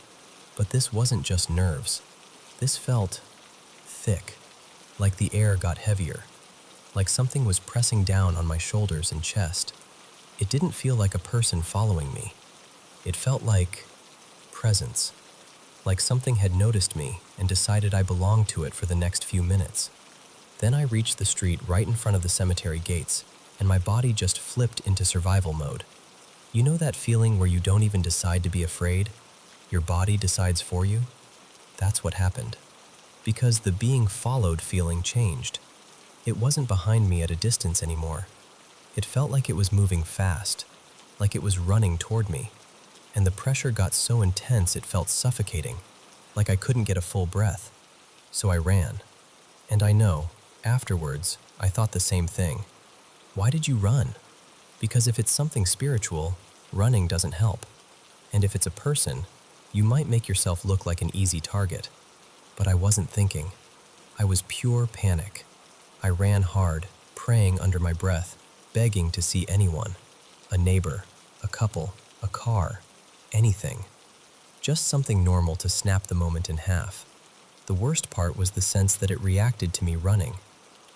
But this wasn't just nerves. This felt thick, like the air got heavier, like something was pressing down on my shoulders and chest. It didn't feel like a person following me. It felt like presence, like something had noticed me and decided I belonged to it for the next few minutes. Then I reached the street right in front of the cemetery gates, and my body just flipped into survival mode. You know that feeling where you don't even decide to be afraid? Your body decides for you? That's what happened. Because the being followed feeling changed. It wasn't behind me at a distance anymore. It felt like it was moving fast, like it was running toward me. And the pressure got so intense it felt suffocating, like I couldn't get a full breath. So I ran. And I know, afterwards, I thought the same thing. Why did you run? Because if it's something spiritual, running doesn't help. And if it's a person, You might make yourself look like an easy target, but I wasn't thinking. I was pure panic. I ran hard, praying under my breath, begging to see anyone. A neighbor, a couple, a car, anything. Just something normal to snap the moment in half. The worst part was the sense that it reacted to me running.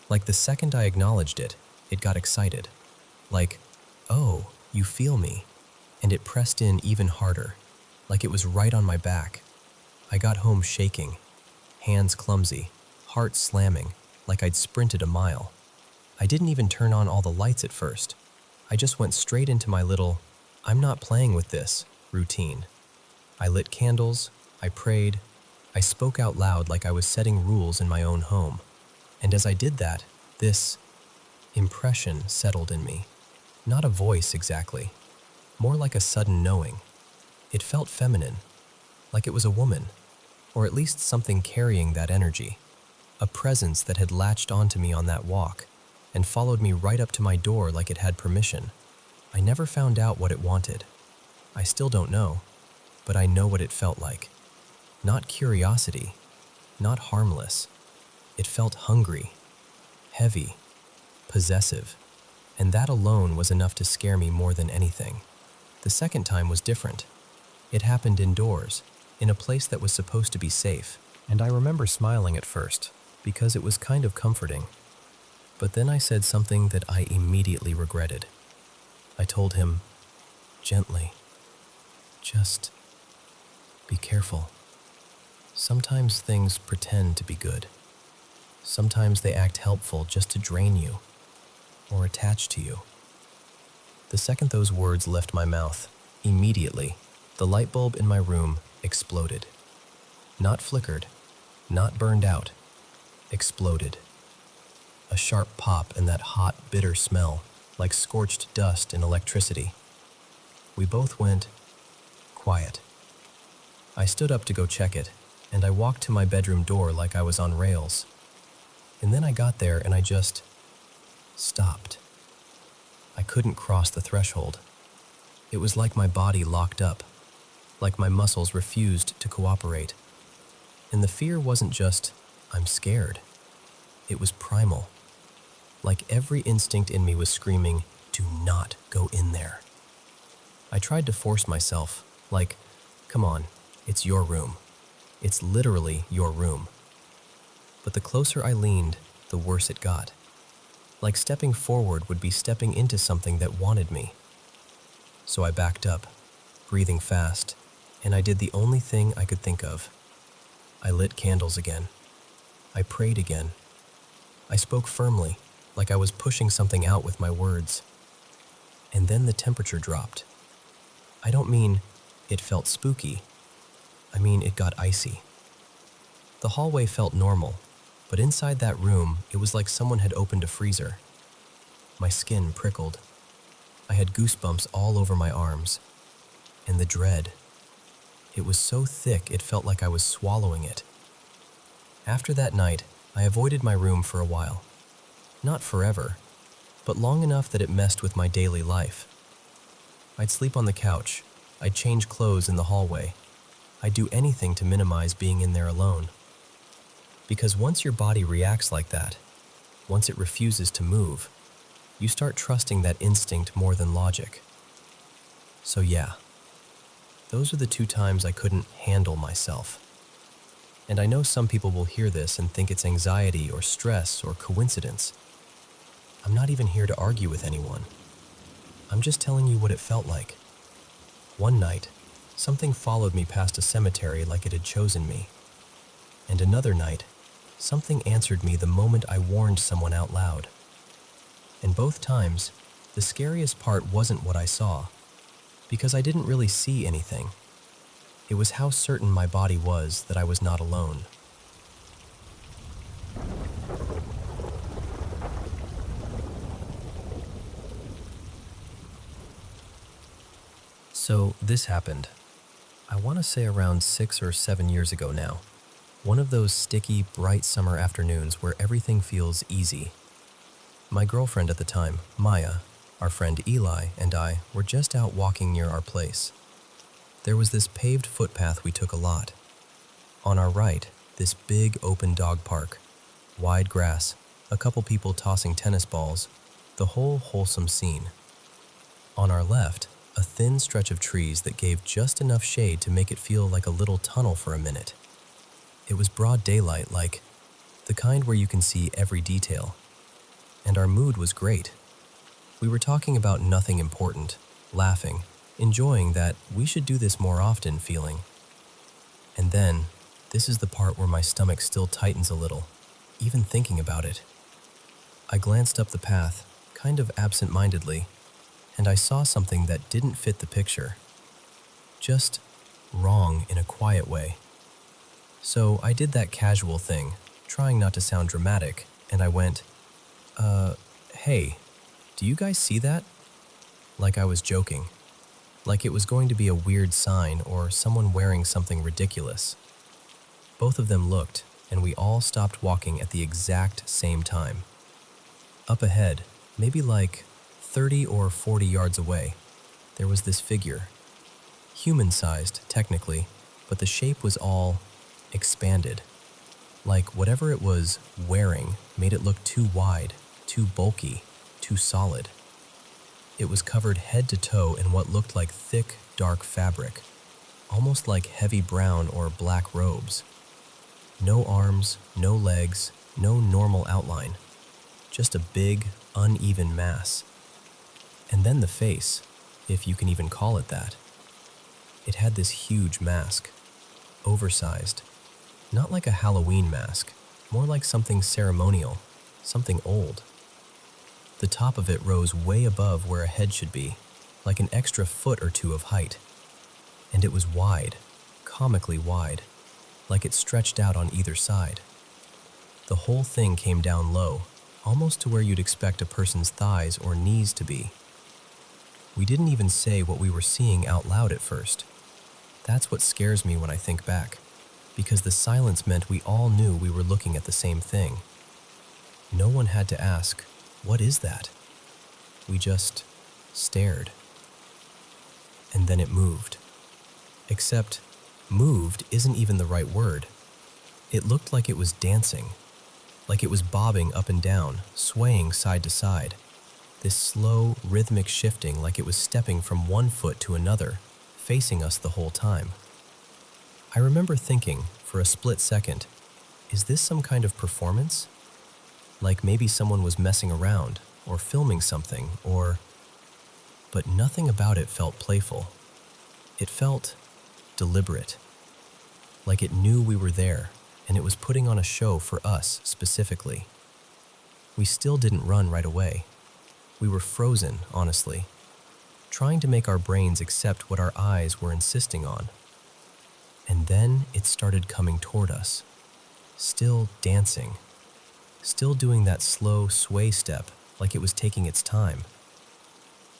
Like the second I acknowledged it, it got excited. Like, oh, you feel me. And it pressed in even harder, like it was right on my back. I got home shaking, hands clumsy, heart slamming, like I'd sprinted a mile. I didn't even turn on all the lights at first. I just went straight into my little, I'm not playing with this, routine. I lit candles, I prayed, I spoke out loud like I was setting rules in my own home. And as I did that, this impression settled in me. Not a voice exactly, more like a sudden knowing. It felt feminine, like it was a woman, or at least something carrying that energy. A presence that had latched onto me on that walk and followed me right up to my door like it had permission. I never found out what it wanted. I still don't know, but I know what it felt like. Not curiosity, not harmless. It felt hungry, heavy, possessive, and that alone was enough to scare me more than anything. The second time was different. It happened indoors, in a place that was supposed to be safe, and I remember smiling at first, because it was kind of comforting. But then I said something that I immediately regretted. I told him, gently, just be careful. Sometimes things pretend to be good. Sometimes they act helpful just to drain you, or attach to you. The second those words left my mouth, immediately, the light bulb in my room exploded. Not flickered, not burned out, exploded. A sharp pop and that hot, bitter smell, like scorched dust in electricity. We both went quiet. I stood up to go check it, and I walked to my bedroom door like I was on rails. And then I got there and I just stopped. I couldn't cross the threshold. It was like my body locked up, like my muscles refused to cooperate. And the fear wasn't just, I'm scared. It was primal. Like every instinct in me was screaming, do not go in there. I tried to force myself, like, come on, it's your room. It's literally your room. But the closer I leaned, the worse it got. Like stepping forward would be stepping into something that wanted me. So I backed up, breathing fast, and I did the only thing I could think of. I lit candles again. I prayed again. I spoke firmly, like I was pushing something out with my words. And then the temperature dropped. I don't mean it felt spooky. I mean it got icy. The hallway felt normal, but inside that room, it was like someone had opened a freezer. My skin prickled. I had goosebumps all over my arms. And the dread. It was so thick it felt like I was swallowing it. After that night, I avoided my room for a while. Not forever, but long enough that it messed with my daily life. I'd sleep on the couch. I'd change clothes in the hallway. I'd do anything to minimize being in there alone. Because once your body reacts like that, once it refuses to move, you start trusting that instinct more than logic. So yeah, those are the 2 times I couldn't handle myself. And I know some people will hear this and think it's anxiety or stress or coincidence. I'm not even here to argue with anyone. I'm just telling you what it felt like. One night, something followed me past a cemetery like it had chosen me. And another night, something answered me the moment I warned someone out loud. And both times, the scariest part wasn't what I saw, because I didn't really see anything. It was how certain my body was that I was not alone. So this happened. I want to say around 6 or 7 years ago now. One of those sticky, bright summer afternoons where everything feels easy. My girlfriend at the time, Maya, our friend Eli, and I were just out walking near our place. There was this paved footpath we took a lot. On our right, this big open dog park, wide grass, a couple people tossing tennis balls, the whole wholesome scene. On our left, a thin stretch of trees that gave just enough shade to make it feel like a little tunnel for a minute. It was broad daylight, like the kind where you can see every detail. And our mood was great. We were talking about nothing important, laughing, enjoying that we should do this more often feeling. And then, this is the part where my stomach still tightens a little, even thinking about it. I glanced up the path, kind of absent-mindedly, and I saw something that didn't fit the picture. Just wrong in a quiet way. So I did that casual thing, trying not to sound dramatic, and I went, hey, do you guys see that? Like I was joking. Like it was going to be a weird sign or someone wearing something ridiculous. Both of them looked, and we all stopped walking at the exact same time. Up ahead, maybe like 30 or 40 yards away, there was this figure. Human-sized, technically, but the shape was all expanded. Like whatever it was wearing made it look too wide, too bulky, too solid. It was covered head to toe in what looked like thick, dark fabric, almost like heavy brown or black robes. No arms, no legs, no normal outline. Just a big, uneven mass. And then the face, if you can even call it that. It had this huge mask, oversized. Not like a Halloween mask, more like something ceremonial, something old. The top of it rose way above where a head should be, like an extra foot or two of height. And it was wide, comically wide, like it stretched out on either side. The whole thing came down low, almost to where you'd expect a person's thighs or knees to be. We didn't even say what we were seeing out loud at first. That's what scares me when I think back, because the silence meant we all knew we were looking at the same thing. No one had to ask, "What is that?" We just stared. And then it moved. Except, moved isn't even the right word. It looked like it was dancing, like it was bobbing up and down, swaying side to side. This slow, rhythmic shifting like it was stepping from one foot to another, facing us the whole time. I remember thinking, for a split second, is this some kind of performance? Like maybe someone was messing around, or filming something, or... But nothing about it felt playful. It felt deliberate. Like it knew we were there, and it was putting on a show for us specifically. We still didn't run right away. We were frozen, honestly, trying to make our brains accept what our eyes were insisting on. And then it started coming toward us, still dancing, still doing that slow sway step like it was taking its time.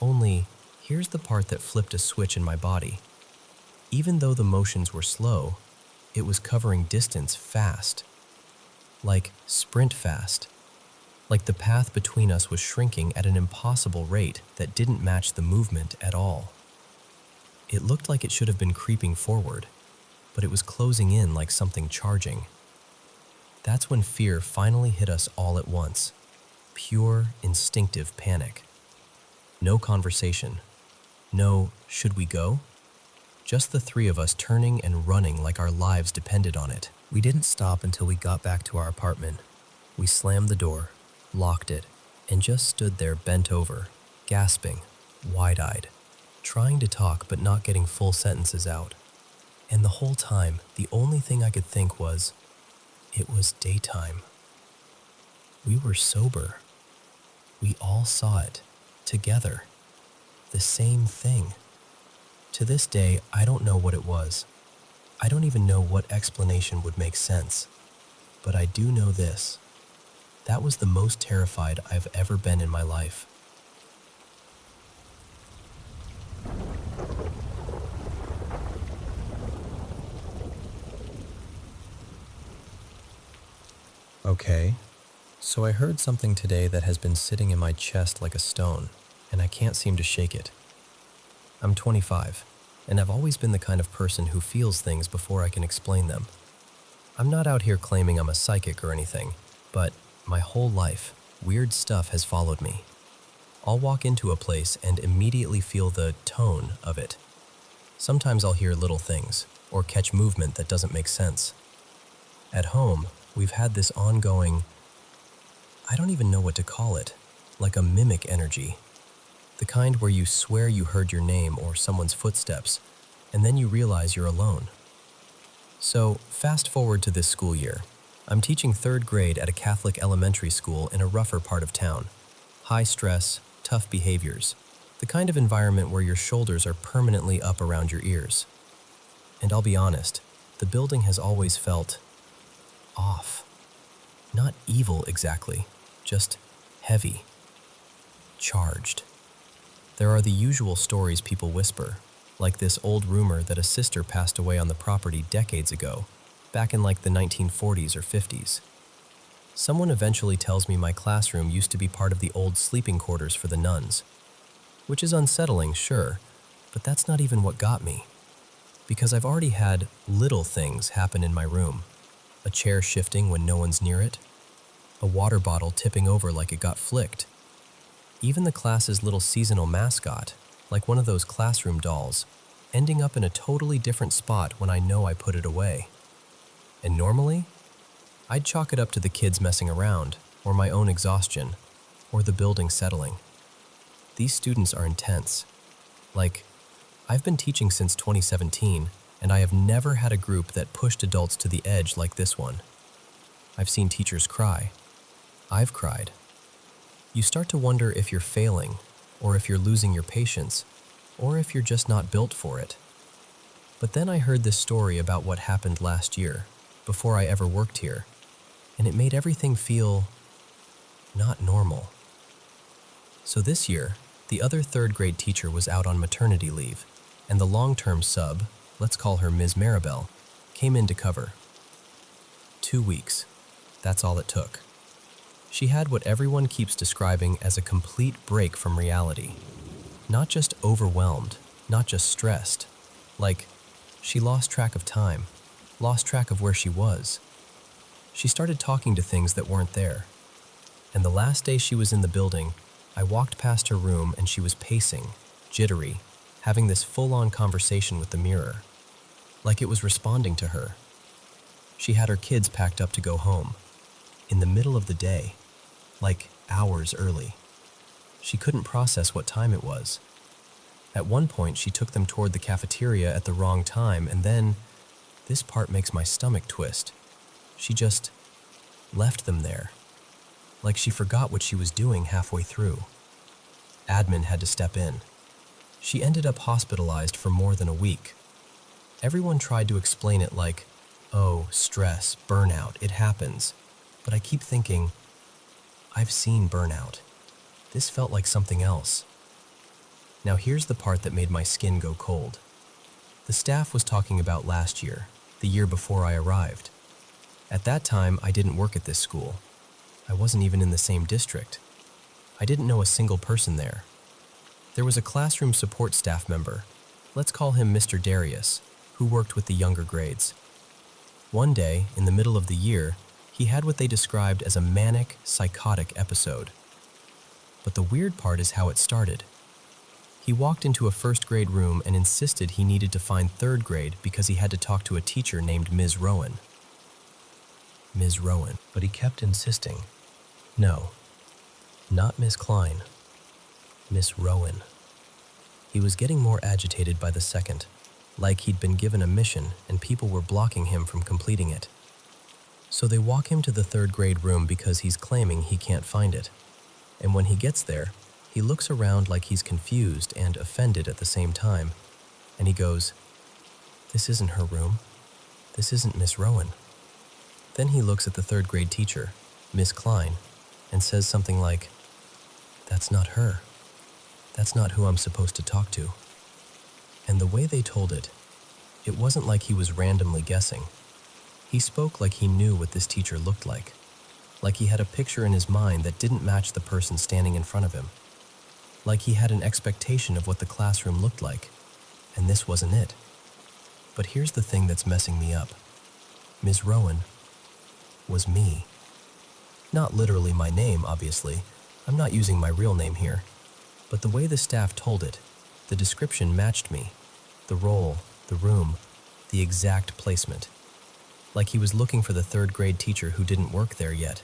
Only, here's the part that flipped a switch in my body. Even though the motions were slow, it was covering distance fast. Like sprint fast. Like the path between us was shrinking at an impossible rate that didn't match the movement at all. It looked like it should have been creeping forward, but it was closing in like something charging. That's when fear finally hit us all at once. Pure, instinctive panic. No conversation. No, should we go? Just the three of us turning and running like our lives depended on it. We didn't stop until we got back to our apartment. We slammed the door, locked it, and just stood there bent over, gasping, wide-eyed, trying to talk but not getting full sentences out. And the whole time, the only thing I could think was, it was daytime. We were sober. We all saw it, together. The same thing. To this day, I don't know what it was. I don't even know what explanation would make sense. But I do know this. That was the most terrified I've ever been in my life. Okay, so I heard something today that has been sitting in my chest like a stone, and I can't seem to shake it. I'm 25. and I've always been the kind of person who feels things before I can explain them. I'm not out here claiming I'm a psychic or anything, but my whole life, weird stuff has followed me. I'll walk into a place and immediately feel the tone of it. Sometimes I'll hear little things, or catch movement that doesn't make sense. At home, we've had this ongoing, I don't even know what to call it, like a mimic energy. The kind where you swear you heard your name or someone's footsteps, and then you realize you're alone. So, fast forward to this school year. I'm teaching 3rd grade at a Catholic elementary school in a rougher part of town. High stress, tough behaviors, the kind of environment where your shoulders are permanently up around your ears. And I'll be honest, the building has always felt off. Not evil exactly, just heavy, charged. There are the usual stories people whisper, like this old rumor that a sister passed away on the property decades ago, back in like the 1940s or 50s. Someone eventually tells me my classroom used to be part of the old sleeping quarters for the nuns, which is unsettling, sure, but that's not even what got me. Because I've already had little things happen in my room. A chair shifting when no one's near it, a water bottle tipping over like it got flicked. Even the class's little seasonal mascot, like one of those classroom dolls, ending up in a totally different spot when I know I put it away. And normally, I'd chalk it up to the kids messing around, or my own exhaustion, or the building settling. These students are intense. Like, I've been teaching since 2017, and I have never had a group that pushed adults to the edge like this one. I've seen teachers cry. I've cried. You start to wonder if you're failing, or if you're losing your patience, or if you're just not built for it. But then I heard this story about what happened last year, before I ever worked here, and it made everything feel not normal. So this year, the other 3rd grade teacher was out on maternity leave, and the long-term sub, let's call her Ms. Maribel, came in to cover. 2 weeks. That's all it took. She had what everyone keeps describing as a complete break from reality. Not just overwhelmed, not just stressed. Like, she lost track of time, lost track of where she was. She started talking to things that weren't there. And the last day she was in the building, I walked past her room and she was pacing, jittery, having this full-on conversation with the mirror. Like it was responding to her. She had her kids packed up to go home. In the middle of the day. Like hours early. She couldn't process what time it was. At one point, she took them toward the cafeteria at the wrong time, and then, this part makes my stomach twist, she just left them there. Like she forgot what she was doing halfway through. Admin had to step in. She ended up hospitalized for more than a week. Everyone tried to explain it like, oh, stress, burnout, it happens. But I keep thinking, I've seen burnout. This felt like something else. Now here's the part that made my skin go cold. The staff was talking about last year, the year before I arrived. At that time, I didn't work at this school. I wasn't even in the same district. I didn't know a single person there. There was a classroom support staff member, let's call him Mr. Darius, who worked with the younger grades. One day, in the middle of the year, he had what they described as a manic, psychotic episode. But the weird part is how it started. He walked into a 1st grade room and insisted he needed to find 3rd grade because he had to talk to a teacher named Ms. Rowan. Ms. Rowan, but he kept insisting. No, not Miss Klein. Miss Rowan. He was getting more agitated by the second, like he'd been given a mission and people were blocking him from completing it. So they walk him to the 3rd grade room because he's claiming he can't find it. And when he gets there, he looks around like he's confused and offended at the same time. And he goes, "This isn't her room. This isn't Miss Rowan." Then he looks at the 3rd grade teacher, Miss Klein, and says something like, "That's not her. That's not who I'm supposed to talk to." And the way they told it, it wasn't like he was randomly guessing. He spoke like he knew what this teacher looked like he had a picture in his mind that didn't match the person standing in front of him, like he had an expectation of what the classroom looked like, and this wasn't it. But here's the thing that's messing me up. Ms. Rowan was me. Not literally my name, obviously. I'm not using my real name here. But the way the staff told it, the description matched me. The role, the room, the exact placement. Like he was looking for the third grade teacher who didn't work there yet.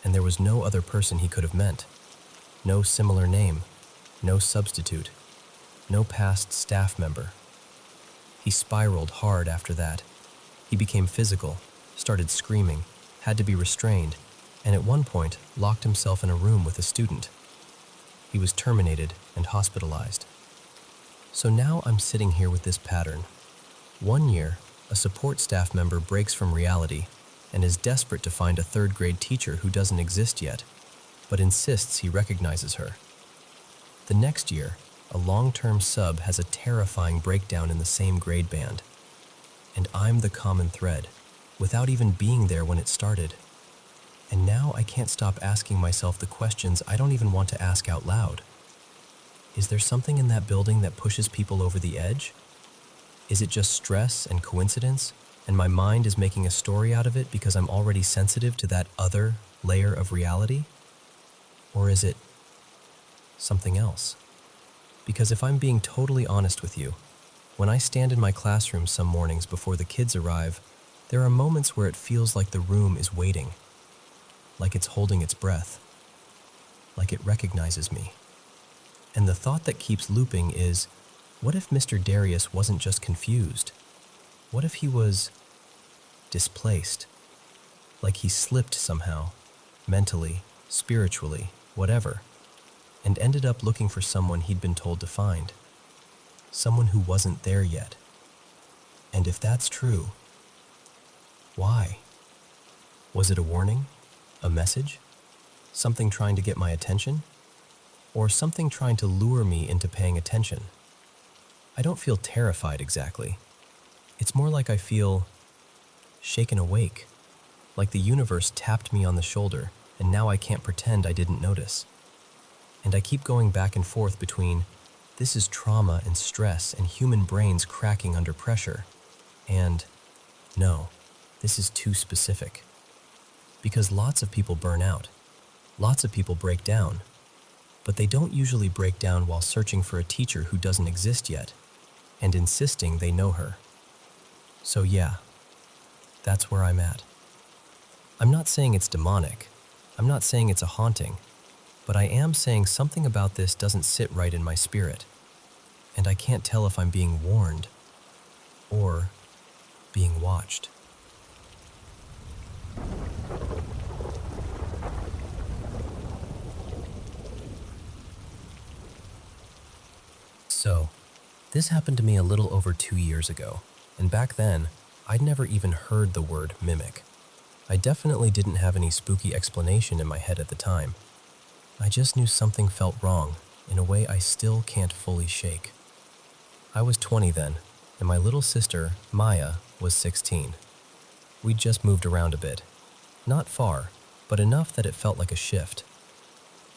And there was no other person he could have meant. No similar name, no substitute, no past staff member. He spiraled hard after that. He became physical, started screaming, had to be restrained, and at one point locked himself in a room with a student. He was terminated and hospitalized. So now I'm sitting here with this pattern. 1 year, a support staff member breaks from reality and is desperate to find a third grade teacher who doesn't exist yet, but insists he recognizes her. The next year, a long-term sub has a terrifying breakdown in the same grade band. And I'm the common thread, without even being there when it started. And now I can't stop asking myself the questions I don't even want to ask out loud. Is there something in that building that pushes people over the edge? Is it just stress and coincidence, and my mind is making a story out of it because I'm already sensitive to that other layer of reality? Or is it something else? Because if I'm being totally honest with you, when I stand in my classroom some mornings before the kids arrive, there are moments where it feels like the room is waiting, like it's holding its breath, like it recognizes me. And the thought that keeps looping is, what if Mr. Darius wasn't just confused? What if he was displaced? Like he slipped somehow, mentally, spiritually, whatever, and ended up looking for someone he'd been told to find. Someone who wasn't there yet. And if that's true, why? Was it a warning? A message? Something trying to get my attention? Or something trying to lure me into paying attention? I don't feel terrified exactly. It's more like I feel shaken awake, like the universe tapped me on the shoulder and now I can't pretend I didn't notice. And I keep going back and forth between this is trauma and stress and human brains cracking under pressure, and no, this is too specific. Because lots of people burn out, lots of people break down, but they don't usually break down while searching for a teacher who doesn't exist yet and insisting they know her. So yeah, that's where I'm at. I'm not saying it's demonic. I'm not saying it's a haunting, but I am saying something about this doesn't sit right in my spirit, and I can't tell if I'm being warned or being watched. So, this happened to me a little over 2 years ago, and back then, I'd never even heard the word mimic. I definitely didn't have any spooky explanation in my head at the time. I just knew something felt wrong in a way I still can't fully shake. I was 20 then, and my little sister, Maya, was 16. We'd just moved around a bit. Not far, but enough that it felt like a shift.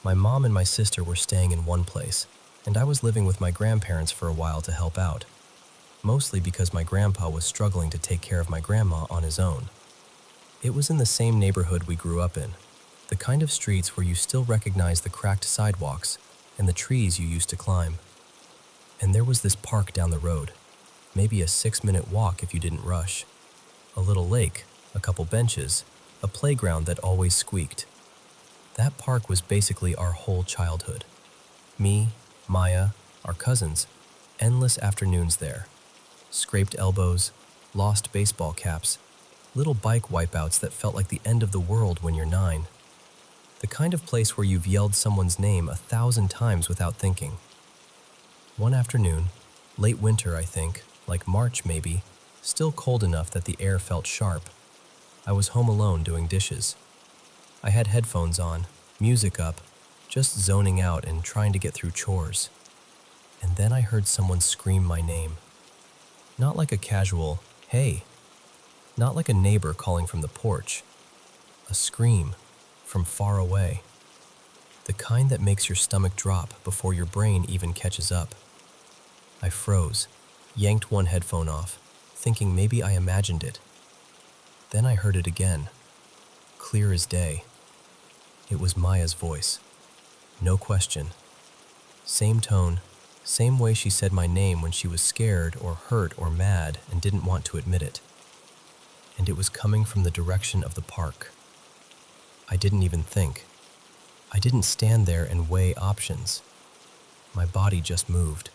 My mom and my sister were staying in one place, and I was living with my grandparents for a while to help out, mostly because my grandpa was struggling to take care of my grandma on his own. It was in the same neighborhood we grew up in, the kind of streets where you still recognize the cracked sidewalks and the trees you used to climb. And there was this park down the road, maybe a 6-minute walk if you didn't rush. A little lake, a couple benches, a playground that always squeaked. That park was basically our whole childhood. Me, Maya, our cousins, endless afternoons there. Scraped elbows, lost baseball caps, little bike wipeouts that felt like the end of the world when you're 9. The kind of place where you've yelled someone's name 1,000 times without thinking. One afternoon, late winter I think, like March maybe, still cold enough that the air felt sharp. I was home alone doing dishes. I had headphones on, music up, just zoning out and trying to get through chores. And then I heard someone scream my name. Not like a casual, hey. Not like a neighbor calling from the porch. A scream from far away. The kind that makes your stomach drop before your brain even catches up. I froze, yanked one headphone off, thinking maybe I imagined it. Then I heard it again, clear as day. It was Maya's voice. No question. Same tone, same way she said my name when she was scared or hurt or mad and didn't want to admit it. And it was coming from the direction of the park. I didn't even think. I didn't stand there and weigh options. My body just moved.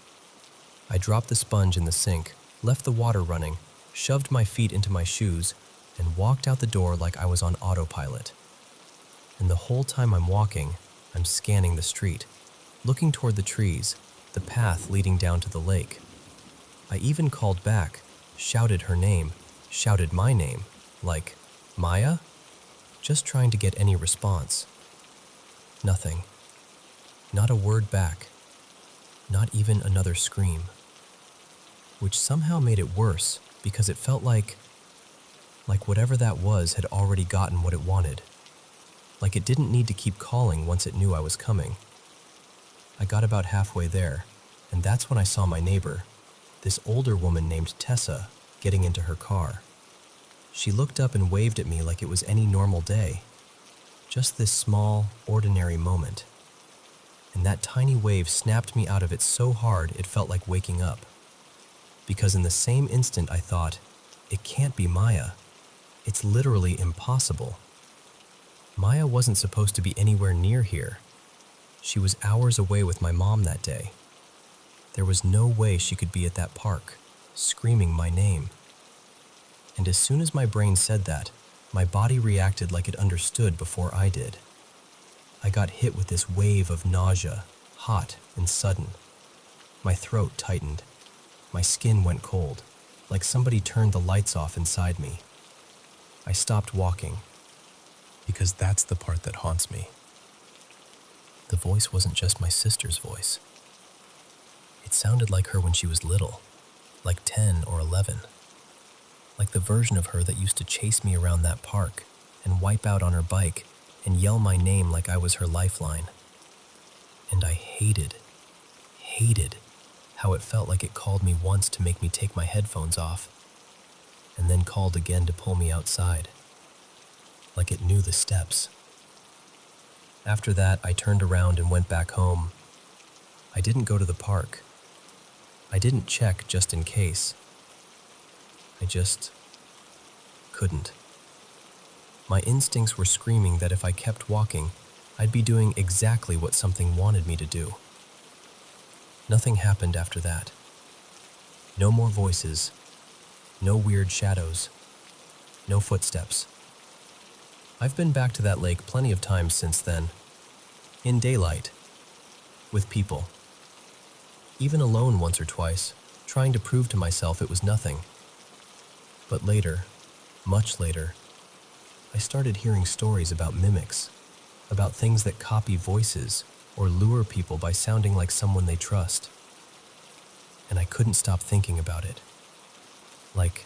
I dropped the sponge in the sink, left the water running, shoved my feet into my shoes, and walked out the door like I was on autopilot. And the whole time I'm walking, I'm scanning the street, looking toward the trees, the path leading down to the lake. I even called back, shouted her name, shouted my name, like, Maya? Just trying to get any response. Nothing. Not a word back. Not even another scream. Which somehow made it worse because it felt like whatever that was had already gotten what it wanted. Like it didn't need to keep calling once it knew I was coming. I got about halfway there, and that's when I saw my neighbor, this older woman named Tessa, getting into her car. She looked up and waved at me like it was any normal day. Just this small, ordinary moment. And that tiny wave snapped me out of it so hard it felt like waking up. Because in the same instant I thought, it can't be Maya. It's literally impossible. Maya wasn't supposed to be anywhere near here. She was hours away with my mom that day. There was no way she could be at that park, screaming my name. And as soon as my brain said that, my body reacted like it understood before I did. I got hit with this wave of nausea, hot and sudden. My throat tightened. My skin went cold, like somebody turned the lights off inside me. I stopped walking, because that's the part that haunts me. The voice wasn't just my sister's voice. It sounded like her when she was little, like 10 or 11. Like the version of her that used to chase me around that park and wipe out on her bike and yell my name like I was her lifeline. And I hated how it felt like it called me once to make me take my headphones off, and then called again to pull me outside. Like it knew the steps. After that, I turned around and went back home. I didn't go to the park. I didn't check just in case. I just couldn't. My instincts were screaming that if I kept walking, I'd be doing exactly what something wanted me to do. Nothing happened after that. No more voices. No weird shadows. No footsteps. I've been back to that lake plenty of times since then. In daylight. With people. Even alone once or twice, trying to prove to myself it was nothing. But later, much later, I started hearing stories about mimics, about things that copy voices or lure people by sounding like someone they trust. And I couldn't stop thinking about it. Like,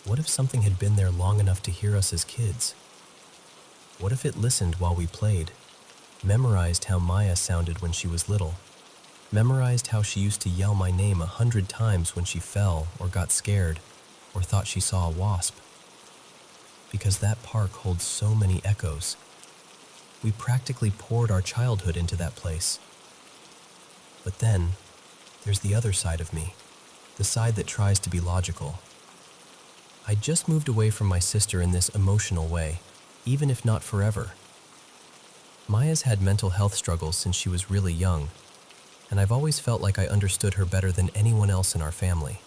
what if something had been there long enough to hear us as kids? What if it listened while we played, memorized how Maya sounded when she was little, memorized how she used to yell my name 100 times when she fell or got scared or thought she saw a wasp? Because that park holds so many echoes. We practically poured our childhood into that place. But then, there's the other side of me, the side that tries to be logical. I just moved away from my sister in this emotional way, even if not forever. Maya's had mental health struggles since she was really young, and I've always felt like I understood her better than anyone else in our family.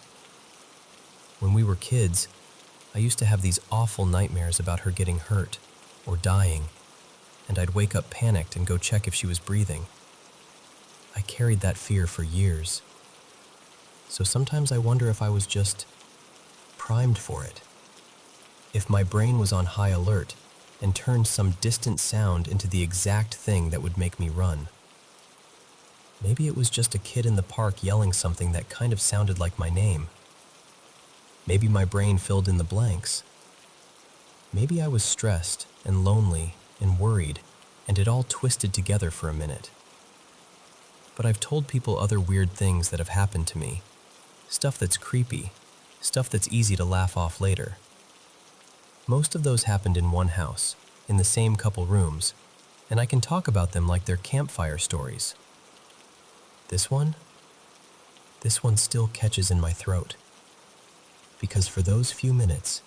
When we were kids, I used to have these awful nightmares about her getting hurt or dying, and I'd wake up panicked and go check if she was breathing. I carried that fear for years. So sometimes I wonder if I was just primed for it. If my brain was on high alert and turned some distant sound into the exact thing that would make me run. Maybe it was just a kid in the park yelling something that kind of sounded like my name. Maybe my brain filled in the blanks. Maybe I was stressed and lonely and worried, and it all twisted together for a minute. but I've told people other weird things that have happened to me. Stuff that's creepy, stuff that's easy to laugh off later. Most of those happened in one house, in the same couple rooms, and I can talk about them like they're campfire stories. This one still catches in my throat. Because for those few minutes,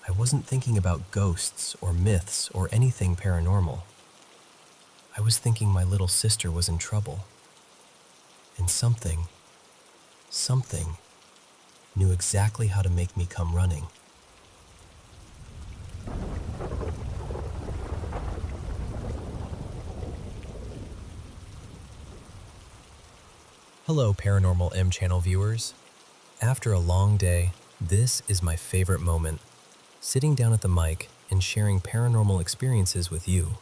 I wasn't thinking about ghosts or myths or anything paranormal. I was thinking my little sister was in trouble. And something knew exactly how to make me come running. Hello, Paranormal M channel viewers. After a long day, this is my favorite moment, sitting down at the mic and sharing paranormal experiences with you.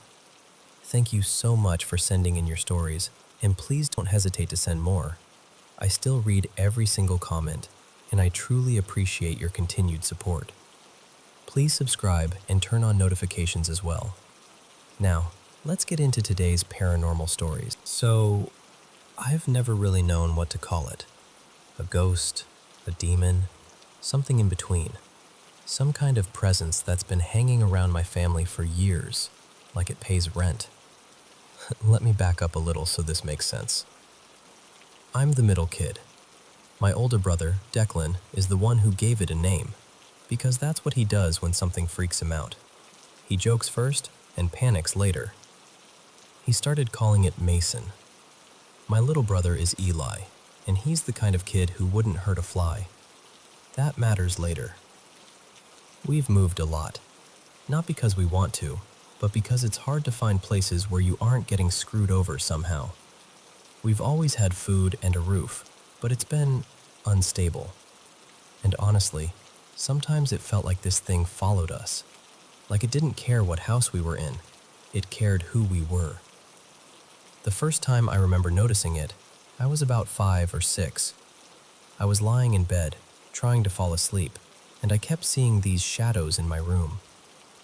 Thank you so much for sending in your stories, and please don't hesitate to send more. I still read every single comment, and I truly appreciate your continued support. Please subscribe and turn on notifications as well. Now, let's get into today's paranormal stories. So, I've never really known what to call it. A ghost, a demon, something in between. Some kind of presence that's been hanging around my family for years, like it pays rent. Let me back up a little so this makes sense. I'm the middle kid. My older brother, Declan, is the one who gave it a name, because that's what he does when something freaks him out. He jokes first and panics later. He started calling it Mason. My little brother is Eli, and he's the kind of kid who wouldn't hurt a fly. That matters later. We've moved a lot, not because we want to, but because it's hard to find places where you aren't getting screwed over somehow. We've always had food and a roof, but it's been unstable. And honestly, sometimes it felt like this thing followed us. Like it didn't care what house we were in, it cared who we were. The first time I remember noticing it, I was about 5 or 6. I was lying in bed, trying to fall asleep, and I kept seeing these shadows in my room.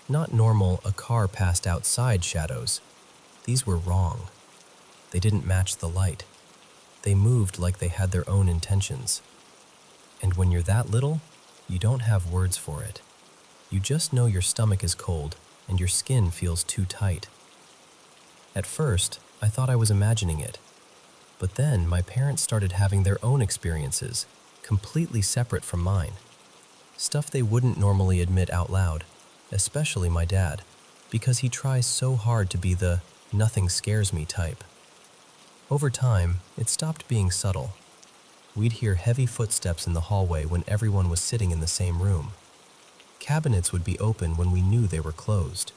Not normal, a car passed outside shadows. These were wrong. They didn't match the light. They moved like they had their own intentions. And when you're that little, you don't have words for it. You just know your stomach is cold and your skin feels too tight. At first, I thought I was imagining it. But then my parents started having their own experiences, completely separate from mine. Stuff they wouldn't normally admit out loud, especially my dad, because he tries so hard to be the nothing scares me type. Over time, it stopped being subtle. We'd hear heavy footsteps in the hallway when everyone was sitting in the same room. Cabinets would be open when we knew they were closed.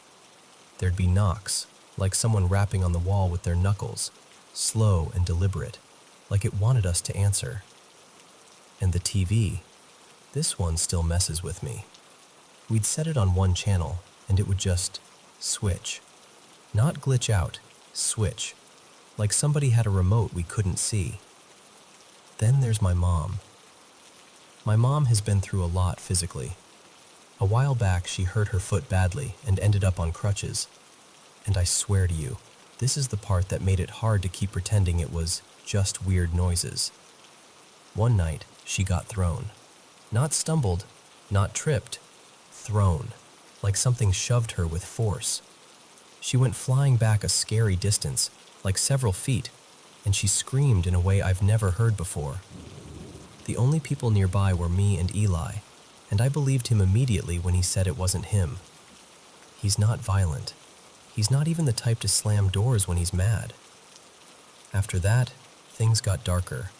There'd be knocks, like someone rapping on the wall with their knuckles, slow and deliberate, like it wanted us to answer. And the TV, this one still messes with me. We'd set it on one channel, and it would just switch. Not glitch out, switch. Like somebody had a remote we couldn't see. Then there's my mom. My mom has been through a lot physically. A while back, she hurt her foot badly and ended up on crutches. And I swear to you, this is the part that made it hard to keep pretending it was just weird noises. One night, she got thrown. Not stumbled, not tripped, thrown, like something shoved her with force. She went flying back a scary distance, like several feet, and she screamed in a way I've never heard before. The only people nearby were me and Eli, and I believed him immediately when he said it wasn't him. He's not violent. He's not even the type to slam doors when he's mad. After that, things got darker.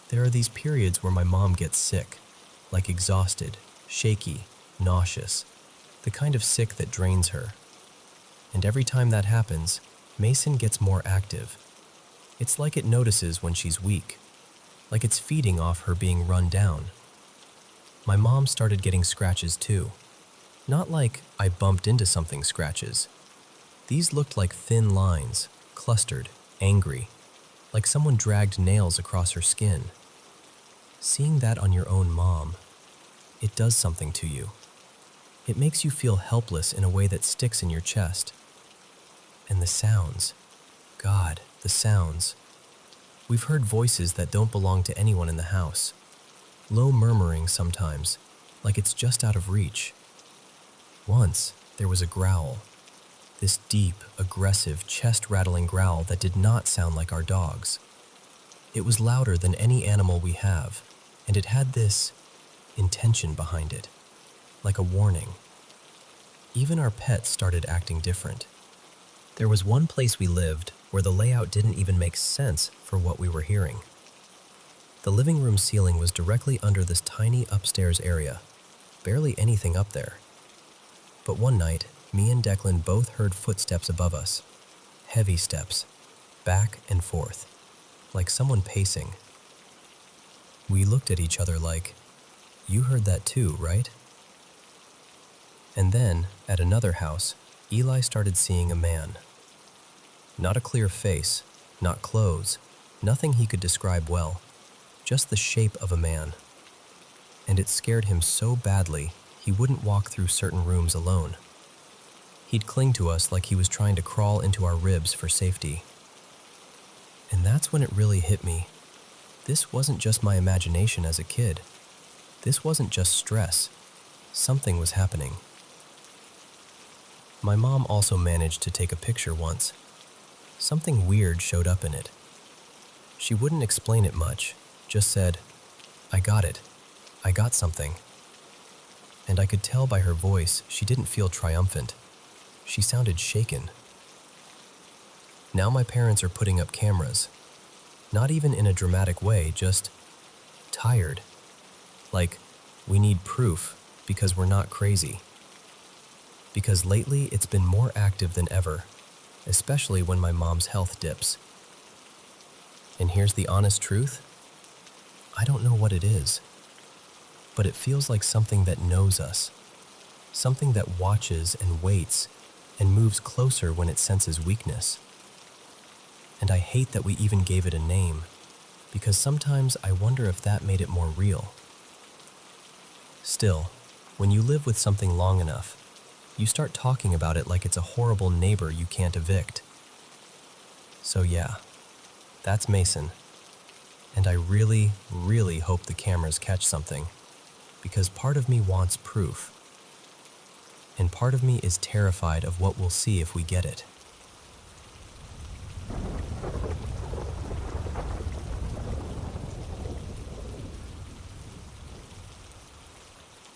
There are these periods where my mom gets sick, like exhausted, shaky, nauseous, the kind of sick that drains her. And every time that happens, Mason gets more active. It's like it notices when she's weak, like it's feeding off her being run down. My mom started getting scratches too. Not like I bumped into something scratches. These looked like thin lines, clustered, angry, like someone dragged nails across her skin. Seeing that on your own mom, it does something to you. It makes you feel helpless in a way that sticks in your chest. And the sounds, God, the sounds. We've heard voices that don't belong to anyone in the house. Low murmuring sometimes, like it's just out of reach. Once, there was a growl. This deep, aggressive, chest-rattling growl that did not sound like our dog's. It was louder than any animal we have, and it had this intention behind it, like a warning. Even our pets started acting different. There was one place we lived where the layout didn't even make sense for what we were hearing. The living room ceiling was directly under this tiny upstairs area, barely anything up there. But one night, me and Declan both heard footsteps above us, heavy steps, back and forth, like someone pacing. We looked at each other like, "You heard that too, right?" And then, at another house, Eli started seeing a man. Not a clear face, not clothes, nothing he could describe well, just the shape of a man. And it scared him so badly, he wouldn't walk through certain rooms alone. He'd cling to us like he was trying to crawl into our ribs for safety. And that's when it really hit me. This wasn't just my imagination as a kid. This wasn't just stress. Something was happening. My mom also managed to take a picture once. Something weird showed up in it. She wouldn't explain it much, just said, "I got it. I got something." And I could tell by her voice she didn't feel triumphant. She sounded shaken. Now my parents are putting up cameras. Not even in a dramatic way, just tired. Like, we need proof because we're not crazy. Because lately it's been more active than ever, especially when my mom's health dips. And here's the honest truth. I don't know what it is, but it feels like something that knows us, something that watches and waits and moves closer when it senses weakness. And I hate that we even gave it a name, because sometimes I wonder if that made it more real. Still, when you live with something long enough, you start talking about it like it's a horrible neighbor you can't evict. So yeah, that's Mason. And I really, really hope the cameras catch something, because part of me wants proof. And part of me is terrified of what we'll see if we get it.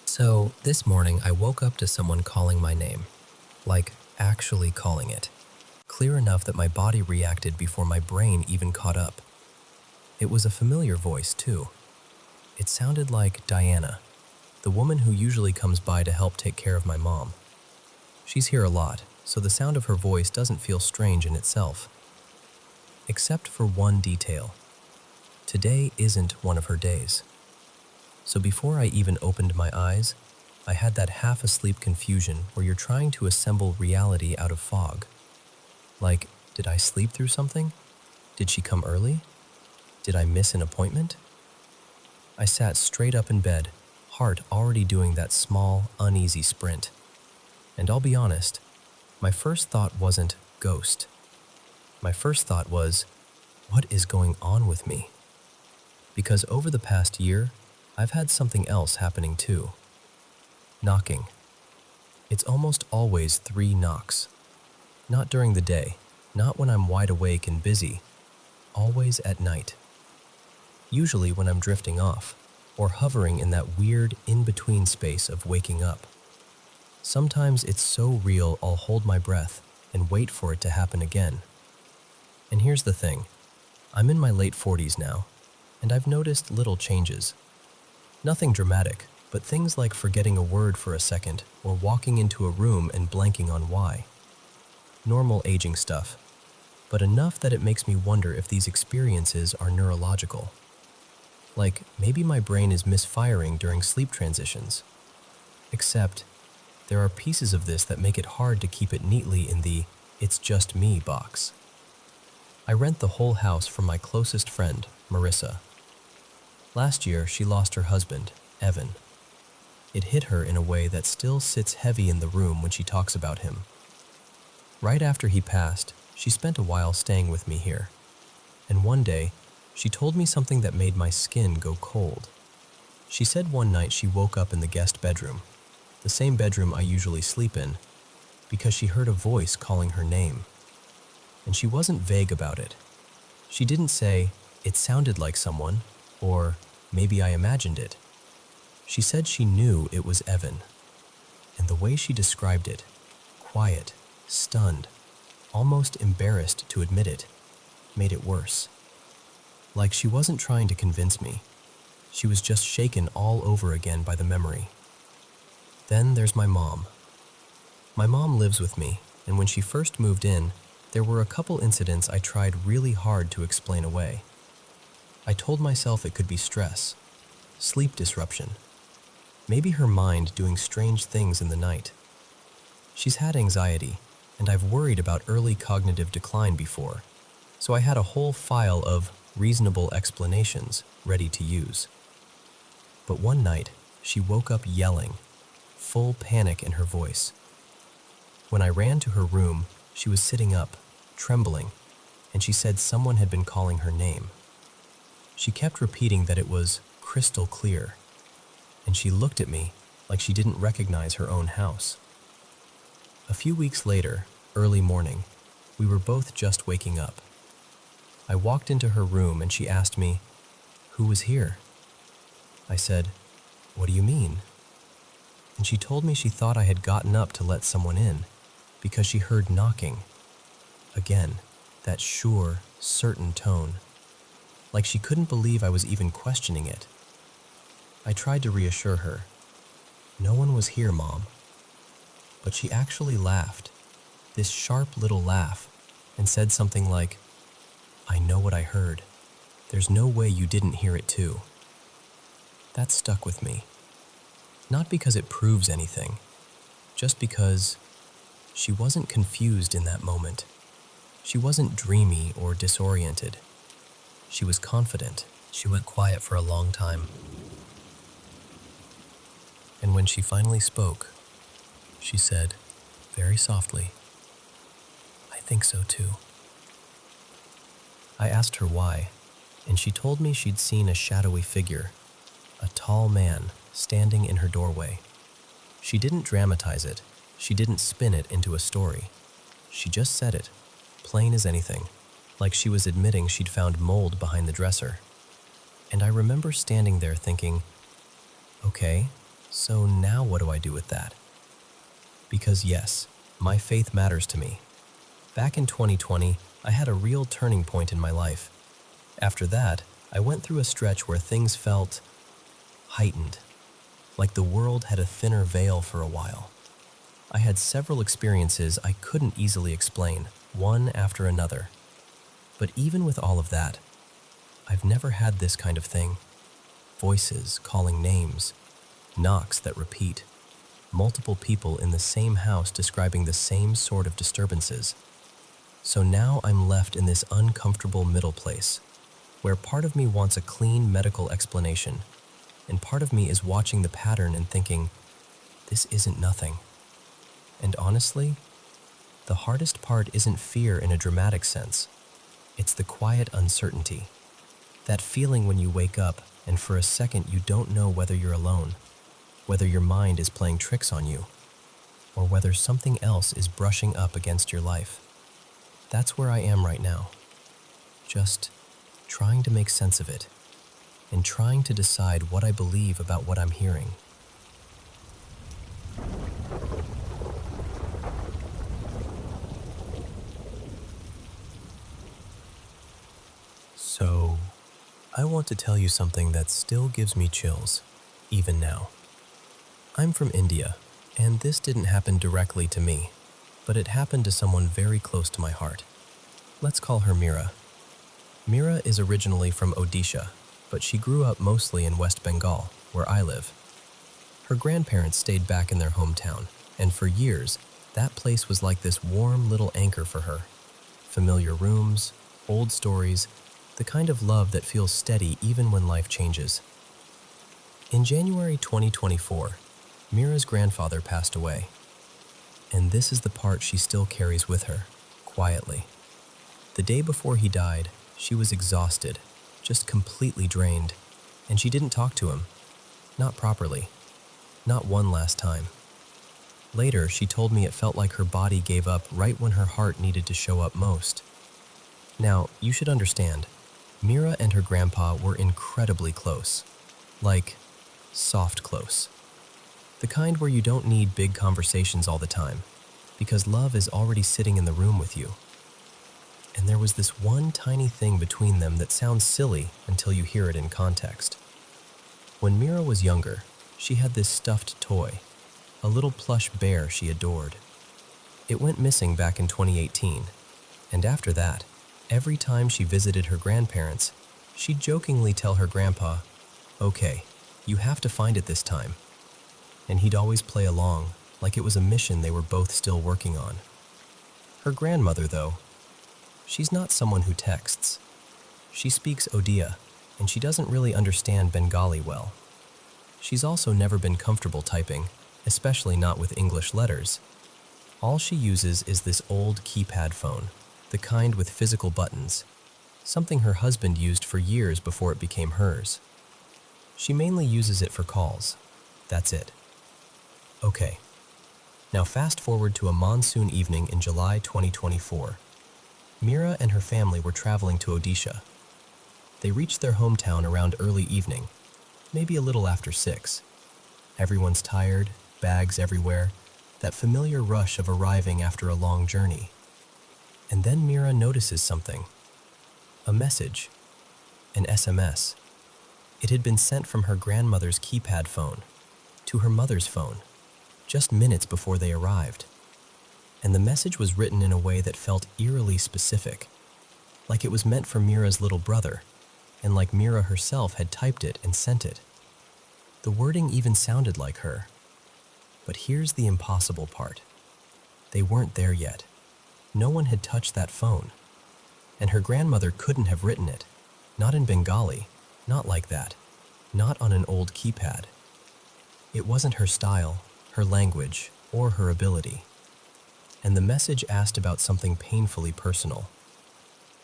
So, this morning I woke up to someone calling my name. Like, actually calling it. Clear enough that my body reacted before my brain even caught up. It was a familiar voice, too. It sounded like Diana, the woman who usually comes by to help take care of my mom. She's here a lot, so the sound of her voice doesn't feel strange in itself. Except for one detail. Today isn't one of her days. So before I even opened my eyes, I had that half-asleep confusion where you're trying to assemble reality out of fog. Like, did I sleep through something? Did she come early? Did I miss an appointment? I sat straight up in bed, heart already doing that small, uneasy sprint. And I'll be honest, my first thought wasn't ghost. My first thought was, what is going on with me? Because over the past year, I've had something else happening too. Knocking. It's almost always 3 knocks. Not during the day, not when I'm wide awake and busy. Always at night. Usually when I'm drifting off, or hovering in that weird in-between space of waking up. Sometimes it's so real I'll hold my breath and wait for it to happen again. And here's the thing. I'm in my late 40s now, and I've noticed little changes. Nothing dramatic, but things like forgetting a word for a second or walking into a room and blanking on why. Normal aging stuff, but enough that it makes me wonder if these experiences are neurological. Like, maybe my brain is misfiring during sleep transitions. Except, there are pieces of this that make it hard to keep it neatly in the "it's just me" box. I rent the whole house from my closest friend, Marissa. Last year, she lost her husband, Evan. It hit her in a way that still sits heavy in the room when she talks about him. Right after he passed, she spent a while staying with me here. And one day, She told me something that made my skin go cold. She said one night she woke up in the guest bedroom, the same bedroom I usually sleep in, because she heard a voice calling her name. And she wasn't vague about it. She didn't say, "It sounded like someone," or "Maybe I imagined it." She said she knew it was Evan. And the way she described it, quiet, stunned, almost embarrassed to admit it, made it worse. Like she wasn't trying to convince me. She was just shaken all over again by the memory. Then there's my mom. My mom lives with me, and when she first moved in, there were a couple incidents I tried really hard to explain away. I told myself it could be stress, sleep disruption, maybe her mind doing strange things in the night. She's had anxiety, and I've worried about early cognitive decline before, so I had a whole file of reasonable explanations ready to use. But one night, she woke up yelling, full panic in her voice. When I ran to her room, she was sitting up, trembling, and she said someone had been calling her name. She kept repeating that it was crystal clear, and she looked at me like she didn't recognize her own house. A few weeks later, early morning, we were both just waking up. I walked into her room and she asked me, "Who was here?" I said, "What do you mean?" And she told me she thought I had gotten up to let someone in because she heard knocking. Again, that sure, certain tone, like she couldn't believe I was even questioning it. I tried to reassure her. "No one was here, Mom." But she actually laughed, this sharp little laugh, and said something like, "I know what I heard. There's no way you didn't hear it too." That stuck with me. Not because it proves anything, just because she wasn't confused in that moment. She wasn't dreamy or disoriented. She was confident. She went quiet for a long time. And when she finally spoke, she said, very softly, "I think so too." I asked her why, and she told me she'd seen a shadowy figure, a tall man, standing in her doorway. She didn't dramatize it. She didn't spin it into a story. She just said it, plain as anything, like she was admitting she'd found mold behind the dresser. And I remember standing there thinking, okay, so now what do I do with that? Because yes, my faith matters to me. Back in 2020, I had a real turning point in my life. After that, I went through a stretch where things felt heightened, like the world had a thinner veil for a while. I had several experiences I couldn't easily explain, one after another. But even with all of that, I've never had this kind of thing. Voices calling names, knocks that repeat, multiple people in the same house describing the same sort of disturbances. So now I'm left in this uncomfortable middle place, where part of me wants a clean medical explanation, and part of me is watching the pattern and thinking, this isn't nothing. And honestly, the hardest part isn't fear in a dramatic sense. It's the quiet uncertainty. That feeling when you wake up and for a second you don't know whether you're alone, whether your mind is playing tricks on you, or whether something else is brushing up against your life. That's where I am right now. Just trying to make sense of it, and trying to decide what I believe about what I'm hearing. So, I want to tell you something that still gives me chills, even now. I'm from India, and this didn't happen directly to me, but it happened to someone very close to my heart. Let's call her Mira. Mira is originally from Odisha, but she grew up mostly in West Bengal, where I live. Her grandparents stayed back in their hometown, and for years, that place was like this warm little anchor for her. Familiar rooms, old stories, the kind of love that feels steady even when life changes. In January 2024, Mira's grandfather passed away. And this is the part she still carries with her, quietly. The day before he died, she was exhausted, just completely drained, and she didn't talk to him. Not properly. Not one last time. Later, she told me it felt like her body gave up right when her heart needed to show up most. Now, you should understand, Mira and her grandpa were incredibly close. Like, soft close. The kind where you don't need big conversations all the time, because love is already sitting in the room with you. And there was this one tiny thing between them that sounds silly until you hear it in context. When Mira was younger, she had this stuffed toy, a little plush bear she adored. It went missing back in 2018, and after that, every time she visited her grandparents, she'd jokingly tell her grandpa, "Okay, you have to find it this time." And he'd always play along, like it was a mission they were both still working on. Her grandmother, though, she's not someone who texts. She speaks Odia, and she doesn't really understand Bengali well. She's also never been comfortable typing, especially not with English letters. All she uses is this old keypad phone, the kind with physical buttons, something her husband used for years before it became hers. She mainly uses it for calls. That's it. Okay. Now fast forward to a monsoon evening in July 2024. Mira and her family were traveling to Odisha. They reached their hometown around early evening, maybe a little after 6. Everyone's tired, bags everywhere, that familiar rush of arriving after a long journey. And then Mira notices something. A message. An SMS. It had been sent from her grandmother's keypad phone to her mother's phone, just minutes before they arrived. And the message was written in a way that felt eerily specific, like it was meant for Mira's little brother, and like Mira herself had typed it and sent it. The wording even sounded like her. But here's the impossible part. They weren't there yet. No one had touched that phone. And her grandmother couldn't have written it. Not in Bengali, not like that, not on an old keypad. It wasn't her style, her language, or her ability. And the message asked about something painfully personal.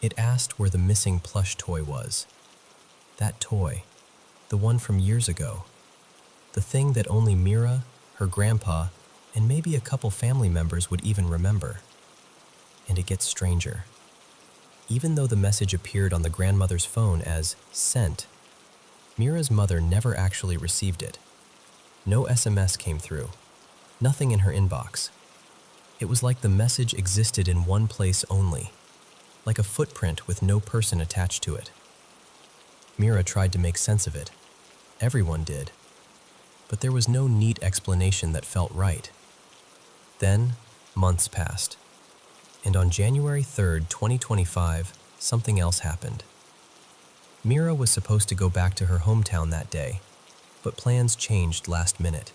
It asked where the missing plush toy was. That toy, the one from years ago. The thing that only Mira, her grandpa, and maybe a couple family members would even remember. And it gets stranger. Even though the message appeared on the grandmother's phone as sent, Mira's mother never actually received it. No SMS came through. Nothing in her inbox. It was like the message existed in one place only, like a footprint with no person attached to it. Mira tried to make sense of it. Everyone did. But there was no neat explanation that felt right. Then, months passed. And on January 3rd, 2025, something else happened. Mira was supposed to go back to her hometown that day, but plans changed last minute.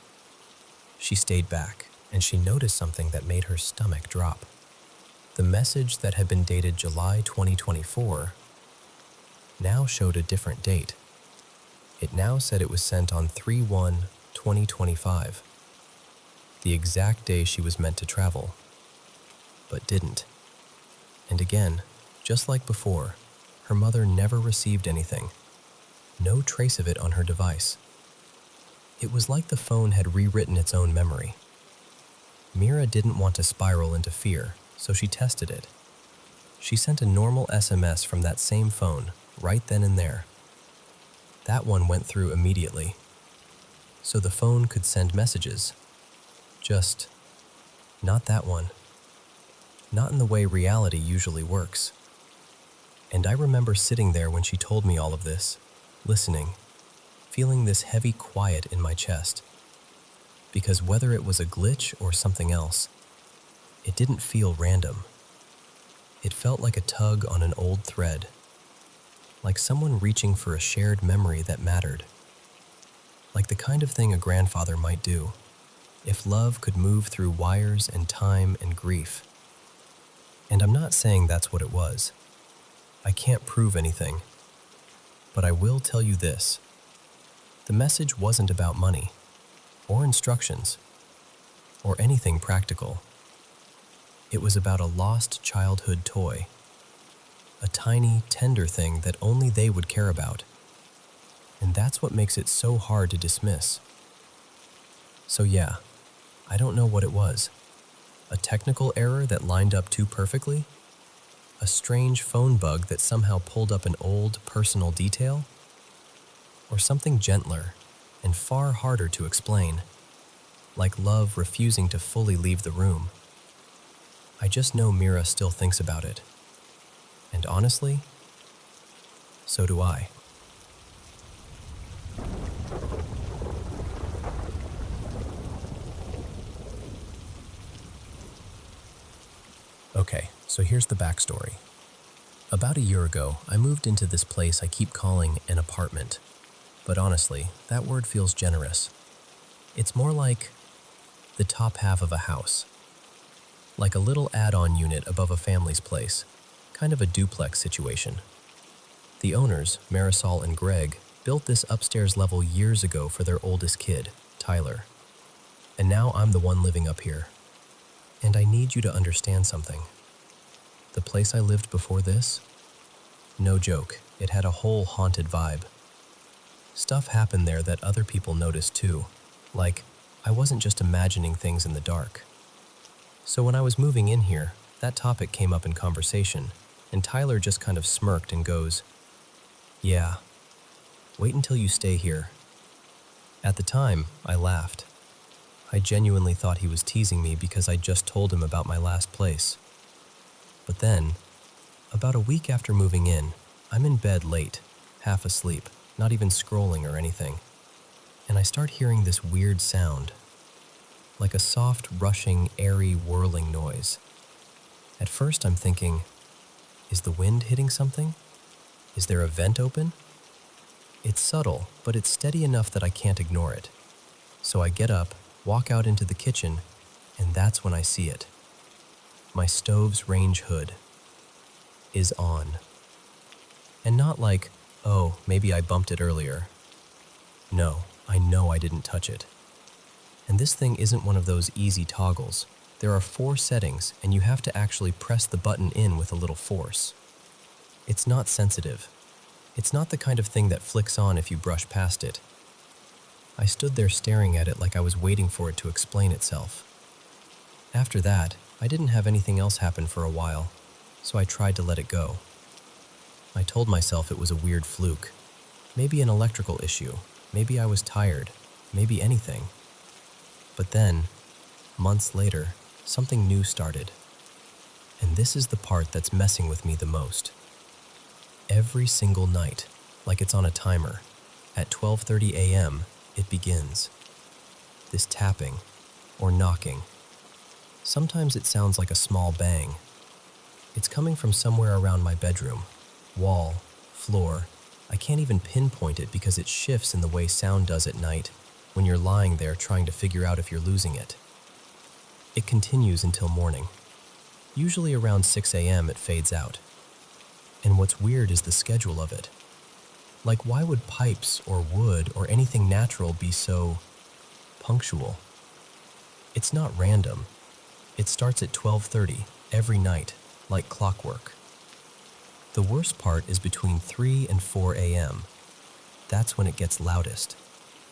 She stayed back, and she noticed something that made her stomach drop. The message that had been dated July 2024 now showed a different date. It now said it was sent on 3/1/2025, the exact day she was meant to travel, but didn't. And again, just like before, her mother never received anything. No trace of it on her device. It was like the phone had rewritten its own memory. Mira didn't want to spiral into fear, so she tested it. She sent a normal SMS from that same phone, right then and there. That one went through immediately. So the phone could send messages. Just not that one. Not in the way reality usually works. And I remember sitting there when she told me all of this, listening, feeling this heavy quiet in my chest. Because whether it was a glitch or something else, it didn't feel random. It felt like a tug on an old thread, like someone reaching for a shared memory that mattered. Like the kind of thing a grandfather might do, if love could move through wires and time and grief. And I'm not saying that's what it was. I can't prove anything. But I will tell you this. The message wasn't about money, or instructions, or anything practical. It was about a lost childhood toy. A a tiny, tender thing that only they would care about. And that's what makes it so hard to dismiss. So yeah, I don't know what it was. A technical error that lined up too perfectly? A strange phone bug that somehow pulled up an old, personal detail? Or something gentler and far harder to explain, like love refusing to fully leave the room. I just know Mira still thinks about it. And honestly, so do I. Okay, so here's the backstory. About a year ago, I moved into this place I keep calling an apartment. But honestly, that word feels generous. It's more like the top half of a house. Like a little add-on unit above a family's place, kind of a duplex situation. The owners, Marisol and Greg, built this upstairs level years ago for their oldest kid, Tyler. And now I'm the one living up here. And I need you to understand something. The place I lived before this? No joke, it had a whole haunted vibe. Stuff happened there that other people noticed too, like I wasn't just imagining things in the dark. So when I was moving in here, that topic came up in conversation, and Tyler just kind of smirked and goes, "Yeah, wait until you stay here." At the time, I laughed. I genuinely thought he was teasing me because I just told him about my last place. But then, about a week after moving in, I'm in bed late, half asleep, not even scrolling or anything, and I start hearing this weird sound, like a soft, rushing, airy, whirling noise. At first I'm thinking, is the wind hitting something? Is there a vent open? It's subtle, but it's steady enough that I can't ignore it. So I get up, walk out into the kitchen, and that's when I see it. My stove's range hood is on. And not like, oh, maybe I bumped it earlier. No, I know I didn't touch it. And this thing isn't one of those easy toggles. There are 4 settings, and you have to actually press the button in with a little force. It's not sensitive. It's not the kind of thing that flicks on if you brush past it. I stood there staring at it like I was waiting for it to explain itself. After that, I didn't have anything else happen for a while, so I tried to let it go. I told myself it was a weird fluke. Maybe an electrical issue. Maybe I was tired. Maybe anything. But then, months later, something new started. And this is the part that's messing with me the most. Every single night, like it's on a timer, at 12:30 a.m., it begins. This tapping, or knocking. Sometimes it sounds like a small bang. It's coming from somewhere around my bedroom. Wall, floor. I can't even pinpoint it because it shifts in the way sound does at night when you're lying there trying to figure out if you're losing it. It continues until morning. Usually around 6 a.m. it fades out. And what's weird is the schedule of it. Like, why would pipes or wood or anything natural be so punctual? It's not random. It starts at 12:30 every night, like clockwork. The worst part is between 3 and 4 a.m. That's when it gets loudest.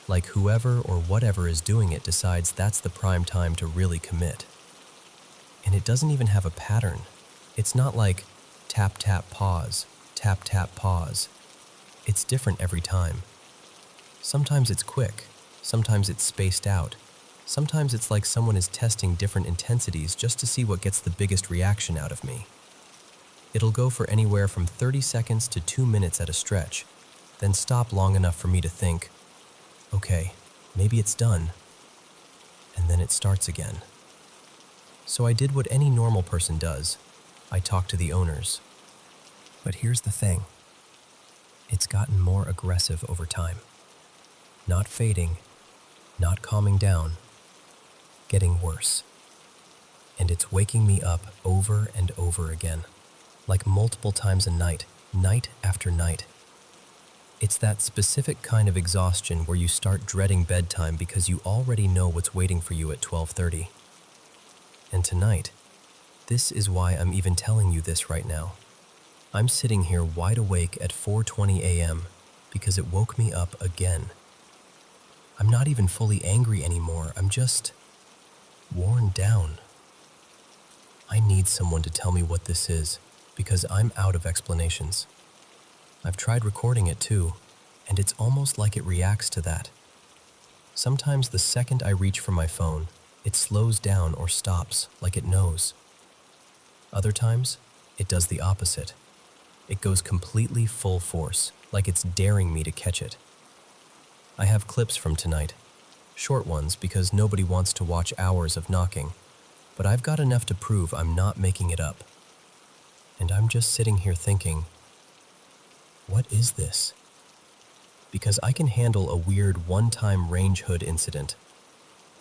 Like whoever or whatever is doing it decides that's the prime time to really commit. And it doesn't even have a pattern. It's not like tap, tap, pause, tap, tap, pause. It's different every time. Sometimes it's quick, sometimes it's spaced out, sometimes it's like someone is testing different intensities just to see what gets the biggest reaction out of me. It'll go for anywhere from 30 seconds to 2 minutes at a stretch, then stop long enough for me to think, okay, maybe it's done. And then it starts again. So I did what any normal person does. I talked to the owners. But here's the thing. It's gotten more aggressive over time. Not fading, not calming down, getting worse. And it's waking me up over and over again, like multiple times a night, night after night. It's that specific kind of exhaustion where you start dreading bedtime because you already know what's waiting for you at 12:30. And tonight, this is why I'm even telling you this right now. I'm sitting here wide awake at 4:20 a.m. because it woke me up again. I'm not even fully angry anymore. I'm just worn down. I need someone to tell me what this is because I'm out of explanations. I've tried recording it too, and it's almost like it reacts to that. Sometimes the second I reach for my phone, it slows down or stops like it knows. Other times, it does the opposite. It goes completely full force, like it's daring me to catch it. I have clips from tonight, short ones because nobody wants to watch hours of knocking, but I've got enough to prove I'm not making it up. And I'm just sitting here thinking, what is this? Because I can handle a weird one-time range hood incident.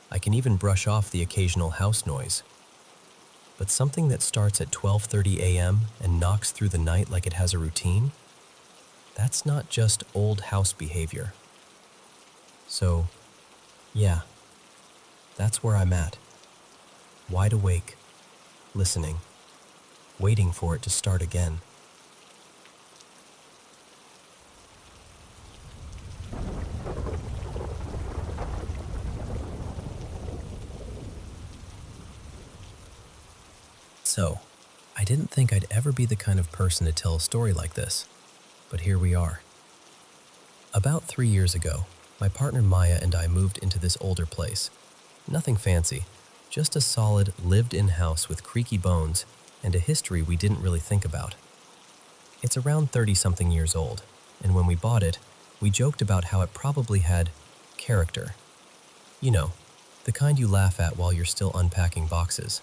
I can even brush off the occasional house noise. But something that starts at 12:30 a.m. and knocks through the night like it has a routine? That's not just old house behavior. So, yeah, that's where I'm at. Wide awake, listening, waiting for it to start again. So, I didn't think I'd ever be the kind of person to tell a story like this, but here we are. About 3 years ago, my partner Maya and I moved into this older place. Nothing fancy, just a solid, lived-in house with creaky bones and a history we didn't really think about. It's around 30-something years old, and when we bought it, we joked about how it probably had character. You know, the kind you laugh at while you're still unpacking boxes.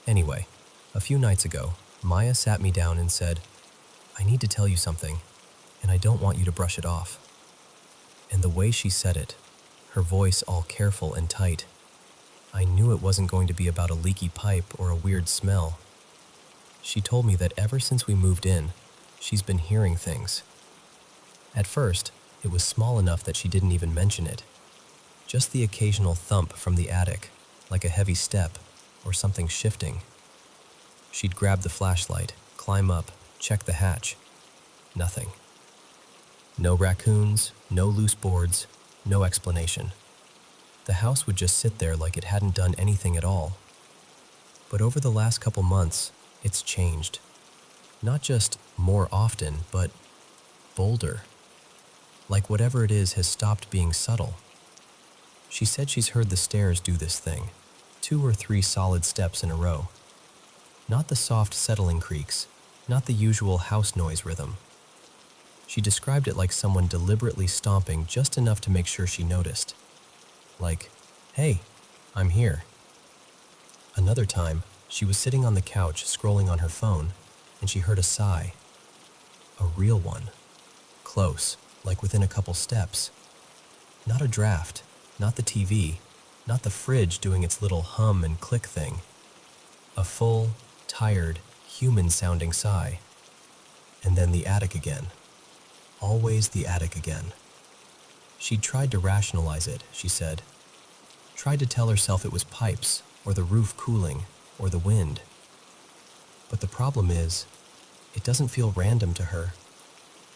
Anyway, a few nights ago, Maya sat me down and said, "I need to tell you something, and I don't want you to brush it off." And the way she said it, her voice all careful and tight, I knew it wasn't going to be about a leaky pipe or a weird smell. She told me that ever since we moved in, she's been hearing things. At first, it was small enough that she didn't even mention it. Just the occasional thump from the attic, like a heavy step or something shifting. She'd grab the flashlight, climb up, check the hatch. Nothing. No raccoons, no loose boards, no explanation. The house would just sit there like it hadn't done anything at all. But over the last couple months, it's changed. Not just more often, but bolder. Like whatever it is has stopped being subtle. She said she's heard the stairs do this thing, 2 or 3 solid steps in a row. Not the soft settling creaks, not the usual house noise rhythm. She described it like someone deliberately stomping just enough to make sure she noticed. Like, "Hey, I'm here." Another time, she was sitting on the couch scrolling on her phone, and she heard a sigh. A real one. Close, like within a couple steps. Not a draft, not the TV, not the fridge doing its little hum and click thing. A full, tired, human-sounding sigh. And then the attic again. Always the attic again. She'd tried to rationalize it, she said. Tried to tell herself it was pipes, or the roof cooling, or the wind. But the problem is, it doesn't feel random to her.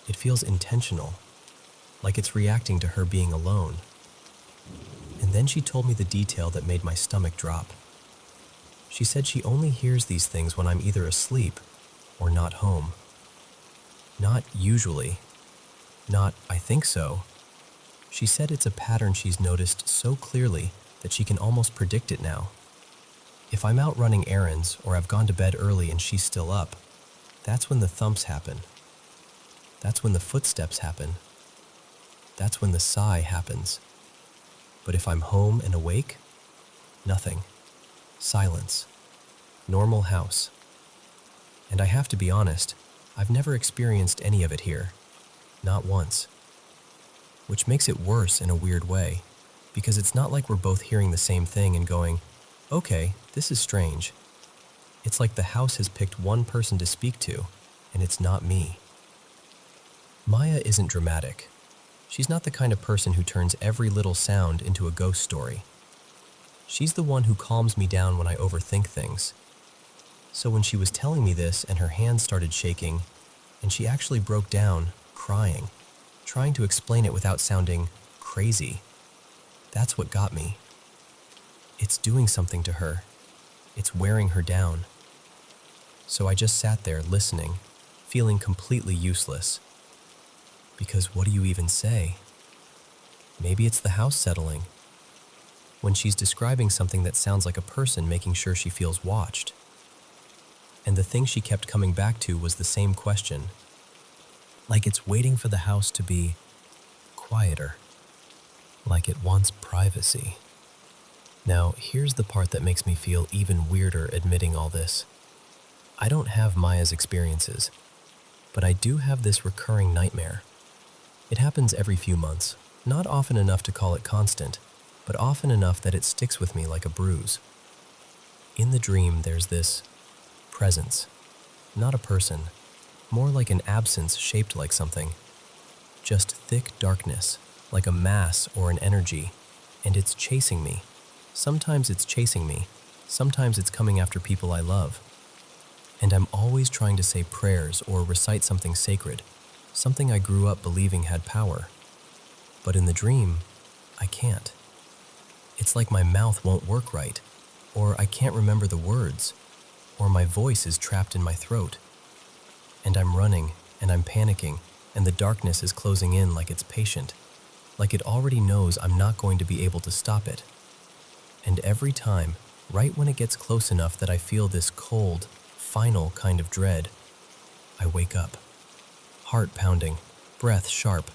It feels intentional, like it's reacting to her being alone. And then she told me the detail that made my stomach drop. She said she only hears these things when I'm either asleep or not home. Not usually. Not, I think so. She said it's a pattern she's noticed so clearly that she can almost predict it now. If I'm out running errands or I've gone to bed early and she's still up, that's when the thumps happen. That's when the footsteps happen. That's when the sigh happens. But if I'm home and awake, nothing. Silence. Normal house. And I have to be honest, I've never experienced any of it here. Not once. Which makes it worse in a weird way, because it's not like we're both hearing the same thing and going, "Okay, this is strange." It's like the house has picked one person to speak to, and it's not me. Maya isn't dramatic. She's not the kind of person who turns every little sound into a ghost story. She's the one who calms me down when I overthink things. So when she was telling me this and her hands started shaking, and she actually broke down, crying, trying to explain it without sounding crazy. That's what got me. It's doing something to her. It's wearing her down. So I just sat there listening, feeling completely useless. Because what do you even say? Maybe it's the house settling. When she's describing something that sounds like a person making sure she feels watched. And the thing she kept coming back to was the same question. Like it's waiting for the house to be quieter. Like it wants privacy. Now, here's the part that makes me feel even weirder admitting all this. I don't have Maya's experiences, but I do have this recurring nightmare. It happens every few months, not often enough to call it constant, but often enough that it sticks with me like a bruise. In the dream, there's this presence, not a person, more like an absence shaped like something. Just thick darkness, like a mass or an energy, and it's chasing me. Sometimes it's chasing me, sometimes it's coming after people I love. And I'm always trying to say prayers or recite something sacred, something I grew up believing had power. But in the dream, I can't. It's like my mouth won't work right, or I can't remember the words, or my voice is trapped in my throat. And I'm running, and I'm panicking, and the darkness is closing in like it's patient, like it already knows I'm not going to be able to stop it. And every time, right when it gets close enough that I feel this cold, final kind of dread, I wake up. Heart pounding, breath sharp,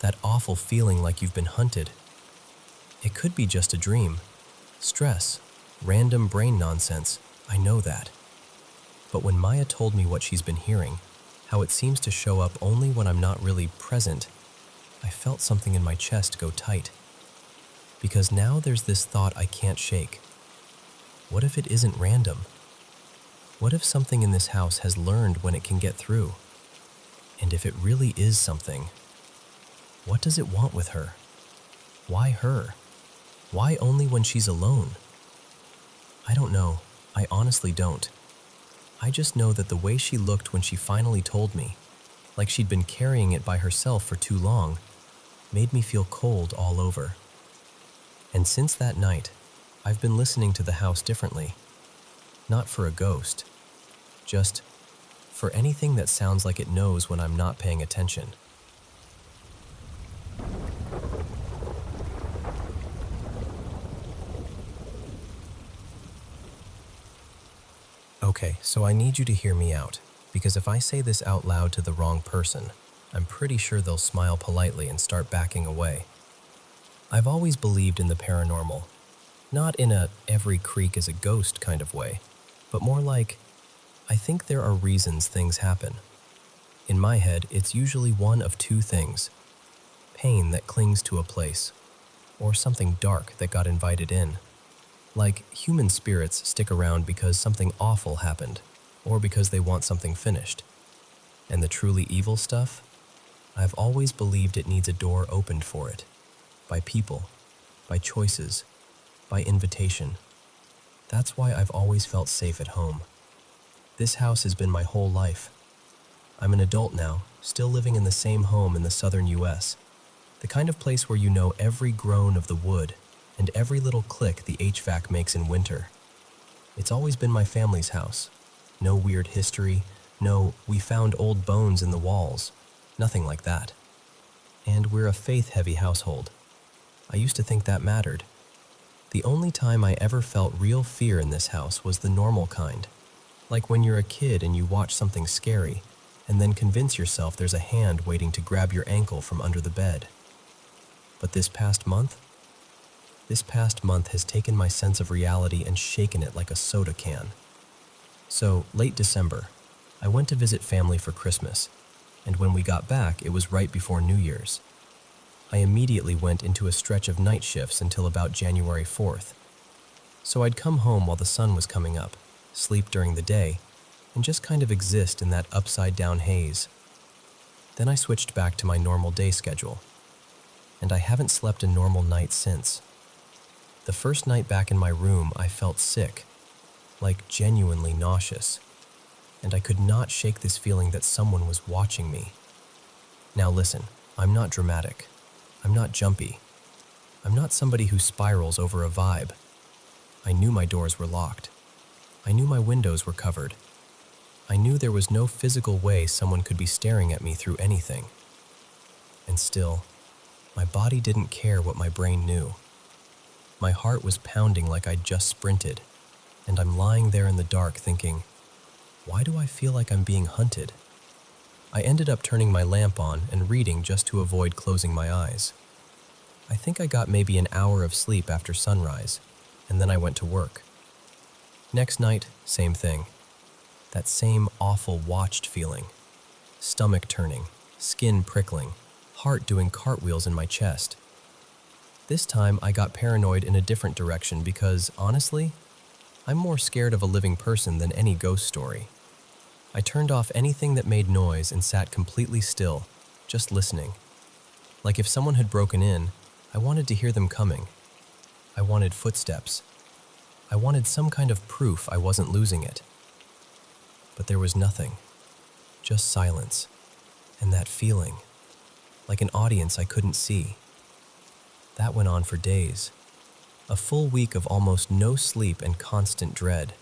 that awful feeling like you've been hunted. It could be just a dream. Stress, random brain nonsense, I know that. But when Maya told me what she's been hearing, how it seems to show up only when I'm not really present, I felt something in my chest go tight. Because now there's this thought I can't shake. What if it isn't random? What if something in this house has learned when it can get through? And if it really is something, what does it want with her? Why her? Why only when she's alone? I don't know. I honestly don't. I just know that the way she looked when she finally told me, like she'd been carrying it by herself for too long, made me feel cold all over. And since that night, I've been listening to the house differently. Not for a ghost, just for anything that sounds like it knows when I'm not paying attention. Okay, so I need you to hear me out, because if I say this out loud to the wrong person, I'm pretty sure they'll smile politely and start backing away. I've always believed in the paranormal, not in a every creak is a ghost kind of way, but more like, I think there are reasons things happen. In my head, it's usually one of two things: pain that clings to a place, or something dark that got invited in. Like human spirits stick around because something awful happened, or because they want something finished. And the truly evil stuff? I've always believed it needs a door opened for it. By people, by choices, by invitation. That's why I've always felt safe at home. This house has been my whole life. I'm an adult now, still living in the same home in the southern US. The kind of place where you know every groan of the wood and every little click the HVAC makes in winter. It's always been my family's house. No weird history, no we found old bones in the walls, nothing like that. And we're a faith-heavy household. I used to think that mattered. The only time I ever felt real fear in this house was the normal kind. Like when you're a kid and you watch something scary, and then convince yourself there's a hand waiting to grab your ankle from under the bed. But this past month has taken my sense of reality and shaken it like a soda can. So, late December, I went to visit family for Christmas, and when we got back, it was right before New Year's. I immediately went into a stretch of night shifts until about January 4th. So I'd come home while the sun was coming up, sleep during the day, and just kind of exist in that upside-down haze. Then I switched back to my normal day schedule, and I haven't slept a normal night since. The first night back in my room, I felt sick, like genuinely nauseous. and I could not shake this feeling that someone was watching me. Now listen, I'm not dramatic. I'm not jumpy. I'm not somebody who spirals over a vibe. I knew my doors were locked. I knew my windows were covered. I knew there was no physical way someone could be staring at me through anything. And still, my body didn't care what my brain knew. My heart was pounding like I'd just sprinted, and I'm lying there in the dark thinking, why do I feel like I'm being hunted? I ended up turning my lamp on and reading just to avoid closing my eyes. I think I got maybe an hour of sleep after sunrise, and then I went to work. Next night, same thing. That same awful watched feeling. Stomach turning, skin prickling, heart doing cartwheels in my chest. This time I got paranoid in a different direction because, honestly, I'm more scared of a living person than any ghost story. I turned off anything that made noise and sat completely still, just listening. Like if someone had broken in, I wanted to hear them coming. I wanted footsteps. I wanted some kind of proof I wasn't losing it. But there was nothing, just silence, and that feeling, like an audience I couldn't see. That went on for days, a full week of almost no sleep and constant dread.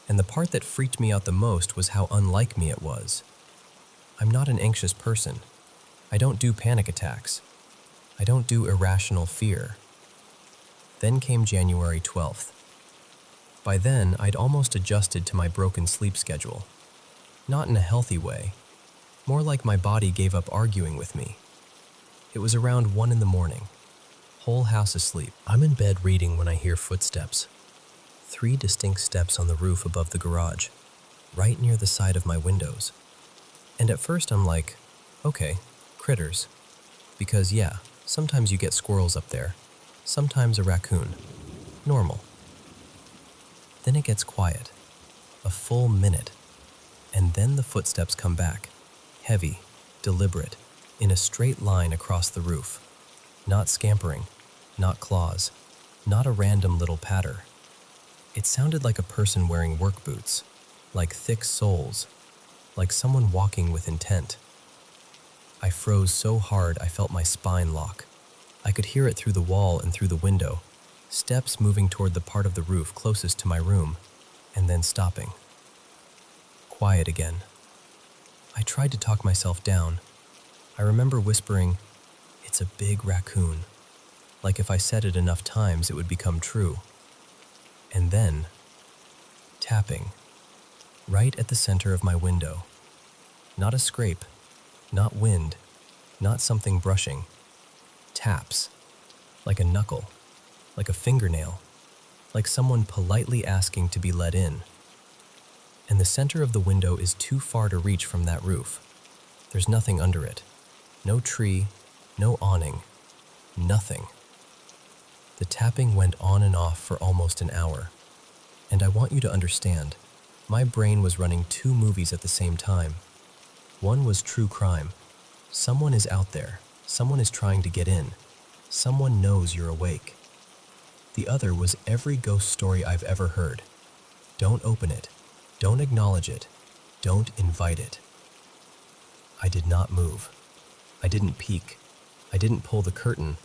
And the part that freaked me out the most was how unlike me it was. I'm not an anxious person. I don't do panic attacks. I don't do irrational fear. Then came January 12th. By then, I'd almost adjusted to my broken sleep schedule. Not in a healthy way, more like my body gave up arguing with me. It was around 1 a.m, whole house asleep. I'm in bed reading when I hear footsteps. 3 distinct steps on the roof above the garage, right near the side of my windows. And at first I'm like, okay, critters. Because yeah, sometimes you get squirrels up there, sometimes a raccoon. Normal. Then it gets quiet, a full minute, and then the footsteps come back, heavy, deliberate, in a straight line across the roof. Not scampering, not claws, not a random little patter. It sounded like a person wearing work boots, like thick soles, like someone walking with intent. I froze so hard I felt my spine lock. I could hear it through the wall and through the window, steps moving toward the part of the roof closest to my room, and then stopping. Quiet again. I tried to talk myself down. I remember whispering, "It's a big raccoon," like if I said it enough times it would become true. And then, tapping, right at the center of my window. Not a scrape, not wind, not something brushing. Taps, like a knuckle, like a fingernail, like someone politely asking to be let in. And the center of the window is too far to reach from that roof. There's nothing under it. No tree, no awning, nothing. The tapping went on and off for almost an hour. And I want you to understand, my brain was running 2 movies at the same time. One was true crime. Someone is out there. Someone is trying to get in. Someone knows you're awake. The other was every ghost story I've ever heard. Don't open it. Don't acknowledge it. Don't invite it. I did not move. I didn't peek. I didn't pull the curtain.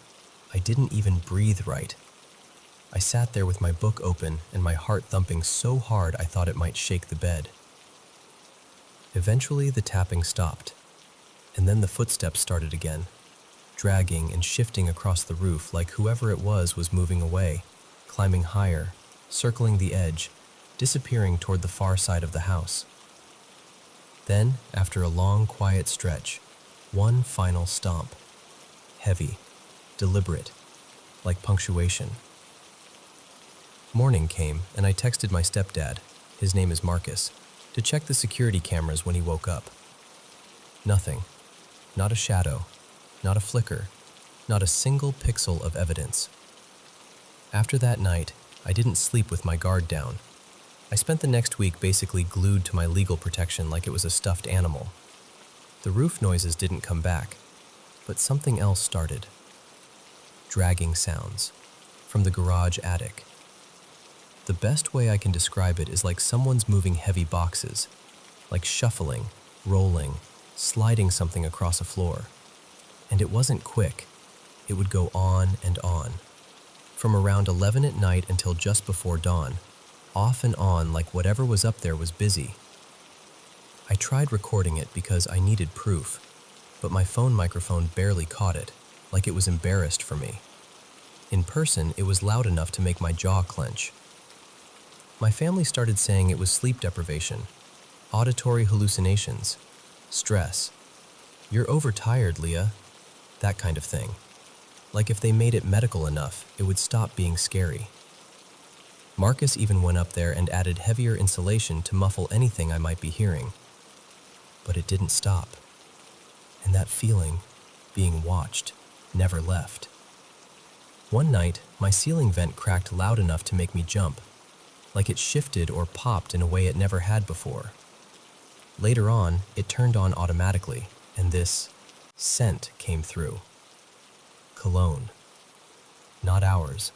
I didn't even breathe right. I sat there with my book open and my heart thumping so hard I thought it might shake the bed. Eventually, the tapping stopped, and then the footsteps started again, dragging and shifting across the roof like whoever it was moving away, climbing higher, circling the edge, disappearing toward the far side of the house. Then, after a long, quiet stretch, one final stomp. Heavy, deliberate, like punctuation. Morning came, and I texted my stepdad, his name is Marcus, to check the security cameras when he woke up. Nothing. Not a shadow. Not a flicker. Not a single pixel of evidence. After that night, I didn't sleep with my guard down. I spent the next week basically glued to my legal protection like it was a stuffed animal. The roof noises didn't come back, but something else started. Dragging sounds from the garage attic. The best way I can describe it is like someone's moving heavy boxes, like shuffling, rolling, sliding something across a floor. And it wasn't quick. It would go on and on. From around 11 at night until just before dawn, off and on like whatever was up there was busy. I tried recording it because I needed proof, but my phone microphone barely caught it, like it was embarrassed for me. In person, it was loud enough to make my jaw clench. My family started saying it was sleep deprivation, auditory hallucinations, stress. "You're overtired, Leah," that kind of thing. Like if they made it medical enough, it would stop being scary. Marcus even went up there and added heavier insulation to muffle anything I might be hearing. But it didn't stop. And that feeling, being watched, never left. One night, my ceiling vent cracked loud enough to make me jump, like it shifted or popped in a way it never had before. Later on, it turned on automatically, and this scent came through. Cologne. Not ours.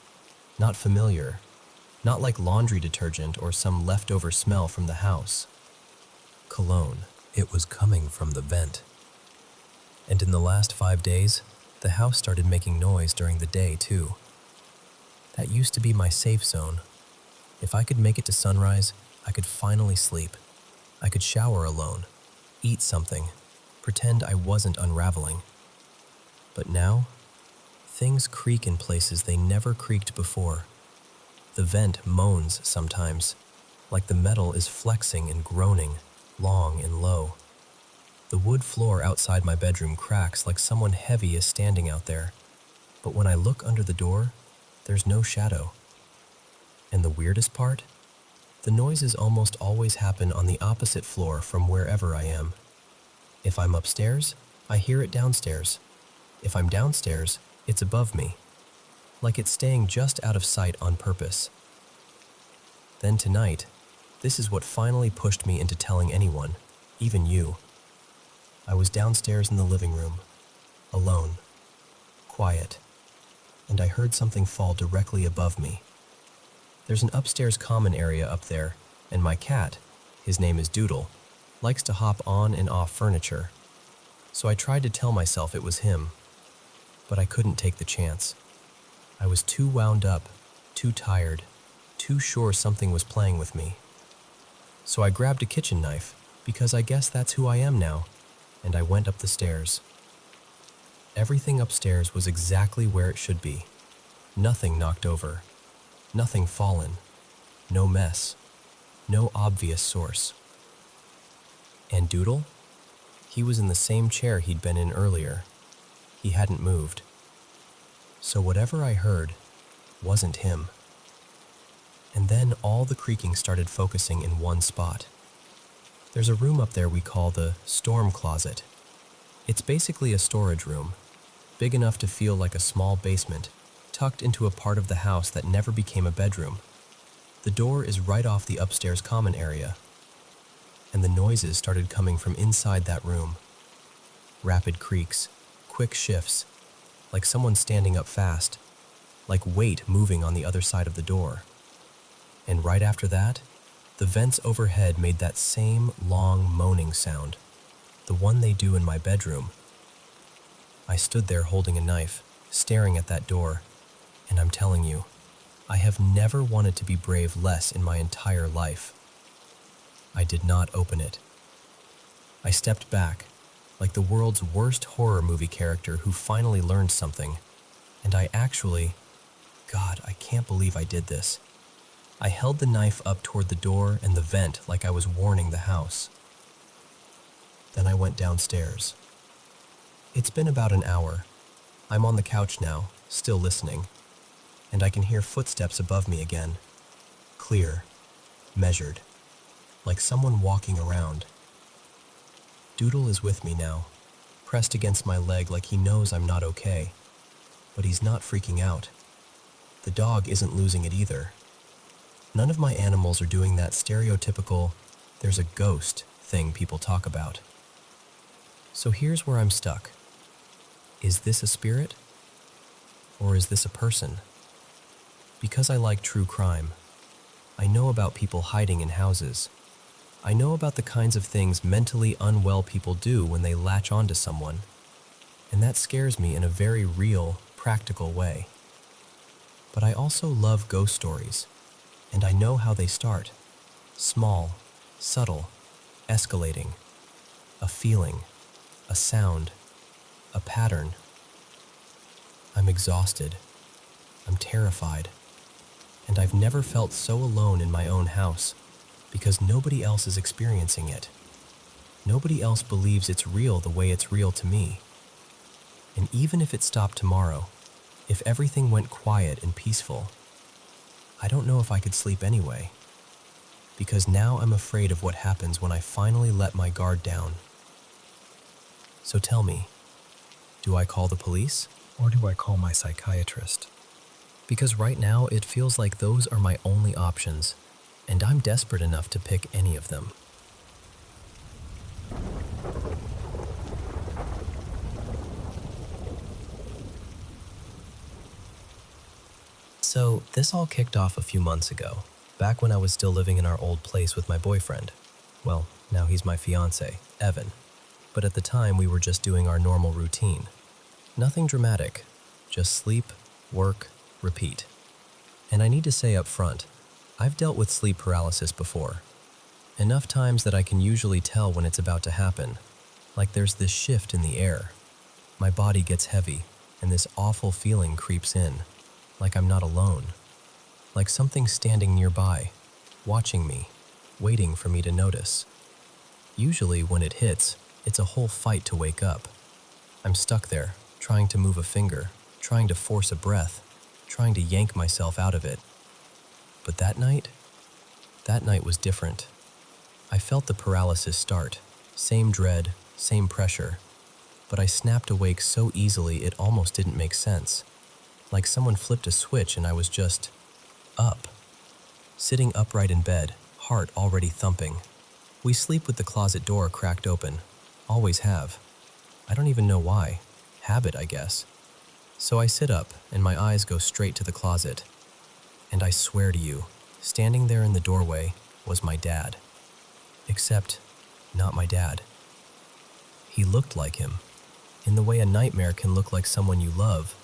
Not familiar. Not like laundry detergent or some leftover smell from the house. Cologne. It was coming from the vent. And in the last 5 days, the house started making noise during the day too. That used to be my safe zone. If I could make it to sunrise, I could finally sleep. I could shower alone, eat something, pretend I wasn't unraveling. But now, things creak in places they never creaked before. The vent moans sometimes, like the metal is flexing and groaning, long and low. The wood floor outside my bedroom cracks like someone heavy is standing out there. But when I look under the door, there's no shadow. And the weirdest part? The noises almost always happen on the opposite floor from wherever I am. If I'm upstairs, I hear it downstairs. If I'm downstairs, it's above me, like it's staying just out of sight on purpose. Then tonight, this is what finally pushed me into telling anyone, even you. I was downstairs in the living room, alone, quiet, and I heard something fall directly above me. There's an upstairs common area up there, and my cat, his name is Doodle, likes to hop on and off furniture. So I tried to tell myself it was him, but I couldn't take the chance. I was too wound up, too tired, too sure something was playing with me. So I grabbed a kitchen knife, because I guess that's who I am now, and I went up the stairs. Everything upstairs was exactly where it should be. Nothing knocked over, nothing fallen, no mess, no obvious source. And Doodle? He was in the same chair he'd been in earlier. He hadn't moved. So whatever I heard wasn't him. And then all the creaking started focusing in one spot. There's a room up there we call the storm closet. It's basically a storage room, big enough to feel like a small basement, tucked into a part of the house that never became a bedroom. The door is right off the upstairs common area, and the noises started coming from inside that room. Rapid creaks, quick shifts, like someone standing up fast, like weight moving on the other side of the door. And right after that, the vents overhead made that same long moaning sound, the one they do in my bedroom. I stood there holding a knife, staring at that door, and I'm telling you, I have never wanted to be brave less in my entire life. I did not open it. I stepped back, like the world's worst horror movie character who finally learned something, and I actually, God, I can't believe I did this. I held the knife up toward the door and the vent like I was warning the house. Then I went downstairs. It's been about an hour. I'm on the couch now, still listening, and I can hear footsteps above me again. Clear, measured, like someone walking around. Doodle is with me now, pressed against my leg like he knows I'm not okay, but he's not freaking out. The dog isn't losing it either. None of my animals are doing that stereotypical, there's a ghost thing people talk about. So here's where I'm stuck. Is this a spirit? Or is this a person? Because I like true crime, I know about people hiding in houses, I know about the kinds of things mentally unwell people do when they latch onto someone, and that scares me in a very real, practical way. But I also love ghost stories, and I know how they start. Small, subtle, escalating. A feeling, a sound, a pattern. I'm exhausted. I'm terrified. And I've never felt so alone in my own house because nobody else is experiencing it. Nobody else believes it's real the way it's real to me. And even if it stopped tomorrow, if everything went quiet and peaceful, I don't know if I could sleep anyway. Because now I'm afraid of what happens when I finally let my guard down. So tell me, do I call the police or do I call my psychiatrist? Because right now it feels like those are my only options, and I'm desperate enough to pick any of them. So this all kicked off a few months ago, back when I was still living in our old place with my boyfriend. Well, now he's my fiancé, Evan. But at the time we were just doing our normal routine. Nothing dramatic, just sleep, work, repeat. And I need to say up front, I've dealt with sleep paralysis before. Enough times that I can usually tell when it's about to happen. Like there's this shift in the air. My body gets heavy, and this awful feeling creeps in. Like I'm not alone. Like something's standing nearby, watching me, waiting for me to notice. Usually when it hits, it's a whole fight to wake up. I'm stuck there, trying to move a finger, trying to force a breath, trying to yank myself out of it. But that night was different. I felt the paralysis start, same dread, same pressure, but I snapped awake so easily it almost didn't make sense. Like someone flipped a switch and I was just up. Sitting upright in bed, heart already thumping. We sleep with the closet door cracked open. Always have. I don't even know why. Habit, I guess. So I sit up and my eyes go straight to the closet. And I swear to you, standing there in the doorway was my dad. Except, not my dad. He looked like him, in the way a nightmare can look like someone you love,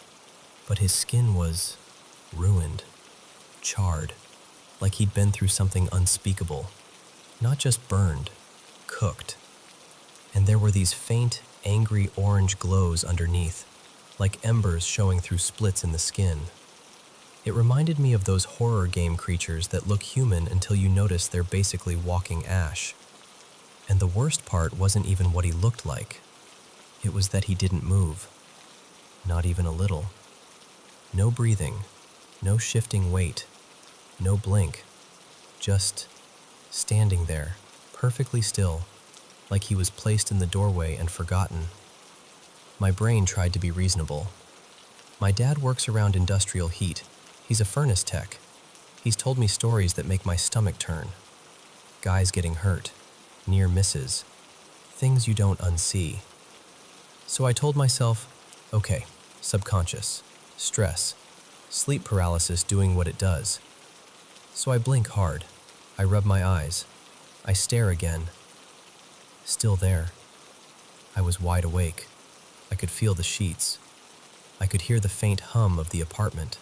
but his skin was ruined, charred, like he'd been through something unspeakable. Not just burned, cooked. And there were these faint, angry orange glows underneath, like embers showing through splits in the skin. It reminded me of those horror game creatures that look human until you notice they're basically walking ash. And the worst part wasn't even what he looked like. It was that he didn't move. Not even a little. No breathing, no shifting weight, no blink. Just standing there, perfectly still, like he was placed in the doorway and forgotten. My brain tried to be reasonable. My dad works around industrial heat. He's a furnace tech. He's told me stories that make my stomach turn. Guys getting hurt, near misses, things you don't unsee. So I told myself, okay, subconscious, stress, sleep paralysis doing what it does. So I blink hard. I rub my eyes. I stare again. Still there. I was wide awake. I could feel the sheets. I could hear the faint hum of the apartment.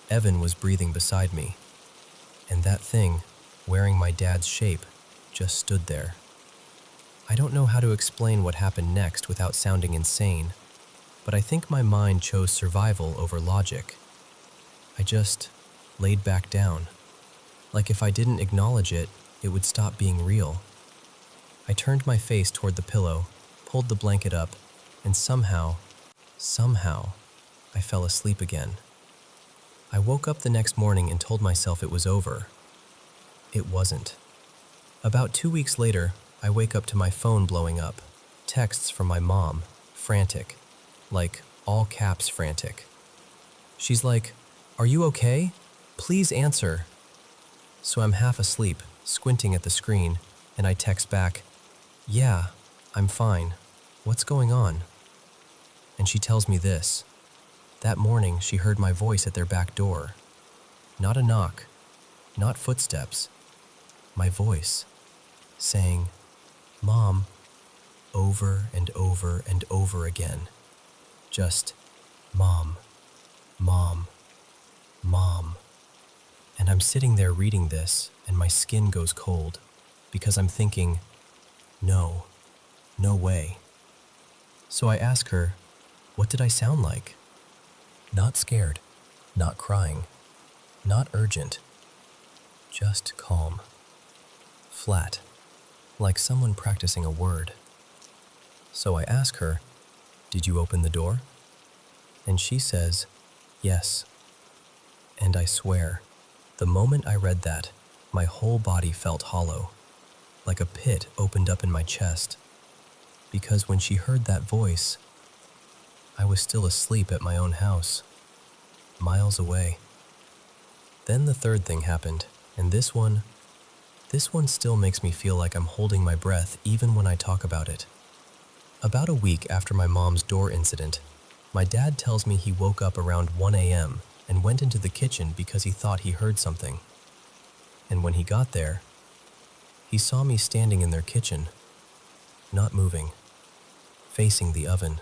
Evan was breathing beside me. And that thing, wearing my dad's shape, just stood there. I don't know how to explain what happened next without sounding insane, but I think my mind chose survival over logic. I just laid back down. Like if I didn't acknowledge it, it would stop being real. I turned my face toward the pillow, pulled the blanket up, and somehow, I fell asleep again. I woke up the next morning and told myself it was over. It wasn't. About 2 weeks later, I wake up to my phone blowing up. Texts from my mom, frantic. Like, all caps frantic. She's like, "Are you okay? Please answer." So I'm half asleep, squinting at the screen, and I text back, "Yeah, I'm fine. What's going on?" And she tells me this. That morning, she heard my voice at their back door. Not a knock, not footsteps. My voice, saying, "Mom," over and over and over again. Just, "Mom, Mom, Mom." And I'm sitting there reading this, and my skin goes cold, because I'm thinking, no, no way. So I ask her, what did I sound like? Not scared, not crying, not urgent, just calm. Flat, like someone practicing a word. So I ask her, "Did you open the door?" And she says, "Yes." And I swear, the moment I read that, my whole body felt hollow, like a pit opened up in my chest. Because when she heard that voice, I was still asleep at my own house, miles away. Then the third thing happened, and this one still makes me feel like I'm holding my breath even when I talk about it. About a week after my mom's door incident, my dad tells me he woke up around 1 a.m. and went into the kitchen because he thought he heard something. And when he got there, he saw me standing in their kitchen, not moving, facing the oven.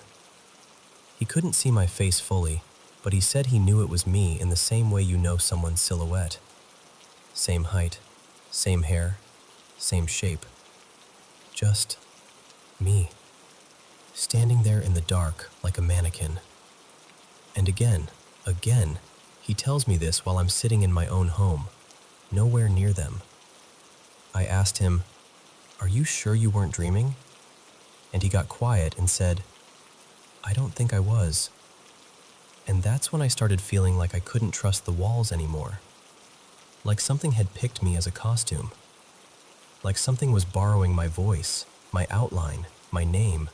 He couldn't see my face fully, but he said he knew it was me in the same way you know someone's silhouette. Same height, same hair, same shape. Just me, standing there in the dark like a mannequin. And again, he tells me this while I'm sitting in my own home, nowhere near them. I asked him, "Are you sure you weren't dreaming?" And he got quiet and said, "I don't think I was." And that's when I started feeling like I couldn't trust the walls anymore. Like something had picked me as a costume. Like something was borrowing my voice, my outline, my name,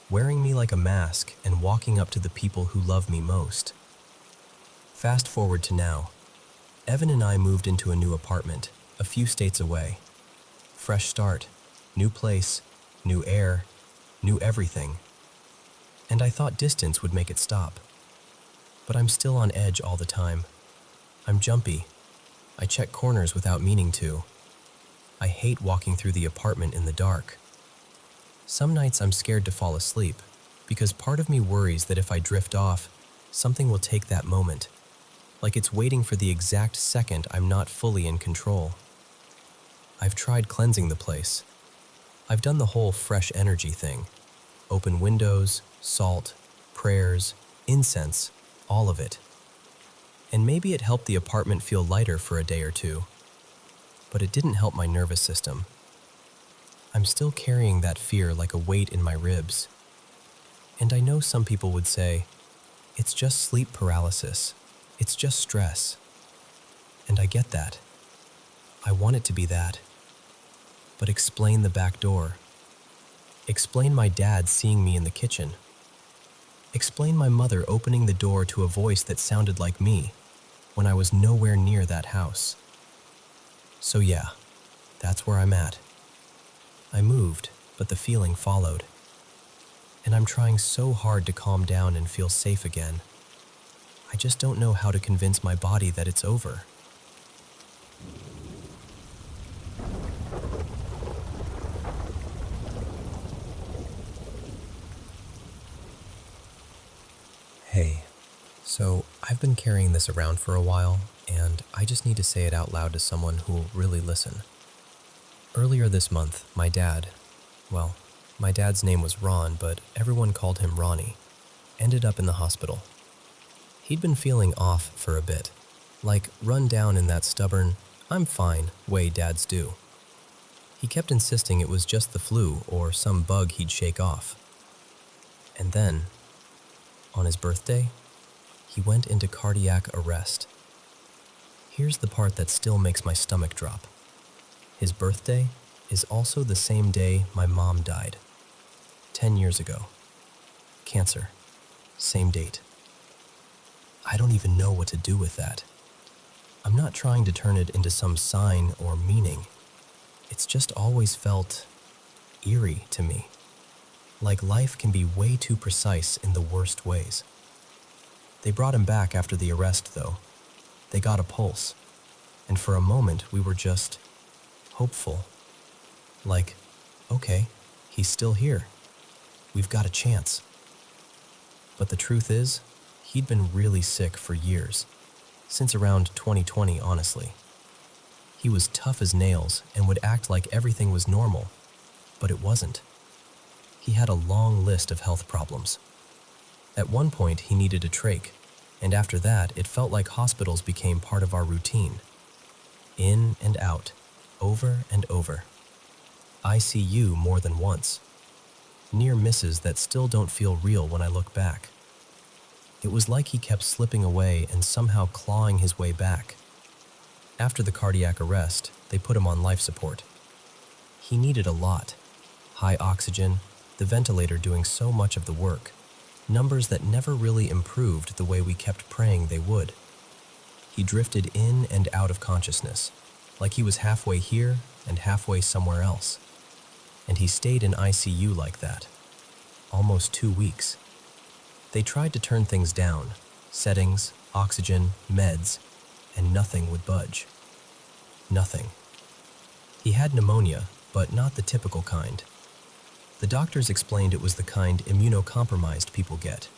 wearing me like a mask and walking up to the people who love me most. Fast forward to now. Evan and I moved into a new apartment, a few states away. Fresh start, new place, new air, new everything. And I thought distance would make it stop. But I'm still on edge all the time. I'm jumpy. I check corners without meaning to. I hate walking through the apartment in the dark. Some nights I'm scared to fall asleep, because part of me worries that if I drift off, something will take that moment, like it's waiting for the exact second I'm not fully in control. I've tried cleansing the place. I've done the whole fresh energy thing. Open windows, salt, prayers, incense, all of it. And maybe it helped the apartment feel lighter for a day or two. But it didn't help my nervous system. I'm still carrying that fear like a weight in my ribs. And I know some people would say, it's just sleep paralysis. It's just stress. And I get that. I want it to be that. But explain the back door. Explain my dad seeing me in the kitchen. Explain my mother opening the door to a voice that sounded like me when I was nowhere near that house. So yeah, that's where I'm at. I moved, but the feeling followed. And I'm trying so hard to calm down and feel safe again. I just don't know how to convince my body that it's over. Hey, so I've been carrying this around for a while, and I just need to say it out loud to someone who will really listen. Earlier this month, my dad's name was Ron, but everyone called him Ronnie, ended up in the hospital. He'd been feeling off for a bit, like run down in that stubborn, "I'm fine" way dads do. He kept insisting it was just the flu or some bug he'd shake off. And then, on his birthday, he went into cardiac arrest. Here's the part that still makes my stomach drop. His birthday is also the same day my mom died. 10 years ago. Cancer. Same date. I don't even know what to do with that. I'm not trying to turn it into some sign or meaning. It's just always felt eerie to me. Like life can be way too precise in the worst ways. They brought him back after the arrest, though. They got a pulse. And for a moment, we were just hopeful. Like, okay, he's still here. We've got a chance. But the truth is, he'd been really sick for years, since around 2020, honestly. He was tough as nails and would act like everything was normal, but it wasn't. He had a long list of health problems. At one point, he needed a trach, and after that, it felt like hospitals became part of our routine. In and out, over and over. ICU more than once. Near misses that still don't feel real when I look back. It was like he kept slipping away and somehow clawing his way back. After the cardiac arrest, they put him on life support. He needed a lot. High oxygen, the ventilator doing so much of the work. Numbers that never really improved the way we kept praying they would. He drifted in and out of consciousness, like he was halfway here and halfway somewhere else. And he stayed in ICU like that, almost 2 weeks. They tried to turn things down, settings, oxygen, meds, and nothing would budge. Nothing. He had pneumonia, but not the typical kind. The doctors explained it was the kind immunocompromised people get.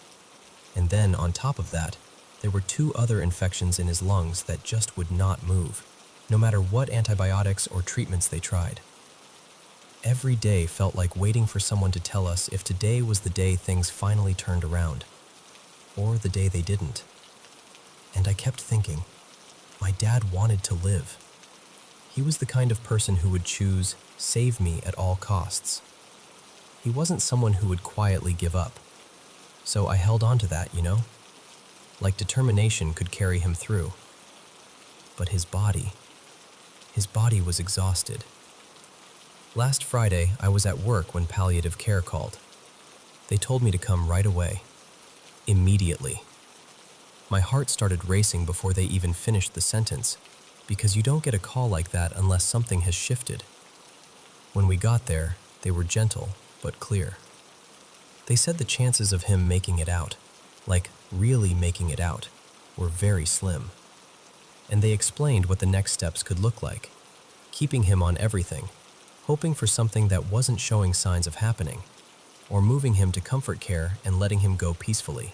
And then, on top of that, there were 2 other infections in his lungs that just would not move, no matter what antibiotics or treatments they tried. Every day felt like waiting for someone to tell us if today was the day things finally turned around, or the day they didn't. And I kept thinking, my dad wanted to live. He was the kind of person who would choose, save me at all costs. He wasn't someone who would quietly give up. So I held on to that, Like determination could carry him through. But his body was exhausted. Last Friday, I was at work when palliative care called. They told me to come right away. Immediately. My heart started racing before they even finished the sentence, because you don't get a call like that unless something has shifted. When we got there, they were gentle, but clear. They said the chances of him making it out, like really making it out, were very slim. And they explained what the next steps could look like, keeping him on everything, hoping for something that wasn't showing signs of happening, or moving him to comfort care and letting him go peacefully.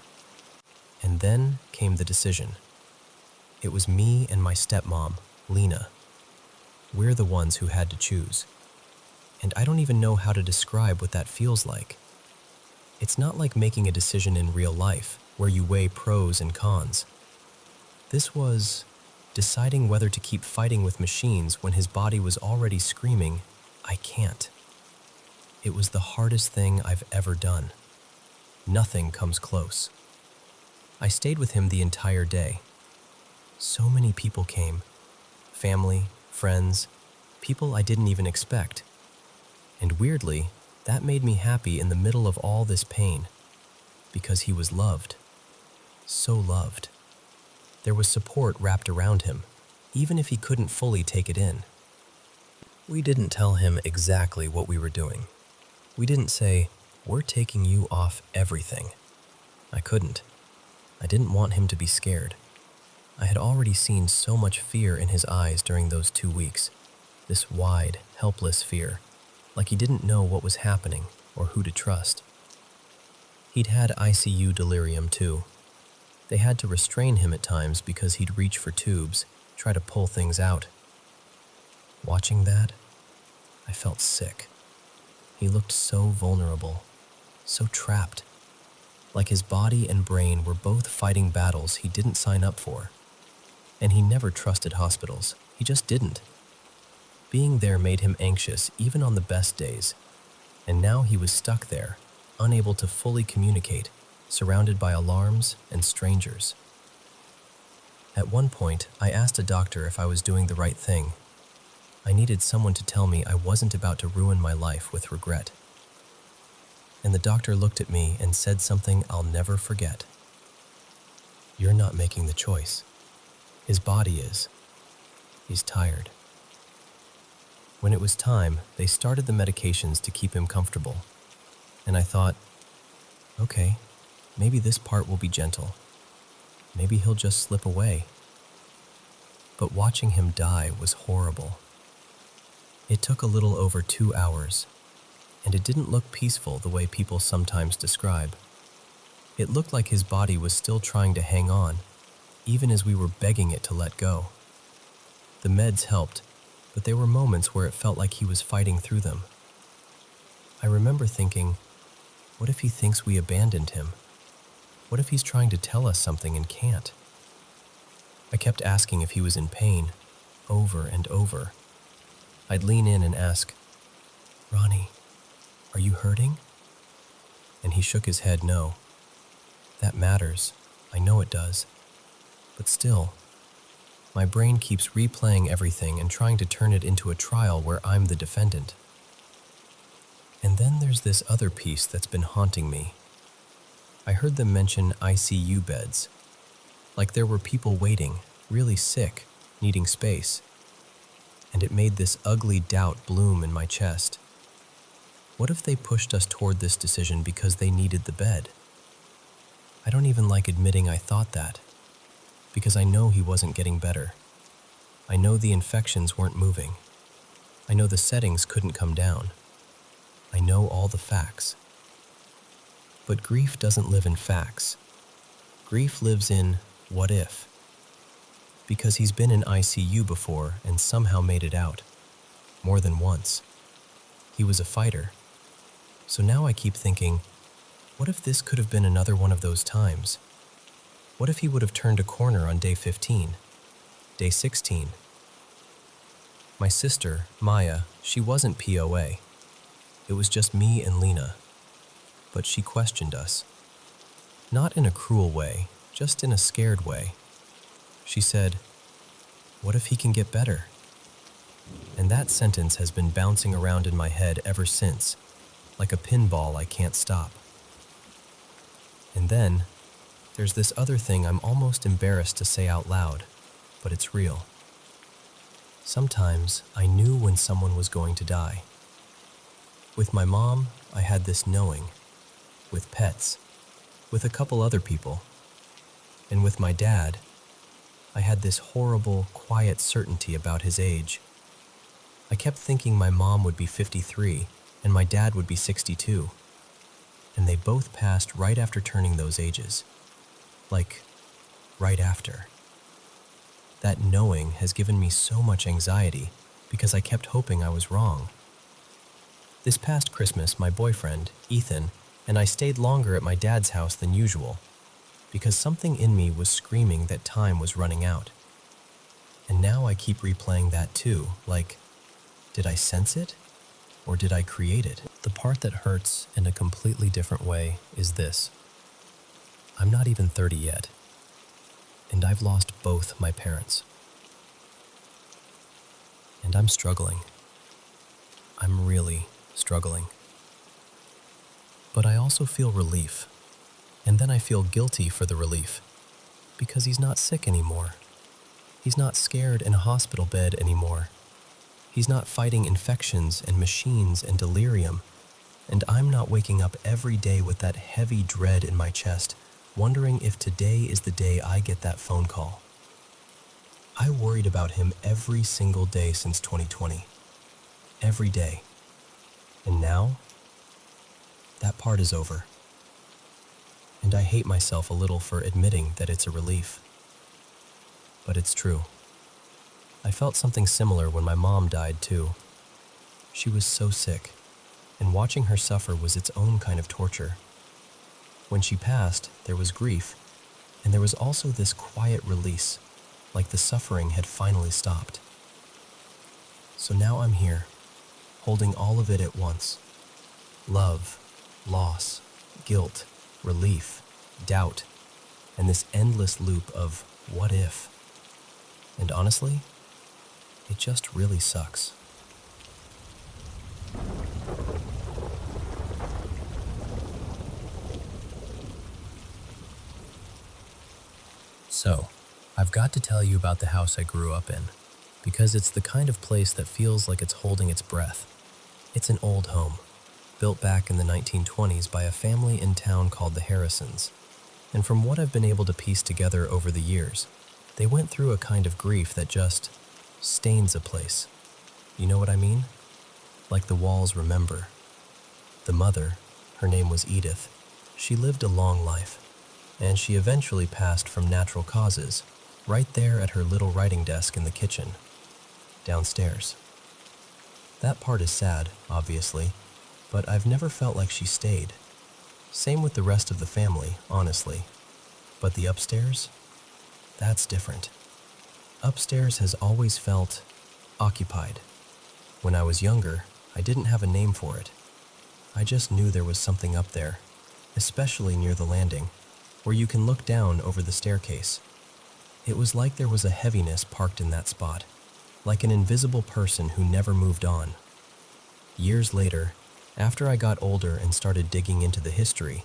And then came the decision. It was me and my stepmom, Lena. We're the ones who had to choose. And I don't even know how to describe what that feels like. It's not like making a decision in real life, where you weigh pros and cons. This was deciding whether to keep fighting with machines when his body was already screaming, I can't. It was the hardest thing I've ever done. Nothing comes close. I stayed with him the entire day. So many people came. Family, friends, people I didn't even expect. And weirdly, that made me happy in the middle of all this pain, because he was loved. So loved. There was support wrapped around him, even if he couldn't fully take it in. We didn't tell him exactly what we were doing. We didn't say, we're taking you off everything. I couldn't. I didn't want him to be scared. I had already seen so much fear in his eyes during those 2 weeks, this wide, helpless fear, like he didn't know what was happening or who to trust. He'd had ICU delirium too. They had to restrain him at times because he'd reach for tubes, try to pull things out. Watching that, I felt sick. He looked so vulnerable, so trapped, like his body and brain were both fighting battles he didn't sign up for. And he never trusted hospitals. He just didn't. Being there made him anxious even on the best days. And now he was stuck there, unable to fully communicate, surrounded by alarms and strangers. At one point, I asked a doctor if I was doing the right thing. I needed someone to tell me I wasn't about to ruin my life with regret. And the doctor looked at me and said something I'll never forget. You're not making the choice. His body is. He's tired. When it was time, they started the medications to keep him comfortable. And I thought, okay, maybe this part will be gentle. Maybe he'll just slip away. But watching him die was horrible. It took a little over 2 hours, and it didn't look peaceful the way people sometimes describe. It looked like his body was still trying to hang on, even as we were begging it to let go. The meds helped, but there were moments where it felt like he was fighting through them. I remember thinking, what if he thinks we abandoned him? What if he's trying to tell us something and can't? I kept asking if he was in pain, over and over. I'd lean in and ask, "Ronnie, are you hurting?" And he shook his head no. That matters, I know it does. But still, my brain keeps replaying everything and trying to turn it into a trial where I'm the defendant. And then there's this other piece that's been haunting me. I heard them mention ICU beds, like there were people waiting, really sick, needing space. And it made this ugly doubt bloom in my chest. What if they pushed us toward this decision because they needed the bed? I don't even like admitting I thought that, because I know he wasn't getting better. I know the infections weren't moving. I know the settings couldn't come down. I know all the facts. But grief doesn't live in facts. Grief lives in what if. Because he's been in ICU before and somehow made it out. More than once. He was a fighter. So now I keep thinking, what if this could have been another one of those times? What if he would have turned a corner on day 15, day 16? My sister, Maya, she wasn't POA. It was just me and Lena. But she questioned us. Not in a cruel way, just in a scared way. She said, "What if he can get better?" And that sentence has been bouncing around in my head ever since, like a pinball I can't stop. And then, there's this other thing I'm almost embarrassed to say out loud, but it's real. Sometimes I knew when someone was going to die. With my mom, I had this knowing. With pets, with a couple other people. And with my dad, I had this horrible, quiet certainty about his age. I kept thinking my mom would be 53 and my dad would be 62. And they both passed right after turning those ages. Like, right after. That knowing has given me so much anxiety because I kept hoping I was wrong. This past Christmas, my boyfriend, Ethan, and I stayed longer at my dad's house than usual because something in me was screaming that time was running out. And now I keep replaying that too, like, did I sense it or did I create it? The part that hurts in a completely different way is this. I'm not even 30 yet, and I've lost both my parents. And I'm struggling. I'm really struggling. But I also feel relief, and then I feel guilty for the relief, because he's not sick anymore. He's not scared in a hospital bed anymore. He's not fighting infections and machines and delirium, and I'm not waking up every day with that heavy dread in my chest, wondering if today is the day I get that phone call. I worried about him every single day since 2020. Every day. And now, that part is over. And I hate myself a little for admitting that it's a relief. But it's true. I felt something similar when my mom died too. She was so sick, and watching her suffer was its own kind of torture. When she passed, there was grief, and there was also this quiet release, like the suffering had finally stopped. So now I'm here, holding all of it at once. Love, loss, guilt, relief, doubt, and this endless loop of what if? And honestly, it just really sucks. So, I've got to tell you about the house I grew up in, because it's the kind of place that feels like it's holding its breath. It's an old home, built back in the 1920s by a family in town called the Harrisons. And from what I've been able to piece together over the years, they went through a kind of grief that just stains a place. You know what I mean? Like the walls remember. The mother, her name was Edith, she lived a long life, and she eventually passed from natural causes, right there at her little writing desk in the kitchen, downstairs. That part is sad, obviously, but I've never felt like she stayed. Same with the rest of the family, honestly. But the upstairs? That's different. Upstairs has always felt occupied. When I was younger, I didn't have a name for it. I just knew there was something up there, especially near the landing, where you can look down over the staircase. It was like there was a heaviness parked in that spot, like an invisible person who never moved on. Years later, after I got older and started digging into the history,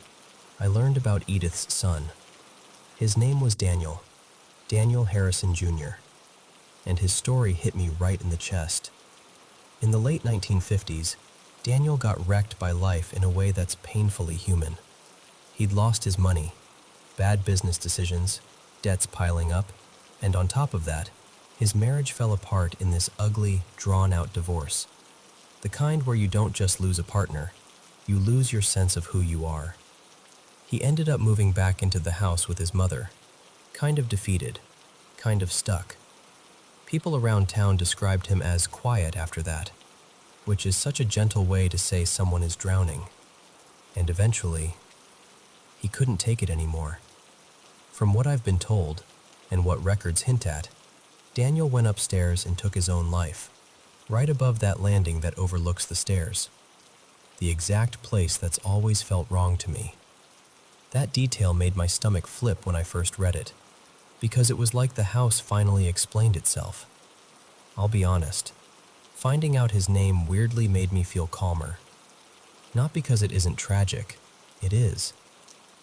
I learned about Edith's son. His name was Daniel Harrison Jr., and his story hit me right in the chest. In the late 1950s, Daniel got wrecked by life in a way that's painfully human. He'd lost his money, bad business decisions, debts piling up, and on top of that, his marriage fell apart in this ugly, drawn-out divorce. The kind where you don't just lose a partner, you lose your sense of who you are. He ended up moving back into the house with his mother, kind of defeated, kind of stuck. People around town described him as quiet after that, which is such a gentle way to say someone is drowning. And eventually, he couldn't take it anymore. From what I've been told, and what records hint at, Daniel went upstairs and took his own life, right above that landing that overlooks the stairs. The exact place that's always felt wrong to me. That detail made my stomach flip when I first read it, because it was like the house finally explained itself. I'll be honest, finding out his name weirdly made me feel calmer. Not because it isn't tragic, it is.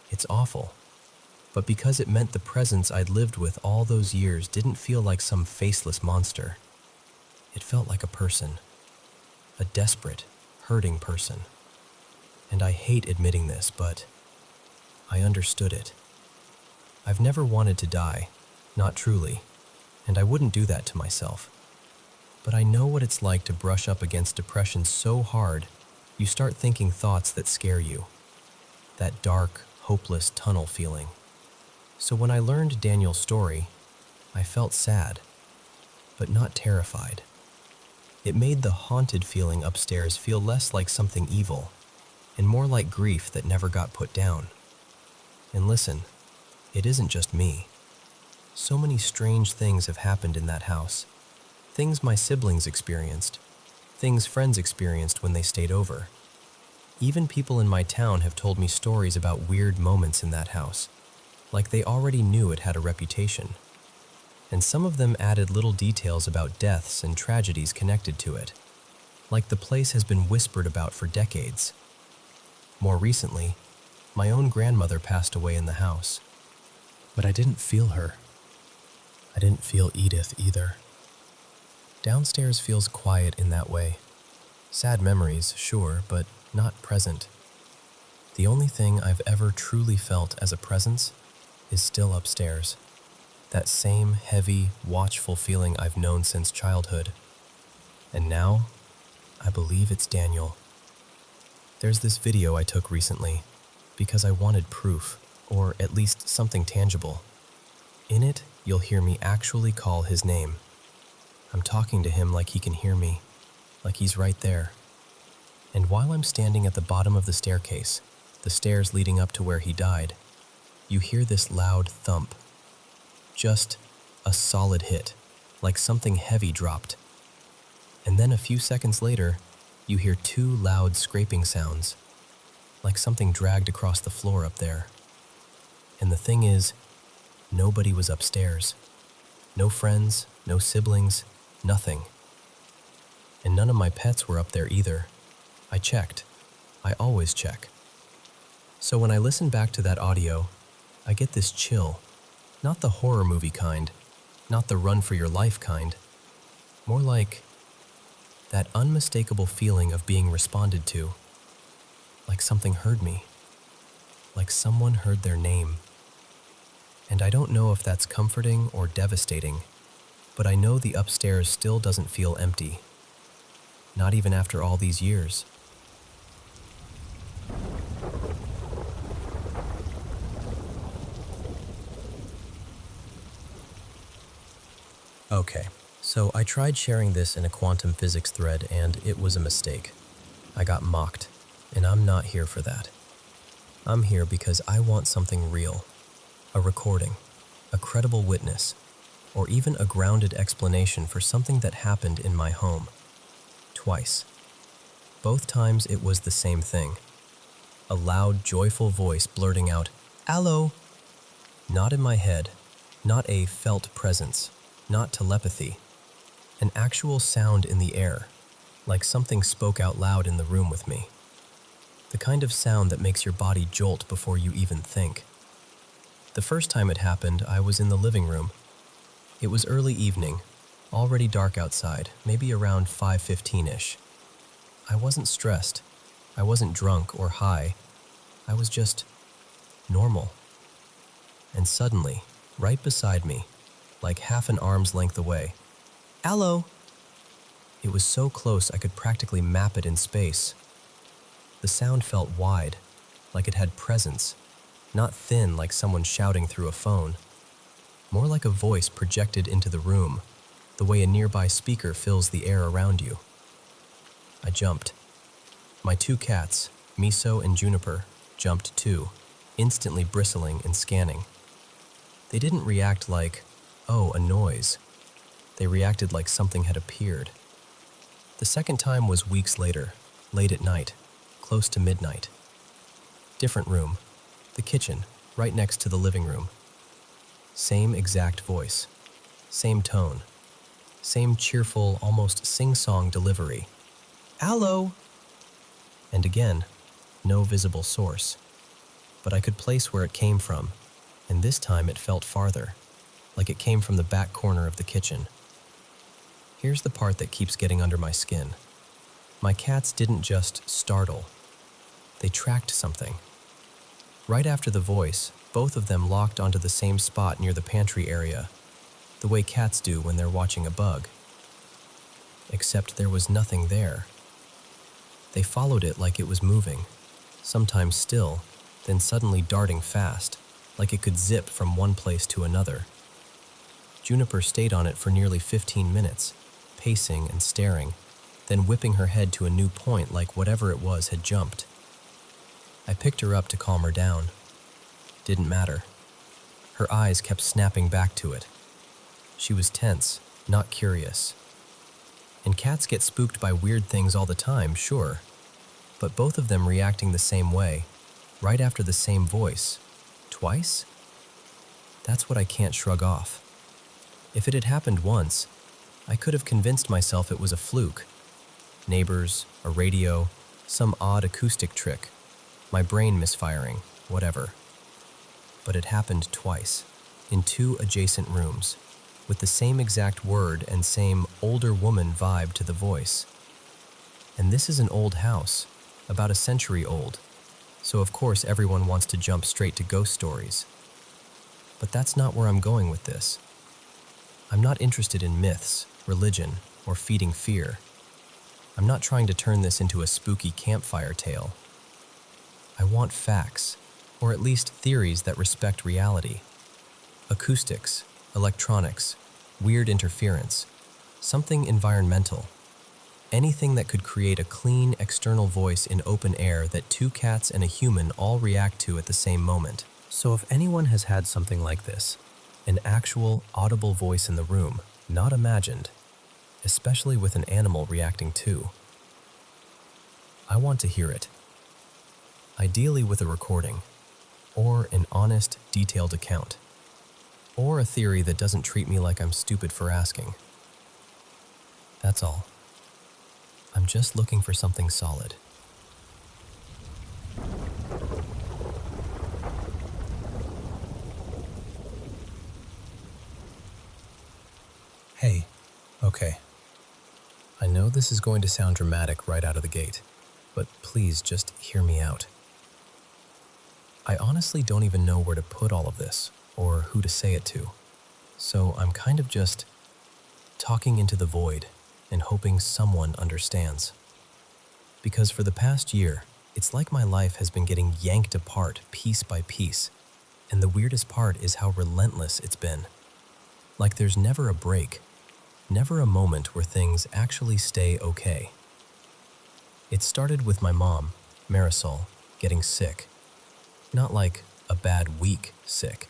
It's awful. But because it meant the presence I'd lived with all those years didn't feel like some faceless monster. It felt like a person. A desperate, hurting person. And I hate admitting this, but I understood it. I've never wanted to die, not truly, and I wouldn't do that to myself. But I know what it's like to brush up against depression so hard, you start thinking thoughts that scare you. That dark, hopeless tunnel feeling. So when I learned Daniel's story, I felt sad, but not terrified. It made the haunted feeling upstairs feel less like something evil, and more like grief that never got put down. And listen, it isn't just me. So many strange things have happened in that house. Things my siblings experienced. Things friends experienced when they stayed over. Even people in my town have told me stories about weird moments in that house, like they already knew it had a reputation. And some of them added little details about deaths and tragedies connected to it, like the place has been whispered about for decades. More recently, my own grandmother passed away in the house. But I didn't feel her. I didn't feel Edith either. Downstairs feels quiet in that way. Sad memories, sure, but not present. The only thing I've ever truly felt as a presence is still upstairs. That same heavy, watchful feeling I've known since childhood. And now, I believe it's Daniel. There's this video I took recently because I wanted proof, or at least something tangible. In it, you'll hear me actually call his name. I'm talking to him like he can hear me, like he's right there. And while I'm standing at the bottom of the staircase, the stairs leading up to where he died, you hear this loud thump. Just a solid hit, like something heavy dropped. And then a few seconds later, you hear two loud scraping sounds, like something dragged across the floor up there. And the thing is, nobody was upstairs. No friends, no siblings, nothing. And none of my pets were up there either. I checked. I always check. So when I listen back to that audio, I get this chill. Not the horror movie kind, not the run for your life kind. More like that unmistakable feeling of being responded to. Like something heard me. Like someone heard their name. And I don't know if that's comforting or devastating, but I know the upstairs still doesn't feel empty. Not even after all these years. Okay, so I tried sharing this in a quantum physics thread and it was a mistake. I got mocked, and I'm not here for that. I'm here because I want something real. A recording, a credible witness, or even a grounded explanation for something that happened in my home. Twice. Both times it was the same thing. A loud, joyful voice blurting out, "Allo!" Not in my head, not a felt presence, not telepathy. An actual sound in the air, like something spoke out loud in the room with me. The kind of sound that makes your body jolt before you even think. The first time it happened, I was in the living room. It was early evening, already dark outside, maybe around 5:15-ish. I wasn't stressed. I wasn't drunk or high. I was just normal. And suddenly, right beside me, like half an arm's length away, "Allo!" It was so close I could practically map it in space. The sound felt wide, like it had presence, not thin like someone shouting through a phone. More like a voice projected into the room, the way a nearby speaker fills the air around you. I jumped. My two cats, Miso and Juniper, jumped too, instantly bristling and scanning. They didn't react like, "Oh, a noise." They reacted like something had appeared. The second time was weeks later, late at night, close to midnight. Different room, the kitchen, right next to the living room. Same exact voice, same tone, same cheerful, almost sing-song delivery. "Allo!" And again, no visible source. But I could place where it came from, and this time it felt farther, like it came from the back corner of the kitchen. Here's the part that keeps getting under my skin. My cats didn't just startle. They tracked something. Right after the voice, both of them locked onto the same spot near the pantry area, the way cats do when they're watching a bug. Except there was nothing there. They followed it like it was moving, sometimes still, then suddenly darting fast, like it could zip from one place to another. Juniper stayed on it for nearly 15 minutes, pacing and staring, then whipping her head to a new point like whatever it was had jumped. I picked her up to calm her down. Didn't matter. Her eyes kept snapping back to it. She was tense, not curious. And cats get spooked by weird things all the time, sure. But both of them reacting the same way, right after the same voice. Twice? That's what I can't shrug off. If it had happened once, I could have convinced myself it was a fluke. Neighbors, a radio, some odd acoustic trick, my brain misfiring, whatever. But it happened twice, in two adjacent rooms, with the same exact word and same older woman vibe to the voice. And this is an old house, about a century old, so of course everyone wants to jump straight to ghost stories. But that's not where I'm going with this. I'm not interested in myths, religion, or feeding fear. I'm not trying to turn this into a spooky campfire tale. I want facts, or at least theories that respect reality. Acoustics, electronics, weird interference, something environmental. Anything that could create a clean external voice in open air that two cats and a human all react to at the same moment. So if anyone has had something like this, an actual audible voice in the room, not imagined, especially with an animal reacting too, I want to hear it. Ideally with a recording, or an honest, detailed account, or a theory that doesn't treat me like I'm stupid for asking. That's all. I'm just looking for something solid. Hey, okay. I know this is going to sound dramatic right out of the gate, but please just hear me out. I honestly don't even know where to put all of this, or who to say it to, so I'm kind of just talking into the void, and hoping someone understands. Because for the past year, it's like my life has been getting yanked apart piece by piece, and the weirdest part is how relentless it's been. Like there's never a break, never a moment where things actually stay okay. It started with my mom, Marisol, getting sick. Not like a bad week sick.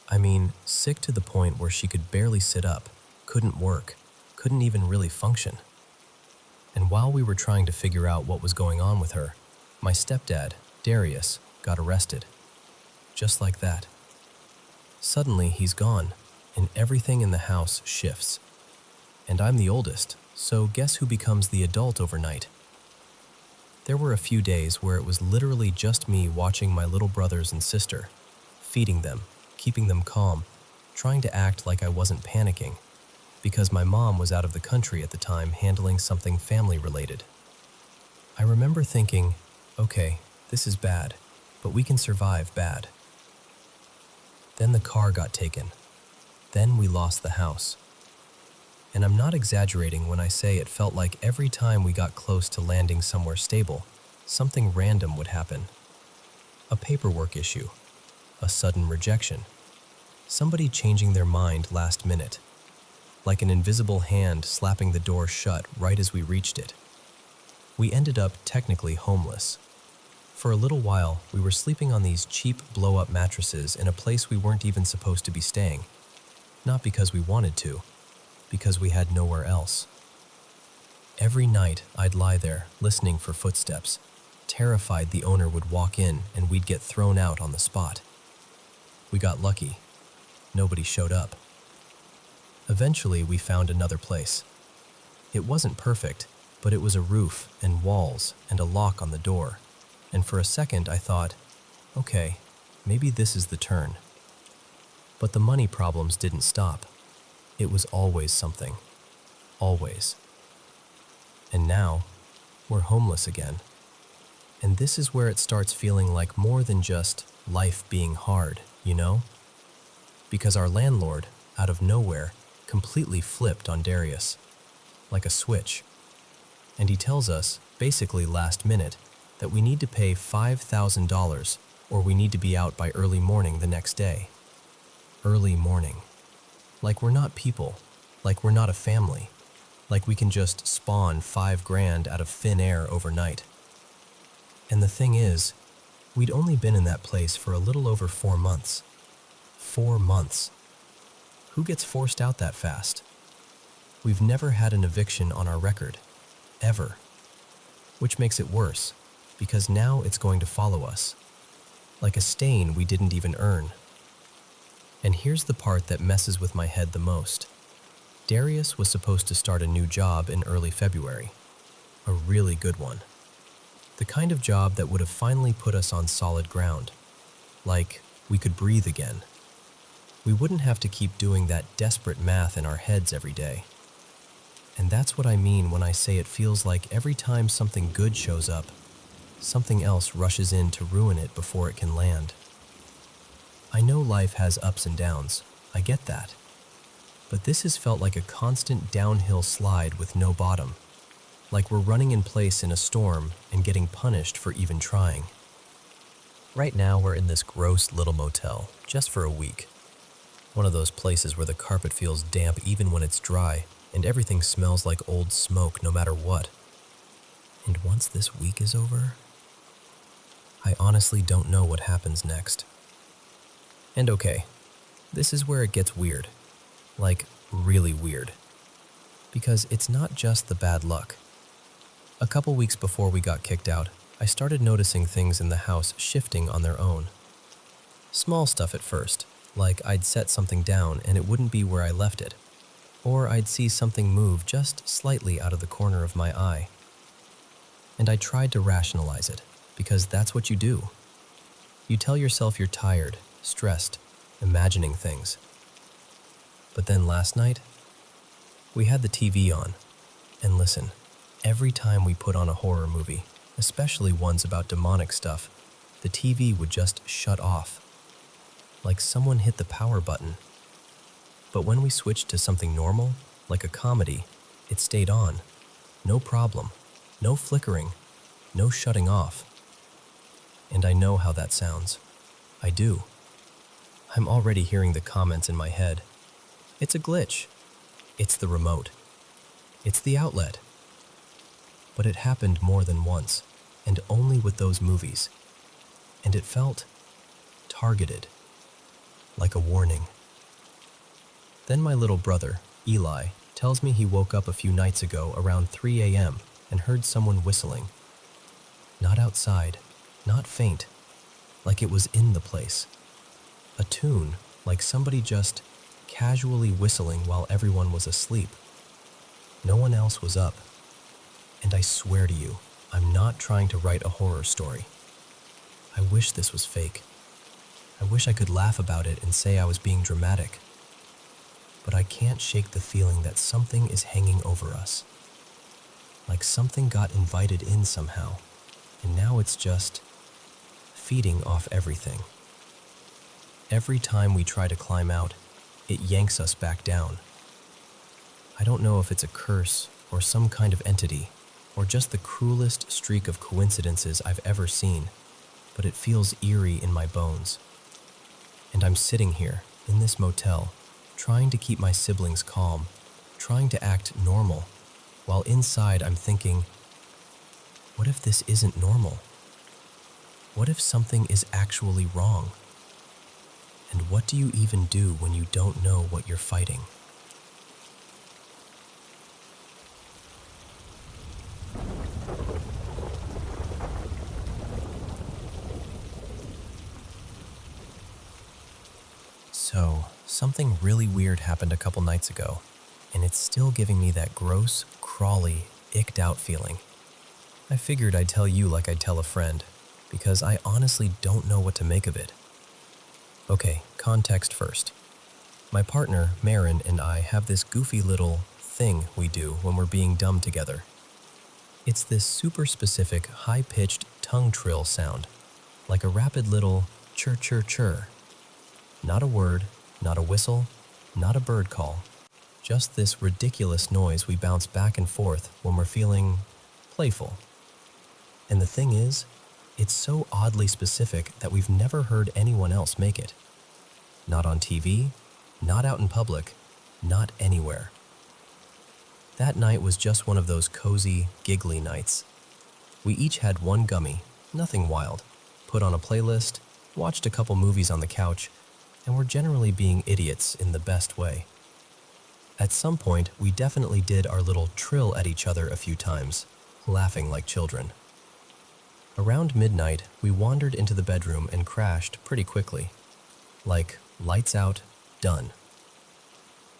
I mean, sick to the point where she could barely sit up, couldn't work, couldn't even really function. And while we were trying to figure out what was going on with her, my stepdad, Darius, got arrested. Just like that. Suddenly, he's gone, and everything in the house shifts. And I'm the oldest, so guess who becomes the adult overnight? There were a few days where it was literally just me watching my little brothers and sister, feeding them, keeping them calm, trying to act like I wasn't panicking, because my mom was out of the country at the time handling something family-related. I remember thinking, okay, this is bad, but we can survive bad. Then the car got taken. Then we lost the house. And I'm not exaggerating when I say it felt like every time we got close to landing somewhere stable, something random would happen. A paperwork issue, a sudden rejection, somebody changing their mind last minute, like an invisible hand slapping the door shut right as we reached it. We ended up technically homeless. For a little while, we were sleeping on these cheap blow-up mattresses in a place we weren't even supposed to be staying. Not because we wanted to, because we had nowhere else. Every night, I'd lie there, listening for footsteps, terrified the owner would walk in and we'd get thrown out on the spot. We got lucky. Nobody showed up. Eventually, we found another place. It wasn't perfect, but it was a roof and walls and a lock on the door. And for a second, I thought, okay, maybe this is the turn. But the money problems didn't stop. It was always something. Always. And now, we're homeless again. And this is where it starts feeling like more than just life being hard, you know? Because our landlord, out of nowhere, completely flipped on Darius, like a switch. And he tells us, basically last minute, that we need to pay $5,000 or we need to be out by early morning the next day. Early morning. Like we're not people, like we're not a family, like we can just spawn $5,000 out of thin air overnight. And the thing is, we'd only been in that place for a little over 4 months. 4 months. Who gets forced out that fast? We've never had an eviction on our record, ever. Which makes it worse, because now it's going to follow us, like a stain we didn't even earn. And here's the part that messes with my head the most. Darius was supposed to start a new job in early February. A really good one. The kind of job that would have finally put us on solid ground. Like, we could breathe again. We wouldn't have to keep doing that desperate math in our heads every day. And that's what I mean when I say it feels like every time something good shows up, something else rushes in to ruin it before it can land. I know life has ups and downs, I get that. But this has felt like a constant downhill slide with no bottom. Like we're running in place in a storm and getting punished for even trying. Right now we're in this gross little motel, just for a week. One of those places where the carpet feels damp even when it's dry, and everything smells like old smoke no matter what. And once this week is over, I honestly don't know what happens next. And okay, this is where it gets weird. Like, really weird. Because it's not just the bad luck. A couple weeks before we got kicked out, I started noticing things in the house shifting on their own. Small stuff at first, like I'd set something down and it wouldn't be where I left it. Or I'd see something move just slightly out of the corner of my eye. And I tried to rationalize it, because that's what you do. You tell yourself you're tired, stressed, imagining things. But then last night, we had the TV on, and listen, every time we put on a horror movie, especially ones about demonic stuff, the TV would just shut off, like someone hit the power button. But when we switched to something normal, like a comedy, It stayed on. No problem. No flickering. No shutting off. And I know how that sounds. I do. I'm already hearing the comments in my head. It's a glitch. It's the remote. It's the outlet. But it happened more than once, and only with those movies. And it felt targeted, like a warning. Then my little brother, Eli, tells me he woke up a few nights ago around 3 a.m. and heard someone whistling. Not outside, not faint, like it was in the place. A tune, like somebody just casually whistling while everyone was asleep. No one else was up. And I swear to you, I'm not trying to write a horror story. I wish this was fake. I wish I could laugh about it and say I was being dramatic. But I can't shake the feeling that something is hanging over us. Like something got invited in somehow, and now it's just feeding off everything. Every time we try to climb out, it yanks us back down. I don't know if it's a curse or some kind of entity, or just the cruelest streak of coincidences I've ever seen, but it feels eerie in my bones. And I'm sitting here, in this motel, trying to keep my siblings calm, trying to act normal, while inside I'm thinking, what if this isn't normal? What if something is actually wrong? And what do you even do when you don't know what you're fighting? So, something really weird happened a couple nights ago, and it's still giving me that gross, crawly, icked out feeling. I figured I'd tell you like I'd tell a friend, because I honestly don't know what to make of it. Okay, context first. My partner, Marin, and I have this goofy little thing we do when we're being dumb together. It's this super specific, high-pitched tongue trill sound, like a rapid little chir-chir-chir. Not a word, not a whistle, not a bird call, just this ridiculous noise we bounce back and forth when we're feeling playful. And the thing is, it's so oddly specific that we've never heard anyone else make it. Not on TV, not out in public, not anywhere. That night was just one of those cozy, giggly nights. We each had one gummy, nothing wild, put on a playlist, watched a couple movies on the couch, and we're generally being idiots in the best way. At some point, we definitely did our little trill at each other a few times, laughing like children. Around midnight, we wandered into the bedroom and crashed pretty quickly. Like, lights out, done.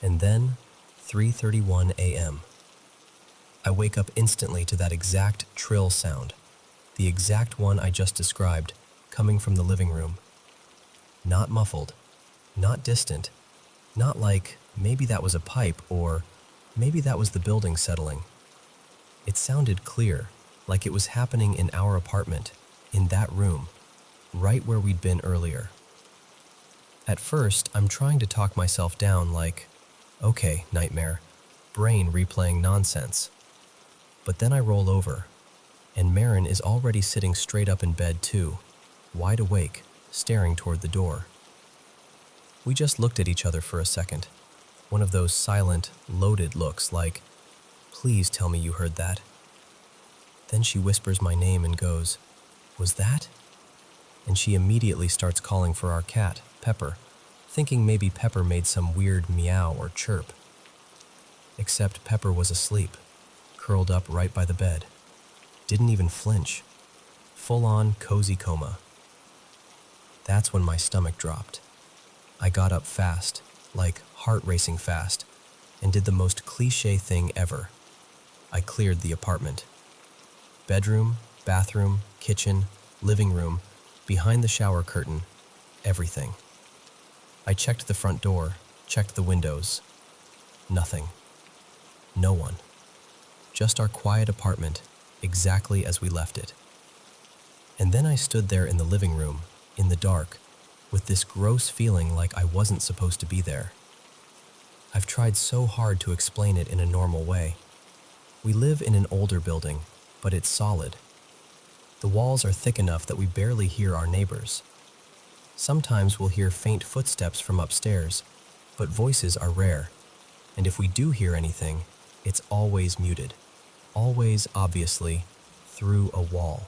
And then, 3:31 a.m. I wake up instantly to that exact trill sound, the exact one I just described, coming from the living room. Not muffled, not distant, not like maybe that was a pipe or maybe that was the building settling. It sounded clear, like it was happening in our apartment, in that room, right where we'd been earlier. At first, I'm trying to talk myself down like, okay, nightmare, brain replaying nonsense. But then I roll over, and Marin is already sitting straight up in bed too, wide awake, staring toward the door. We just looked at each other for a second, one of those silent, loaded looks like, please tell me you heard that. Then she whispers my name and goes, was that? And she immediately starts calling for our cat, Pepper, thinking maybe Pepper made some weird meow or chirp. Except Pepper was asleep, curled up right by the bed. Didn't even flinch. Full-on cozy coma. That's when my stomach dropped. I got up fast, like heart racing fast, and did the most cliché thing ever. I cleared the apartment. Bedroom, bathroom, kitchen, living room, behind the shower curtain, everything. I checked the front door, checked the windows. Nothing. No one. Just our quiet apartment, exactly as we left it. And then I stood there in the living room, in the dark, with this gross feeling like I wasn't supposed to be there. I've tried so hard to explain it in a normal way, We live in an older building, but it's solid. The walls are thick enough that we barely hear our neighbors. Sometimes we'll hear faint footsteps from upstairs, but voices are rare. And if we do hear anything, it's always muted. Always, obviously, through a wall.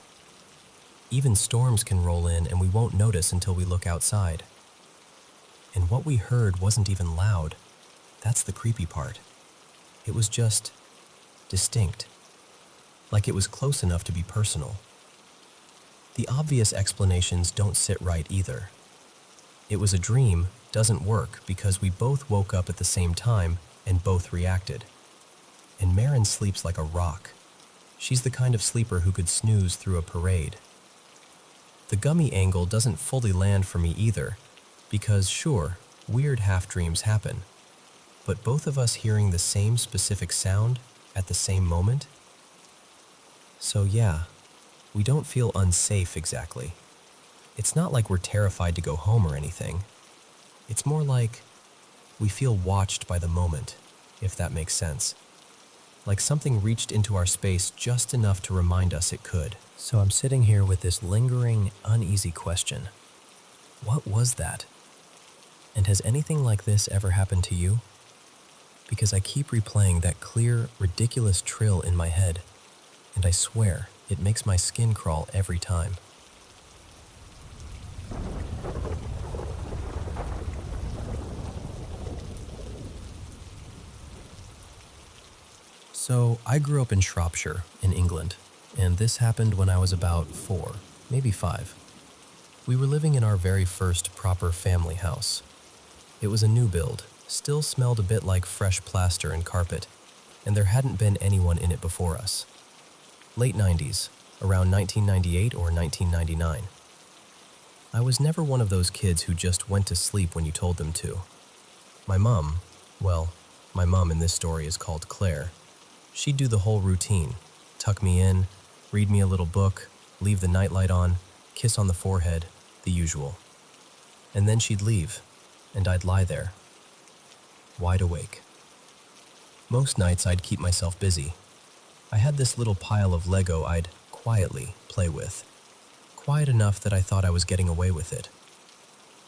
Even storms can roll in and we won't notice until we look outside. And what we heard wasn't even loud. That's the creepy part. It was just distinct. Like it was close enough to be personal. The obvious explanations don't sit right either. It was a dream doesn't work because we both woke up at the same time and both reacted. And Marin sleeps like a rock. She's the kind of sleeper who could snooze through a parade. The gummy angle doesn't fully land for me either, because sure, weird half-dreams happen, but both of us hearing the same specific sound at the same moment? So yeah, we don't feel unsafe exactly. It's not like we're terrified to go home or anything. It's more like we feel watched by the moment, if that makes sense. Like something reached into our space just enough to remind us it could. So I'm sitting here with this lingering, uneasy question. What was that? And has anything like this ever happened to you? Because I keep replaying that clear, ridiculous trill in my head, and I swear it makes my skin crawl every time. So I grew up in Shropshire, in England, and this happened when I was about 4, maybe 5. We were living in our very first proper family house. It was a new build, still smelled a bit like fresh plaster and carpet, and there hadn't been anyone in it before us. Late 90s, around 1998 or 1999. I was never one of those kids who just went to sleep when you told them to. My mom in this story is called Claire. She'd do the whole routine, tuck me in, read me a little book, leave the nightlight on, kiss on the forehead, the usual. And then she'd leave, and I'd lie there, wide awake. Most nights I'd keep myself busy. I had this little pile of Lego I'd quietly play with, quiet enough that I thought I was getting away with it.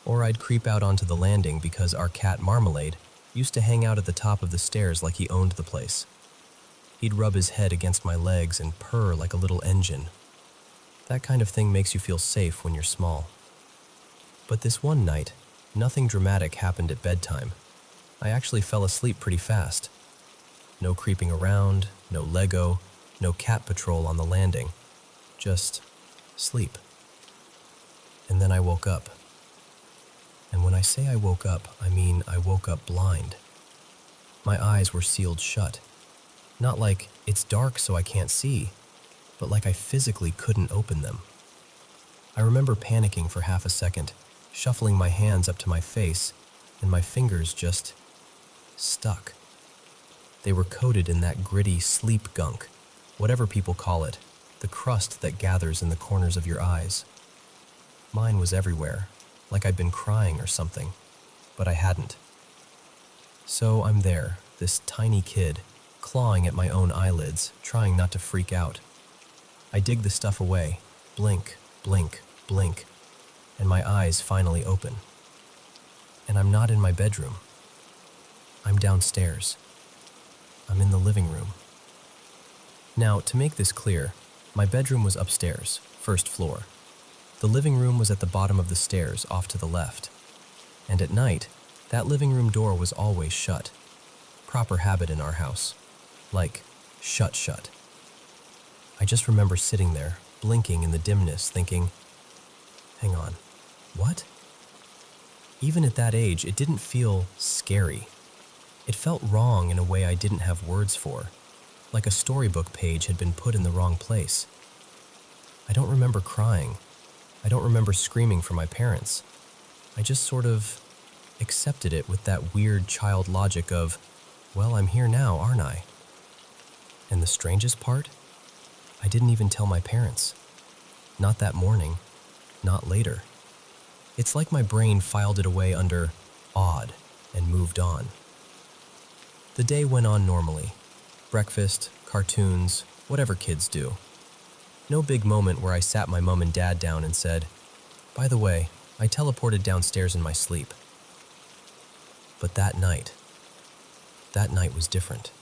Or I'd creep out onto the landing because our cat Marmalade used to hang out at the top of the stairs like he owned the place. He'd rub his head against my legs and purr like a little engine. That kind of thing makes you feel safe when you're small. But this one night, nothing dramatic happened at bedtime. I actually fell asleep pretty fast. No creeping around, no Lego, no cat patrol on the landing. Just sleep. And then I woke up. And when I say I woke up, I mean I woke up blind. My eyes were sealed shut. Not like it's dark so I can't see, but like I physically couldn't open them. I remember panicking for half a second, shuffling my hands up to my face, and my fingers just stuck. They were coated in that gritty sleep gunk, whatever people call it, the crust that gathers in the corners of your eyes. Mine was everywhere, like I'd been crying or something, but I hadn't. So I'm there, this tiny kid, clawing at my own eyelids, trying not to freak out. I dig the stuff away, blink, blink, blink, and my eyes finally open. And I'm not in my bedroom. I'm downstairs. I'm in the living room. Now, to make this clear, my bedroom was upstairs, first floor. The living room was at the bottom of the stairs, off to the left. And at night, that living room door was always shut. Proper habit in our house. Like, shut. I just remember sitting there, blinking in the dimness, thinking, hang on, what? Even at that age, it didn't feel scary. It felt wrong in a way I didn't have words for, like a storybook page had been put in the wrong place. I don't remember crying. I don't remember screaming for my parents. I just sort of accepted it with that weird child logic of, well, I'm here now, aren't I? And the strangest part? I didn't even tell my parents. Not that morning, not later. It's like my brain filed it away under odd and moved on. The day went on normally. Breakfast, cartoons, whatever kids do. No big moment where I sat my mom and dad down and said, "By the way, I teleported downstairs in my sleep." But that night was different.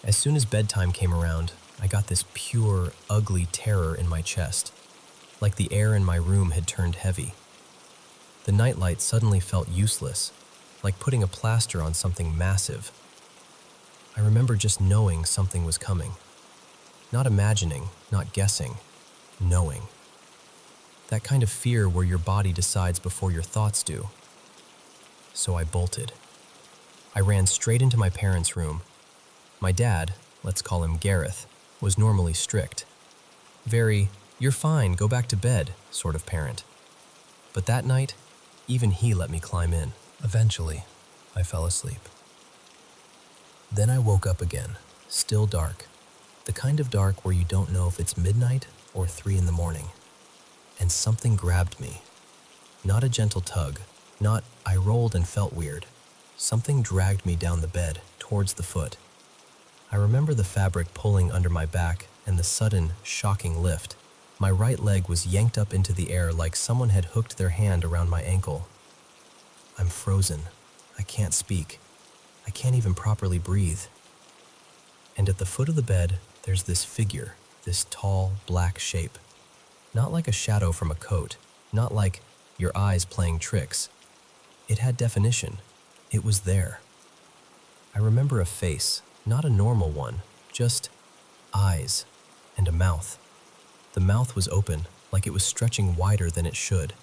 As soon as bedtime came around, I got this pure, ugly terror in my chest, like the air in my room had turned heavy. The nightlight suddenly felt useless, like putting a plaster on something massive. I remember just knowing something was coming. Not imagining, not guessing, knowing. That kind of fear where your body decides before your thoughts do. So I bolted. I ran straight into my parents' room. My dad, let's call him Gareth, was normally strict. Very, "You're fine, go back to bed," sort of parent. But that night, even he let me climb in. Eventually, I fell asleep. Then I woke up again, still dark. The kind of dark where you don't know if it's midnight or 3 in the morning. And something grabbed me. Not a gentle tug, not I rolled and felt weird. Something dragged me down the bed, towards the foot. I remember the fabric pulling under my back and the sudden, shocking lift. My right leg was yanked up into the air like someone had hooked their hand around my ankle. I'm frozen. I can't speak. I can't even properly breathe. And at the foot of the bed, there's this figure, this tall, black shape. Not like a shadow from a coat, not like your eyes playing tricks. It had definition. It was there. I remember a face, not a normal one, just eyes and a mouth. The mouth was open, like it was stretching wider than it should,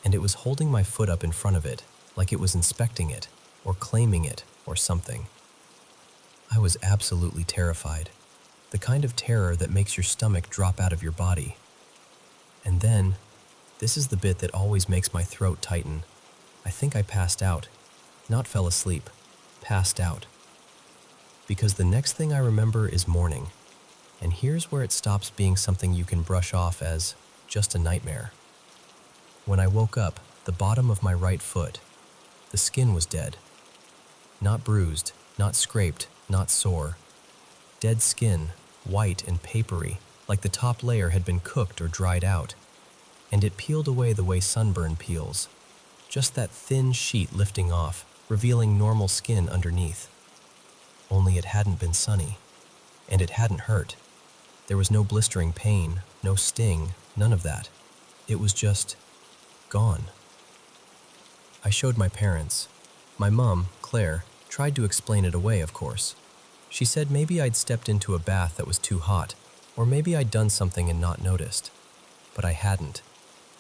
and it was holding my foot up in front of it, like it was inspecting it, or claiming it, or something. I was absolutely terrified, the kind of terror that makes your stomach drop out of your body. And then, this is the bit that always makes my throat tighten. I think I passed out, not fell asleep, passed out. Because the next thing I remember is morning, and here's where it stops being something you can brush off as just a nightmare. When I woke up, the bottom of my right foot, the skin was dead. Not bruised, not scraped, not sore. Dead skin, white and papery, like the top layer had been cooked or dried out. And it peeled away the way sunburn peels. Just that thin sheet lifting off, revealing normal skin underneath. Only it hadn't been sunny, and it hadn't hurt. There was no blistering pain, no sting, none of that. It was just gone. I showed my parents. My mom, Claire, tried to explain it away, of course. She said maybe I'd stepped into a bath that was too hot, or maybe I'd done something and not noticed. But I hadn't,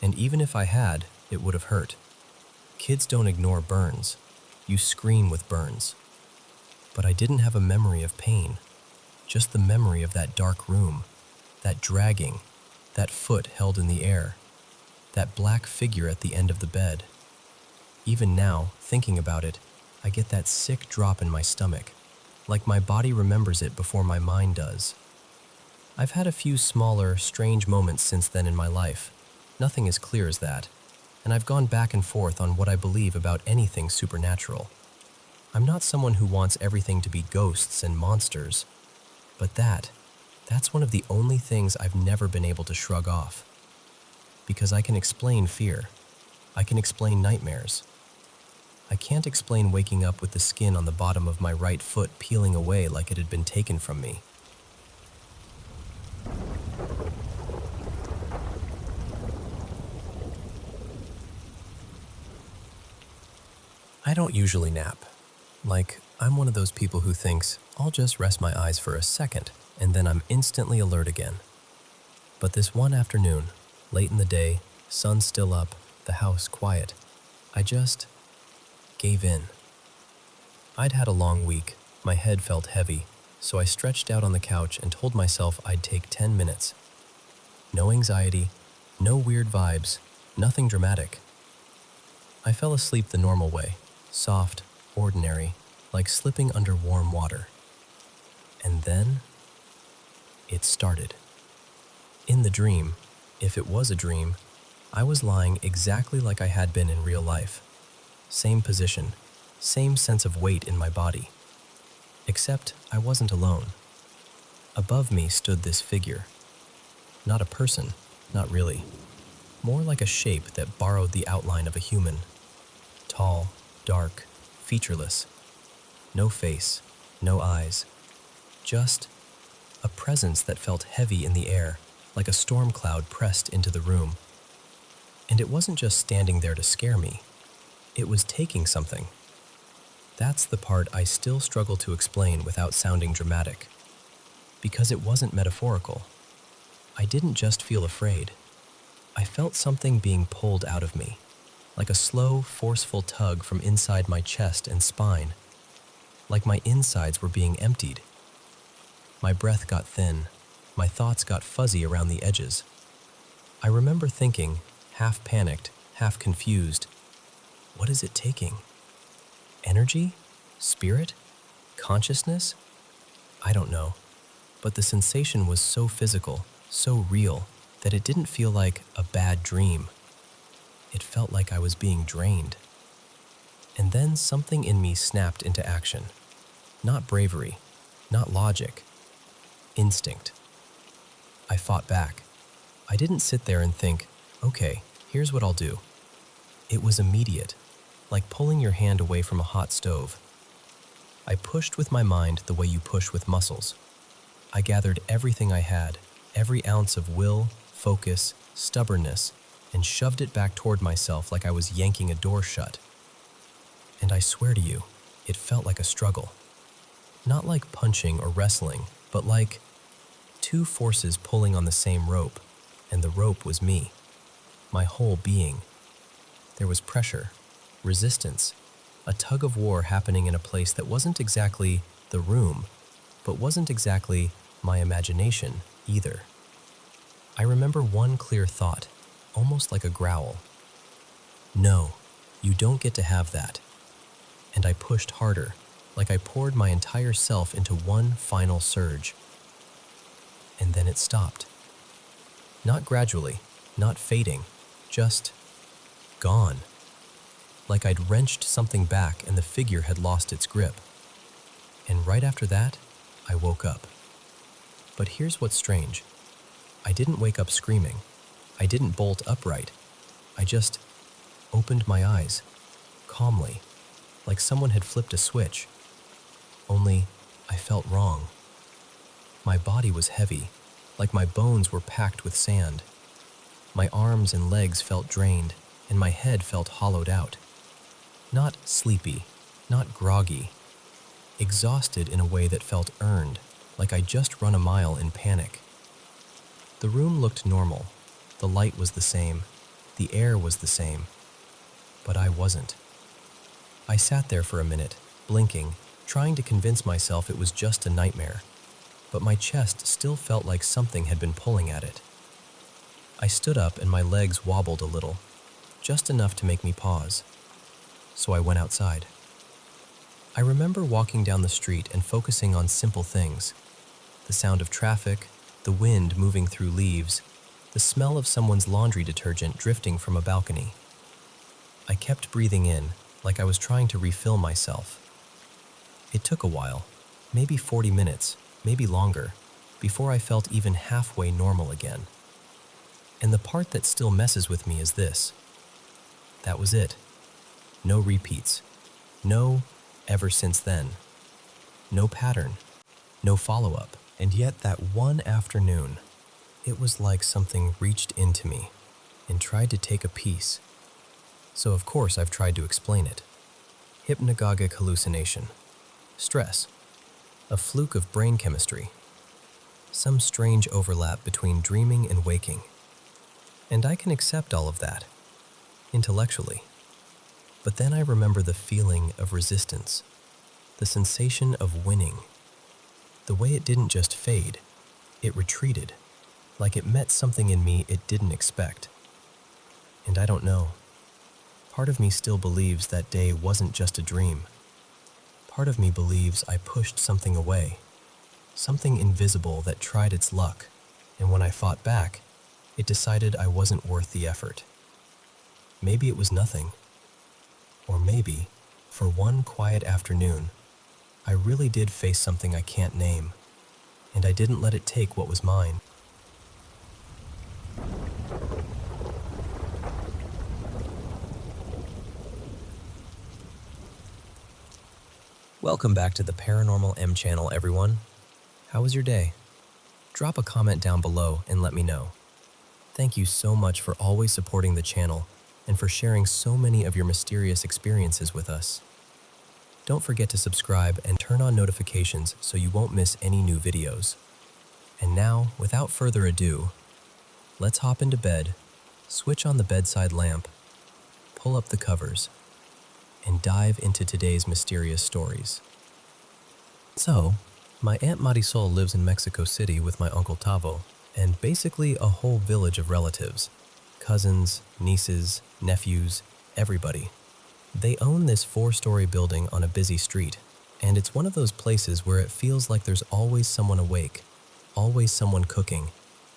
and even if I had, it would have hurt. Kids don't ignore burns. You scream with burns. But I didn't have a memory of pain, just the memory of that dark room, that dragging, that foot held in the air, that black figure at the end of the bed. Even now, thinking about it, I get that sick drop in my stomach, like my body remembers it before my mind does. I've had a few smaller, strange moments since then in my life, nothing as clear as that, and I've gone back and forth on what I believe about anything supernatural. I'm not someone who wants everything to be ghosts and monsters, but that's one of the only things I've never been able to shrug off. Because I can explain fear. I can explain nightmares. I can't explain waking up with the skin on the bottom of my right foot peeling away like it had been taken from me. I don't usually nap. Like, I'm one of those people who thinks, I'll just rest my eyes for a second, and then I'm instantly alert again. But this one afternoon, late in the day, sun still up, the house quiet, I just gave in. I'd had a long week, my head felt heavy, so I stretched out on the couch and told myself I'd take 10 minutes. No anxiety, no weird vibes, nothing dramatic. I fell asleep the normal way, soft, ordinary, like slipping under warm water. And then, it started. In the dream, if it was a dream, I was lying exactly like I had been in real life. Same position, same sense of weight in my body. Except I wasn't alone. Above me stood this figure. Not a person, not really. More like a shape that borrowed the outline of a human. Tall, dark, featureless. No face, no eyes. Just a presence that felt heavy in the air, like a storm cloud pressed into the room. And it wasn't just standing there to scare me. It was taking something. That's the part I still struggle to explain without sounding dramatic. Because it wasn't metaphorical. I didn't just feel afraid. I felt something being pulled out of me, like a slow, forceful tug from inside my chest and spine, like my insides were being emptied. My breath got thin, my thoughts got fuzzy around the edges. I remember thinking, half panicked, half confused, what is it taking? Energy? Spirit? Consciousness? I don't know, but the sensation was so physical, so real, that it didn't feel like a bad dream. It felt like I was being drained. And then something in me snapped into action. Not bravery, not logic. Instinct. I fought back. I didn't sit there and think, okay, here's what I'll do. It was immediate, like pulling your hand away from a hot stove. I pushed with my mind the way you push with muscles. I gathered everything I had, every ounce of will, focus, stubbornness, and shoved it back toward myself like I was yanking a door shut. And I swear to you, it felt like a struggle. Not like punching or wrestling, but like two forces pulling on the same rope, and the rope was me, my whole being. There was pressure, resistance, a tug of war happening in a place that wasn't exactly the room, but wasn't exactly my imagination either. I remember one clear thought, almost like a growl. No, you don't get to have that. And I pushed harder, like I poured my entire self into one final surge. And then it stopped. Not gradually, not fading, just gone. Like I'd wrenched something back and the figure had lost its grip. And right after that, I woke up. But here's what's strange. I didn't wake up screaming. I didn't bolt upright. I just opened my eyes, calmly, like someone had flipped a switch. Only, I felt wrong. My body was heavy, like my bones were packed with sand. My arms and legs felt drained, and my head felt hollowed out. Not sleepy, not groggy. Exhausted in a way that felt earned, like I'd just run a mile in panic. The room looked normal. The light was the same. The air was the same. But I wasn't. I sat there for a minute, blinking, trying to convince myself it was just a nightmare. But my chest still felt like something had been pulling at it. I stood up and my legs wobbled a little, just enough to make me pause. So I went outside. I remember walking down the street and focusing on simple things. The sound of traffic, the wind moving through leaves, the smell of someone's laundry detergent drifting from a balcony. I kept breathing in, like I was trying to refill myself. It took a while, maybe 40 minutes, maybe longer, before I felt even halfway normal again. And the part that still messes with me is this. That was it. No repeats. No ever since then. No pattern. No follow-up. And yet that one afternoon, it was like something reached into me and tried to take a piece. So of course I've tried to explain it. Hypnagogic hallucination. Stress. A fluke of brain chemistry. Some strange overlap between dreaming and waking. And I can accept all of that, intellectually. But then I remember the feeling of resistance, the sensation of winning. The way it didn't just fade, it retreated, like it met something in me it didn't expect. And I don't know. Part of me still believes that day wasn't just a dream. Part of me believes I pushed something away, something invisible that tried its luck, and when I fought back, it decided I wasn't worth the effort. Maybe it was nothing. Or maybe, for one quiet afternoon, I really did face something I can't name. and I didn't let it take what was mine. Welcome back to the Paranormal M channel, everyone. How was your day? Drop a comment down below and let me know. Thank you so much for always supporting the channel and for sharing so many of your mysterious experiences with us. Don't forget to subscribe and turn on notifications so you won't miss any new videos. And now, without further ado, let's hop into bed, switch on the bedside lamp, pull up the covers, and dive into today's mysterious stories. So, my Aunt Marisol lives in Mexico City with my Uncle Tavo, and basically a whole village of relatives. Cousins, nieces, nephews, everybody. They own this 4-story building on a busy street, and it's one of those places where it feels like there's always someone awake, always someone cooking,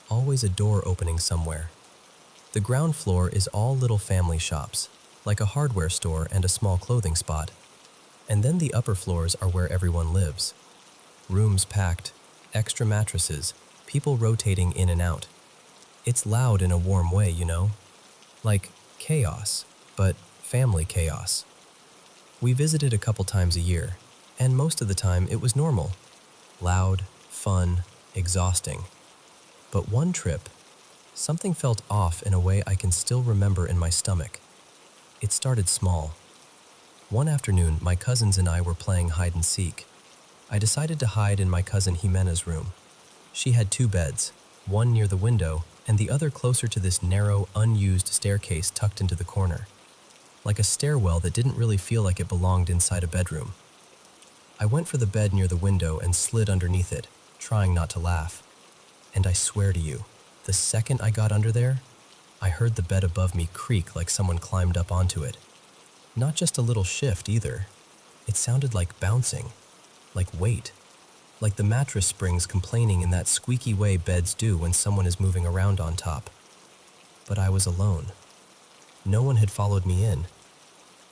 always a door opening somewhere. The ground floor is all little family shops, like a hardware store and a small clothing spot. And then the upper floors are where everyone lives. Rooms packed, extra mattresses, people rotating in and out. It's loud in a warm way, you know? Like chaos, but family chaos. We visited a couple times a year, and most of the time it was normal. Loud, fun, exhausting. But one trip, something felt off in a way I can still remember in my stomach. It started small. One afternoon, my cousins and I were playing hide and seek. I decided to hide in my cousin Jimena's room. She had 2 beds, one near the window and the other closer to this narrow, unused staircase tucked into the corner, like a stairwell that didn't really feel like it belonged inside a bedroom. I went for the bed near the window and slid underneath it, trying not to laugh. And I swear to you, the second I got under there, I heard the bed above me creak like someone climbed up onto it. Not just a little shift either. It sounded like bouncing, like weight, like the mattress springs complaining in that squeaky way beds do when someone is moving around on top. But I was alone. No one had followed me in.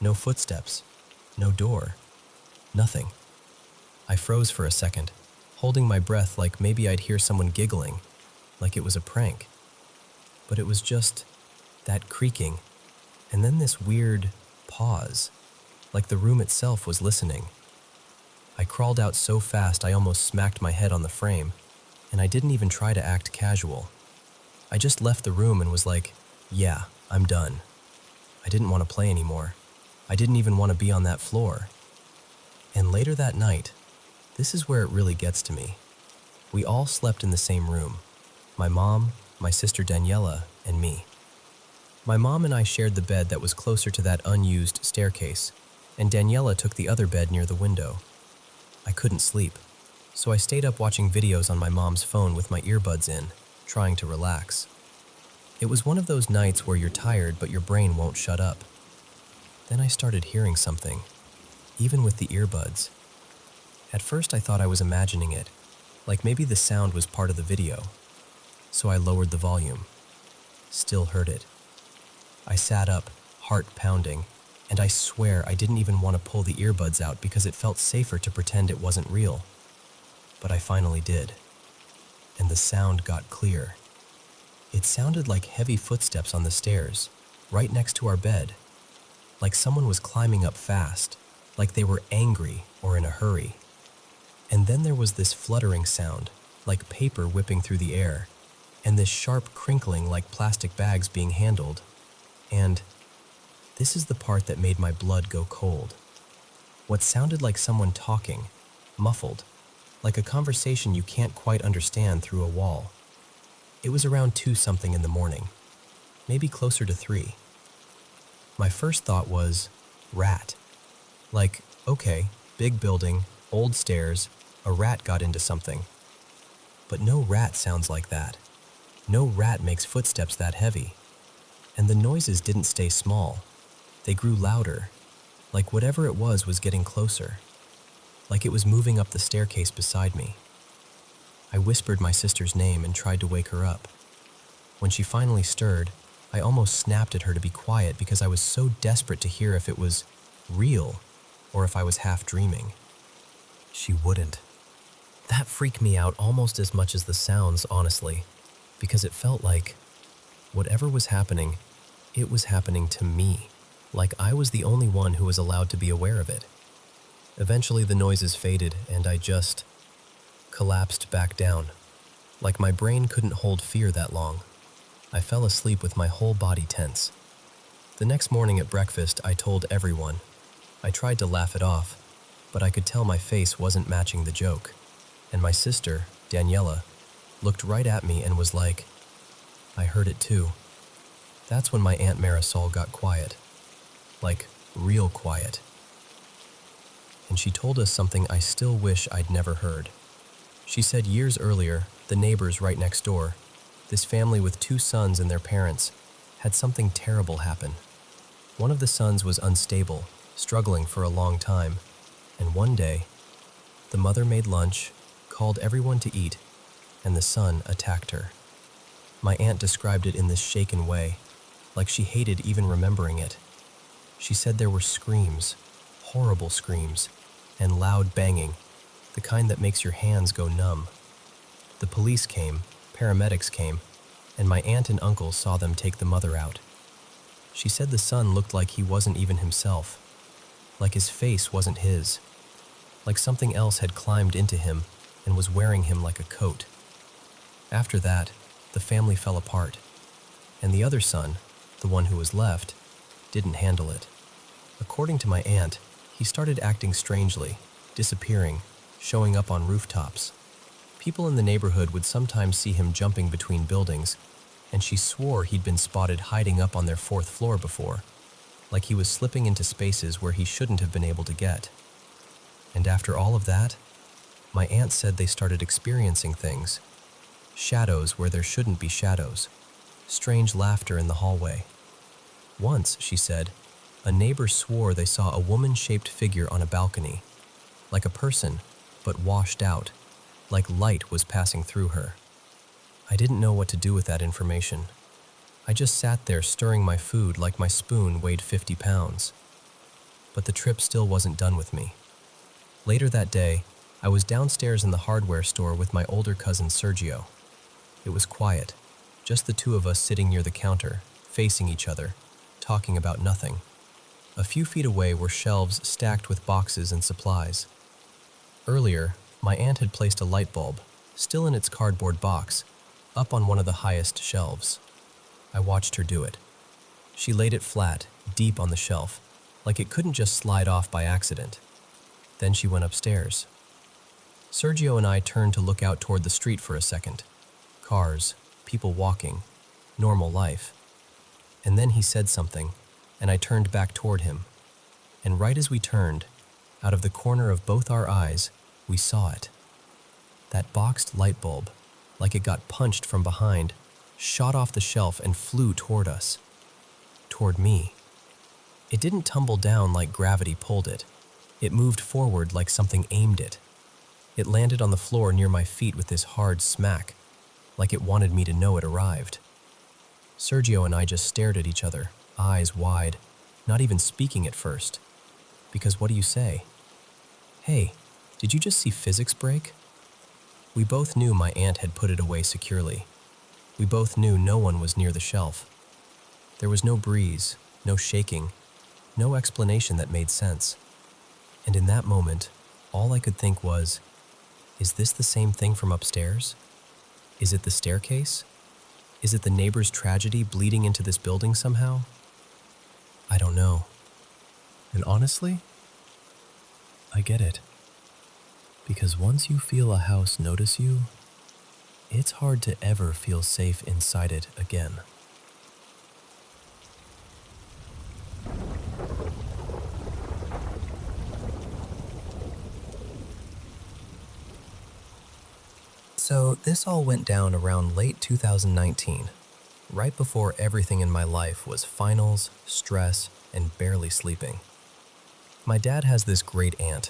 No footsteps, no door, nothing. I froze for a second, holding my breath like maybe I'd hear someone giggling, like it was a prank. But it was just that creaking, and then this weird pause, like the room itself was listening. I crawled out so fast I almost smacked my head on the frame, and I didn't even try to act casual. I just left the room and was like, yeah, I'm done. I didn't want to play anymore. I didn't even want to be on that floor. And later that night, this is where it really gets to me. We all slept in the same room. My mom, my sister Daniela, and me. My mom and I shared the bed that was closer to that unused staircase, and Daniela took the other bed near the window. I couldn't sleep, so I stayed up watching videos on my mom's phone with my earbuds in, trying to relax. It was one of those nights where you're tired but your brain won't shut up. Then I started hearing something, even with the earbuds. At first I thought I was imagining it, like maybe the sound was part of the video. So I lowered the volume. Still heard it. I sat up, heart pounding, and I swear I didn't even want to pull the earbuds out because it felt safer to pretend it wasn't real. But I finally did. And the sound got clear. It sounded like heavy footsteps on the stairs, right next to our bed. Like someone was climbing up fast, like they were angry or in a hurry. And then there was this fluttering sound, like paper whipping through the air, and this sharp crinkling like plastic bags being handled. And this is the part that made my blood go cold. What sounded like someone talking, muffled, like a conversation you can't quite understand through a wall. It was around 2-something in the morning, maybe closer to 3. My first thought was, rat. Like, okay, big building, old stairs, a rat got into something. But no rat sounds like that. No rat makes footsteps that heavy. And the noises didn't stay small. They grew louder, like whatever it was getting closer, like it was moving up the staircase beside me. I whispered my sister's name and tried to wake her up. When she finally stirred, I almost snapped at her to be quiet because I was so desperate to hear if it was real or if I was half dreaming. She wouldn't. That freaked me out almost as much as the sounds, honestly, because it felt like whatever was happening, it was happening to me, like I was the only one who was allowed to be aware of it. Eventually the noises faded and I just collapsed back down, like my brain couldn't hold fear that long. I fell asleep with my whole body tense. The next morning at breakfast, I told everyone. I tried to laugh it off, but I could tell my face wasn't matching the joke. And my sister, Daniela, looked right at me and was like, I heard it too. That's when my Aunt Marisol got quiet. Like, real quiet. And she told us something I still wish I'd never heard. She said years earlier, the neighbors right next door, this family with 2 sons and their parents, had something terrible happen. One of the sons was unstable, struggling for a long time, and one day, the mother made lunch, called everyone to eat, and the son attacked her. My aunt described it in this shaken way, like she hated even remembering it. She said there were screams, horrible screams, and loud banging, the kind that makes your hands go numb. The police came, paramedics came, and my aunt and uncle saw them take the mother out. She said the son looked like he wasn't even himself, like his face wasn't his, like something else had climbed into him and was wearing him like a coat. After that, the family fell apart, and the other son, the one who was left, didn't handle it. According to my aunt, he started acting strangely, disappearing, showing up on rooftops. People in the neighborhood would sometimes see him jumping between buildings, and she swore he'd been spotted hiding up on their 4th floor before, like he was slipping into spaces where he shouldn't have been able to get. And after all of that, my aunt said they started experiencing things. Shadows where there shouldn't be shadows. Strange laughter in the hallway. Once, she said, a neighbor swore they saw a woman-shaped figure on a balcony, like a person, but washed out, like light was passing through her. I didn't know what to do with that information. I just sat there stirring my food like my spoon weighed 50 pounds. But the trip still wasn't done with me. Later that day, I was downstairs in the hardware store with my older cousin Sergio. It was quiet, just the 2 of us sitting near the counter, facing each other, talking about nothing. A few feet away were shelves stacked with boxes and supplies. Earlier, my aunt had placed a light bulb, still in its cardboard box, up on one of the highest shelves. I watched her do it. She laid it flat, deep on the shelf, like it couldn't just slide off by accident. Then she went upstairs. Sergio and I turned to look out toward the street for a second. Cars, people walking, normal life. And then he said something, and I turned back toward him. And right as we turned, out of the corner of both our eyes, we saw it. That boxed light bulb, like it got punched from behind, shot off the shelf and flew toward us. Toward me. It didn't tumble down like gravity pulled it. It moved forward like something aimed it. It landed on the floor near my feet with this hard smack, like it wanted me to know it arrived. Sergio and I just stared at each other, eyes wide, not even speaking at first. Because what do you say? Hey, did you just see physics break? We both knew my aunt had put it away securely. We both knew no one was near the shelf. There was no breeze, no shaking, no explanation that made sense. And in that moment, all I could think was, is this the same thing from upstairs? Is it the staircase? Is it the neighbor's tragedy bleeding into this building somehow? I don't know. And honestly, I get it. Because once you feel a house notice you, it's hard to ever feel safe inside it again. So this all went down around late 2019, right before everything in my life was finals, stress, and barely sleeping. My dad has this great aunt.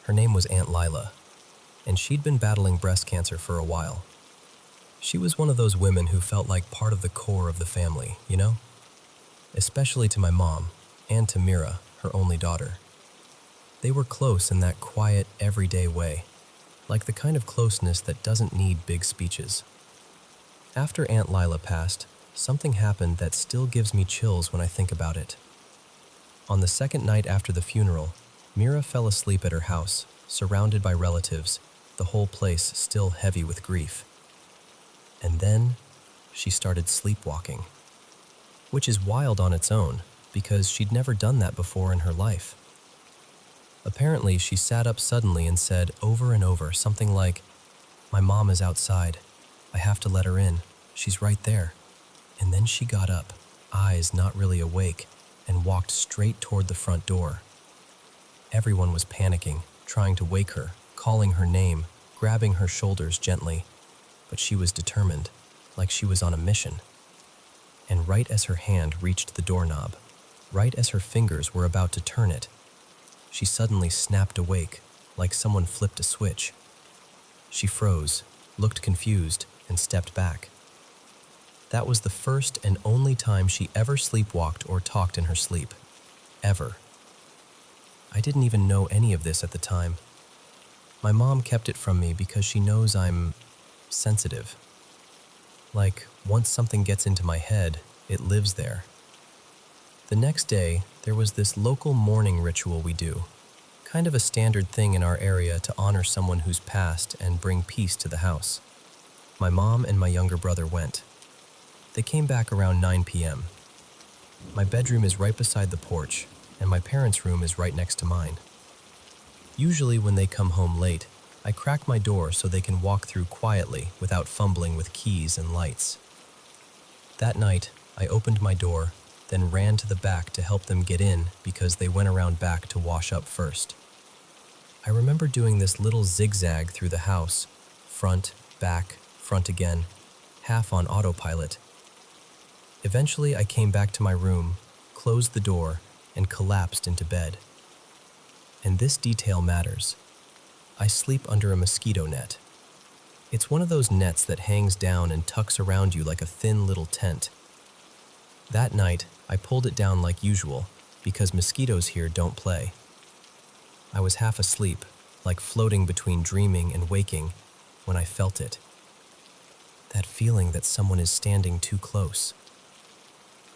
Her name was Aunt Lila, and she'd been battling breast cancer for a while. She was one of those women who felt like part of the core of the family, you know? Especially to my mom, and to Mira, her only daughter. They were close in that quiet, everyday way, like the kind of closeness that doesn't need big speeches. After Aunt Lila passed, something happened that still gives me chills when I think about it. On the second night after the funeral, Mira fell asleep at her house, surrounded by relatives, the whole place still heavy with grief. And then, she started sleepwalking. Which is wild on its own, because she'd never done that before in her life. Apparently, she sat up suddenly and said over and over something like, "My mom is outside. I have to let her in. She's right there." And then she got up, eyes not really awake, and walked straight toward the front door. Everyone was panicking, trying to wake her, calling her name, grabbing her shoulders gently. But she was determined, like she was on a mission. And right as her hand reached the doorknob, right as her fingers were about to turn it, she suddenly snapped awake, like someone flipped a switch. She froze, looked confused, and stepped back. That was the first and only time she ever sleepwalked or talked in her sleep. Ever. I didn't even know any of this at the time. My mom kept it from me because she knows I'm sensitive. Like, once something gets into my head, it lives there. The next day, there was this local mourning ritual we do, kind of a standard thing in our area to honor someone who's passed and bring peace to the house. My mom and my younger brother went. They came back around 9 p.m. My bedroom is right beside the porch, and my parents' room is right next to mine. Usually when they come home late, I crack my door so they can walk through quietly without fumbling with keys and lights. That night, I opened my door, then ran to the back to help them get in because they went around back to wash up first. I remember doing this little zigzag through the house, front, back, front again, half on autopilot. Eventually, I came back to my room, closed the door, and collapsed into bed. And this detail matters. I sleep under a mosquito net. It's one of those nets that hangs down and tucks around you like a thin little tent. That night, I pulled it down like usual, because mosquitoes here don't play. I was half asleep, like floating between dreaming and waking, when I felt it. That feeling that someone is standing too close.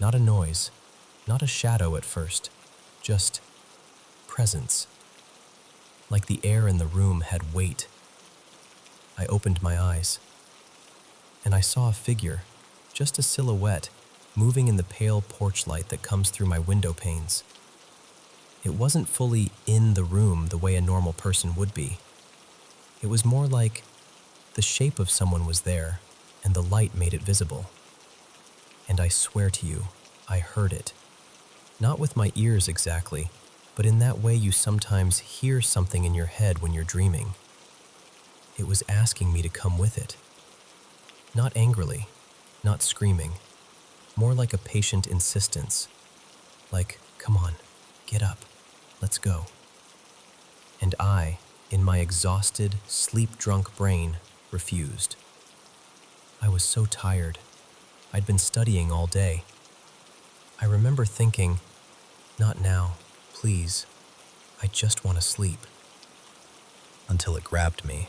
Not a noise, not a shadow at first, just presence. Like the air in the room had weight. I opened my eyes, and I saw a figure, just a silhouette, moving in the pale porch light that comes through my window panes. It wasn't fully in the room the way a normal person would be. It was more like the shape of someone was there, and the light made it visible. And I swear to you, I heard it. Not with my ears exactly, but in that way you sometimes hear something in your head when you're dreaming. It was asking me to come with it. Not angrily, not screaming, more like a patient insistence. Like, come on, get up, let's go. And I, in my exhausted, sleep-drunk brain, refused. I was so tired. I'd been studying all day. I remember thinking, not now, please. I just want to sleep. Until it grabbed me.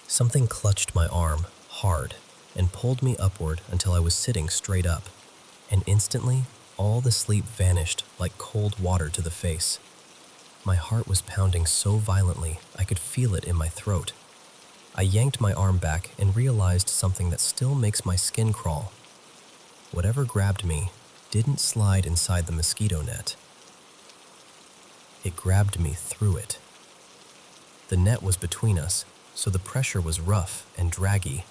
Something clutched my arm, hard, and pulled me upward until I was sitting straight up. And instantly, all the sleep vanished like cold water to the face. My heart was pounding so violently I could feel it in my throat. I yanked my arm back and realized something that still makes my skin crawl. Whatever grabbed me didn't slide inside the mosquito net. It grabbed me through it. The net was between us, so the pressure was rough and draggy,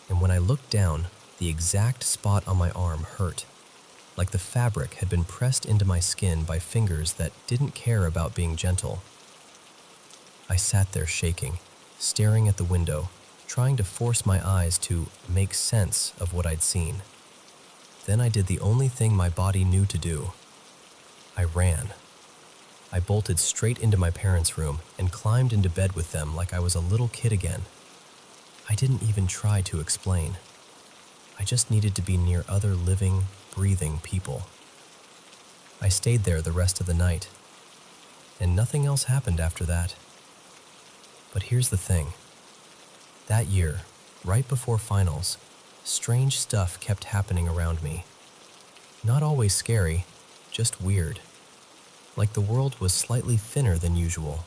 and when I looked down, the exact spot on my arm hurt, like the fabric had been pressed into my skin by fingers that didn't care about being gentle. I sat there shaking, staring at the window, trying to force my eyes to make sense of what I'd seen. Then I did the only thing my body knew to do. I ran. I bolted straight into my parents' room and climbed into bed with them like I was a little kid again. I didn't even try to explain. I just needed to be near other living, breathing people. I stayed there the rest of the night, and nothing else happened after that. But here's the thing. That year, right before finals, strange stuff kept happening around me. Not always scary, just weird. Like the world was slightly thinner than usual.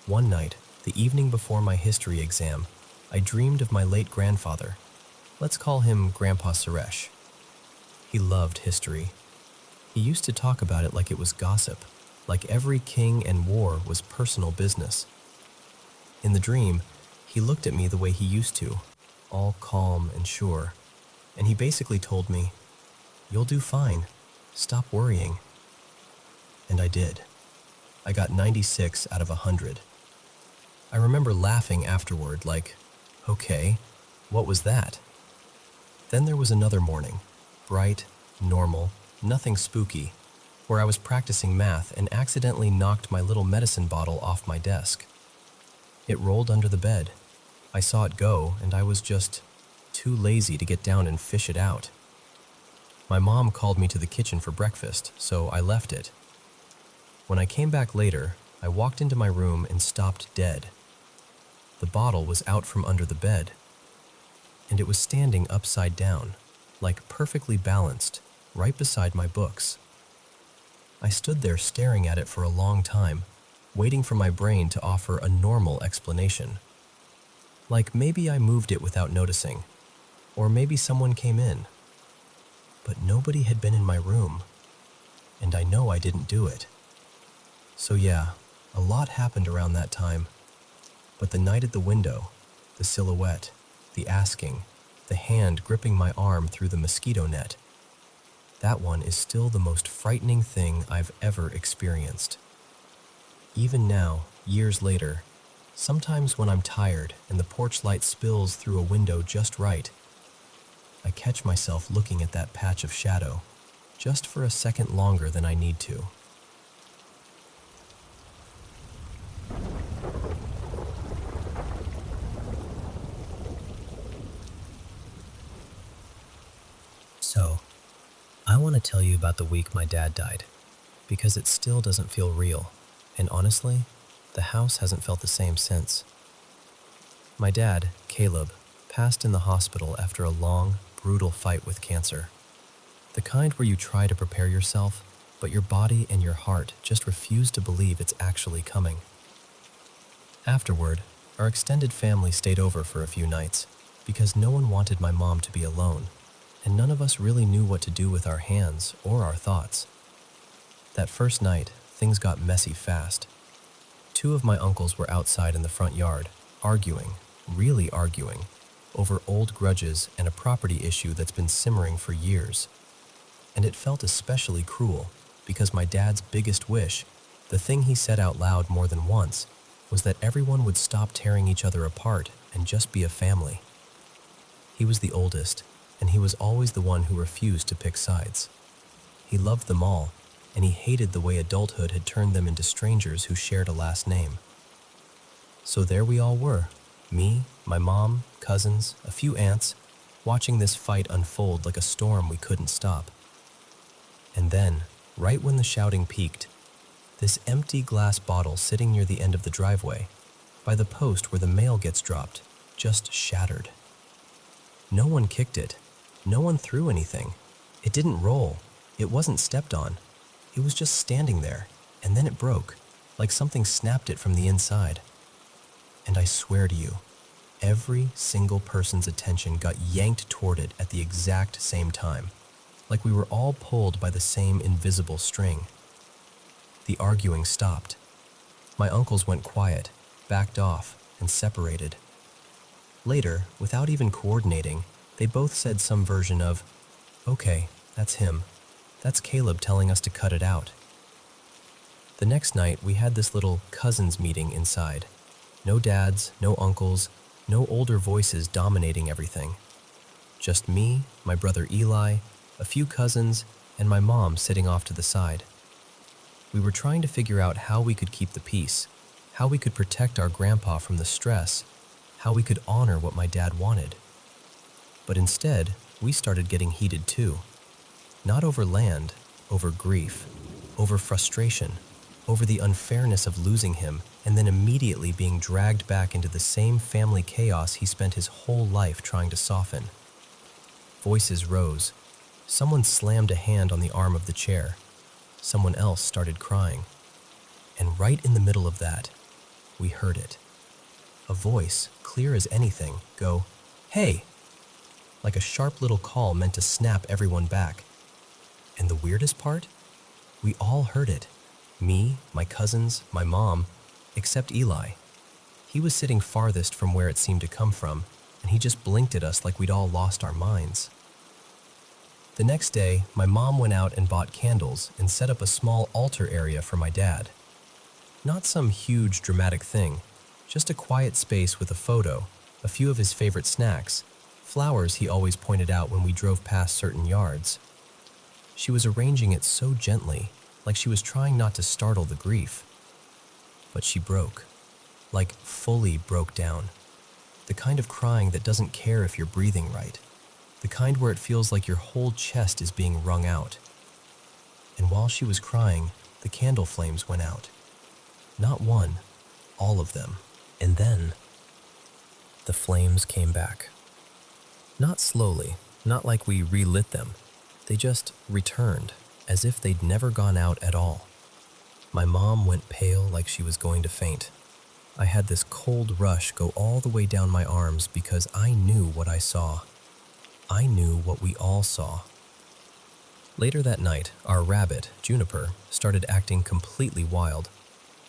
One night, the evening before my history exam, I dreamed of my late grandfather. Let's call him Grandpa Suresh. He loved history. He used to talk about it like it was gossip, like every king and war was personal business. In the dream, he looked at me the way he used to, all calm and sure, and he basically told me, "You'll do fine. Stop worrying." And I did. I got 96 out of 100. I remember laughing afterward like, okay, what was that? Then there was another morning, bright, normal, nothing spooky, where I was practicing math and accidentally knocked my little medicine bottle off my desk. It rolled under the bed. I saw it go, and I was just too lazy to get down and fish it out. My mom called me to the kitchen for breakfast, so I left it. When I came back later, I walked into my room and stopped dead. The bottle was out from under the bed, and it was standing upside down, like perfectly balanced, right beside my books. I stood there staring at it for a long time, waiting for my brain to offer a normal explanation. Like maybe I moved it without noticing, or maybe someone came in. But nobody had been in my room, and I know I didn't do it. So yeah, a lot happened around that time. But the night at the window, the silhouette, the asking, the hand gripping my arm through the mosquito net, that one is still the most frightening thing I've ever experienced. Even now, years later, sometimes when I'm tired and the porch light spills through a window just right, I catch myself looking at that patch of shadow just for a second longer than I need to. So, I want to tell you about the week my dad died, because it still doesn't feel real, and honestly, the house hasn't felt the same since. My dad, Caleb, passed in the hospital after a long, brutal fight with cancer. The kind where you try to prepare yourself, but your body and your heart just refuse to believe it's actually coming. Afterward, our extended family stayed over for a few nights, because no one wanted my mom to be alone, and none of us really knew what to do with our hands or our thoughts. That first night, things got messy fast. Two of my uncles were outside in the front yard, arguing, really arguing, over old grudges and a property issue that's been simmering for years. And it felt especially cruel, because my dad's biggest wish, the thing he said out loud more than once, was that everyone would stop tearing each other apart and just be a family. He was the oldest, and he was always the one who refused to pick sides. He loved them all, and he hated the way adulthood had turned them into strangers who shared a last name. So there we all were, me, my mom, cousins, a few aunts, watching this fight unfold like a storm we couldn't stop. And then, right when the shouting peaked, this empty glass bottle sitting near the end of the driveway, by the post where the mail gets dropped, just shattered. No one kicked it. No one threw anything. It didn't roll. It wasn't stepped on. It was just standing there, and then it broke, like something snapped it from the inside. And I swear to you, every single person's attention got yanked toward it at the exact same time, like we were all pulled by the same invisible string. The arguing stopped. My uncles went quiet, backed off, and separated. Later, without even coordinating, they both said some version of, "Okay, that's him. That's Caleb telling us to cut it out." The next night, we had this little cousins meeting inside. No dads, no uncles, no older voices dominating everything. Just me, my brother Eli, a few cousins, and my mom sitting off to the side. We were trying to figure out how we could keep the peace, how we could protect our grandpa from the stress, how we could honor what my dad wanted. But instead, we started getting heated too. Not over land, over grief, over frustration, over the unfairness of losing him and then immediately being dragged back into the same family chaos he spent his whole life trying to soften. Voices rose. Someone slammed a hand on the arm of the chair. Someone else started crying. And right in the middle of that, we heard it. A voice, clear as anything, go, "Hey!" Like a sharp little call meant to snap everyone back. And the weirdest part? We all heard it. Me, my cousins, my mom, except Eli. He was sitting farthest from where it seemed to come from, and he just blinked at us like we'd all lost our minds. The next day, my mom went out and bought candles and set up a small altar area for my dad. Not some huge dramatic thing, just a quiet space with a photo, a few of his favorite snacks, flowers he always pointed out when we drove past certain yards. She was arranging it so gently, like she was trying not to startle the grief. But she broke, like fully broke down. The kind of crying that doesn't care if you're breathing right. The kind where it feels like your whole chest is being wrung out. And while she was crying, the candle flames went out. Not one, all of them. And then, the flames came back. Not slowly, not like we relit them. They just returned, as if they'd never gone out at all. My mom went pale like she was going to faint. I had this cold rush go all the way down my arms because I knew what I saw. I knew what we all saw. Later that night, our rabbit, Juniper, started acting completely wild.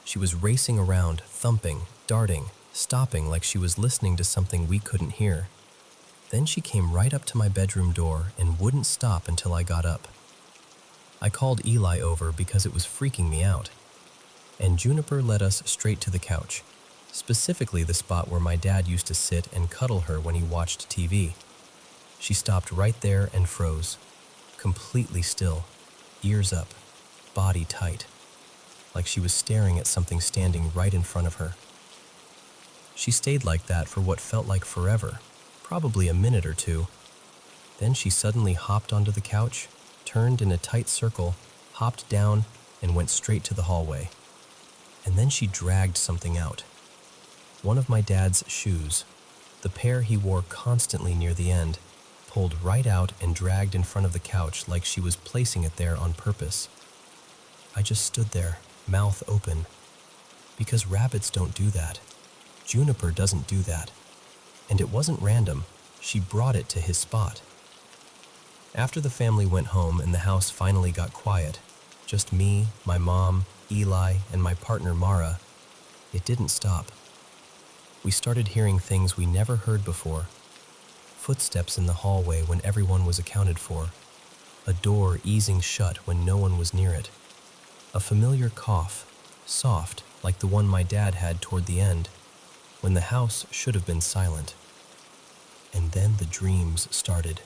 She was racing around, thumping, darting, stopping like she was listening to something we couldn't hear. Then she came right up to my bedroom door and wouldn't stop until I got up. I called Eli over because it was freaking me out. And Juniper led us straight to the couch, specifically the spot where my dad used to sit and cuddle her when he watched TV. She stopped right there and froze, completely still, ears up, body tight, like she was staring at something standing right in front of her. She stayed like that for what felt like forever, probably a minute or two. Then she suddenly hopped onto the couch, turned in a tight circle, hopped down, and went straight to the hallway. And then she dragged something out. One of my dad's shoes, the pair he wore constantly near the end, pulled right out and dragged in front of the couch like she was placing it there on purpose. I just stood there, mouth open, because rabbits don't do that. Juniper doesn't do that. And it wasn't random. She brought it to his spot. After the family went home and the house finally got quiet, just me, my mom, Eli, and my partner Mara, it didn't stop. We started hearing things we never heard before. Footsteps in the hallway when everyone was accounted for. A door easing shut when no one was near it. A familiar cough, soft like the one my dad had toward the end, when the house should have been silent. And then the dreams started.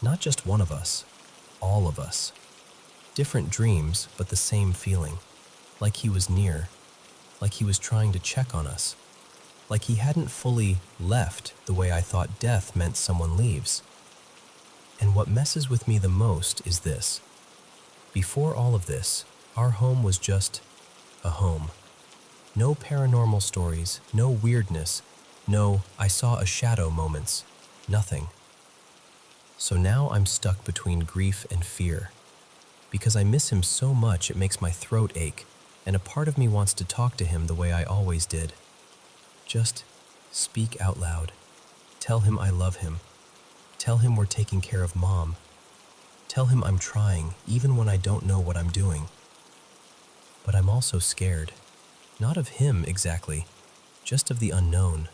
Not just one of us, all of us. Different dreams, but the same feeling. Like he was near. Like he was trying to check on us. Like he hadn't fully left the way I thought death meant someone leaves. And what messes with me the most is this. Before all of this, our home was just a home. No paranormal stories, no weirdness, no "I saw a shadow" moments, nothing. So now I'm stuck between grief and fear. Because I miss him so much it makes my throat ache, and a part of me wants to talk to him the way I always did. Just speak out loud. Tell him I love him. Tell him we're taking care of Mom. Tell him I'm trying, even when I don't know what I'm doing. But I'm also scared. Not of him exactly, just of the unknown.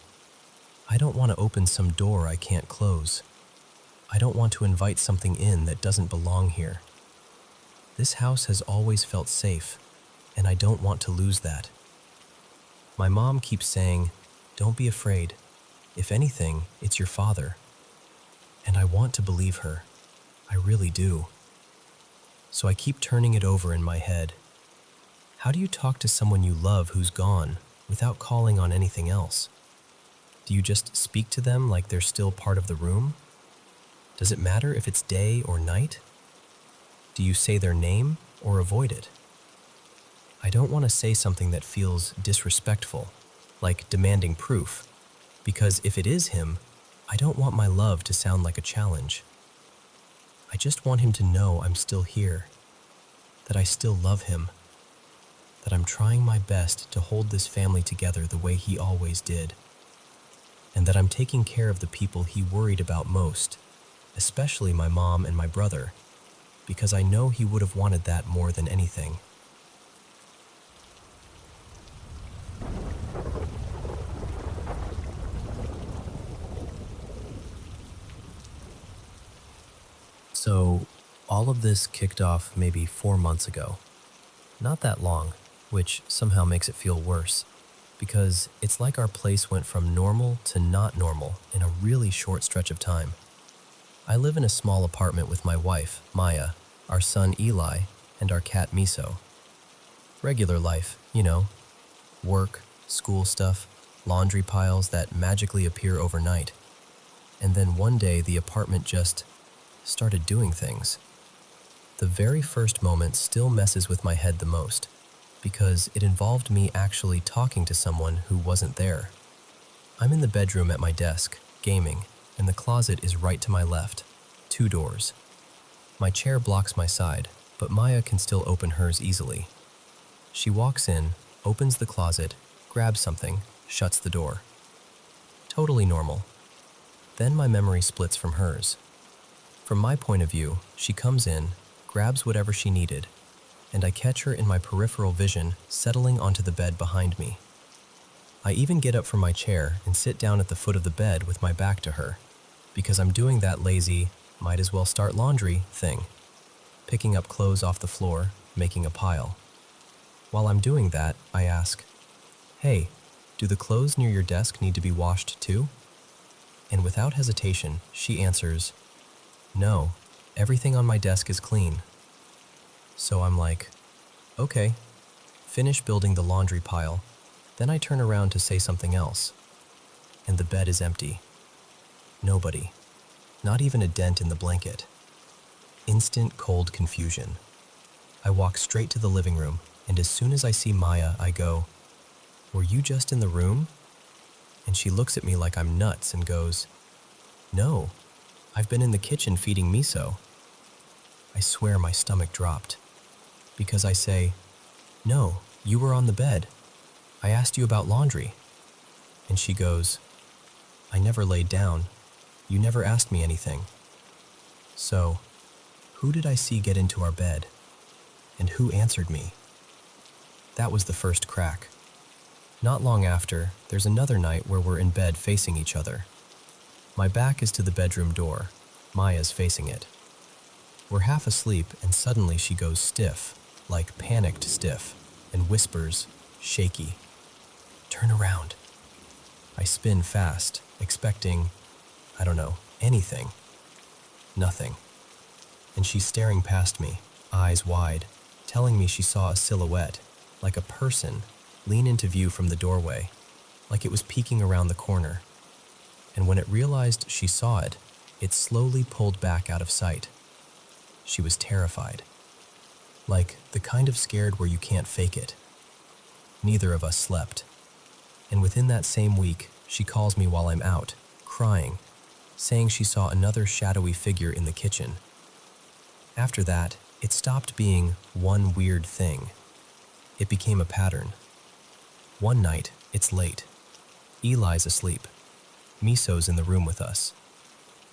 I don't want to open some door I can't close. I don't want to invite something in that doesn't belong here. This house has always felt safe, and I don't want to lose that. My mom keeps saying, "Don't be afraid. If anything, it's your father." And I want to believe her. I really do. So I keep turning it over in my head. How do you talk to someone you love who's gone without calling on anything else? Do you just speak to them like they're still part of the room? Does it matter if it's day or night? Do you say their name or avoid it? I don't want to say something that feels disrespectful, like demanding proof, because if it is him, I don't want my love to sound like a challenge. I just want him to know I'm still here, that I still love him, that I'm trying my best to hold this family together the way he always did, and that I'm taking care of the people he worried about most, especially my mom and my brother, because I know he would have wanted that more than anything. So, all of this kicked off maybe 4 months ago. Not that long, which somehow makes it feel worse, because it's like our place went from normal to not normal in a really short stretch of time. I live in a small apartment with my wife, Maya, our son Eli, and our cat Miso. Regular life, you know, work, school stuff, laundry piles that magically appear overnight. And then one day the apartment just started doing things. The very first moment still messes with my head the most, because it involved me actually talking to someone who wasn't there. I'm in the bedroom at my desk, gaming, and the closet is right to my left, 2 doors. My chair blocks my side, but Maya can still open hers easily. She walks in, opens the closet, grabs something, shuts the door. Totally normal. Then my memory splits from hers. From my point of view, she comes in, grabs whatever she needed, and I catch her in my peripheral vision settling onto the bed behind me. I even get up from my chair and sit down at the foot of the bed with my back to her, because I'm doing that lazy, might as well start laundry thing, picking up clothes off the floor, making a pile. While I'm doing that, I ask, "Hey, do the clothes near your desk need to be washed too?" And without hesitation, she answers, "No, everything on my desk is clean." So I'm like, okay, finish building the laundry pile. Then I turn around to say something else. And the bed is empty. Nobody. Not even a dent in the blanket. Instant cold confusion. I walk straight to the living room, and as soon as I see Maya, I go, "Were you just in the room?" And she looks at me like I'm nuts and goes, "No, I've been in the kitchen feeding Miso." I swear my stomach dropped, because I say, "No, you were on the bed. I asked you about laundry." And she goes, "I never laid down. You never asked me anything." So, who did I see get into our bed? And who answered me? That was the first crack. Not long after, there's another night where we're in bed facing each other. My back is to the bedroom door. Maya's facing it. We're half asleep and suddenly she goes stiff, like panicked stiff, and whispers, shaky, "Turn around." I spin fast, expecting, I don't know, anything. Nothing. And she's staring past me, eyes wide, telling me she saw a silhouette, like a person, lean into view from the doorway, like it was peeking around the corner. And when it realized she saw it, it slowly pulled back out of sight. She was terrified. Like the kind of scared where you can't fake it. Neither of us slept. And within that same week, she calls me while I'm out, crying, saying she saw another shadowy figure in the kitchen. After that, it stopped being one weird thing. It became a pattern. One night, it's late. Eli's asleep. Miso's in the room with us.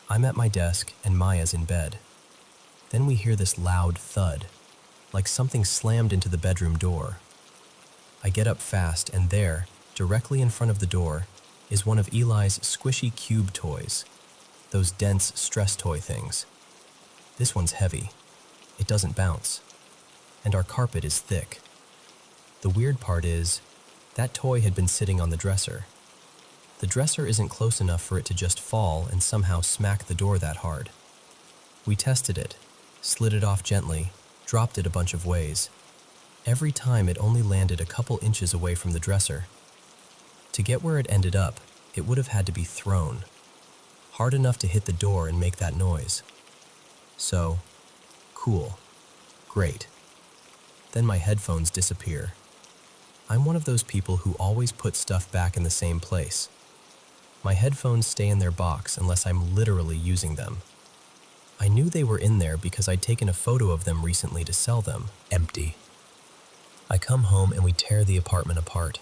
I'm at my desk and Maya's in bed. Then we hear this loud thud, like something slammed into the bedroom door. I get up fast and there, directly in front of the door, is one of Eli's squishy cube toys, those dense stress toy things. This one's heavy. It doesn't bounce. And our carpet is thick. The weird part is, that toy had been sitting on the dresser. The dresser isn't close enough for it to just fall and somehow smack the door that hard. We tested it, slid it off gently, dropped it a bunch of ways. Every time it only landed a couple inches away from the dresser. To get where it ended up, it would have had to be thrown, hard enough to hit the door and make that noise. So, cool, great. Then my headphones disappear, I'm one of those people who always put stuff back in the same place. My headphones stay in their box unless I'm literally using them. I knew they were in there because I'd taken a photo of them recently to sell them, empty. I come home and we tear the apartment apart.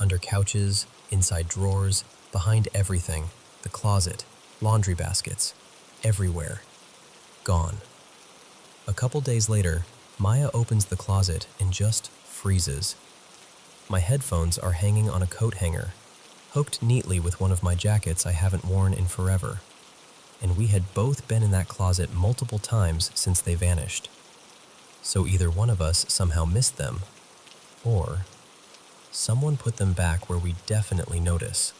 Under couches, inside drawers, behind everything, the closet, laundry baskets, everywhere. Gone. A couple days later, Maya opens the closet and just freezes. My headphones are hanging on a coat hanger, hooked neatly with one of my jackets I haven't worn in forever. And we had both been in that closet multiple times since they vanished. So either one of us somehow missed them, or someone put them back where we definitely notice.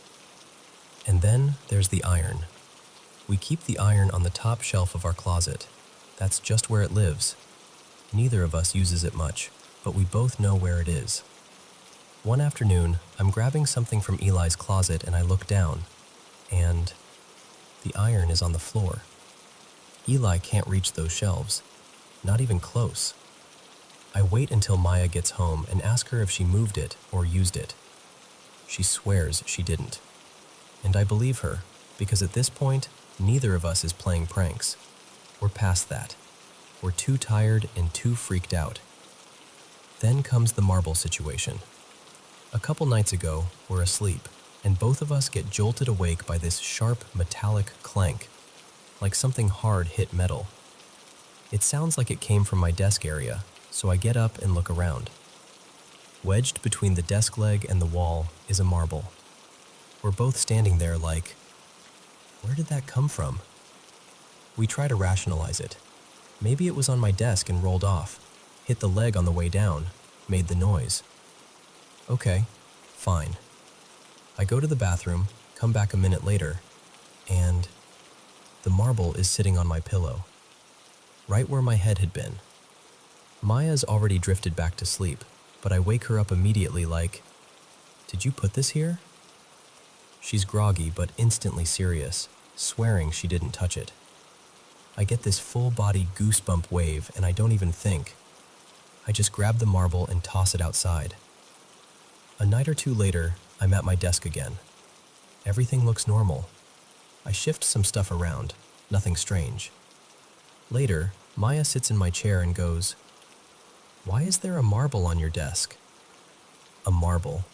And then there's the iron. We keep the iron on the top shelf of our closet. That's just where it lives. Neither of us uses it much, but we both know where it is. One afternoon, I'm grabbing something from Eli's closet and I look down, and the iron is on the floor. Eli can't reach those shelves, not even close. I wait until Maya gets home and ask her if she moved it or used it. She swears she didn't. And I believe her, because at this point, neither of us is playing pranks. We're past that. We're too tired and too freaked out. Then comes the marble situation. A couple nights ago, we're asleep, and both of us get jolted awake by this sharp metallic clank, like something hard hit metal. It sounds like it came from my desk area, so I get up and look around. Wedged between the desk leg and the wall is a marble. We're both standing there like, where did that come from? We try to rationalize it. Maybe it was on my desk and rolled off, hit the leg on the way down, made the noise. Okay, fine. I go to the bathroom, come back a minute later, and the marble is sitting on my pillow, right where my head had been. Maya's already drifted back to sleep, but I wake her up immediately like, did you put this here? She's groggy but instantly serious, swearing she didn't touch it. I get this full-body goosebump wave and I don't even think. I just grab the marble and toss it outside. A night or two later, I'm at my desk again. Everything looks normal. I shift some stuff around, nothing strange. Later, Maya sits in my chair and goes, "Why is there a marble on your desk?" A marble.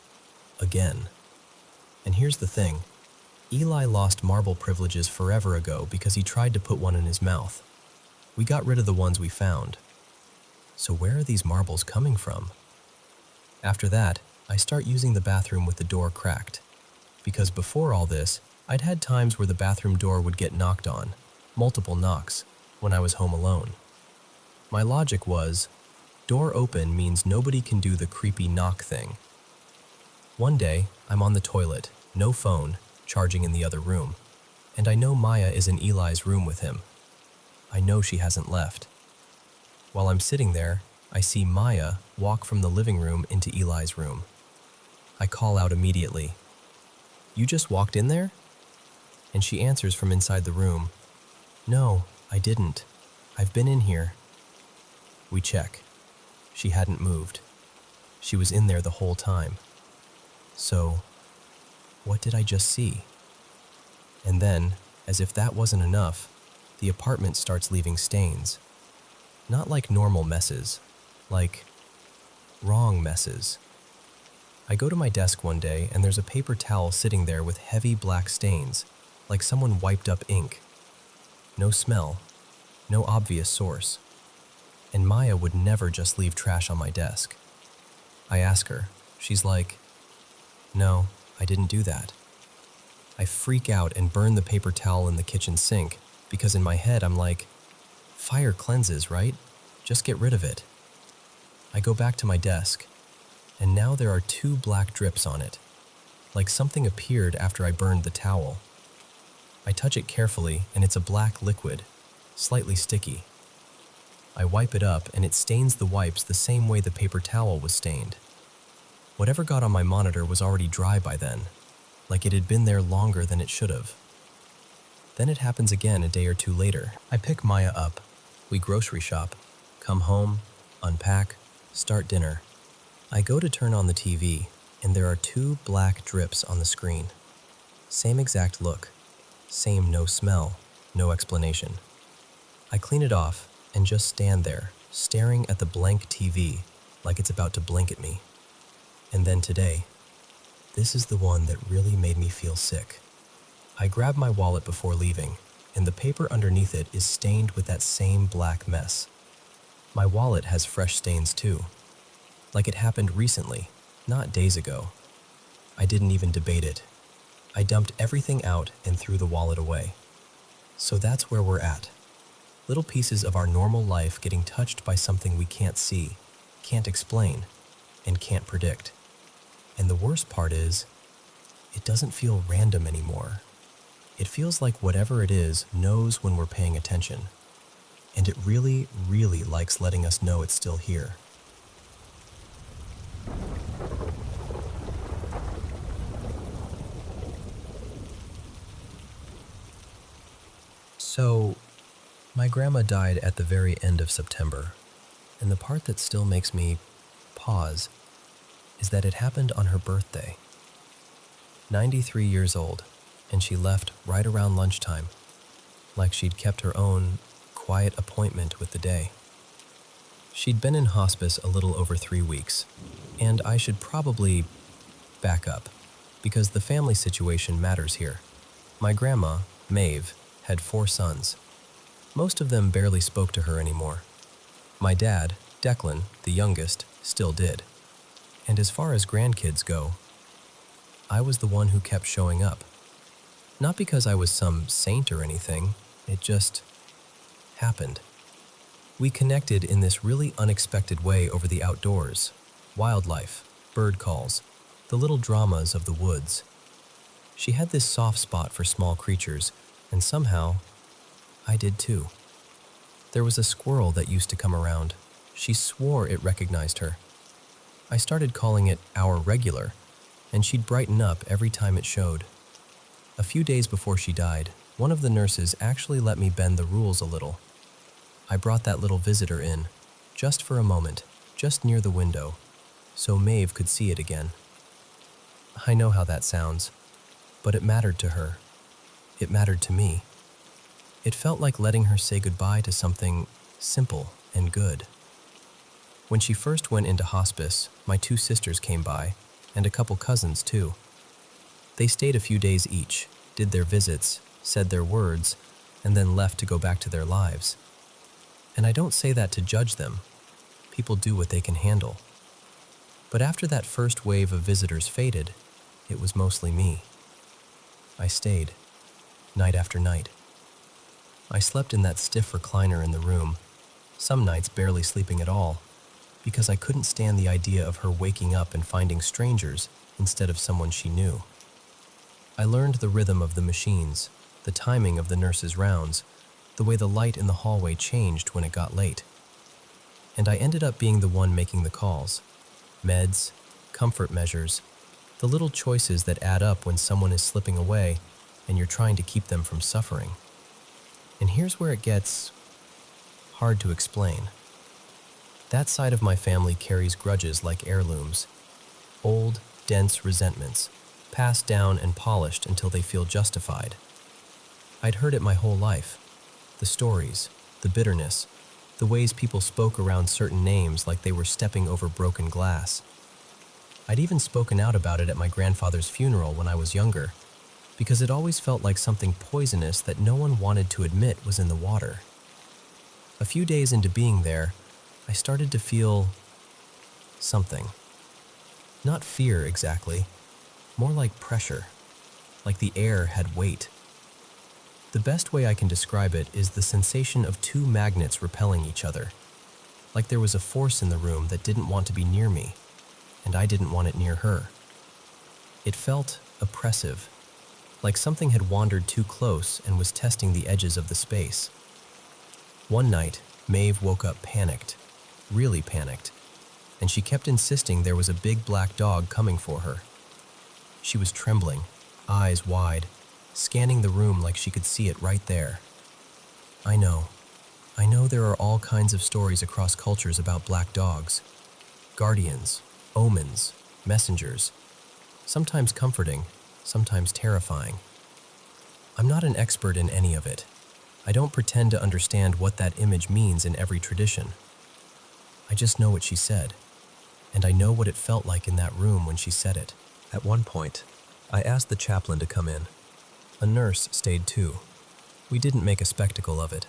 Again. And here's the thing. Eli lost marble privileges forever ago because he tried to put one in his mouth. We got rid of the ones we found. So where are these marbles coming from? After that, I start using the bathroom with the door cracked. Because before all this, I'd had times where the bathroom door would get knocked on, multiple knocks, when I was home alone. My logic was, door open means nobody can do the creepy knock thing. One day, I'm on the toilet, no phone, charging in the other room, and I know Maya is in Eli's room with him. I know she hasn't left. While I'm sitting there, I see Maya walk from the living room into Eli's room. I call out immediately, "You just walked in there?" And she answers from inside the room, "No, I didn't. I've been in here." We check. She hadn't moved. She was in there the whole time. So, what did I just see? And then, as if that wasn't enough, the apartment starts leaving stains. Not like normal messes, like wrong messes. I go to my desk one day and there's a paper towel sitting there with heavy black stains, like someone wiped up ink. No smell, no obvious source. And Maya would never just leave trash on my desk. I ask her. She's like, "No, I didn't do that." I freak out and burn the paper towel in the kitchen sink because in my head I'm like, fire cleanses, right? Just get rid of it. I go back to my desk, and now there are 2 black drips on it, like something appeared after I burned the towel. I touch it carefully and it's a black liquid, slightly sticky. I wipe it up and it stains the wipes the same way the paper towel was stained. Whatever got on my monitor was already dry by then, like it had been there longer than it should have. Then it happens again a day or 2 later. I pick Maya up. We grocery shop, come home, unpack, start dinner. I go to turn on the TV, and there are two black drips on the screen. Same exact look, same no smell, no explanation. I clean it off and just stand there, staring at the blank TV like it's about to blink at me. And then today, this is the one that really made me feel sick. I grab my wallet before leaving, and the paper underneath it is stained with that same black mess. My wallet has fresh stains too, like it happened recently, not days ago. I didn't even debate it. I dumped everything out and threw the wallet away. So that's where we're at. Little pieces of our normal life getting touched by something we can't see, can't explain, and can't predict. And the worst part is, it doesn't feel random anymore. It feels like whatever it is knows when we're paying attention. And it really, really likes letting us know it's still here. So, my grandma died at the very end of September, and the part that still makes me pause is that it happened on her birthday. 93 years old, and she left right around lunchtime, like she'd kept her own quiet appointment with the day. She'd been in hospice a little over 3 weeks, and I should probably back up, because the family situation matters here. My grandma, Maeve, had 4 sons. Most of them barely spoke to her anymore. My dad, Declan, the youngest, still did. And as far as grandkids go, I was the one who kept showing up. Not because I was some saint or anything, it just happened. We connected in this really unexpected way over the outdoors, wildlife, bird calls, the little dramas of the woods. She had this soft spot for small creatures, and somehow, I did too. There was a squirrel that used to come around. She swore it recognized her. I started calling it our regular, and she'd brighten up every time it showed. A few days before she died, one of the nurses actually let me bend the rules a little. I brought that little visitor in, just for a moment, just near the window, so Maeve could see it again. I know how that sounds, but it mattered to her. It mattered to me. It felt like letting her say goodbye to something simple and good. When she first went into hospice, my 2 sisters came by, and a couple cousins too. They stayed a few days each, did their visits, said their words, and then left to go back to their lives. And I don't say that to judge them. People do what they can handle. But after that first wave of visitors faded, it was mostly me. I stayed, night after night. I slept in that stiff recliner in the room, some nights barely sleeping at all, because I couldn't stand the idea of her waking up and finding strangers instead of someone she knew. I learned the rhythm of the machines, the timing of the nurses' rounds, the way the light in the hallway changed when it got late. And I ended up being the one making the calls. Meds, comfort measures, the little choices that add up when someone is slipping away and you're trying to keep them from suffering. And here's where it gets hard to explain. That side of my family carries grudges like heirlooms, old, dense resentments, passed down and polished until they feel justified. I'd heard it my whole life. The stories, the bitterness, the ways people spoke around certain names like they were stepping over broken glass. I'd even spoken out about it at my grandfather's funeral when I was younger, because it always felt like something poisonous that no one wanted to admit was in the water. A few days into being there, I started to feel something. Not fear exactly, more like pressure, like the air had weight. The best way I can describe it is the sensation of 2 magnets repelling each other, like there was a force in the room that didn't want to be near me, and I didn't want it near her. It felt oppressive, like something had wandered too close and was testing the edges of the space. One night, Maeve woke up panicked, really panicked, and she kept insisting there was a big black dog coming for her. She was trembling, eyes wide, scanning the room like she could see it right there. I know there are all kinds of stories across cultures about black dogs, guardians, omens, messengers, sometimes comforting, sometimes terrifying. I'm not an expert in any of it. I don't pretend to understand what that image means in every tradition. I just know what she said, and I know what it felt like in that room when she said it. At one point, I asked the chaplain to come in. A nurse stayed too. We didn't make a spectacle of it.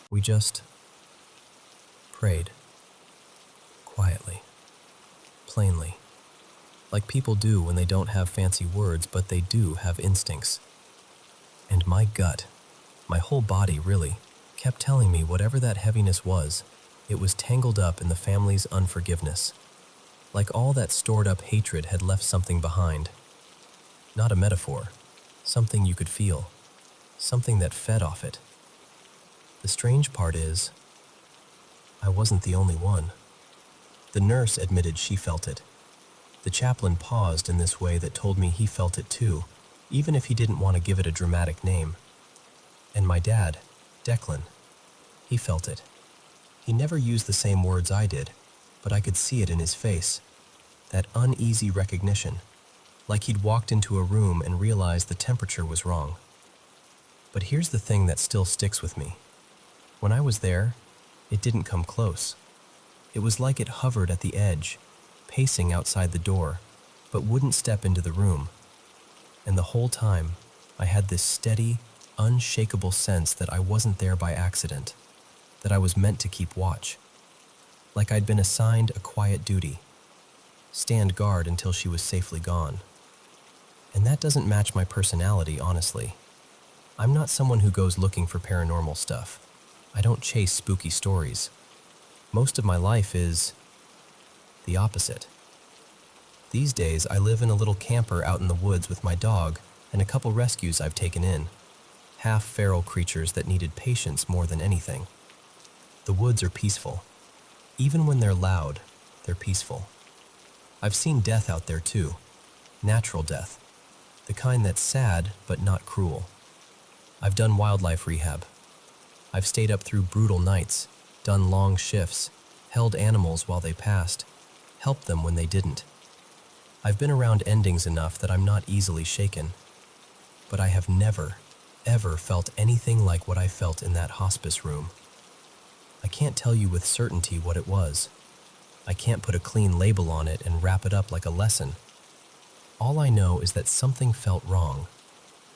We just prayed. Quietly. Plainly. Like people do when they don't have fancy words, but they do have instincts. And my gut, my whole body really, kept telling me whatever that heaviness was, it was tangled up in the family's unforgiveness. Like all that stored up hatred had left something behind. Not a metaphor, something you could feel, something that fed off it. The strange part is, I wasn't the only one. The nurse admitted she felt it. The chaplain paused in this way that told me he felt it too, even if he didn't want to give it a dramatic name. And my dad, Declan, he felt it. He never used the same words I did, but I could see it in his face. That uneasy recognition, like he'd walked into a room and realized the temperature was wrong. But here's the thing that still sticks with me. When I was there, it didn't come close. It was like it hovered at the edge, pacing outside the door, but wouldn't step into the room. And the whole time, I had this steady, unshakable sense that I wasn't there by accident, that I was meant to keep watch. Like I'd been assigned a quiet duty. Stand guard until she was safely gone. And that doesn't match my personality, honestly. I'm not someone who goes looking for paranormal stuff. I don't chase spooky stories. Most of my life is the opposite. These days, I live in a little camper out in the woods with my dog and a couple rescues I've taken in, half-feral creatures that needed patience more than anything. The woods are peaceful. Even when they're loud, they're peaceful. I've seen death out there too, natural death, the kind that's sad but not cruel. I've done wildlife rehab. I've stayed up through brutal nights, done long shifts, held animals while they passed, helped them when they didn't. I've been around endings enough that I'm not easily shaken. But I have never, ever felt anything like what I felt in that hospice room. I can't tell you with certainty what it was. I can't put a clean label on it and wrap it up like a lesson. All I know is that something felt wrong,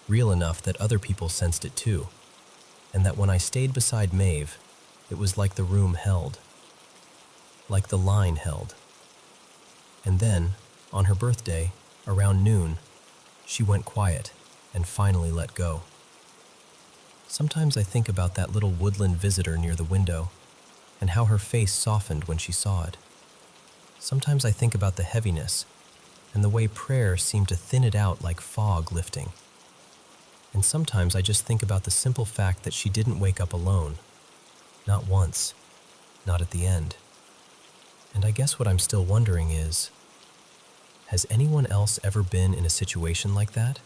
real enough that other people sensed it too, and that when I stayed beside Maeve, it was like the room held, like the line held. And then, on her birthday, around noon, she went quiet and finally let go. Sometimes I think about that little woodland visitor near the window and how her face softened when she saw it. Sometimes I think about the heaviness and the way prayer seemed to thin it out like fog lifting. And sometimes I just think about the simple fact that she didn't wake up alone. Not once. Not at the end. And I guess what I'm still wondering is, has anyone else ever been in a situation like that?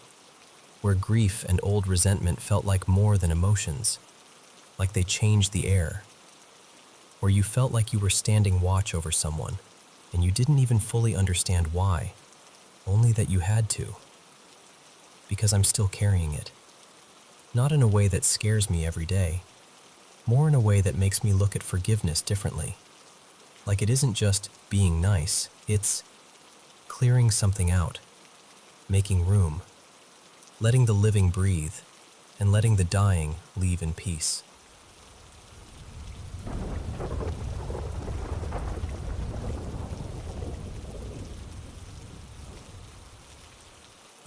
Where grief and old resentment felt like more than emotions, like they changed the air. Where you felt like you were standing watch over someone, and you didn't even fully understand why, only that you had to. Because I'm still carrying it. Not in a way that scares me every day, more in a way that makes me look at forgiveness differently. Like it isn't just being nice, it's clearing something out, making room, letting the living breathe, and letting the dying leave in peace.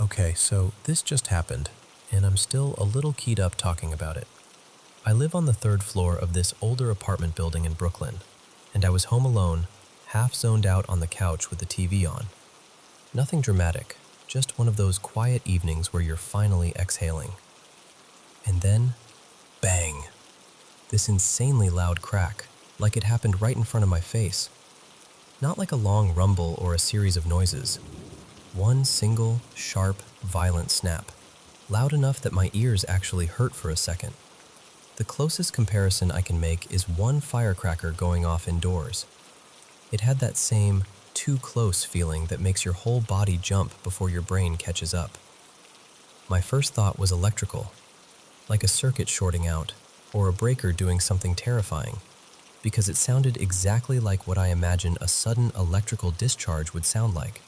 Okay, so this just happened, and I'm still a little keyed up talking about it. I live on the third floor of this older apartment building in Brooklyn, and I was home alone, half zoned out on the couch with the TV on. Nothing dramatic, just one of those quiet evenings where you're finally exhaling. And then, bang! This insanely loud crack, like it happened right in front of my face. Not like a long rumble or a series of noises. One single, sharp, violent snap, loud enough that my ears actually hurt for a second. The closest comparison I can make is one firecracker going off indoors. It had that same too close feeling that makes your whole body jump before your brain catches up. My first thought was electrical, like a circuit shorting out or a breaker doing something terrifying, because it sounded exactly like what I imagined a sudden electrical discharge would sound like.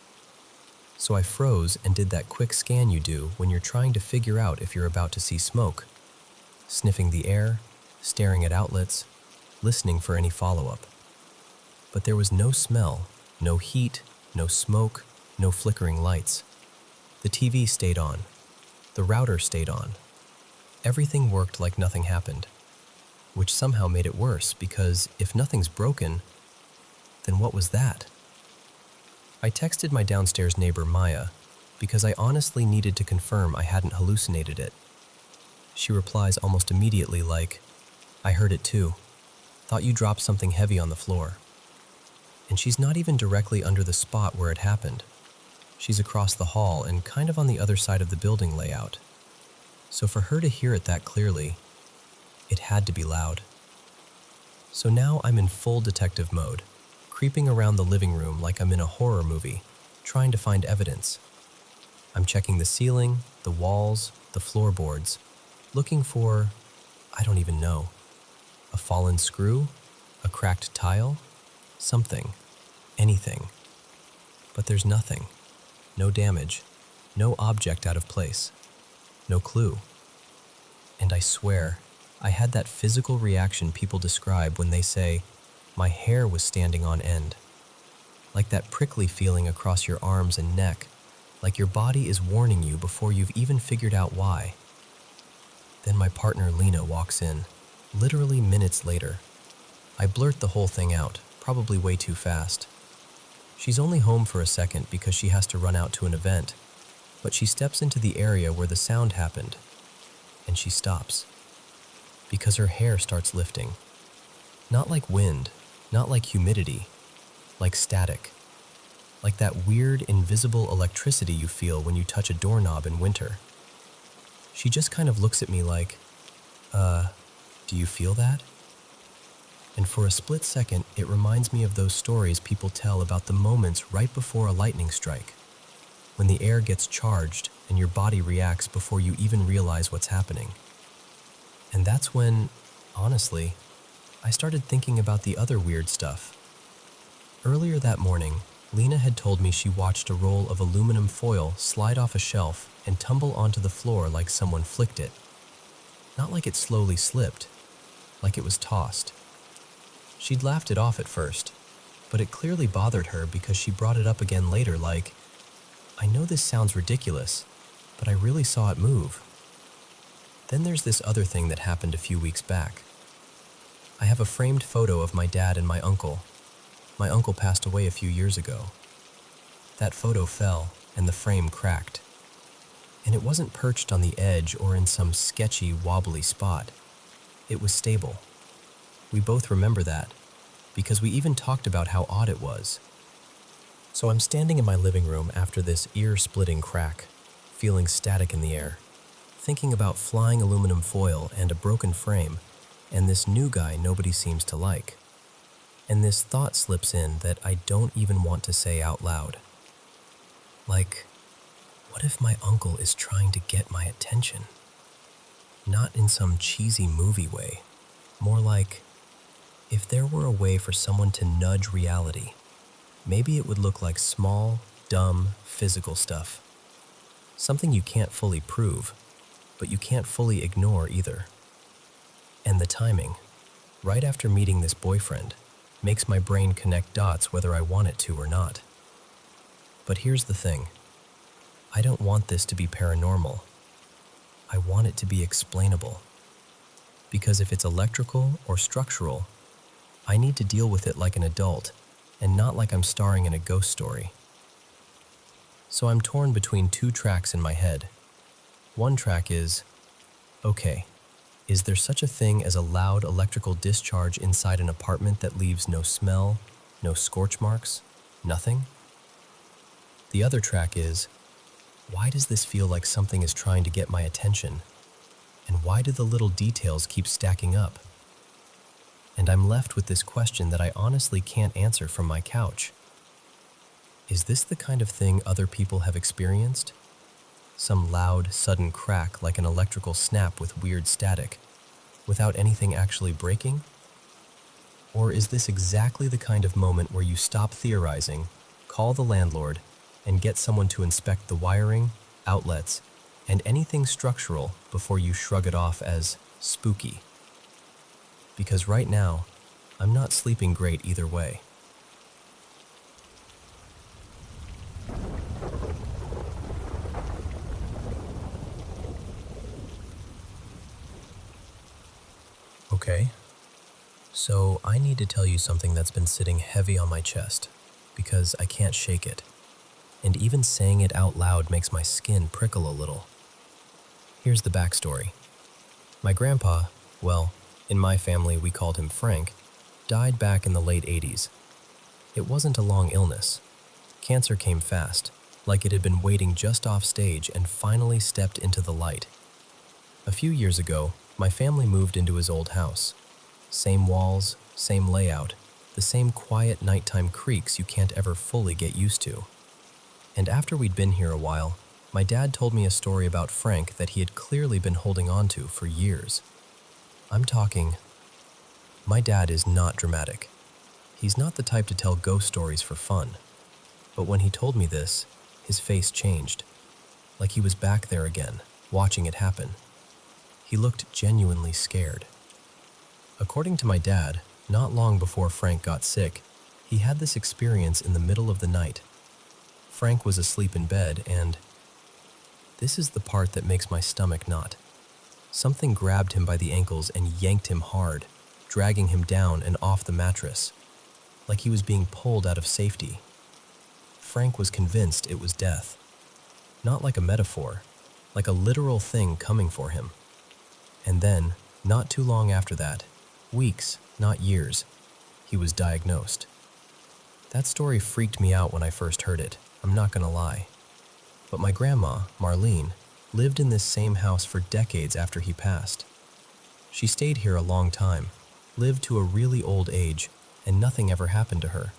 So I froze and did that quick scan you do when you're trying to figure out if you're about to see smoke, sniffing the air, staring at outlets, listening for any follow-up. But there was no smell, no heat, no smoke, no flickering lights. The TV stayed on. The router stayed on. Everything worked like nothing happened, which somehow made it worse because if nothing's broken, then what was that? I texted my downstairs neighbor Maya because I honestly needed to confirm I hadn't hallucinated it. She replies almost immediately like, "I heard it too. Thought you dropped something heavy on the floor." And she's not even directly under the spot where it happened. She's across the hall and kind of on the other side of the building layout. So for her to hear it that clearly, it had to be loud. So now I'm in full detective mode, creeping around the living room like I'm in a horror movie, trying to find evidence. I'm checking the ceiling, the walls, the floorboards, looking for, I don't even know, a fallen screw, a cracked tile, something, anything. But there's nothing, no damage, no object out of place, no clue. And I swear, I had that physical reaction people describe when they say, my hair was standing on end. Like that prickly feeling across your arms and neck, like your body is warning you before you've even figured out why. Then my partner Lena walks in, literally minutes later. I blurt the whole thing out, probably way too fast. She's only home for a second because she has to run out to an event, but she steps into the area where the sound happened, and she stops. Because her hair starts lifting. Not like wind, not like humidity, like static. Like that weird, invisible electricity you feel when you touch a doorknob in winter. She just kind of looks at me like, do you feel that? And for a split second, it reminds me of those stories people tell about the moments right before a lightning strike, when the air gets charged and your body reacts before you even realize what's happening. And that's when, honestly, I started thinking about the other weird stuff. Earlier that morning, Lena had told me she watched a roll of aluminum foil slide off a shelf and tumble onto the floor like someone flicked it. Not like it slowly slipped, like it was tossed. She'd laughed it off at first, but it clearly bothered her because she brought it up again later like, I know this sounds ridiculous, but I really saw it move. Then there's this other thing that happened a few weeks back. I have a framed photo of my dad and my uncle. My uncle passed away a few years ago. That photo fell and the frame cracked. And it wasn't perched on the edge or in some sketchy, wobbly spot. It was stable. We both remember that, because we even talked about how odd it was. So I'm standing in my living room after this ear-splitting crack, feeling static in the air, thinking about flying aluminum foil and a broken frame, and this new guy nobody seems to like. And this thought slips in that I don't even want to say out loud. Like, what if my uncle is trying to get my attention? Not in some cheesy movie way, more like, if there were a way for someone to nudge reality, maybe it would look like small, dumb, physical stuff. Something you can't fully prove, but you can't fully ignore either. And the timing, right after meeting this boyfriend, makes my brain connect dots whether I want it to or not. But here's the thing. I don't want this to be paranormal. I want it to be explainable. Because if it's electrical or structural, I need to deal with it like an adult and not like I'm starring in a ghost story. So I'm torn between two tracks in my head. One track is, okay, is there such a thing as a loud electrical discharge inside an apartment that leaves no smell, no scorch marks, nothing? The other track is, why does this feel like something is trying to get my attention? And why do the little details keep stacking up? And I'm left with this question that I honestly can't answer from my couch. Is this the kind of thing other people have experienced? Some loud, sudden crack like an electrical snap with weird static, without anything actually breaking? Or is this exactly the kind of moment where you stop theorizing, call the landlord, and get someone to inspect the wiring, outlets, and anything structural before you shrug it off as spooky? Because right now, I'm not sleeping great either way. Okay, so I need to tell you something that's been sitting heavy on my chest, because I can't shake it, and even saying it out loud makes my skin prickle a little. Here's the backstory. My grandpa, well, in my family we called him Frank, died back in the late 80s. It wasn't a long illness. Cancer came fast, like it had been waiting just off stage and finally stepped into the light. A few years ago, my family moved into his old house. Same walls, same layout, the same quiet nighttime creaks you can't ever fully get used to. And after we'd been here a while, my dad told me a story about Frank that he had clearly been holding on to for years. I'm talking, my dad is not dramatic. He's not the type to tell ghost stories for fun. But when he told me this, his face changed, like he was back there again, watching it happen. He looked genuinely scared. According to my dad, not long before Frank got sick, he had this experience in the middle of the night. Frank was asleep in bed and this is the part that makes my stomach knot. Something grabbed him by the ankles and yanked him hard, dragging him down and off the mattress, like he was being pulled out of safety. Frank was convinced it was death. Not like a metaphor, like a literal thing coming for him. And then, not too long after that, weeks, not years, he was diagnosed. That story freaked me out when I first heard it, I'm not gonna lie. But my grandma, Marlene, lived in this same house for decades after he passed. She stayed here a long time, lived to a really old age, and nothing ever happened to her.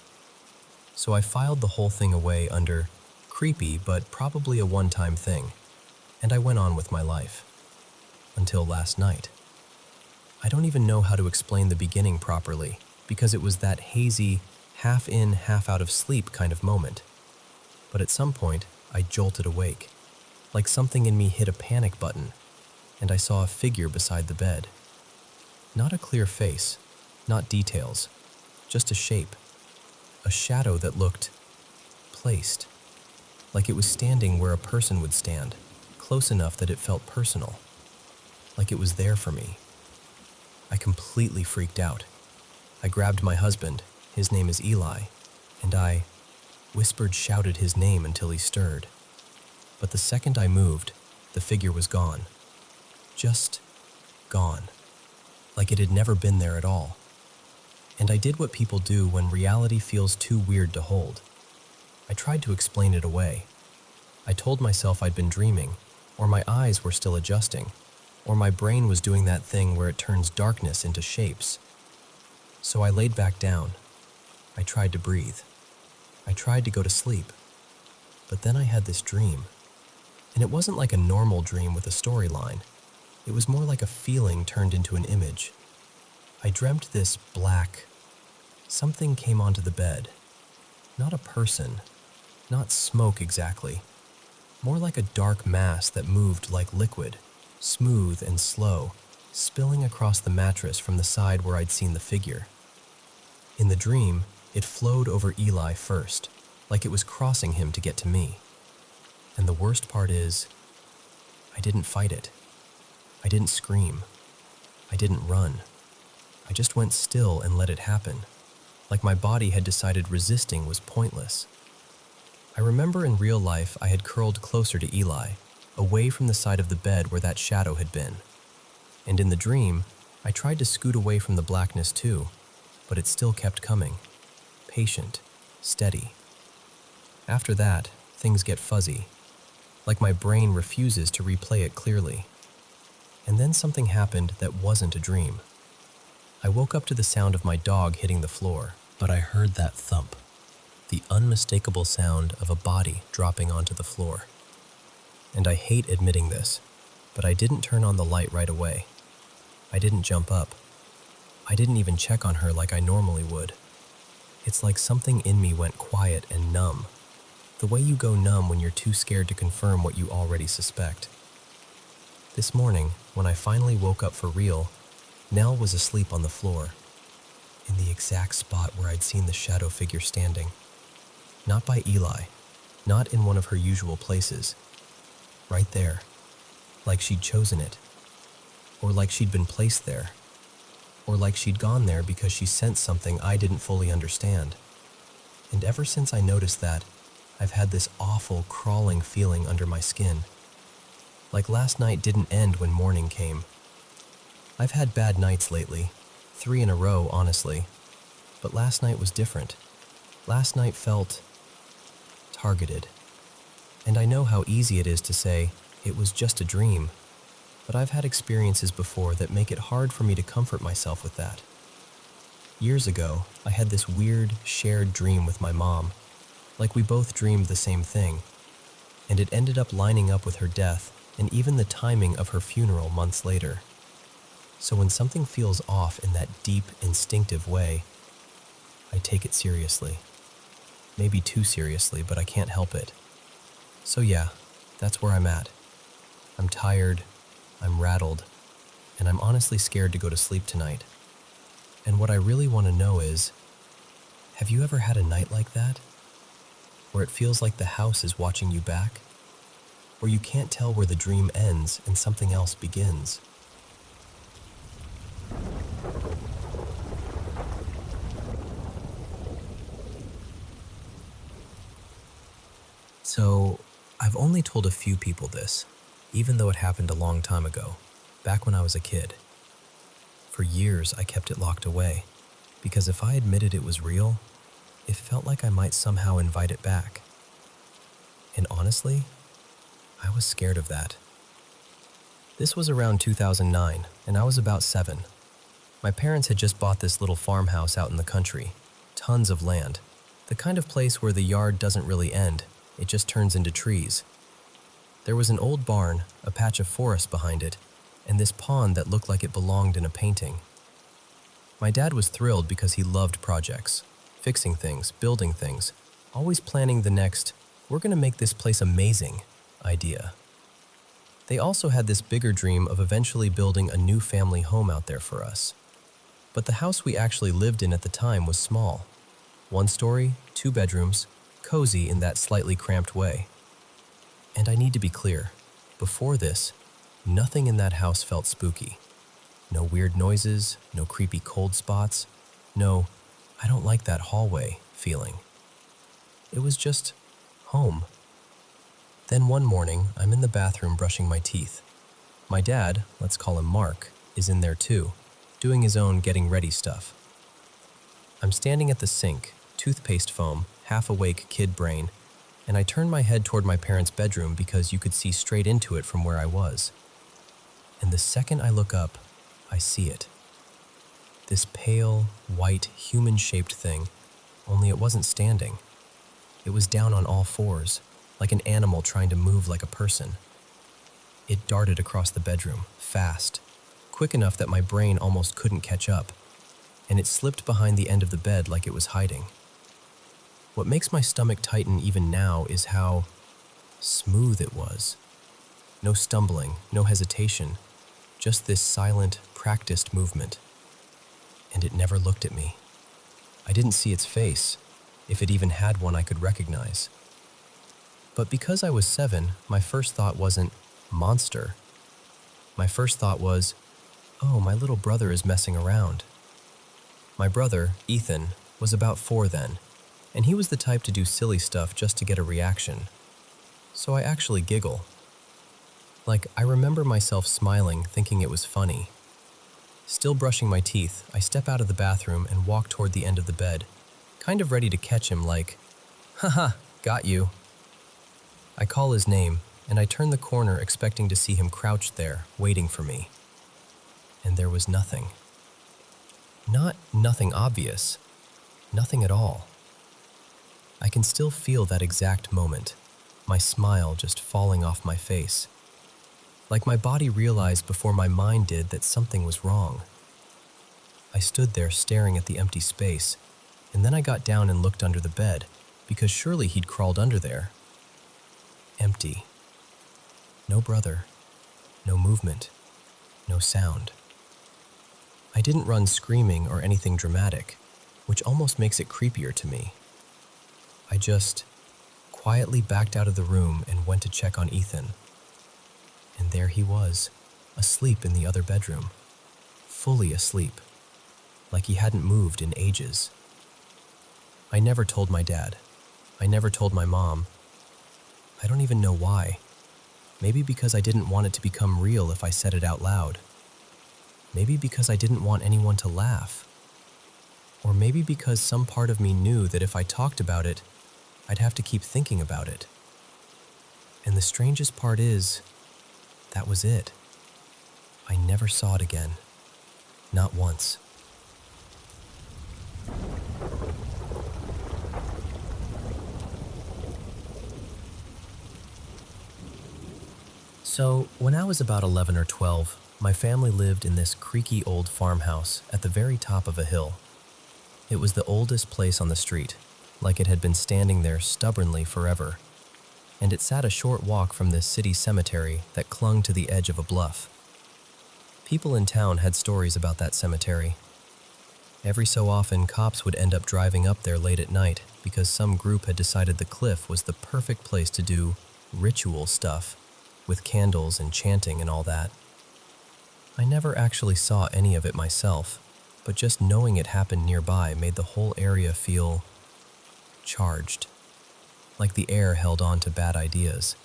So I filed the whole thing away under creepy but probably a one-time thing, and I went on with my life. Until last night. I don't even know how to explain the beginning properly, because it was that hazy, half in, half out of sleep kind of moment. But at some point, I jolted awake, like something in me hit a panic button, and I saw a figure beside the bed. Not a clear face, not details, just a shape, a shadow that looked placed, like it was standing where a person would stand, close enough that it felt personal, like it was there for me. I completely freaked out. I grabbed my husband, his name is Eli, and I shouted his name until he stirred. But the second I moved, the figure was gone. Just gone. Like it had never been there at all. And I did what people do when reality feels too weird to hold. I tried to explain it away. I told myself I'd been dreaming, or my eyes were still adjusting, or my brain was doing that thing where it turns darkness into shapes. So I laid back down. I tried to breathe. I tried to go to sleep. But then I had this dream. And it wasn't like a normal dream with a storyline. It was more like a feeling turned into an image. I dreamt this black. Something came onto the bed. Not a person. Not smoke exactly. More like a dark mass that moved like liquid, smooth and slow, spilling across the mattress from the side where I'd seen the figure. In the dream, it flowed over Eli first, like it was crossing him to get to me. And the worst part is, I didn't fight it. I didn't scream. I didn't run. I just went still and let it happen, like my body had decided resisting was pointless. I remember in real life I had curled closer to Eli, away from the side of the bed where that shadow had been. And in the dream, I tried to scoot away from the blackness too, but it still kept coming. Patient, steady. After that, things get fuzzy, like my brain refuses to replay it clearly. And then something happened that wasn't a dream. I woke up to the sound of my dog hitting the floor, but I heard that thump. the unmistakable sound of a body dropping onto the floor. And I hate admitting this, but I didn't turn on the light right away. I didn't jump up. I didn't even check on her like I normally would. It's like something in me went quiet and numb, the way you go numb when you're too scared to confirm what you already suspect. This morning, when I finally woke up for real, Nell was asleep on the floor, in the exact spot where I'd seen the shadow figure standing. Not by Eli, not in one of her usual places. Right there, like she'd chosen it, or like she'd been placed there, or like she'd gone there because she sensed something I didn't fully understand. And ever since I noticed that, I've had this awful crawling feeling under my skin. Like last night didn't end when morning came. I've had bad nights lately, 3 in a row, honestly. But last night was different. Last night felt targeted. And I know how easy it is to say, it was just a dream. But I've had experiences before that make it hard for me to comfort myself with that. Years ago, I had this weird, shared dream with my mom. Like we both dreamed the same thing. And it ended up lining up with her death and even the timing of her funeral months later. So when something feels off in that deep, instinctive way, I take it seriously. Maybe too seriously, but I can't help it. So yeah, that's where I'm at. I'm tired, I'm rattled, and I'm honestly scared to go to sleep tonight. And what I really want to know is, have you ever had a night like that? Where it feels like the house is watching you back? Where you can't tell where the dream ends and something else begins? So, I've only told a few people this, even though it happened a long time ago, back when I was a kid. For years, I kept it locked away, because if I admitted it was real, it felt like I might somehow invite it back. And honestly, I was scared of that. This was around 2009, and I was about 7. My parents had just bought this little farmhouse out in the country, tons of land, the kind of place where the yard doesn't really end, it just turns into trees. There was an old barn, a patch of forest behind it, and this pond that looked like it belonged in a painting. My dad was thrilled because he loved projects, fixing things, building things, always planning the next, we're going to make this place amazing, idea. They also had this bigger dream of eventually building a new family home out there for us. But the house we actually lived in at the time was small. 1 story, 2 bedrooms, cozy in that slightly cramped way. And I need to be clear, before this, nothing in that house felt spooky. No weird noises, no creepy cold spots, no, I don't like that hallway feeling. It was just home. Then one morning, I'm in the bathroom brushing my teeth. My dad, let's call him Mark, is in there too, doing his own getting ready stuff. I'm standing at the sink, toothpaste foam, half-awake kid brain, and I turn my head toward my parents' bedroom because you could see straight into it from where I was. And the second I look up, I see it. This pale, white, human-shaped thing, only it wasn't standing. It was down on all fours, like an animal trying to move like a person. It darted across the bedroom, fast, quick enough that my brain almost couldn't catch up, and it slipped behind the end of the bed like it was hiding. What makes my stomach tighten even now is how smooth it was. No stumbling, no hesitation, just this silent, practiced movement. And it never looked at me. I didn't see its face, if it even had one I could recognize. But because I was 7, my first thought wasn't, monster. My first thought was, oh, my little brother is messing around. My brother, Ethan, was about 4 then, and he was the type to do silly stuff just to get a reaction. So I actually giggle. Like, I remember myself smiling, thinking it was funny. Still brushing my teeth, I step out of the bathroom and walk toward the end of the bed, kind of ready to catch him like, haha, got you. I call his name, and I turn the corner expecting to see him crouched there, waiting for me. And there was nothing. Not nothing obvious. Nothing at all. I can still feel that exact moment, my smile just falling off my face. Like my body realized before my mind did that something was wrong. I stood there staring at the empty space, and then I got down and looked under the bed, because surely he'd crawled under there. Empty. No brother. No movement. No sound. I didn't run screaming or anything dramatic, which almost makes it creepier to me. I just quietly backed out of the room and went to check on Ethan. And there he was, asleep in the other bedroom, fully asleep, like he hadn't moved in ages. I never told my dad. I never told my mom. I don't even know why. Maybe because I didn't want it to become real if I said it out loud. Maybe because I didn't want anyone to laugh. Or maybe because some part of me knew that if I talked about it, I'd have to keep thinking about it. And the strangest part is, that was it. I never saw it again. Not once. So, when I was about 11 or 12, my family lived in this creaky old farmhouse at the very top of a hill. It was the oldest place on the street, like it had been standing there stubbornly forever, and it sat a short walk from this city cemetery that clung to the edge of a bluff. People in town had stories about that cemetery. Every so often, cops would end up driving up there late at night because some group had decided the cliff was the perfect place to do ritual stuff, with candles and chanting and all that. I never actually saw any of it myself, but just knowing it happened nearby made the whole area feel charged, like the air held on to bad ideas.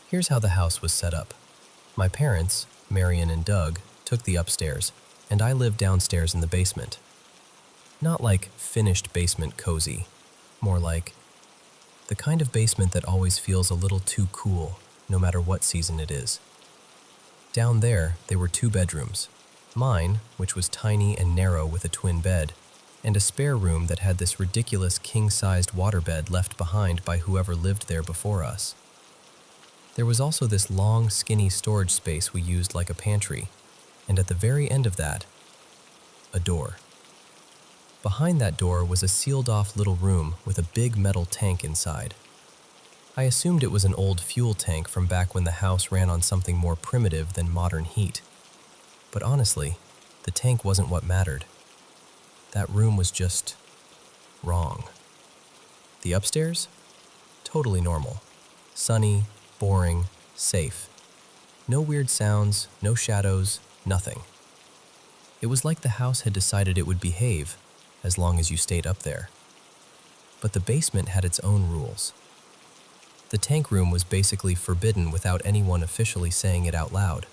Here's how the house was set up. My parents, Marion and Doug, took the upstairs, and I lived downstairs in the basement. Not like finished basement cozy, more like the kind of basement that always feels a little too cool, no matter what season it is. Down there were 2 bedrooms. Mine, which was tiny and narrow with a twin bed, and a spare room that had this ridiculous king-sized waterbed left behind by whoever lived there before us. There was also this long, skinny storage space we used like a pantry, and at the very end of that, a door. Behind that door was a sealed-off little room with a big metal tank inside. I assumed it was an old fuel tank from back when the house ran on something more primitive than modern heat. But honestly, the tank wasn't what mattered. That room was just wrong. The upstairs? Totally normal. Sunny, boring, safe. No weird sounds, no shadows, nothing. It was like the house had decided it would behave as long as you stayed up there. But the basement had its own rules. The tank room was basically forbidden without anyone officially saying it out loud.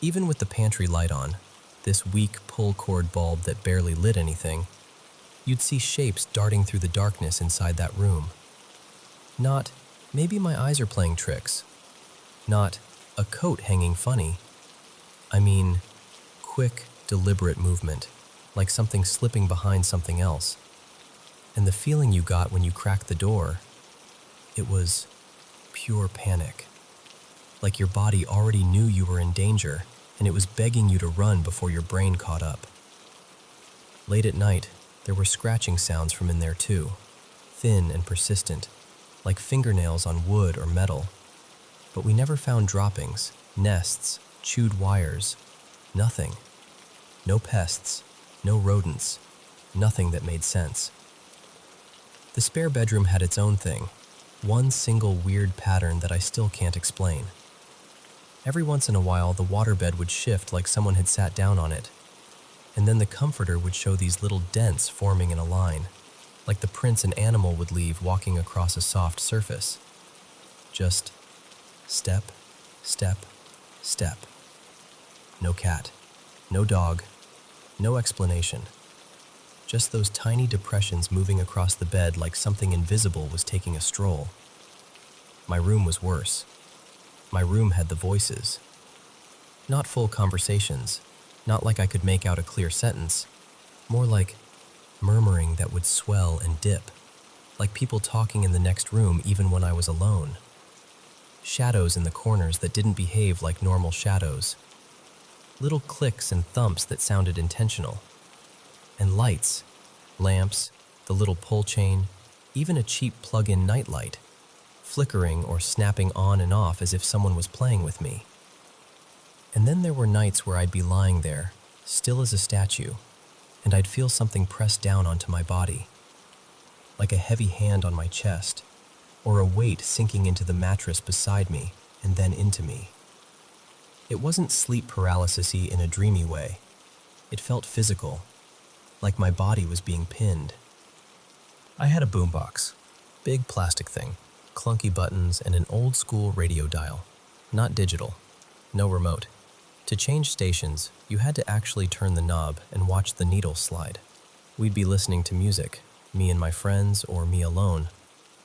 Even with the pantry light on, this weak pull-cord bulb that barely lit anything, you'd see shapes darting through the darkness inside that room. Not, maybe my eyes are playing tricks. Not, a coat hanging funny. I mean, quick, deliberate movement, like something slipping behind something else. And the feeling you got when you cracked the door, it was pure panic. Like your body already knew you were in danger, and it was begging you to run before your brain caught up. Late at night, there were scratching sounds from in there too, thin and persistent, like fingernails on wood or metal. But we never found droppings, nests, chewed wires, nothing. No pests, no rodents, nothing that made sense. The spare bedroom had its own thing, one single weird pattern that I still can't explain. Every once in a while, the waterbed would shift like someone had sat down on it, and then the comforter would show these little dents forming in a line, like the prints an animal would leave walking across a soft surface. Just step, step, step. No cat, no dog, no explanation. Just those tiny depressions moving across the bed like something invisible was taking a stroll. My room was worse. My room had the voices. Not full conversations, not like I could make out a clear sentence, more like murmuring that would swell and dip, like people talking in the next room even when I was alone. Shadows in the corners that didn't behave like normal shadows. Little clicks and thumps that sounded intentional. And lights, lamps, the little pull chain, even a cheap plug-in nightlight, flickering or snapping on and off as if someone was playing with me. And then there were nights where I'd be lying there, still as a statue, and I'd feel something press down onto my body, like a heavy hand on my chest, or a weight sinking into the mattress beside me and then into me. It wasn't sleep paralysis-y in a dreamy way. It felt physical, like my body was being pinned. I had a boombox, big plastic thing, clunky buttons and an old-school radio dial, not digital, no remote. To change stations, you had to actually turn the knob and watch the needle slide. We'd be listening to music, me and my friends or me alone,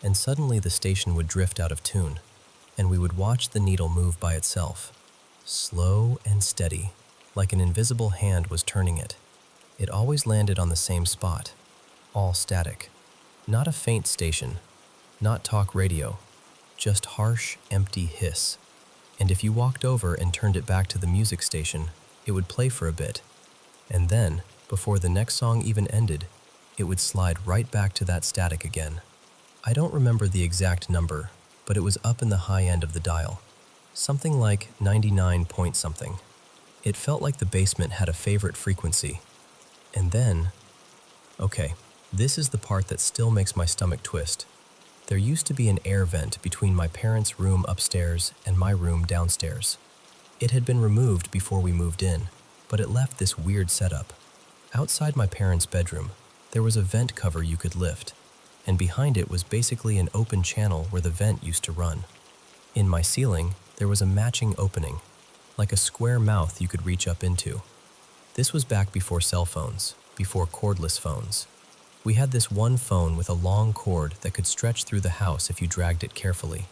and suddenly the station would drift out of tune, and we would watch the needle move by itself, slow and steady, like an invisible hand was turning it. It always landed on the same spot, all static. Not a faint station, not talk radio, just harsh, empty hiss. And if you walked over and turned it back to the music station, it would play for a bit. And then, before the next song even ended, it would slide right back to that static again. I don't remember the exact number, but it was up in the high end of the dial. Something like 99 point something. It felt like the basement had a favorite frequency. And then, okay, this is the part that still makes my stomach twist. There used to be an air vent between my parents' room upstairs and my room downstairs. It had been removed before we moved in, but it left this weird setup. Outside my parents' bedroom, there was a vent cover you could lift, and behind it was basically an open channel where the vent used to run. In my ceiling, there was a matching opening, like a square mouth you could reach up into. This was back before cell phones, before cordless phones. We had this one phone with a long cord that could stretch through the house if you dragged it carefully.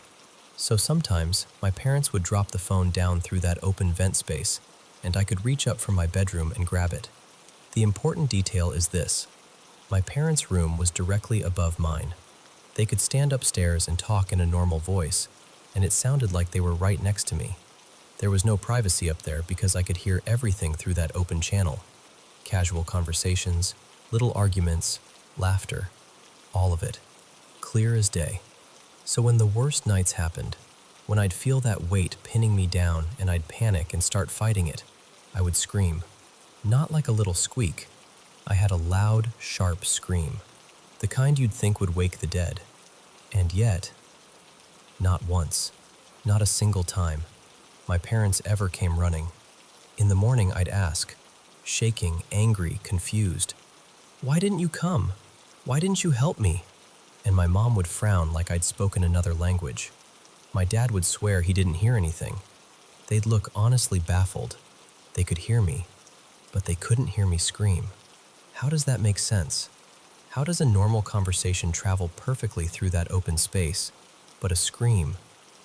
So sometimes, my parents would drop the phone down through that open vent space, and I could reach up from my bedroom and grab it. The important detail is this. My parents' room was directly above mine. They could stand upstairs and talk in a normal voice, and it sounded like they were right next to me. There was no privacy up there because I could hear everything through that open channel. Casual conversations, little arguments, laughter, all of it, clear as day. So when the worst nights happened, when I'd feel that weight pinning me down and I'd panic and start fighting it, I would scream. Not like a little squeak. I had a loud, sharp scream, the kind you'd think would wake the dead. And yet, not once, not a single time, my parents ever came running. In the morning I'd ask, shaking, angry, confused, "Why didn't you come? Why didn't you help me?" And my mom would frown like I'd spoken another language. My dad would swear he didn't hear anything. They'd look honestly baffled. They could hear me, but they couldn't hear me scream. How does that make sense? How does a normal conversation travel perfectly through that open space, but a scream,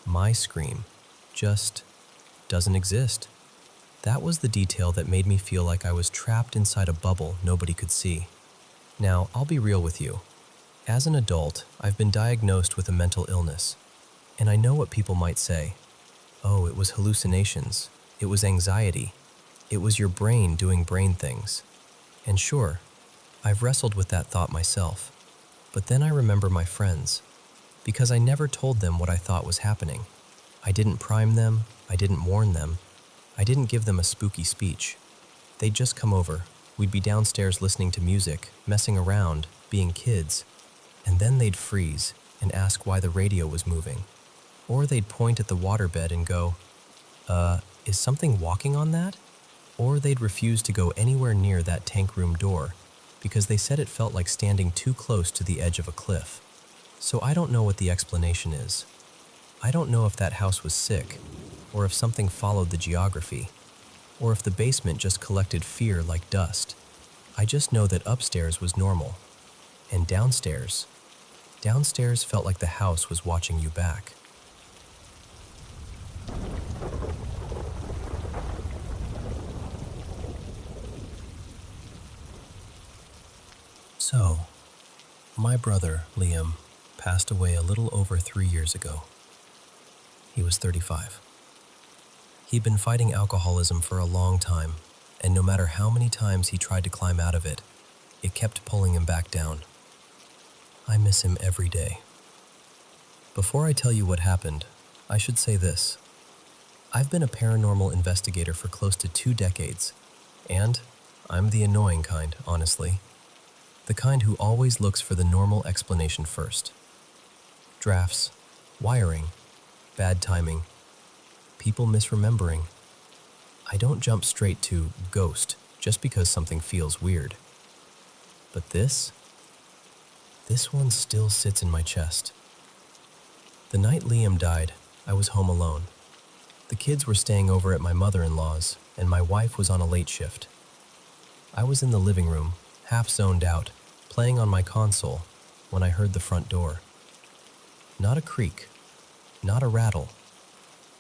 my scream, just doesn't exist? That was the detail that made me feel like I was trapped inside a bubble nobody could see. Now, I'll be real with you. As an adult, I've been diagnosed with a mental illness, and I know what people might say. Oh, it was hallucinations. It was anxiety. It was your brain doing brain things. And sure, I've wrestled with that thought myself. But then I remember my friends, because I never told them what I thought was happening. I didn't prime them. I didn't warn them. I didn't give them a spooky speech. They'd just come over. We'd be downstairs listening to music, messing around, being kids, and then they'd freeze and ask why the radio was moving. Or they'd point at the waterbed and go, is something walking on that? Or they'd refuse to go anywhere near that tank room door because they said it felt like standing too close to the edge of a cliff. So I don't know what the explanation is. I don't know if that house was sick, or if something followed the geography, or if the basement just collected fear like dust. I just know that upstairs was normal, and downstairs felt like the house was watching you back. So, my brother, Liam, passed away a little over 3 years ago. He was 35. He'd been fighting alcoholism for a long time, and no matter how many times he tried to climb out of it, it kept pulling him back down. I miss him every day. Before I tell you what happened, I should say this. I've been a paranormal investigator for close to 2 decades, and I'm the annoying kind, honestly. The kind who always looks for the normal explanation first. Drafts, wiring, bad timing, people misremembering. I don't jump straight to ghost just because something feels weird. But this one still sits in my chest. The night Liam died, I was home alone. The kids were staying over at my mother-in-law's, and my wife was on a late shift. I was in the living room, half zoned out, playing on my console, when I heard the front door. Not a creak, not a rattle.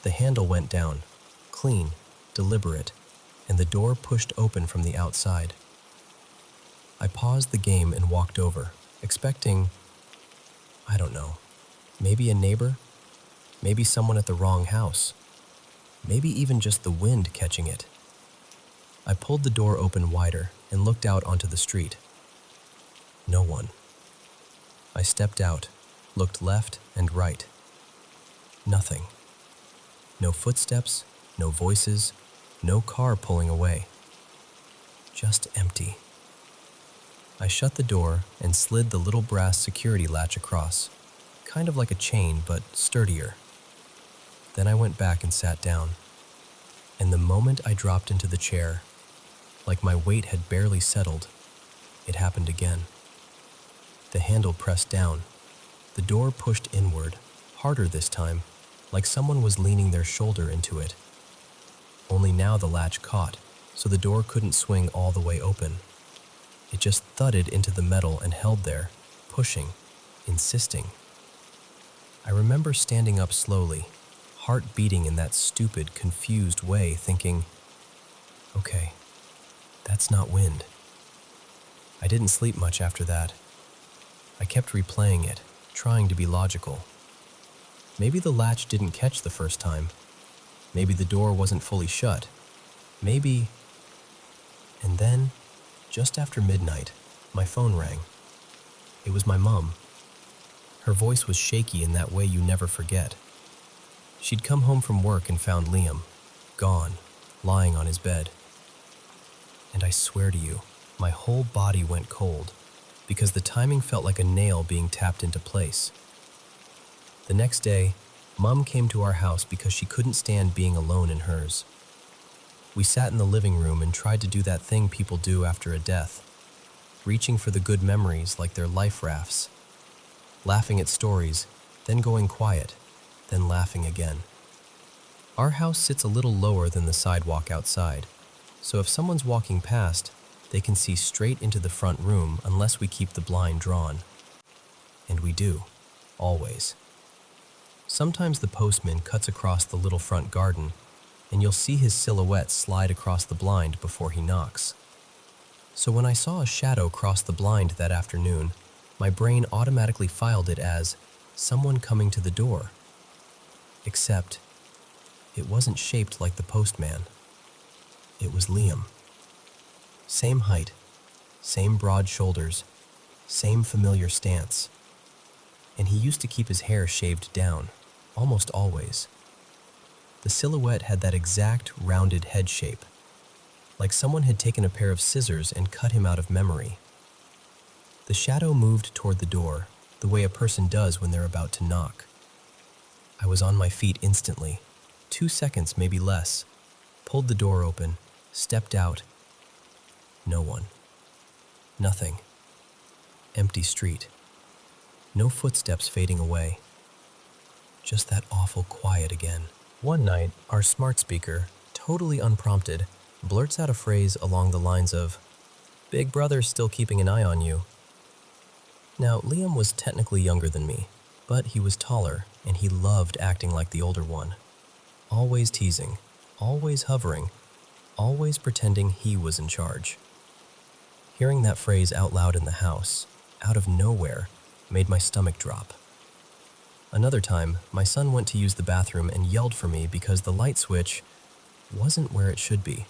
The handle went down, clean, deliberate, and the door pushed open from the outside. I paused the game and walked over, expecting, I don't know, maybe a neighbor, maybe someone at the wrong house, maybe even just the wind catching it. I pulled the door open wider and looked out onto the street. No one. I stepped out, looked left and right. Nothing. No footsteps, no voices, no car pulling away. Just empty. I shut the door and slid the little brass security latch across, kind of like a chain but sturdier. Then I went back and sat down. And the moment I dropped into the chair, like my weight had barely settled, it happened again. The handle pressed down. The door pushed inward, harder this time, like someone was leaning their shoulder into it. Only now the latch caught, so the door couldn't swing all the way open. It just thudded into the metal and held there, pushing, insisting. I remember standing up slowly, heart beating in that stupid, confused way, thinking, okay, that's not wind. I didn't sleep much after that. I kept replaying it, trying to be logical. Maybe the latch didn't catch the first time. Maybe the door wasn't fully shut. Maybe... And then, just after midnight, my phone rang. It was my mom. Her voice was shaky in that way you never forget. She'd come home from work and found Liam, gone, lying on his bed. And I swear to you, my whole body went cold, because the timing felt like a nail being tapped into place. The next day, Mom came to our house because she couldn't stand being alone in hers. We sat in the living room and tried to do that thing people do after a death, reaching for the good memories like they're life rafts, laughing at stories, then going quiet, then laughing again. Our house sits a little lower than the sidewalk outside, so if someone's walking past, they can see straight into the front room unless we keep the blind drawn. And we do, always. Sometimes the postman cuts across the little front garden, and you'll see his silhouette slide across the blind before he knocks. So when I saw a shadow cross the blind that afternoon, my brain automatically filed it as someone coming to the door. Except, it wasn't shaped like the postman. It was Liam. Same height, same broad shoulders, same familiar stance. And he used to keep his hair shaved down, almost always. The silhouette had that exact rounded head shape, like someone had taken a pair of scissors and cut him out of memory. The shadow moved toward the door, the way a person does when they're about to knock. I was on my feet instantly, 2 seconds, maybe less, pulled the door open, stepped out. No one. Nothing. Empty street. No footsteps fading away. Just that awful quiet again. One night, our smart speaker, totally unprompted, blurts out a phrase along the lines of, "Big brother's still keeping an eye on you." Now, Liam was technically younger than me, but he was taller, and he loved acting like the older one. Always teasing, always hovering, always pretending he was in charge. Hearing that phrase out loud in the house, out of nowhere, made my stomach drop. Another time, my son went to use the bathroom and yelled for me because the light switch wasn't where it should be.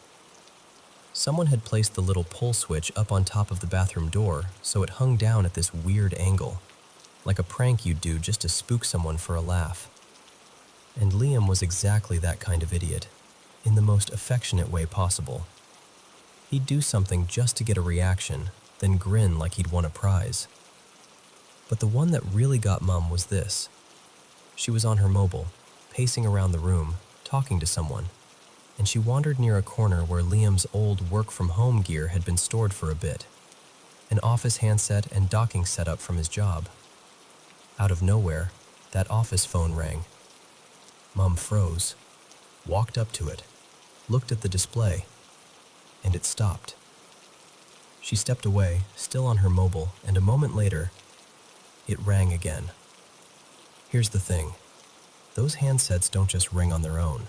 Someone had placed the little pull switch up on top of the bathroom door, so it hung down at this weird angle, like a prank you'd do just to spook someone for a laugh. And Liam was exactly that kind of idiot, in the most affectionate way possible. He'd do something just to get a reaction, then grin like he'd won a prize. But the one that really got Mum was this. She was on her mobile, pacing around the room, talking to someone, and she wandered near a corner where Liam's old work-from-home gear had been stored for a bit, an office handset and docking setup from his job. Out of nowhere, that office phone rang. Mum froze, walked up to it, looked at the display, and it stopped. She stepped away, still on her mobile, and a moment later, it rang again. Here's the thing. Those handsets don't just ring on their own.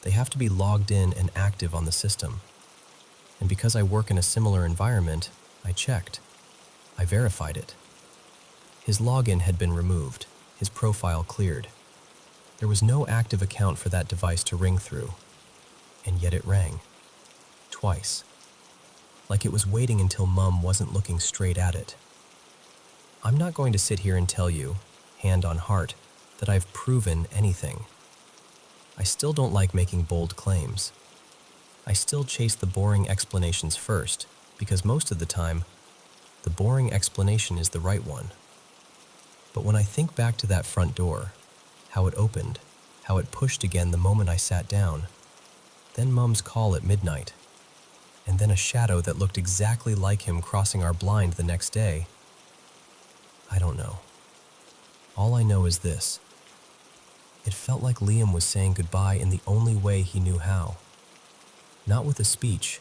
They have to be logged in and active on the system. And because I work in a similar environment, I checked. I verified it. His login had been removed, his profile cleared. There was no active account for that device to ring through. And yet it rang. Twice. Like it was waiting until Mum wasn't looking straight at it. I'm not going to sit here and tell you, hand on heart, that I've proven anything. I still don't like making bold claims. I still chase the boring explanations first, because most of the time, the boring explanation is the right one. But when I think back to that front door, how it opened, how it pushed again the moment I sat down, then Mum's call at midnight, and then a shadow that looked exactly like him crossing our blind the next day, I don't know. All I know is this. It felt like Liam was saying goodbye in the only way he knew how. Not with a speech,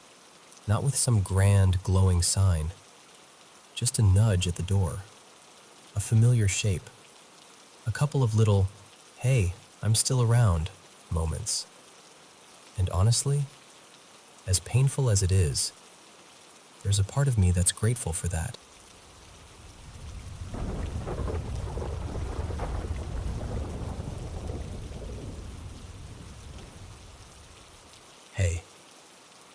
not with some grand, glowing sign. Just a nudge at the door. A familiar shape. A couple of little, "Hey, I'm still around," moments. And honestly, as painful as it is, there's a part of me that's grateful for that. Hey,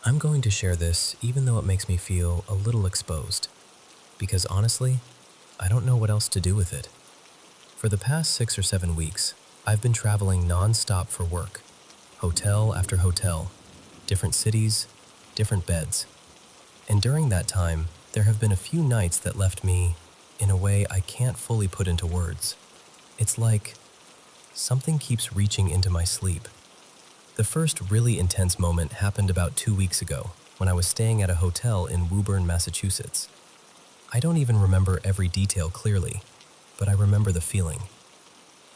I'm going to share this even though it makes me feel a little exposed, because honestly, I don't know what else to do with it. For the past 6 or 7 weeks, I've been traveling non-stop for work, hotel after hotel, different cities, different beds. And during that time, there have been a few nights that left me in a way I can't fully put into words. It's like something keeps reaching into my sleep. The first really intense moment happened about 2 weeks ago when I was staying at a hotel in Woburn, Massachusetts. I don't even remember every detail clearly, but I remember the feeling.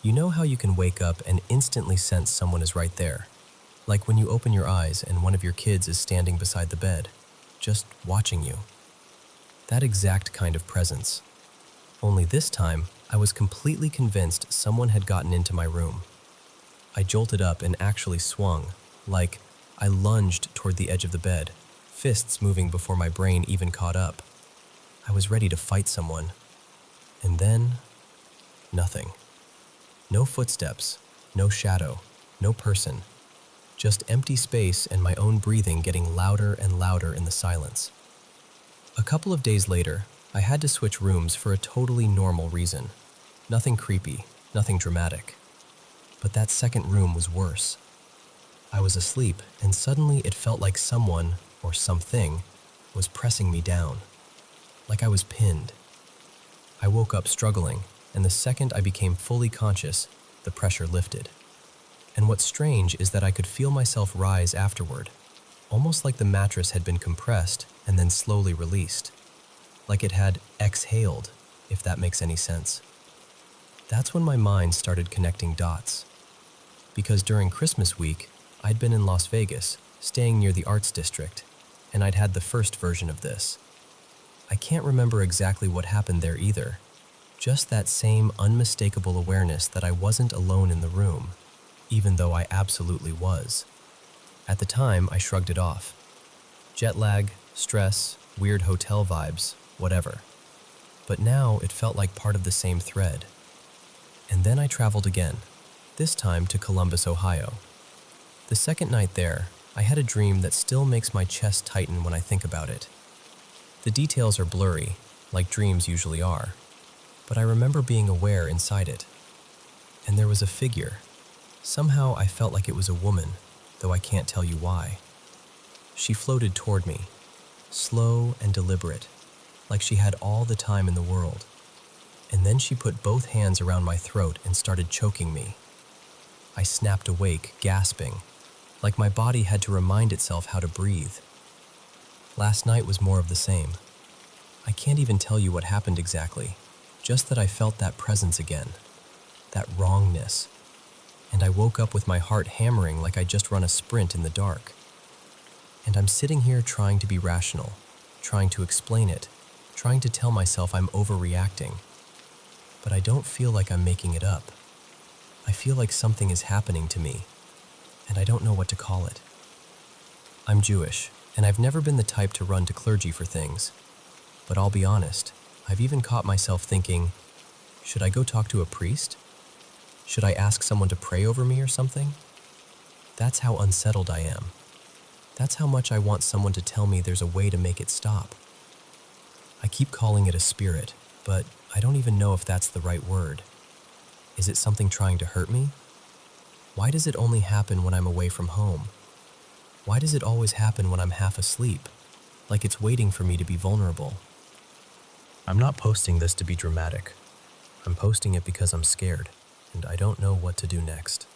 You know how you can wake up and instantly sense someone is right there? Like when you open your eyes and one of your kids is standing beside the bed, just watching you. That exact kind of presence. Only this time, I was completely convinced someone had gotten into my room. I jolted up and actually swung, like I lunged toward the edge of the bed, fists moving before my brain even caught up. I was ready to fight someone. And then, nothing. No footsteps, no shadow, no person. Just empty space and my own breathing getting louder and louder in the silence. A couple of days later, I had to switch rooms for a totally normal reason. Nothing creepy, nothing dramatic. But that second room was worse. I was asleep, and suddenly it felt like someone, or something, was pressing me down. Like I was pinned. I woke up struggling, and the second I became fully conscious, the pressure lifted. And what's strange is that I could feel myself rise afterward, almost like the mattress had been compressed and then slowly released. Like it had exhaled, if that makes any sense. That's when my mind started connecting dots. Because during Christmas week, I'd been in Las Vegas, staying near the Arts District, and I'd had the first version of this. I can't remember exactly what happened there either, just that same unmistakable awareness that I wasn't alone in the room, even though I absolutely was. At the time, I shrugged it off. Jet lag, stress, weird hotel vibes, whatever. But now it felt like part of the same thread. And then I traveled again, this time to Columbus, Ohio. The second night there, I had a dream that still makes my chest tighten when I think about it. The details are blurry, like dreams usually are, but I remember being aware inside it. And there was a figure. Somehow I felt like it was a woman, though I can't tell you why. She floated toward me, slow and deliberate, like she had all the time in the world. And then she put both hands around my throat and started choking me. I snapped awake, gasping, like my body had to remind itself how to breathe. Last night was more of the same. I can't even tell you what happened exactly, just that I felt that presence again, that wrongness. And I woke up with my heart hammering like I'd just run a sprint in the dark. And I'm sitting here trying to be rational, trying to explain it, trying to tell myself I'm overreacting. But I don't feel like I'm making it up. I feel like something is happening to me, and I don't know what to call it. I'm Jewish, and I've never been the type to run to clergy for things. But I'll be honest, I've even caught myself thinking, should I go talk to a priest? Should I ask someone to pray over me or something? That's how unsettled I am. That's how much I want someone to tell me there's a way to make it stop. I keep calling it a spirit, but I don't even know if that's the right word. Is it something trying to hurt me? Why does it only happen when I'm away from home? Why does it always happen when I'm half asleep, like it's waiting for me to be vulnerable? I'm not posting this to be dramatic. I'm posting it because I'm scared, and I don't know what to do next.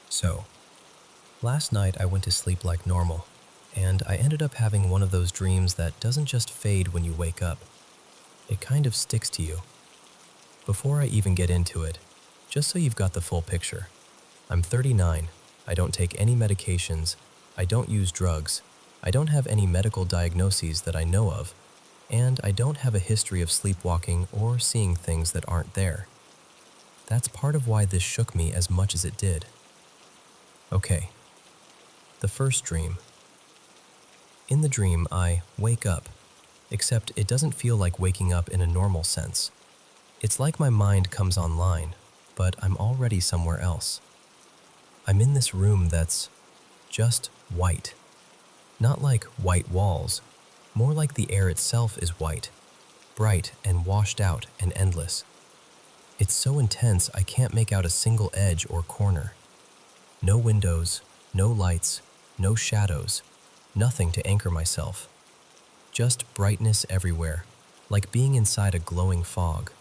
So, last night I went to sleep like normal, and I ended up having one of those dreams that doesn't just fade when you wake up. It kind of sticks to you. Before I even get into it, just so you've got the full picture, I'm 39, I don't take any medications, I don't use drugs, I don't have any medical diagnoses that I know of, and I don't have a history of sleepwalking or seeing things that aren't there. That's part of why this shook me as much as it did. Okay, the first dream. In the dream, I wake up, except it doesn't feel like waking up in a normal sense. It's like my mind comes online, but I'm already somewhere else. I'm in this room that's just white. Not like white walls, more like the air itself is white, bright and washed out and endless. It's so intense I can't make out a single edge or corner. No windows, no lights, no shadows, nothing to anchor myself. Just brightness everywhere, like being inside a glowing fog.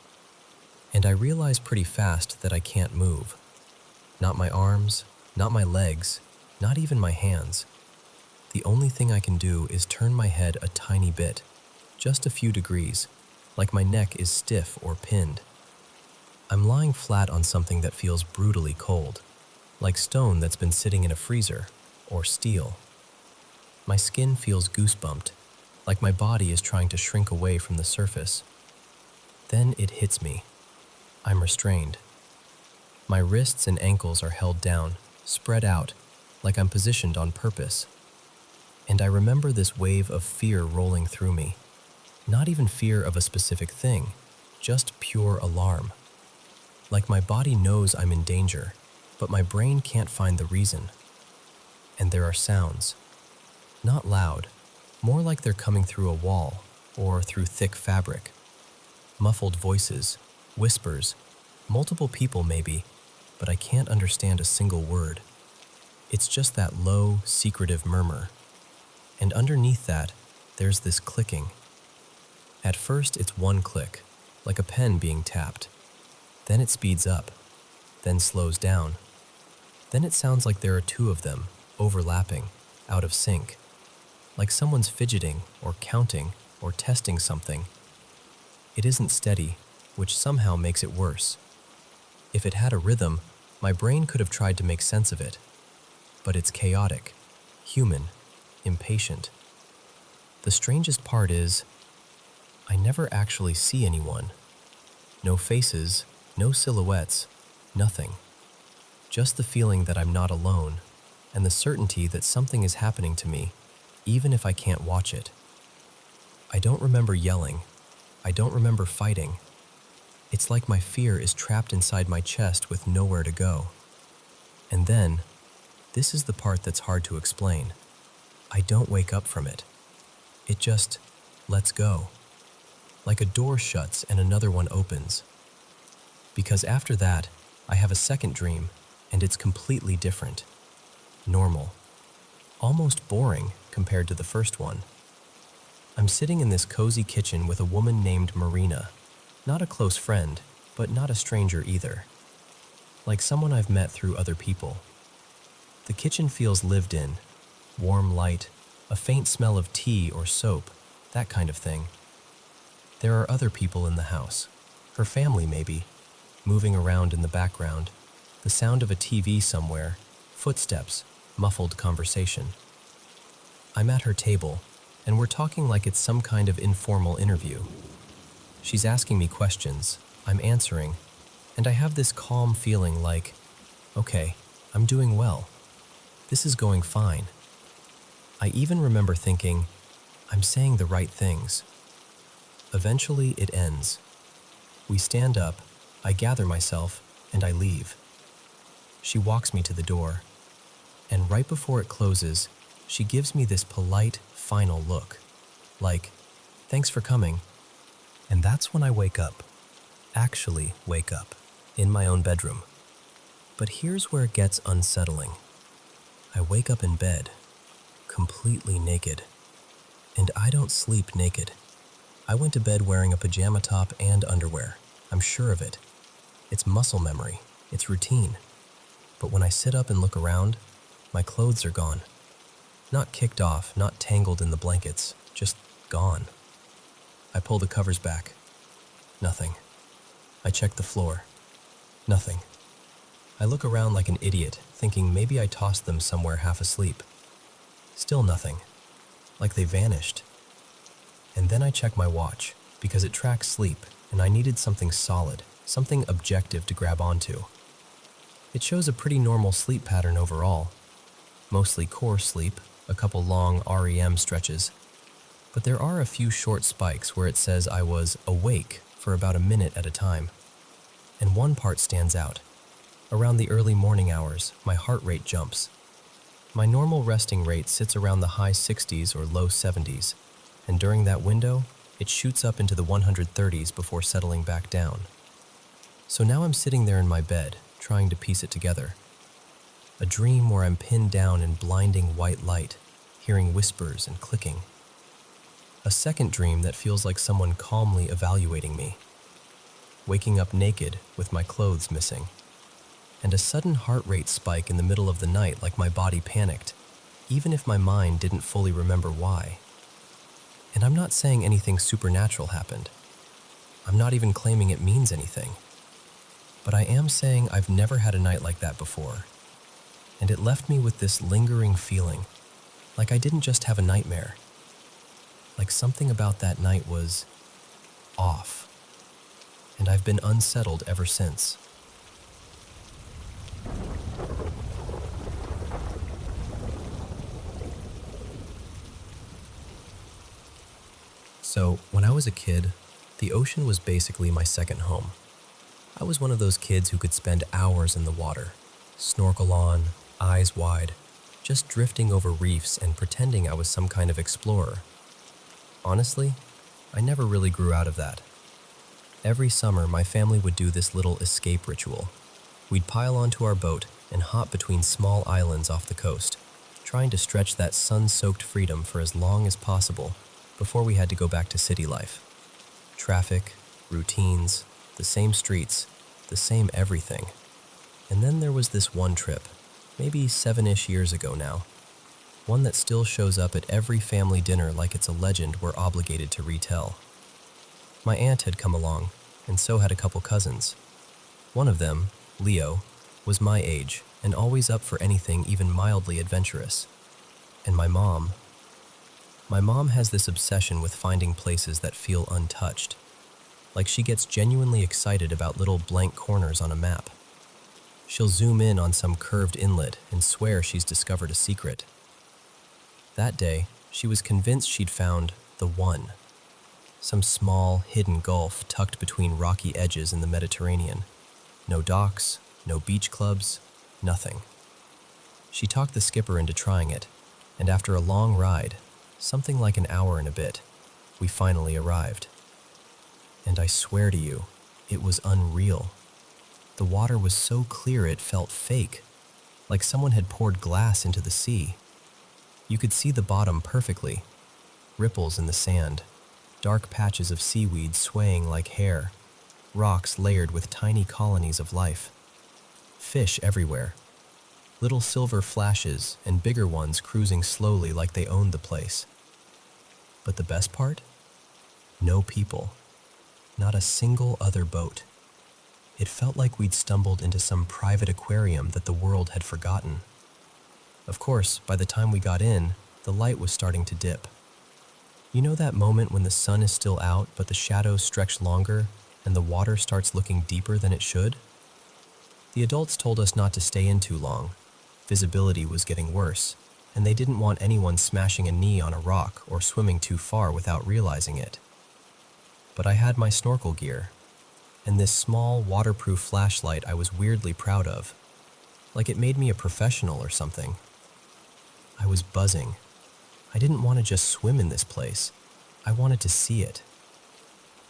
And I realize pretty fast that I can't move. Not my arms, not my legs, not even my hands. The only thing I can do is turn my head a tiny bit, just a few degrees, like my neck is stiff or pinned. I'm lying flat on something that feels brutally cold, like stone that's been sitting in a freezer, or steel. My skin feels goosebumped, like my body is trying to shrink away from the surface. Then it hits me. I'm restrained. My wrists and ankles are held down, spread out, like I'm positioned on purpose. And I remember this wave of fear rolling through me. Not even fear of a specific thing, just pure alarm. Like my body knows I'm in danger, but my brain can't find the reason. And there are sounds. Not loud, more like they're coming through a wall or through thick fabric. Muffled voices, whispers, multiple people maybe, but I can't understand a single word. It's just that low, secretive murmur. And underneath that, there's this clicking. At first, it's one click, like a pen being tapped. Then it speeds up, then slows down. Then it sounds like there are two of them, overlapping, out of sync. Like someone's fidgeting, or counting, or testing something. It isn't steady, which somehow makes it worse. If it had a rhythm, my brain could have tried to make sense of it. But it's chaotic, human, impatient. The strangest part is, I never actually see anyone. No faces, no silhouettes, nothing. Just the feeling that I'm not alone, and the certainty that something is happening to me, even if I can't watch it. I don't remember yelling. I don't remember fighting. It's like my fear is trapped inside my chest with nowhere to go. And then, this is the part that's hard to explain. I don't wake up from it. It just lets go. Like a door shuts and another one opens. Because after that, I have a second dream, and it's completely different. Normal. Almost boring compared to the first one. I'm sitting in this cozy kitchen with a woman named Marina. Not a close friend, but not a stranger either. Like someone I've met through other people. The kitchen feels lived in. Warm light, a faint smell of tea or soap, that kind of thing. There are other people in the house. Her family, maybe, moving around in the background, the sound of a TV somewhere, footsteps, muffled conversation. I'm at her table, and we're talking like it's some kind of informal interview. She's asking me questions, I'm answering, and I have this calm feeling like, okay, I'm doing well. This is going fine. I even remember thinking, I'm saying the right things. Eventually, it ends. We stand up, I gather myself, and I leave. She walks me to the door, and right before it closes, she gives me this polite, final look, like, thanks for coming. And that's when I wake up, actually wake up, in my own bedroom. But here's where it gets unsettling. I wake up in bed, completely naked. And I don't sleep naked. I went to bed wearing a pajama top and underwear. I'm sure of it. It's muscle memory. It's routine. But when I sit up and look around, my clothes are gone. Not kicked off, not tangled in the blankets, just gone. I pull the covers back. Nothing. I check the floor. Nothing. I look around like an idiot, thinking maybe I tossed them somewhere half asleep. Still nothing. Like they vanished. And then I check my watch, because it tracks sleep, and I needed something solid, something objective to grab onto. It shows a pretty normal sleep pattern overall. Mostly core sleep, a couple long REM stretches. But there are a few short spikes where it says I was awake for about a minute at a time. And one part stands out. Around the early morning hours, my heart rate jumps. My normal resting rate sits around the high 60s or low 70s, and during that window, it shoots up into the 130s before settling back down. So now I'm sitting there in my bed, trying to piece it together. A dream where I'm pinned down in blinding white light, hearing whispers and clicking. A second dream that feels like someone calmly evaluating me. Waking up naked with my clothes missing. And a sudden heart rate spike in the middle of the night like my body panicked, even if my mind didn't fully remember why. And I'm not saying anything supernatural happened. I'm not even claiming it means anything. But I am saying I've never had a night like that before. And it left me with this lingering feeling, like I didn't just have a nightmare. Like something about that night was off. And I've been unsettled ever since. So, when I was a kid, the ocean was basically my second home. I was one of those kids who could spend hours in the water, snorkel on, eyes wide, just drifting over reefs and pretending I was some kind of explorer. Honestly, I never really grew out of that. Every summer, my family would do this little escape ritual. We'd pile onto our boat and hop between small islands off the coast, trying to stretch that sun-soaked freedom for as long as possible before we had to go back to city life. Traffic, routines, the same streets, the same everything. And then there was this one trip, maybe 7-ish years ago now, one that still shows up at every family dinner like it's a legend we're obligated to retell. My aunt had come along, and so had a couple cousins. One of them, Leo, was my age and always up for anything even mildly adventurous. And my mom has this obsession with finding places that feel untouched. Like she gets genuinely excited about little blank corners on a map. She'll zoom in on some curved inlet and swear she's discovered a secret. That day, she was convinced she'd found the one. Some small, hidden gulf tucked between rocky edges in the Mediterranean. No docks, no beach clubs, nothing. She talked the skipper into trying it, and after a long ride, something like an hour and a bit, we finally arrived. And I swear to you, it was unreal. The water was so clear it felt fake, like someone had poured glass into the sea. You could see the bottom perfectly, ripples in the sand, dark patches of seaweed swaying like hair, rocks layered with tiny colonies of life. Fish everywhere, little silver flashes and bigger ones cruising slowly like they owned the place. But the best part? No people. Not a single other boat. It felt like we'd stumbled into some private aquarium that the world had forgotten. Of course, by the time we got in, the light was starting to dip. You know that moment when the sun is still out but the shadows stretch longer and the water starts looking deeper than it should? The adults told us not to stay in too long. Visibility was getting worse, and they didn't want anyone smashing a knee on a rock or swimming too far without realizing it. But I had my snorkel gear, and this small, waterproof flashlight I was weirdly proud of, like it made me a professional or something. I was buzzing. I didn't want to just swim in this place. I wanted to see it.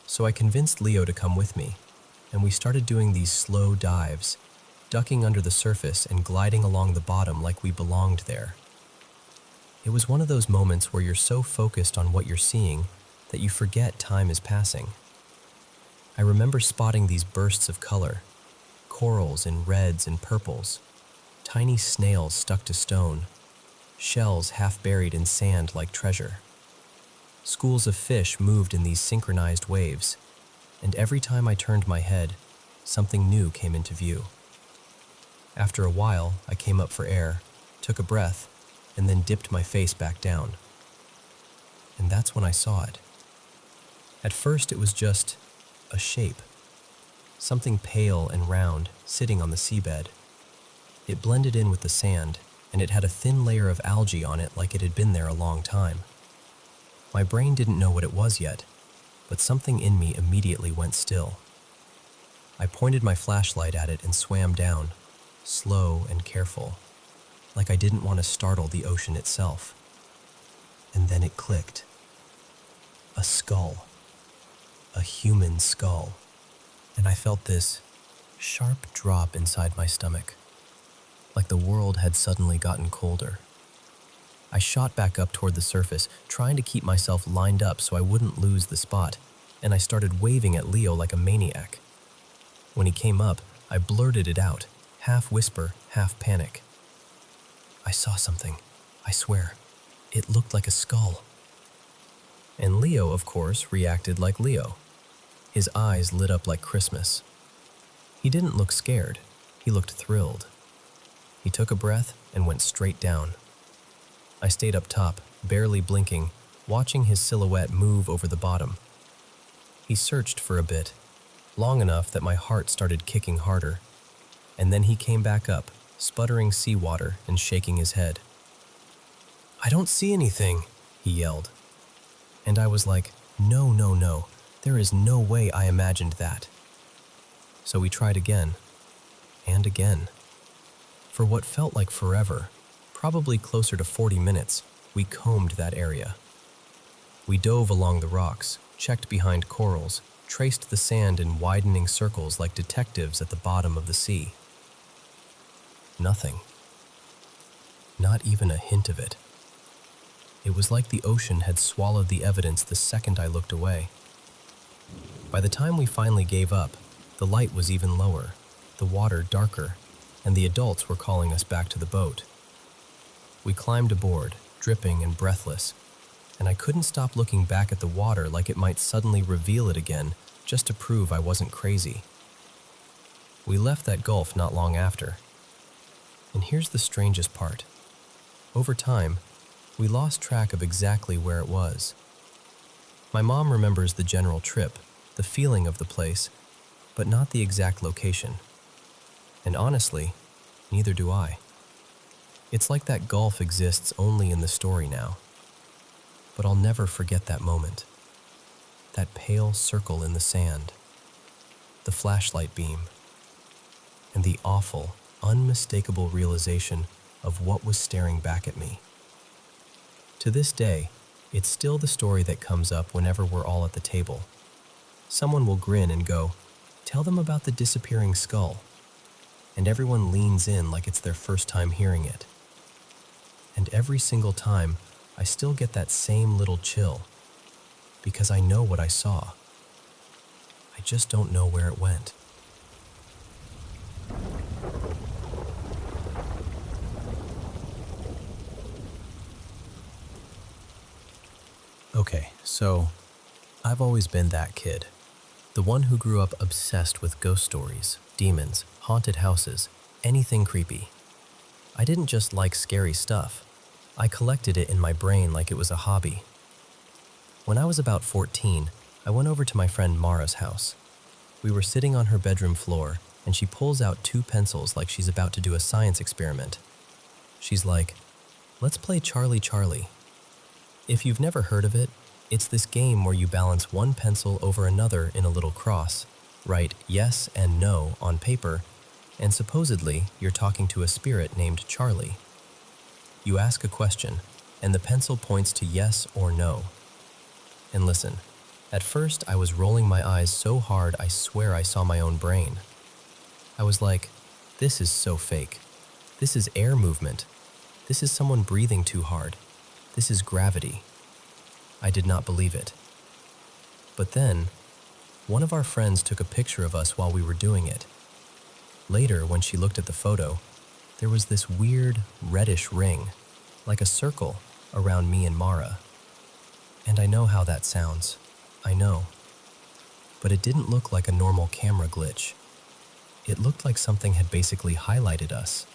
So I convinced Leo to come with me, and we started doing these slow dives, ducking under the surface and gliding along the bottom like we belonged there. It was one of those moments where you're so focused on what you're seeing that you forget time is passing. I remember spotting these bursts of color, corals in reds and purples, tiny snails stuck to stone, shells half buried in sand like treasure. Schools of fish moved in these synchronized waves, and every time I turned my head, something new came into view. After a while, I came up for air, took a breath, and then dipped my face back down. And that's when I saw it. At first, it was just a shape, something pale and round sitting on the seabed. It blended in with the sand, and it had a thin layer of algae on it like it had been there a long time. My brain didn't know what it was yet, but something in me immediately went still. I pointed my flashlight at it and swam down, slow and careful, like I didn't want to startle the ocean itself. And then it clicked. A skull. A human skull. And I felt this sharp drop inside my stomach, like the world had suddenly gotten colder. I shot back up toward the surface, trying to keep myself lined up so I wouldn't lose the spot, and I started waving at Leo like a maniac. When he came up, I blurted it out, half whisper, half panic. I saw something, I swear. It looked like a skull. And Leo, of course, reacted like Leo. His eyes lit up like Christmas. He didn't look scared, he looked thrilled. He took a breath and went straight down. I stayed up top, barely blinking, watching his silhouette move over the bottom. He searched for a bit, long enough that my heart started kicking harder, and then he came back up, sputtering seawater and shaking his head. "I don't see anything," he yelled. And I was like, no, there is no way I imagined that. So we tried again, and again. For what felt like forever, probably closer to 40 minutes, we combed that area. We dove along the rocks, checked behind corals, traced the sand in widening circles like detectives at the bottom of the sea. Nothing. Not even a hint of it. It was like the ocean had swallowed the evidence the second I looked away. By the time we finally gave up, the light was even lower, the water darker, and the adults were calling us back to the boat. We climbed aboard, dripping and breathless, and I couldn't stop looking back at the water like it might suddenly reveal it again, just to prove I wasn't crazy. We left that gulf not long after. And here's the strangest part. Over time, we lost track of exactly where it was. My mom remembers the general trip, the feeling of the place, but not the exact location. And honestly, neither do I. It's like that gulf exists only in the story now. But I'll never forget that moment. That pale circle in the sand, the flashlight beam, and the awful, unmistakable realization of what was staring back at me. To this day, it's still the story that comes up whenever we're all at the table. Someone will grin and go, "Tell them about the disappearing skull." And everyone leans in like it's their first time hearing it. And every single time, I still get that same little chill, because I know what I saw. I just don't know where it went. Okay, so I've always been that kid. The one who grew up obsessed with ghost stories, demons, haunted houses, anything creepy. I didn't just like scary stuff. I collected it in my brain like it was a hobby. When I was about 14, I went over to my friend Mara's house. We were sitting on her bedroom floor, and she pulls out 2 pencils like she's about to do a science experiment. She's like, "Let's play Charlie Charlie." If you've never heard of it, it's this game where you balance one pencil over another in a little cross, write yes and no on paper, and supposedly you're talking to a spirit named Charlie. You ask a question, and the pencil points to yes or no. And listen, at first I was rolling my eyes so hard I swear I saw my own brain. I was like, this is so fake. This is air movement. This is someone breathing too hard. This is gravity. I did not believe it. But then, one of our friends took a picture of us while we were doing it. Later, when she looked at the photo, there was this weird reddish ring, like a circle, around me and Mara. And I know how that sounds. I know. But it didn't look like a normal camera glitch. It looked like something had basically highlighted us.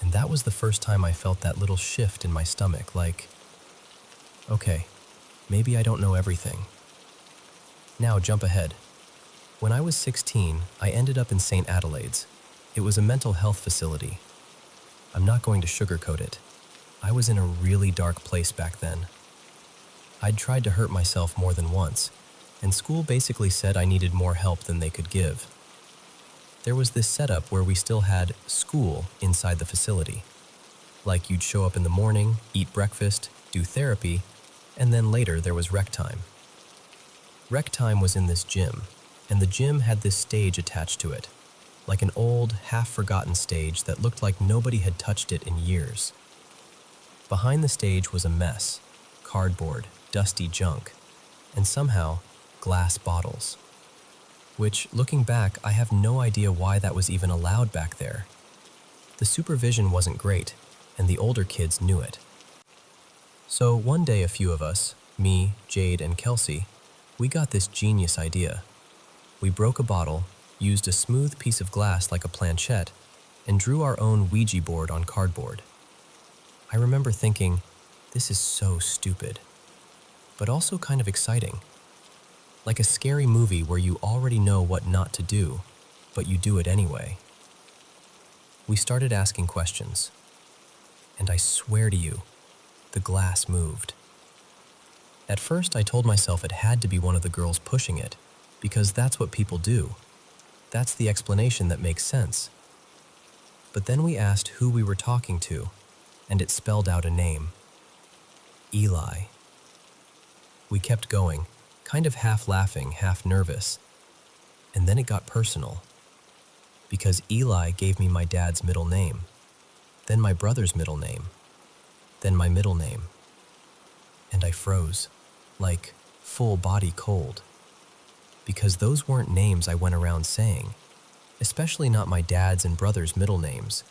And that was the first time I felt that little shift in my stomach, like, okay, maybe I don't know everything. Now jump ahead. When I was 16, I ended up in St. Adelaide's. It was a mental health facility. I'm not going to sugarcoat it. I was in a really dark place back then. I'd tried to hurt myself more than once, and school basically said I needed more help than they could give. There was this setup where we still had school inside the facility. Like you'd show up in the morning, eat breakfast, do therapy, and then later there was rec time. Rec time was in this gym, and the gym had this stage attached to it, like an old, half-forgotten stage that looked like nobody had touched it in years. Behind the stage was a mess, cardboard, dusty junk, and somehow glass bottles. Which, looking back, I have no idea why that was even allowed back there. The supervision wasn't great, and the older kids knew it. So one day a few of us, me, Jade, and Kelsey, we got this genius idea. We broke a bottle, used a smooth piece of glass like a planchette, and drew our own Ouija board on cardboard. I remember thinking, this is so stupid, but also kind of exciting. Like a scary movie where you already know what not to do, but you do it anyway. We started asking questions, and I swear to you, the glass moved. At first, I told myself it had to be one of the girls pushing it, because that's what people do. That's the explanation that makes sense. But then we asked who we were talking to, and it spelled out a name. Eli. We kept going, kind of half laughing, half nervous. And then it got personal. Because Eli gave me my dad's middle name, then my brother's middle name, then my middle name. And I froze, like full body cold. Because those weren't names I went around saying, especially not my dad's and brother's middle names.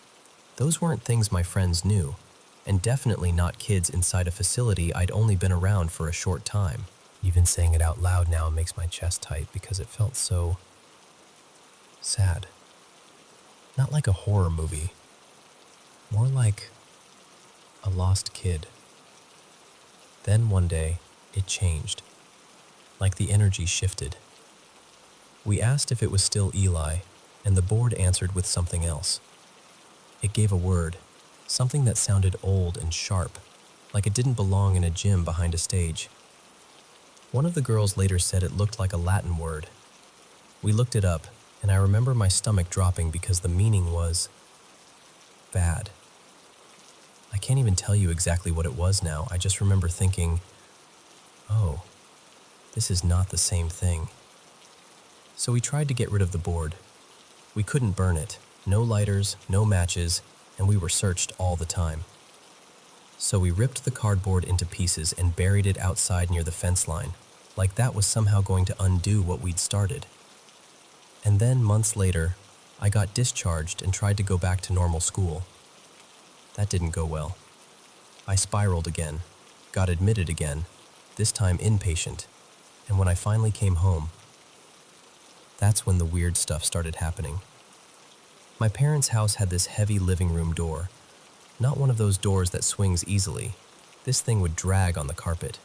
Those weren't things my friends knew, and definitely not kids inside a facility I'd only been around for a short time. Even saying it out loud now makes my chest tight because it felt so sad. Not like a horror movie, more like a lost kid. Then one day, it changed, like the energy shifted. We asked if it was still Eli, and the board answered with something else. It gave a word, something that sounded old and sharp, like it didn't belong in a gym behind a stage. One of the girls later said it looked like a Latin word. We looked it up, and I remember my stomach dropping because the meaning was bad. I can't even tell you exactly what it was now. I just remember thinking, oh, this is not the same thing. So we tried to get rid of the board. We couldn't burn it. No lighters, no matches, and we were searched all the time. So we ripped the cardboard into pieces and buried it outside near the fence line, like that was somehow going to undo what we'd started. And then, months later, I got discharged and tried to go back to normal school. That didn't go well. I spiraled again, got admitted again, this time inpatient, and when I finally came home, that's when the weird stuff started happening. My parents' house had this heavy living room door, not one of those doors that swings easily. This thing would drag on the carpet.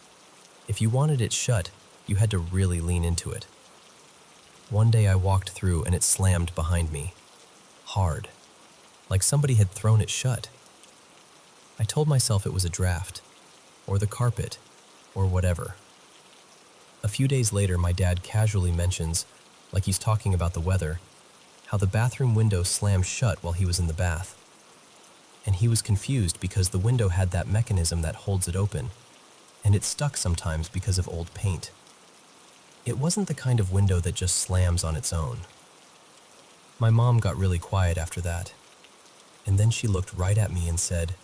If you wanted it shut, you had to really lean into it. One day I walked through and it slammed behind me, hard, like somebody had thrown it shut. I told myself it was a draft, or the carpet, or whatever. A few days later, my dad casually mentions, like he's talking about the weather, how the bathroom window slammed shut while he was in the bath. And he was confused because the window had that mechanism that holds it open, and it stuck sometimes because of old paint. It wasn't the kind of window that just slams on its own. My mom got really quiet after that, and then she looked right at me and said,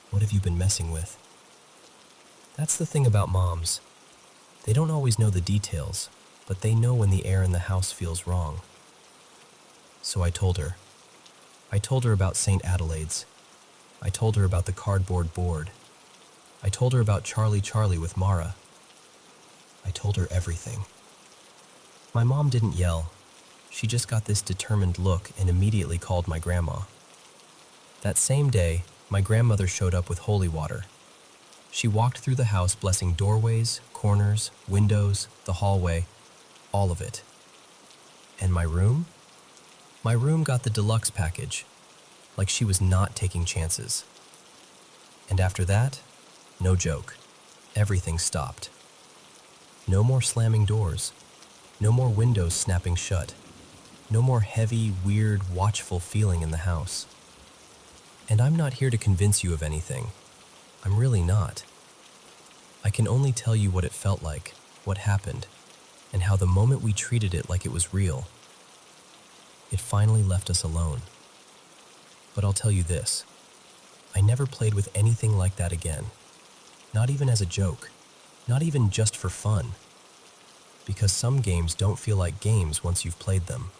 "What have you been messing with?" That's the thing about moms. They don't always know the details, but they know when the air in the house feels wrong. So I told her. I told her about St. Adelaide's. I told her about the cardboard board. I told her about Charlie with Mara. I told her everything. My mom didn't yell. She just got this determined look and immediately called my grandma. That same day, my grandmother showed up with holy water. She walked through the house blessing doorways, corners, windows, the hallway, all of it. And my room? My room got the deluxe package, like she was not taking chances. And after that, no joke, everything stopped. No more slamming doors, no more windows snapping shut, no more heavy, weird, watchful feeling in the house. And I'm not here to convince you of anything. I'm really not. I can only tell you what it felt like, what happened, and how the moment we treated it like it was real, it finally left us alone. But I'll tell you this, I never played with anything like that again. Not even as a joke, not even just for fun. Because some games don't feel like games once you've played them.